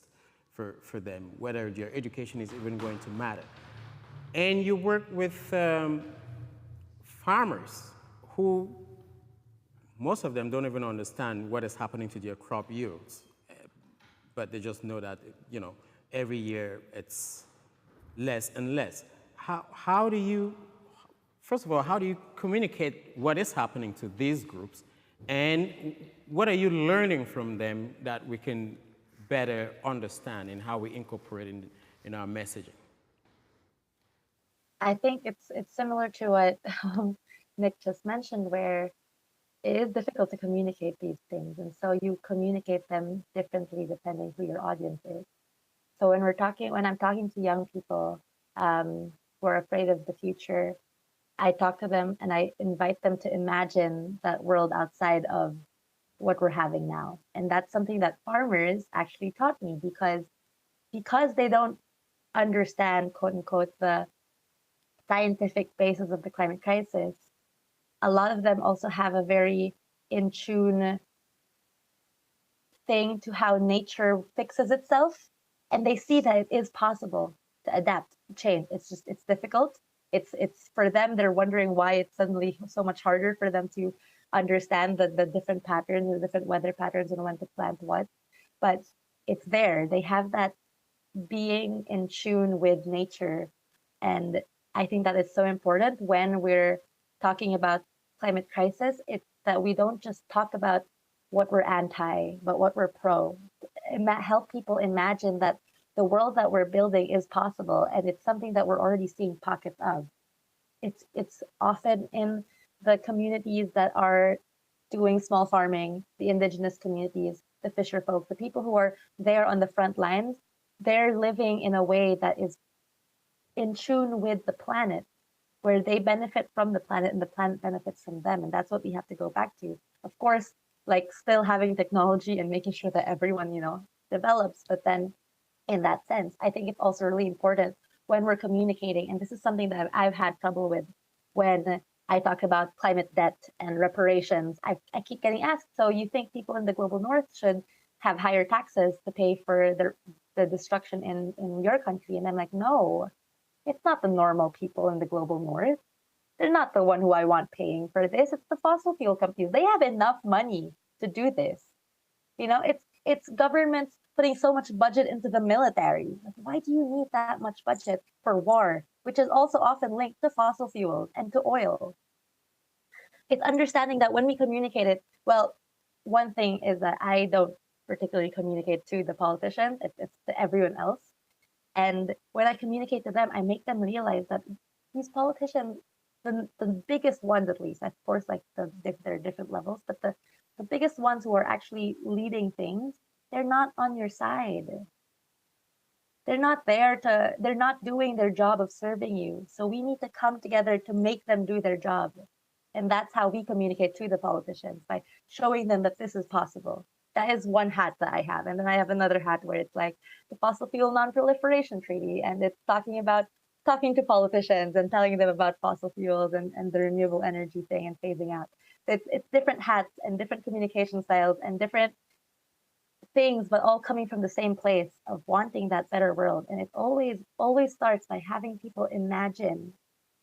for them, whether their education is even going to matter. And you work with farmers who, most of them don't even understand what is happening to their crop yields, but they just know that, you know, every year it's less and less. How do you, first of all, how do you communicate what is happening to these groups, and what are you learning from them that we can better understand in how we incorporate in our messaging? I think it's similar to what Nick just mentioned, where it is difficult to communicate these things, and so you communicate them differently depending who your audience is. So when I'm talking to young people who are afraid of the future, I talk to them and I invite them to imagine that world outside of what we're having now. And that's something that farmers actually taught me, because they don't understand, quote unquote, the scientific basis of the climate crisis. A lot of them also have a very in tune thing to how nature fixes itself. And they see that it is possible to adapt, to change. It's difficult. It's for them, they're wondering why it's suddenly so much harder for them to understand the different patterns, the different weather patterns, and when to plant what. But it's there. They have that being in tune with nature. And I think that is so important when we're talking about climate crisis. It's that we don't just talk about what we're anti, but what we're pro. Help people imagine that the world that we're building is possible, and it's something that we're already seeing pockets of. It's often in the communities that are doing small farming, the indigenous communities, the fisher folk, the people who are there on the front lines. They're living in a way that is in tune with the planet, where they benefit from the planet and the planet benefits from them. And that's what we have to go back to. Of course, like still having technology and making sure that everyone, develops. But then in that sense, I think it's also really important when we're communicating. And this is something that I've had trouble with when I talk about climate debt and reparations. I keep getting asked, so you think people in the global north should have higher taxes to pay for the destruction in your country? And I'm like, no, it's not the normal people in the global north. They're not the one who I want paying for this. It's the fossil fuel companies. They have enough money to do this. It's governments putting so much budget into the military. Like, why do you need that much budget for war, which is also often linked to fossil fuels and to oil? It's understanding that when we communicate it, well, one thing is that I don't particularly communicate to the politicians. It's to everyone else. And when I communicate to them, I make them realize that these politicians, the biggest ones at least, of course, like there are different levels, but the biggest ones who are actually leading things, they're not on your side. They're not doing their job of serving you. So we need to come together to make them do their job. And that's how we communicate to the politicians, by showing them that this is possible. That is one hat that I have. And then I have another hat where it's like the Fossil Fuel Non-Proliferation Treaty. And it's talking to politicians and telling them about fossil fuels and the renewable energy thing and phasing out. It's different hats and different communication styles and different things, but all coming from the same place of wanting that better world. And it always starts by having people imagine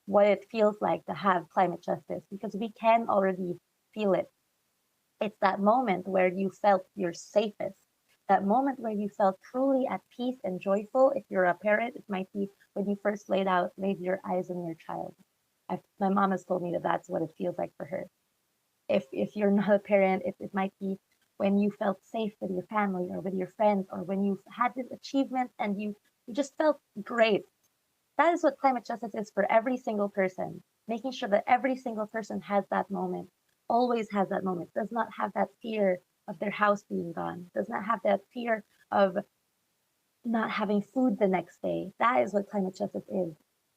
what it feels like to have climate justice, because we can already feel it. It's that moment where you felt your safest, that moment where you felt truly at peace and joyful. If you're a parent, it might be when you first laid your eyes on your child. My mom has told me that that's what it feels like for her. If you're not a parent, it might be when you felt safe with your family or with your friends, or when you had this achievement and you just felt great. That is what climate justice is for every single person, making sure that every single person has that moment, always has that moment, does not have that fear of their house being gone, does not have that fear of not having food the next day. That is what climate justice is,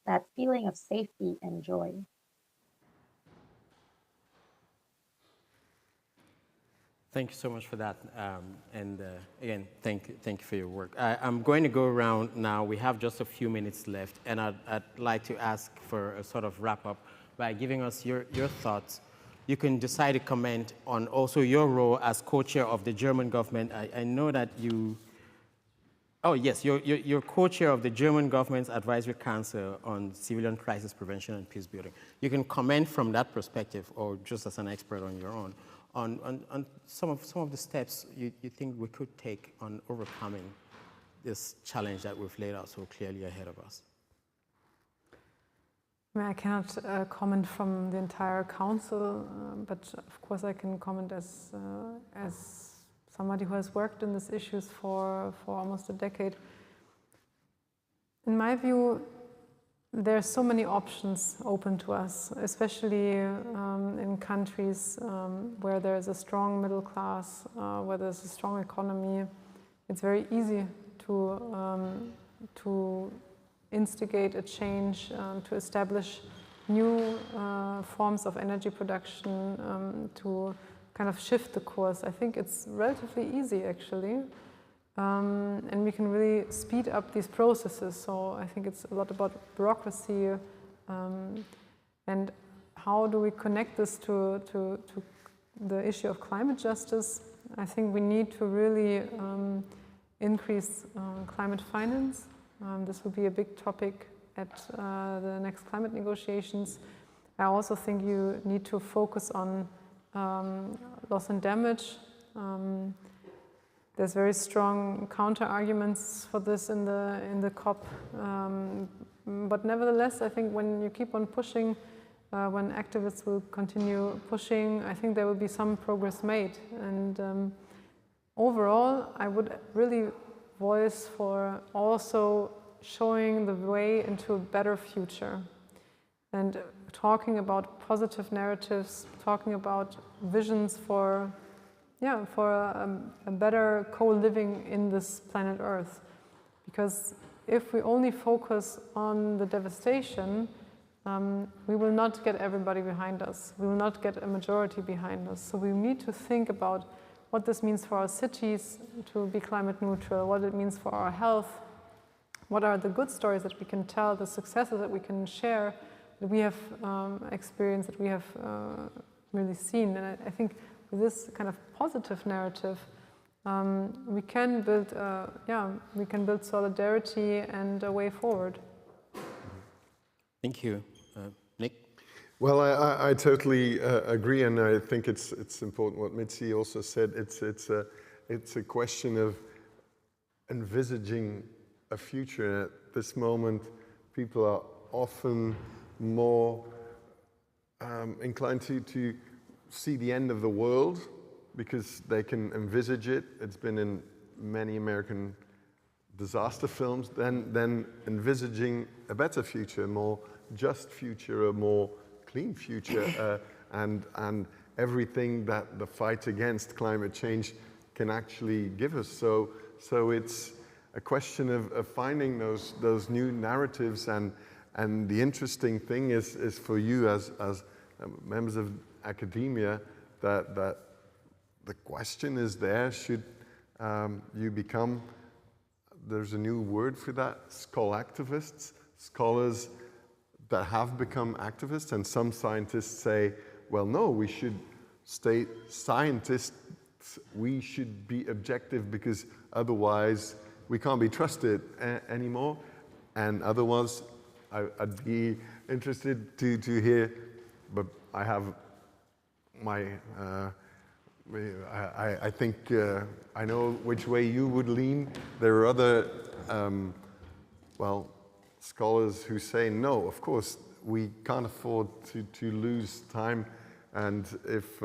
that feeling of safety and joy. Thank you so much for that. Again, thank you for your work. I'm going to go around now. We have just a few minutes left, and I'd like to ask for a sort of wrap up by giving us your thoughts. You can decide to comment on also your role as co-chair of the German government. I know that you're co-chair of the German government's Advisory Council on Civilian Crisis Prevention and Peace Building. You can comment from that perspective, or just as an expert on your own, on some of the steps you think we could take on overcoming this challenge that we've laid out so clearly ahead of us. I mean, I cannot comment from the entire council, but of course I can comment as somebody who has worked in these issues for almost a decade. In my view, there are so many options open to us, especially in countries where there is a strong middle class, where there's a strong economy. It's very easy to instigate a change, to establish new forms of energy production, to kind of shift the course. I think it's relatively easy, actually. And we can really speed up these processes. So I think it's a lot about bureaucracy and how do we connect this to the issue of climate justice. I think we need to really increase climate finance. This will be a big topic at the next climate negotiations. I also think you need to focus on loss and damage. There's very strong counter-arguments for this in the COP. But nevertheless, I think when you keep on pushing, when activists will continue pushing, I think there will be some progress made. And overall, I would really voice for also showing the way into a better future and talking about positive narratives, talking about visions for a better co-living in this planet Earth. Because if we only focus on the devastation, we will not get everybody behind us. We will not get a majority behind us. So we need to think about what this means for our cities to be climate neutral, what it means for our health, what are the good stories that we can tell, the successes that we can share, that we have experienced, that we have really seen. And I think with this kind of positive narrative, we can build solidarity and a way forward. Thank you. Nick? Well, I totally agree, and I think it's important what Mitzi also said. It's a question of envisaging a future. At this moment, people are often more inclined to see the end of the world because they can envisage it. It's been in many American disaster films. Then envisaging a better future, a more just future, a more clean future, and everything that the fight against climate change can actually give us. So it's a question of finding those new narratives, and the interesting thing is for you as members of academia that the question is there: should you become? There's a new word for that: activists, scholars that have become activists, and some scientists say, well, no, we should stay scientists. We should be objective because otherwise we can't be trusted anymore. And otherwise, I'd be interested to hear, but I have my, I think I know which way you would lean. There are other, scholars who say, no, of course, we can't afford to lose time. And if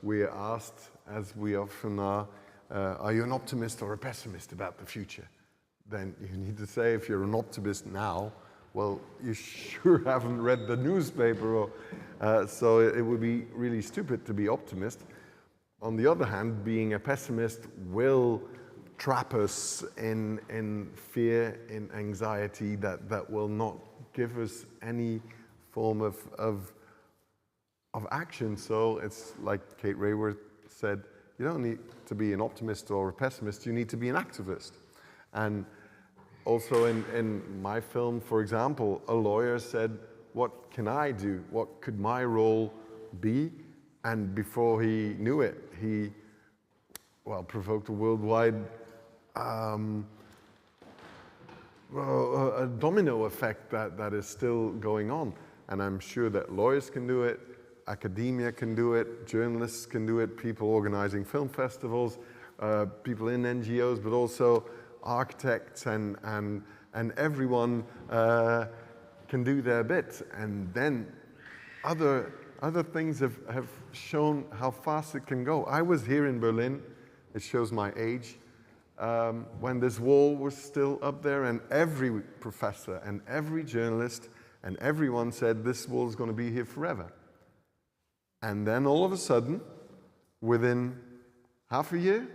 we are asked, as we often are you an optimist or a pessimist about the future? Then you need to say, if you're an optimist now, well, you sure haven't read the newspaper. So it would be really stupid to be optimist. On the other hand, being a pessimist will trap us in fear, in anxiety that will not give us any form of action. So it's like Kate Raworth said, you don't need to be an optimist or a pessimist, you need to be an activist. And also in my film, for example, a lawyer said, what can I do? What could my role be? And before he knew it, he provoked a worldwide a domino effect that is still going on. And I'm sure that lawyers can do it, academia can do it, journalists can do it, people organizing film festivals, people in NGOs, but also architects and everyone can do their bit. And then other things have shown how fast it can go. I was here in Berlin, it shows my age, when this wall was still up there, and every professor and every journalist and everyone said this wall is going to be here forever. And then all of a sudden, within half a year,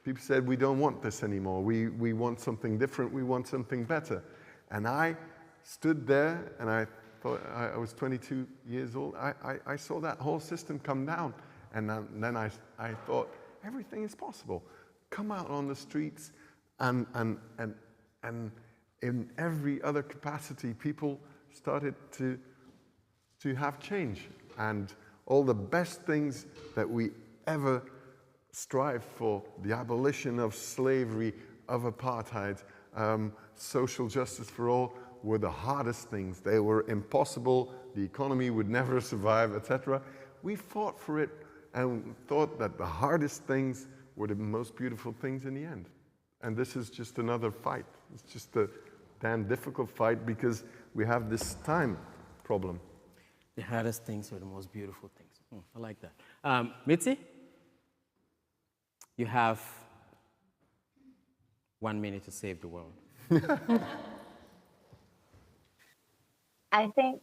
people said, we don't want this anymore. We want something different. We want something better. And I stood there, and I thought, I was 22 years old. I saw that whole system come down. And then I thought, everything is possible. Come out on the streets, and in every other capacity, people started to have change. And all the best things that we ever strive for, the abolition of slavery, of apartheid, social justice for all, were the hardest things. They were impossible. The economy would never survive, etc. We fought for it and thought that the hardest things were the most beautiful things in the end. And this is just another fight. It's just a damn difficult fight because we have this time problem. The hardest things are the most beautiful things. I like that. Mitzi, you have 1 minute to save the world. I think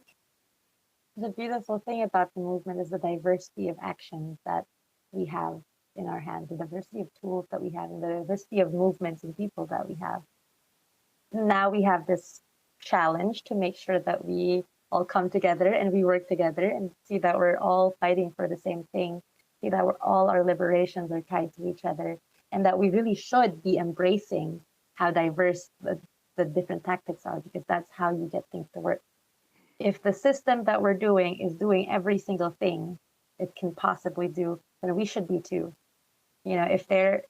the beautiful thing about the movement is the diversity of actions that we have in our hands, the diversity of tools that we have, and the diversity of movements and people that we have. Now we have this challenge to make sure that we all come together and we work together and see that we're all fighting for the same thing, see that all our liberations are tied to each other, and that we really should be embracing how diverse the different tactics are, because that's how you get things to work. If the system that we're doing is doing every single thing it can possibly do, then we should be too. You know, if they're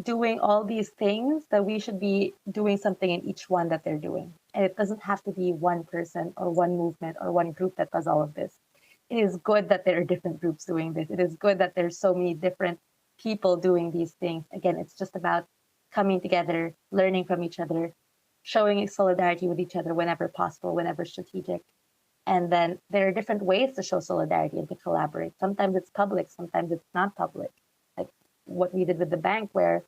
doing all these things, that we should be doing something in each one that they're doing. And it doesn't have to be one person or one movement or one group that does all of this. It is good that there are different groups doing this. It is good that there's so many different people doing these things. Again, it's just about coming together, learning from each other, showing solidarity with each other whenever possible, whenever strategic. And then there are different ways to show solidarity and to collaborate. Sometimes it's public, sometimes it's not public. Like what we did with the bank, where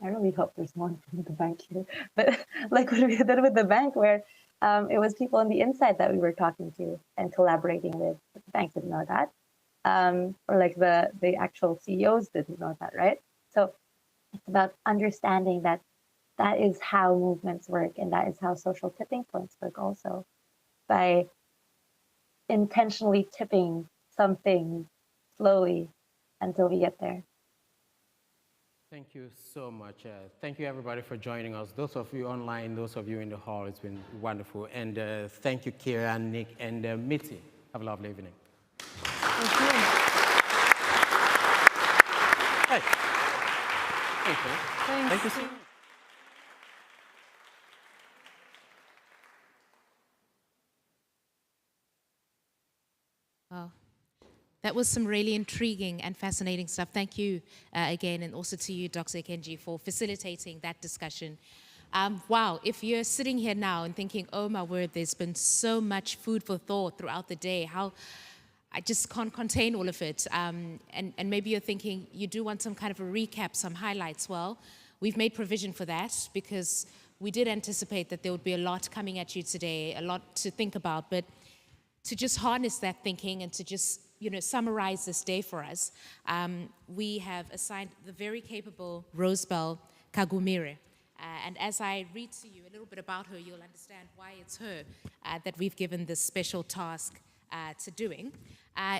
I really hope there's more from the bank here, but like what we did with the bank, where it was people on the inside that we were talking to and collaborating with. The bank didn't know that. Or like the actual CEOs didn't know that, right? So it's about understanding that that is how movements work, and that is how social tipping points work also, by intentionally tipping something slowly until we get there. Thank you so much. Thank you, everybody, for joining us. Those of you online, those of you in the hall, it's been wonderful. And thank you, Kira, Nick, and Mitzi. Have a lovely evening. Thank you. Hey. Thank you. Thanks. Thank you so much. Wow. That was some really intriguing and fascinating stuff. Thank you again, and also to you, Dr. Kenji, for facilitating that discussion. Wow, if you're sitting here now and thinking, oh my word, there's been so much food for thought throughout the day, how I just can't contain all of it. And maybe you're thinking you do want some kind of a recap, some highlights. Well, we've made provision for that because we did anticipate that there would be a lot coming at you today, a lot to think about, but to just harness that thinking and to just, summarize this day for us, we have assigned the very capable Rosebell Kagumire. And as I read to you a little bit about her, you'll understand why it's her that we've given this special task to doing.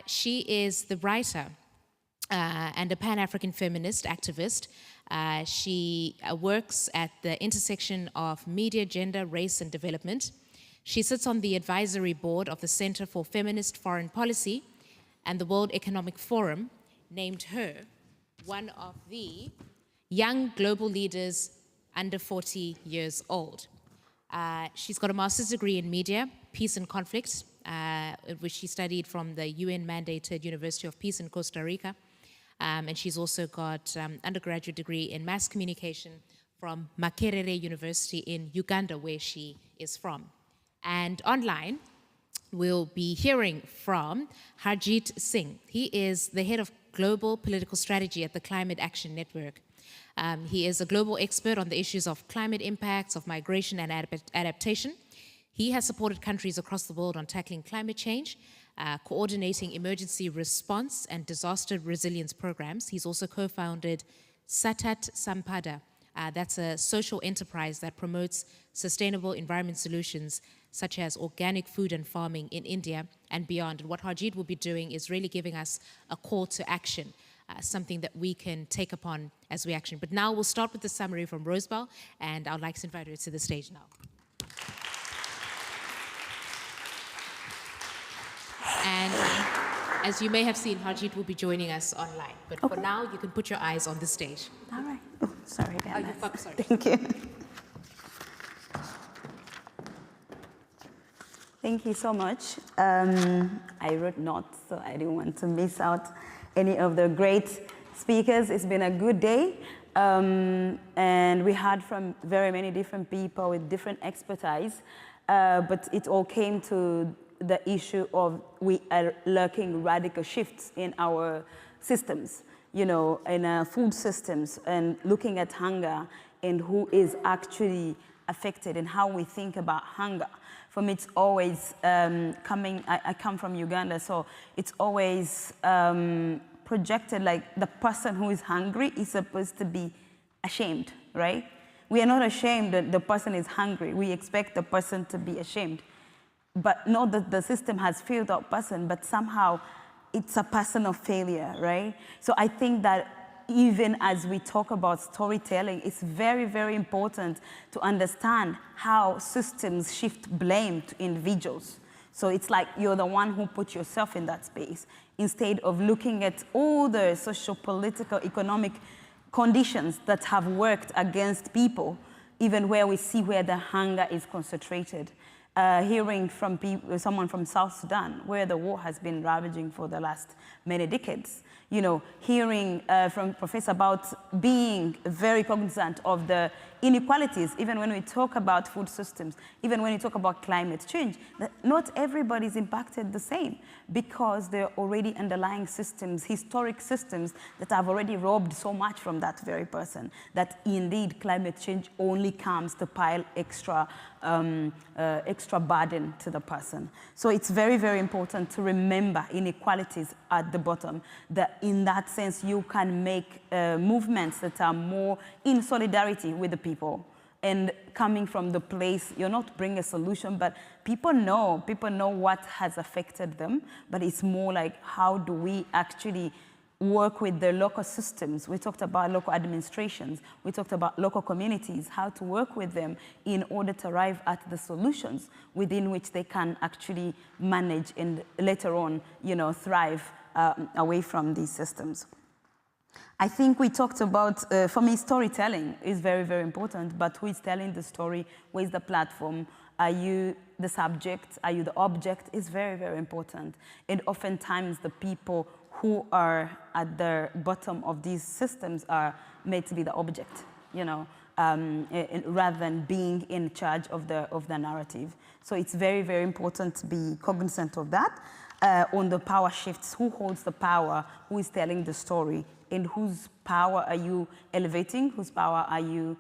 She is the writer and a Pan-African feminist activist. She works at the intersection of media, gender, race, and development. She sits on the advisory board of the Center for Feminist Foreign Policy, and the World Economic Forum named her one of the young global leaders under 40 years old. She's got a master's degree in media, peace and conflict, which she studied from the UN-mandated University of Peace in Costa Rica. And she's also got an undergraduate degree in mass communication from Makerere University in Uganda, where she is from. And online, we'll be hearing from Harjit Singh. He is the head of global political strategy at the Climate Action Network. He is a global expert on the issues of climate impacts, of migration and adaptation. He has supported countries across the world on tackling climate change, coordinating emergency response and disaster resilience programs. He's also co-founded Satat Sampada. That's a social enterprise that promotes sustainable environment solutions such as organic food and farming in India and beyond. And what Harjit will be doing is really giving us a call to action, something that we can take upon as we action. But now we'll start with the summary from Rosebell, and I'd like to invite her to the stage now. And as you may have seen, Harjit will be joining us online. But for now, you can put your eyes on the stage. All right. Oh, sorry about that. Sorry. Thank you. Thank you so much. I wrote notes, so I didn't want to miss out any of the great speakers. It's been a good day. And we heard from very many different people with different expertise. But it all came to the issue of we are lacking radical shifts in our systems, in our food systems, and looking at hunger and who is actually affected and how we think about hunger. For me, it's always I come from Uganda, so it's always projected like the person who is hungry is supposed to be ashamed, right? We are not ashamed that the person is hungry. We expect the person to be ashamed. But not that the system has failed that person, but somehow it's a personal failure, right? So I think that even as we talk about storytelling, it's very, very important to understand how systems shift blame to individuals. So it's like you're the one who put yourself in that space, instead of looking at all the social, political, economic conditions that have worked against people, even where we see where the hunger is concentrated. Hearing from someone from South Sudan, where the war has been ravaging for the last many decades. Hearing from Professor about being very cognizant of the inequalities, even when we talk about food systems, even when we talk about climate change, that not everybody is impacted the same because there are already underlying systems, historic systems that have already robbed so much from that very person, that indeed climate change only comes to pile extra burden to the person. So it's very, very important to remember inequalities at the bottom, that in that sense you can make movements that are more in solidarity with the people and coming from the place, you're not bringing a solution, but people know what has affected them, but it's more like how do we actually work with the local systems. We talked about local administrations. We talked about local communities, how to work with them in order to arrive at the solutions within which they can actually manage and later on, thrive away from these systems. I think we talked about, for me, storytelling is very, very important, but who is telling the story? Where is the platform? Are you the subject? Are you the object? Is very, very important. And oftentimes the people who are at the bottom of these systems are made to be the object, rather than being in charge of the narrative. So it's very, very important to be cognizant of that. On the power shifts, who holds the power, who is telling the story, and whose power are you elevating, whose power are you,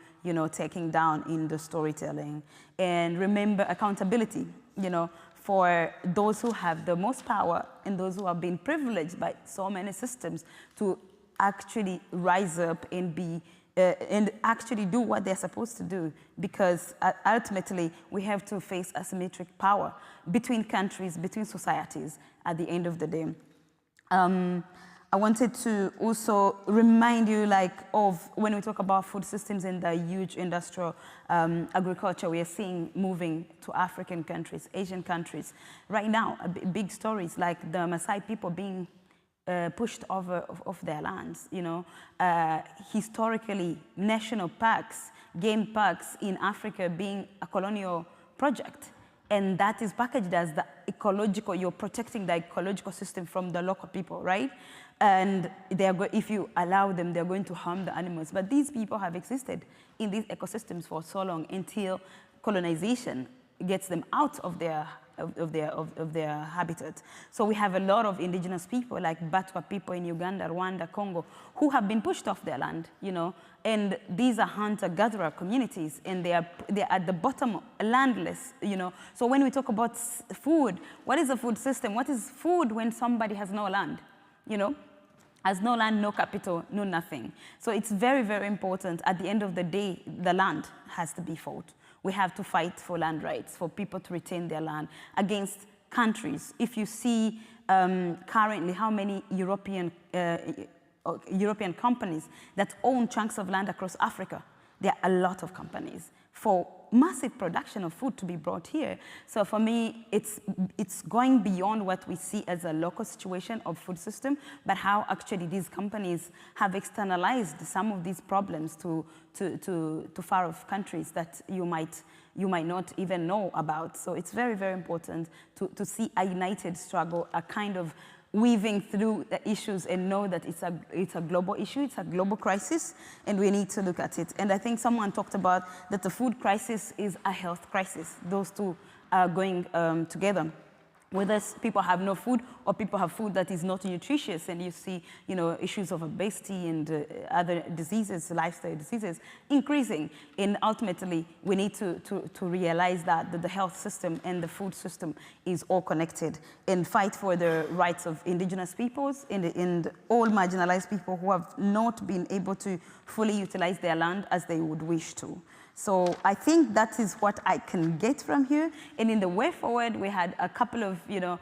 taking down in the storytelling. And remember accountability, for those who have the most power and those who have been privileged by so many systems to actually rise up and be and actually do what they're supposed to do, because ultimately we have to face asymmetric power between countries, between societies at the end of the day. I wanted to also remind you of when we talk about food systems and the huge industrial agriculture we are seeing moving to African countries, Asian countries. Right now, big stories like the Maasai people being pushed off their lands, historically, national parks, game parks in Africa being a colonial project. And that is packaged as the ecological, you're protecting the ecological system from the local people, right? And if you allow them, they're going to harm the animals. But these people have existed in these ecosystems for so long until colonization gets them out of their habitat. So we have a lot of indigenous people like Batwa people in Uganda, Rwanda, Congo, who have been pushed off their land, you know, and these are hunter-gatherer communities, and they're at the bottom, landless, you know. So when we talk about food, what is a food system? What is food when somebody has no land, you know? Has no land, no capital, no nothing. So it's very, very important. At the end of the day, the land has to be fought. We have to fight for land rights, for people to retain their land against countries. If you see currently how many European companies that own chunks of land across Africa, there are a lot of companies for massive production of food to be brought here. So for me, it's going beyond what we see as a local situation of food system, but how actually these companies have externalized some of these problems to far off countries that you might not even know about. So it's very, very important to see a united struggle, a kind of weaving through the issues and know that it's a global issue, it's a global crisis, and we need to look at it. And I think someone talked about that the food crisis is a health crisis. Those two are going together. Whether people have no food or people have food that is not nutritious, and you see, you know, issues of obesity and other diseases, lifestyle diseases, increasing. And ultimately, we need to realize that the health system and the food system is all connected, and fight for the rights of indigenous peoples and all marginalized people who have not been able to fully utilize their land as they would wish to. So I think that is what I can get from here. And in the way forward, we had a couple of, you know,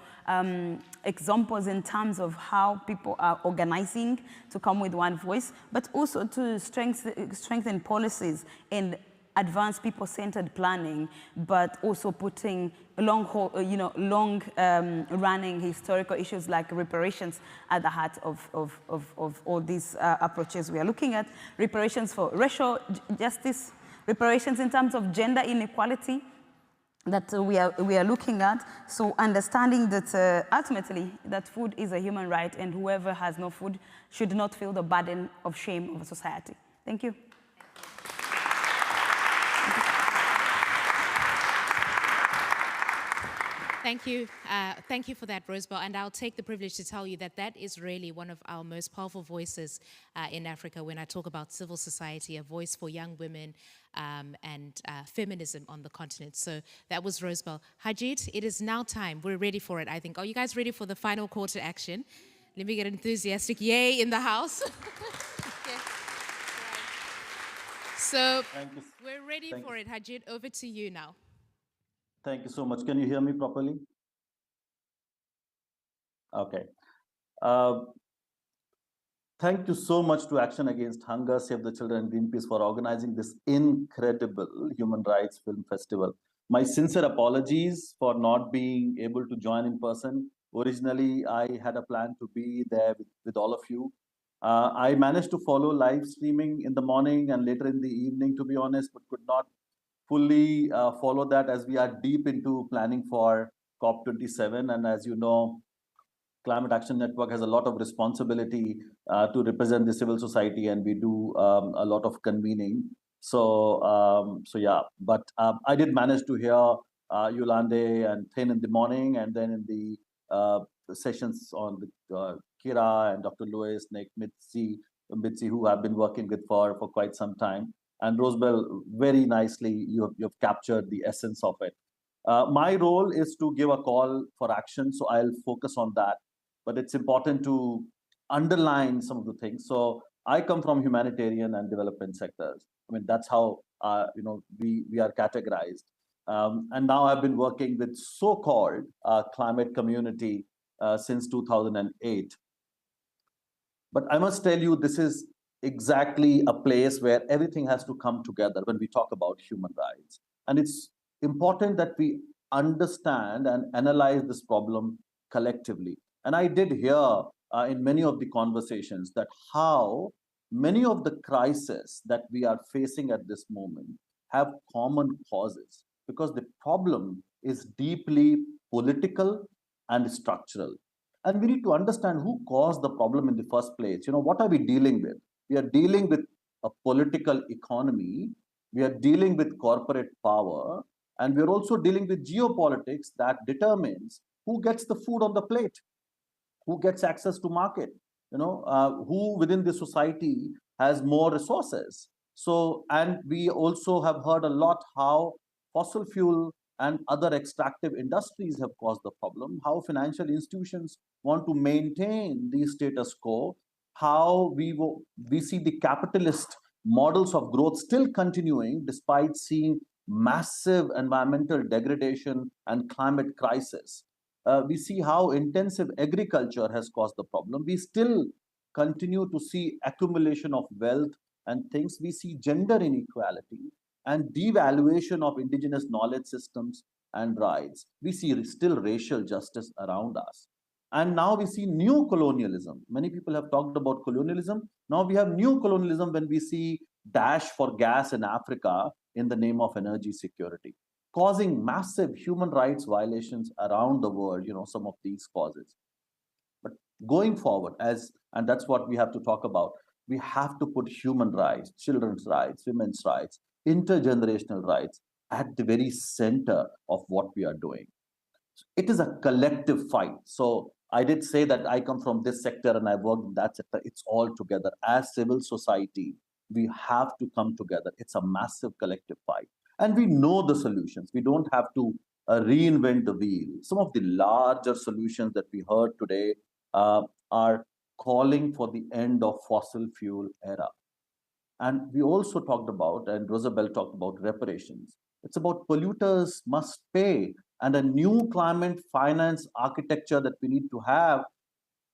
examples in terms of how people are organizing to come with one voice, but also to strengthen policies and advance people-centered planning, but also putting long-running historical issues like reparations at the heart of all these approaches we are looking at. Reparations for racial justice, reparations in terms of gender inequality that we are looking at. So understanding that ultimately that food is a human right, and whoever has no food should not feel the burden of shame of a society. Thank you. Thank you. Thank you for that, Rosebell. And I'll take the privilege to tell you that that is really one of our most powerful voices in Africa when I talk about civil society, a voice for young women and feminism on the continent. So that was Rosebell. Hajit, it is now time. We're ready for it, I think. Are you guys ready for the final call to action? Let me get an enthusiastic yay in the house. Okay. So we're ready for it. Hajit, over to you now. Thank you so much. Can you hear me properly? Okay. Thank you so much to Action Against Hunger, Save the Children, and Greenpeace for organizing this incredible human rights film festival. My sincere apologies for not being able to join in person. Originally, I had a plan to be there with all of you. I managed to follow live streaming in the morning and later in the evening, to be honest, but could not fully follow that as we are deep into planning for COP27. And as you know, Climate Action Network has a lot of responsibility to represent the civil society, and we do a lot of convening. So yeah, but I did manage to hear Yolande and Thin in the morning, and then in the sessions on the Kira and Dr. Lewis, Nick, Mitzi, who I've been working with for quite some time. And Rosebell, very nicely, you've captured the essence of it. My role is to give a call for action, so I'll focus on that. But it's important to underline some of the things. So I come from humanitarian and development sectors. I mean, that's how we are categorized. And now I've been working with so-called climate community since 2008. But I must tell you, this is exactly a place where everything has to come together when we talk about human rights. And it's important that we understand and analyze this problem collectively. And I did hear in many of the conversations that how many of the crises that we are facing at this moment have common causes, because the problem is deeply political and structural. And we need to understand who caused the problem in the first place. You know, what are we dealing with? We are dealing with a political economy. We are dealing with corporate power. And we're also dealing with geopolitics that determines who gets the food on the plate, who gets access to market, who within the society has more resources. So, and we also have heard a lot how fossil fuel and other extractive industries have caused the problem, how financial institutions want to maintain the status quo, how we see the capitalist models of growth still continuing despite seeing massive environmental degradation and climate crisis. We see how intensive agriculture has caused the problem. We still continue to see accumulation of wealth and things. We see gender inequality and devaluation of indigenous knowledge systems and rights. We see still racial justice around us. And now we see new colonialism. Many people have talked about colonialism. Now we have new colonialism when we see dash for gas in Africa in the name of energy security, causing massive human rights violations around the world, some of these causes. But going forward, and that's what we have to talk about, we have to put human rights, children's rights, women's rights, intergenerational rights at the very center of what we are doing. It is a collective fight. So I did say that I come from this sector and I work in that sector. It's all together. As civil society, we have to come together. It's a massive collective fight. And we know the solutions. We don't have to reinvent the wheel. Some of the larger solutions that we heard today are calling for the end of fossil fuel era. And we also talked about, and Rosabelle talked about, reparations. It's about polluters must pay, and a new climate finance architecture that we need to have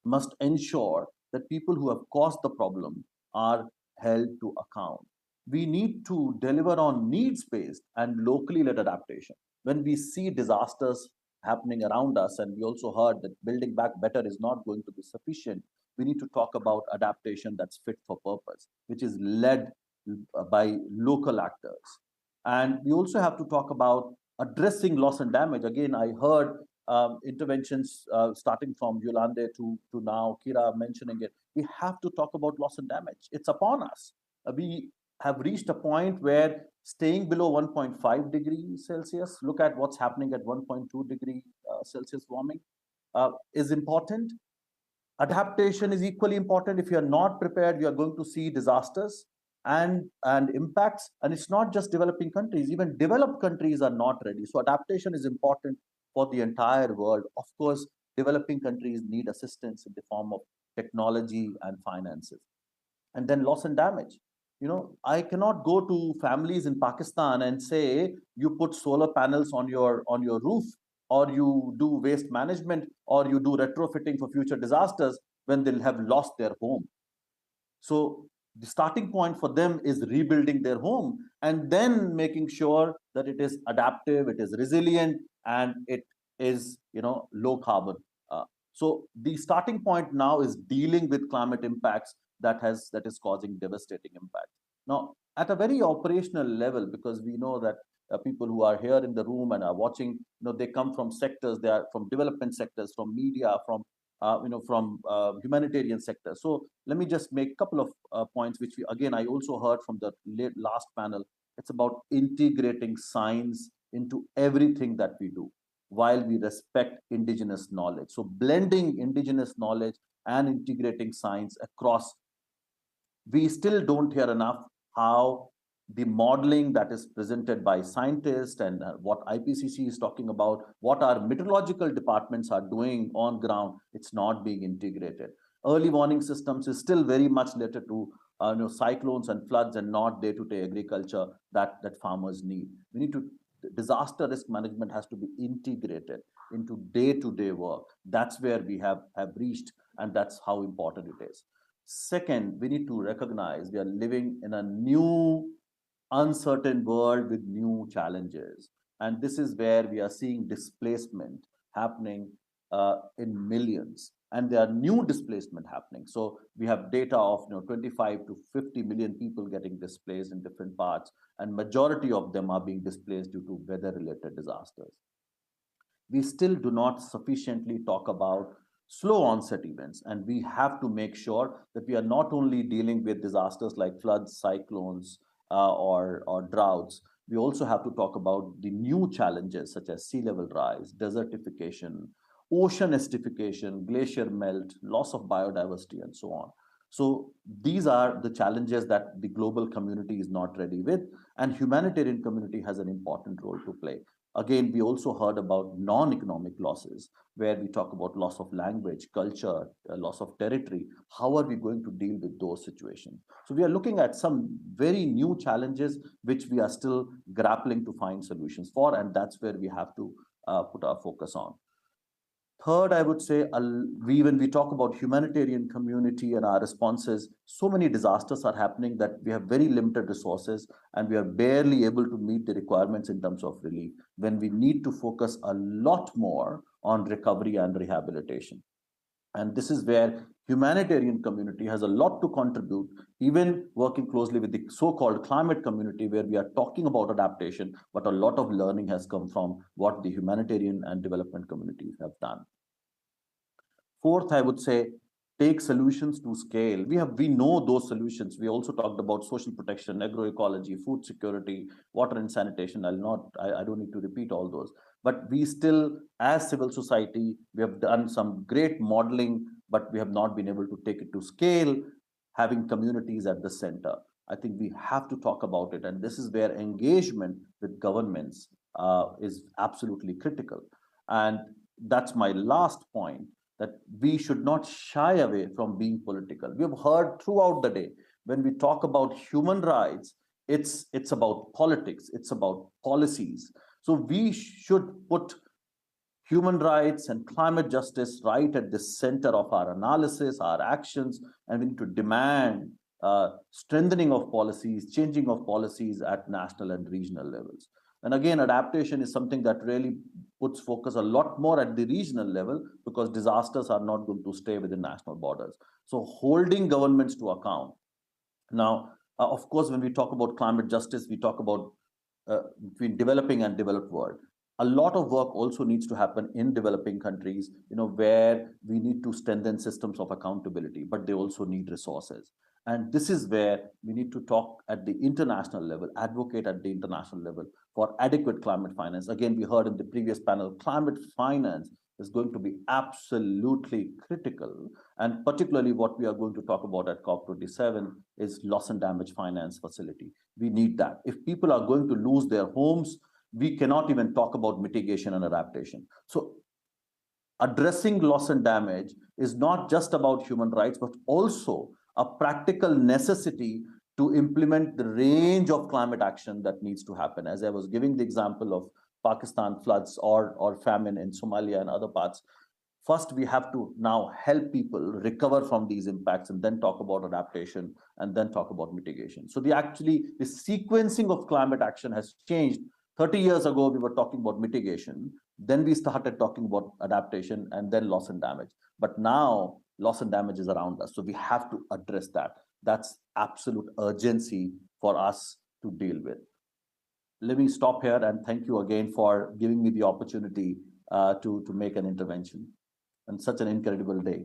must ensure that people who have caused the problem are held to account. We need to deliver on needs-based and locally led adaptation. When we see disasters happening around us, and we also heard that building back better is not going to be sufficient, we need to talk about adaptation that's fit for purpose, which is led by local actors. And we also have to talk about addressing loss and damage. Again, I heard interventions starting from Yolande to now Kira mentioning it. We have to talk about loss and damage. It's upon us. We have reached a point where staying below 1.5 degrees Celsius, look at what's happening at 1.2 degree Celsius warming, is important. Adaptation is equally important. If you're not prepared, you are going to see disasters and impacts. And it's not just developing countries, even developed countries are not ready. So adaptation is important for the entire world. Of course, developing countries need assistance in the form of technology and finances. And then loss and damage. I cannot go to families in Pakistan and say, you put solar panels on your roof, or you do waste management, or you do retrofitting for future disasters when they'll have lost their home. So the starting point for them is rebuilding their home and then making sure that it is adaptive, it is resilient, and it is low carbon. So the starting point now is dealing with climate impacts that is causing devastating impact. Now, at a very operational level, because we know that people who are here in the room and are watching, they come from sectors, they are from development sectors, from media, from humanitarian sector. So let me just make a couple of points, which I also heard from the last panel. It's about integrating science into everything that we do while we respect indigenous knowledge. So blending indigenous knowledge and integrating science across. We still don't hear enough how the modeling that is presented by scientists and what IPCC is talking about, what our meteorological departments are doing on ground, it's not being integrated. Early warning systems is still very much related to cyclones and floods and not day-to-day agriculture that farmers need. We need to, disaster risk management has to be integrated into day-to-day work. That's where we have reached, and that's how important it is. Second, we need to recognize we are living in a new, uncertain world with new challenges. And this is where we are seeing displacement happening in millions. And there are new displacement happening. So we have data of 25 to 50 million people getting displaced in different parts, and majority of them are being displaced due to weather-related disasters. We still do not sufficiently talk about slow onset events, and we have to make sure that we are not only dealing with disasters like floods, cyclones, or droughts, we also have to talk about the new challenges such as sea level rise, desertification, ocean acidification, glacier melt, loss of biodiversity, and so on. So these are the challenges that the global community is not ready with, and humanitarian community has an important role to play. Again, we also heard about non-economic losses, where we talk about loss of language, culture, loss of territory. How are we going to deal with those situations? So we are looking at some very new challenges, which we are still grappling to find solutions for, and that's where we have to put our focus on. Third, I would say, when we talk about humanitarian community and our responses, so many disasters are happening that we have very limited resources and we are barely able to meet the requirements in terms of relief, when we need to focus a lot more on recovery and rehabilitation. And this is where humanitarian community has a lot to contribute, even working closely with the so-called climate community, where we are talking about adaptation, but a lot of learning has come from what the humanitarian and development communities have done. Fourth, I would say, take solutions to scale. We know those solutions. We also talked about social protection, agroecology, food security, water and sanitation. I don't need to repeat all those. But we still, as civil society, we have done some great modeling, but we have not been able to take it to scale, having communities at the center. I think we have to talk about it. And this is where engagement with governments is absolutely critical. And that's my last point, that we should not shy away from being political. We have heard throughout the day, when we talk about human rights, it's about politics, it's about policies. So we should put human rights and climate justice right at the center of our analysis, our actions, and we need to demand strengthening of policies, changing of policies at national and regional levels. And again, adaptation is something that really puts focus a lot more at the regional level, because disasters are not going to stay within national borders. So holding governments to account. Now, of course, when we talk about climate justice, we talk about between developing and developed world. A lot of work also needs to happen in developing countries, where we need to strengthen systems of accountability, but they also need resources. And this is where we need to talk at the international level, advocate at the international level for adequate climate finance. Again, we heard in the previous panel, climate finance is going to be absolutely critical. And particularly what we are going to talk about at COP27 is loss and damage finance facility. We need that. If people are going to lose their homes, we cannot even talk about mitigation and adaptation. So addressing loss and damage is not just about human rights, but also a practical necessity to implement the range of climate action that needs to happen. As I was giving the example of Pakistan floods or famine in Somalia and other parts, first we have to now help people recover from these impacts and then talk about adaptation and then talk about mitigation. So the sequencing of climate action has changed. 30 years ago, we were talking about mitigation. Then we started talking about adaptation and then loss and damage. But now loss and damage is around us. So we have to address that. That's absolute urgency for us to deal with. Let me stop here and thank you again for giving me the opportunity to make an intervention on such an incredible day.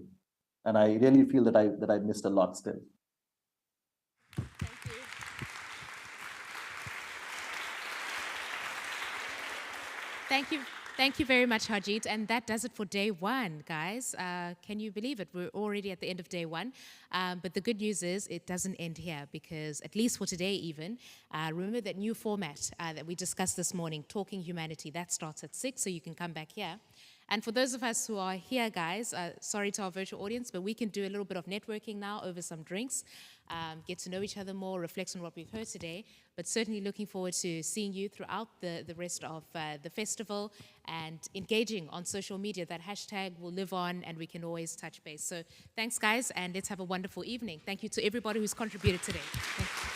And I really feel that I missed a lot still. Thank you very much, Harjeet. And that does it for day one, guys. Can you believe it? We're already at the end of day one. But the good news is it doesn't end here, because at least for today even, remember that new format that we discussed this morning, Talking Humanity, that starts at 6, so you can come back here. And for those of us who are here, guys, sorry to our virtual audience, but we can do a little bit of networking now over some drinks, get to know each other more, reflect on what we've heard today, but certainly looking forward to seeing you throughout the rest of the festival and engaging on social media. That hashtag will live on and we can always touch base. So thanks, guys, and let's have a wonderful evening. Thank you to everybody who's contributed today. Thank you.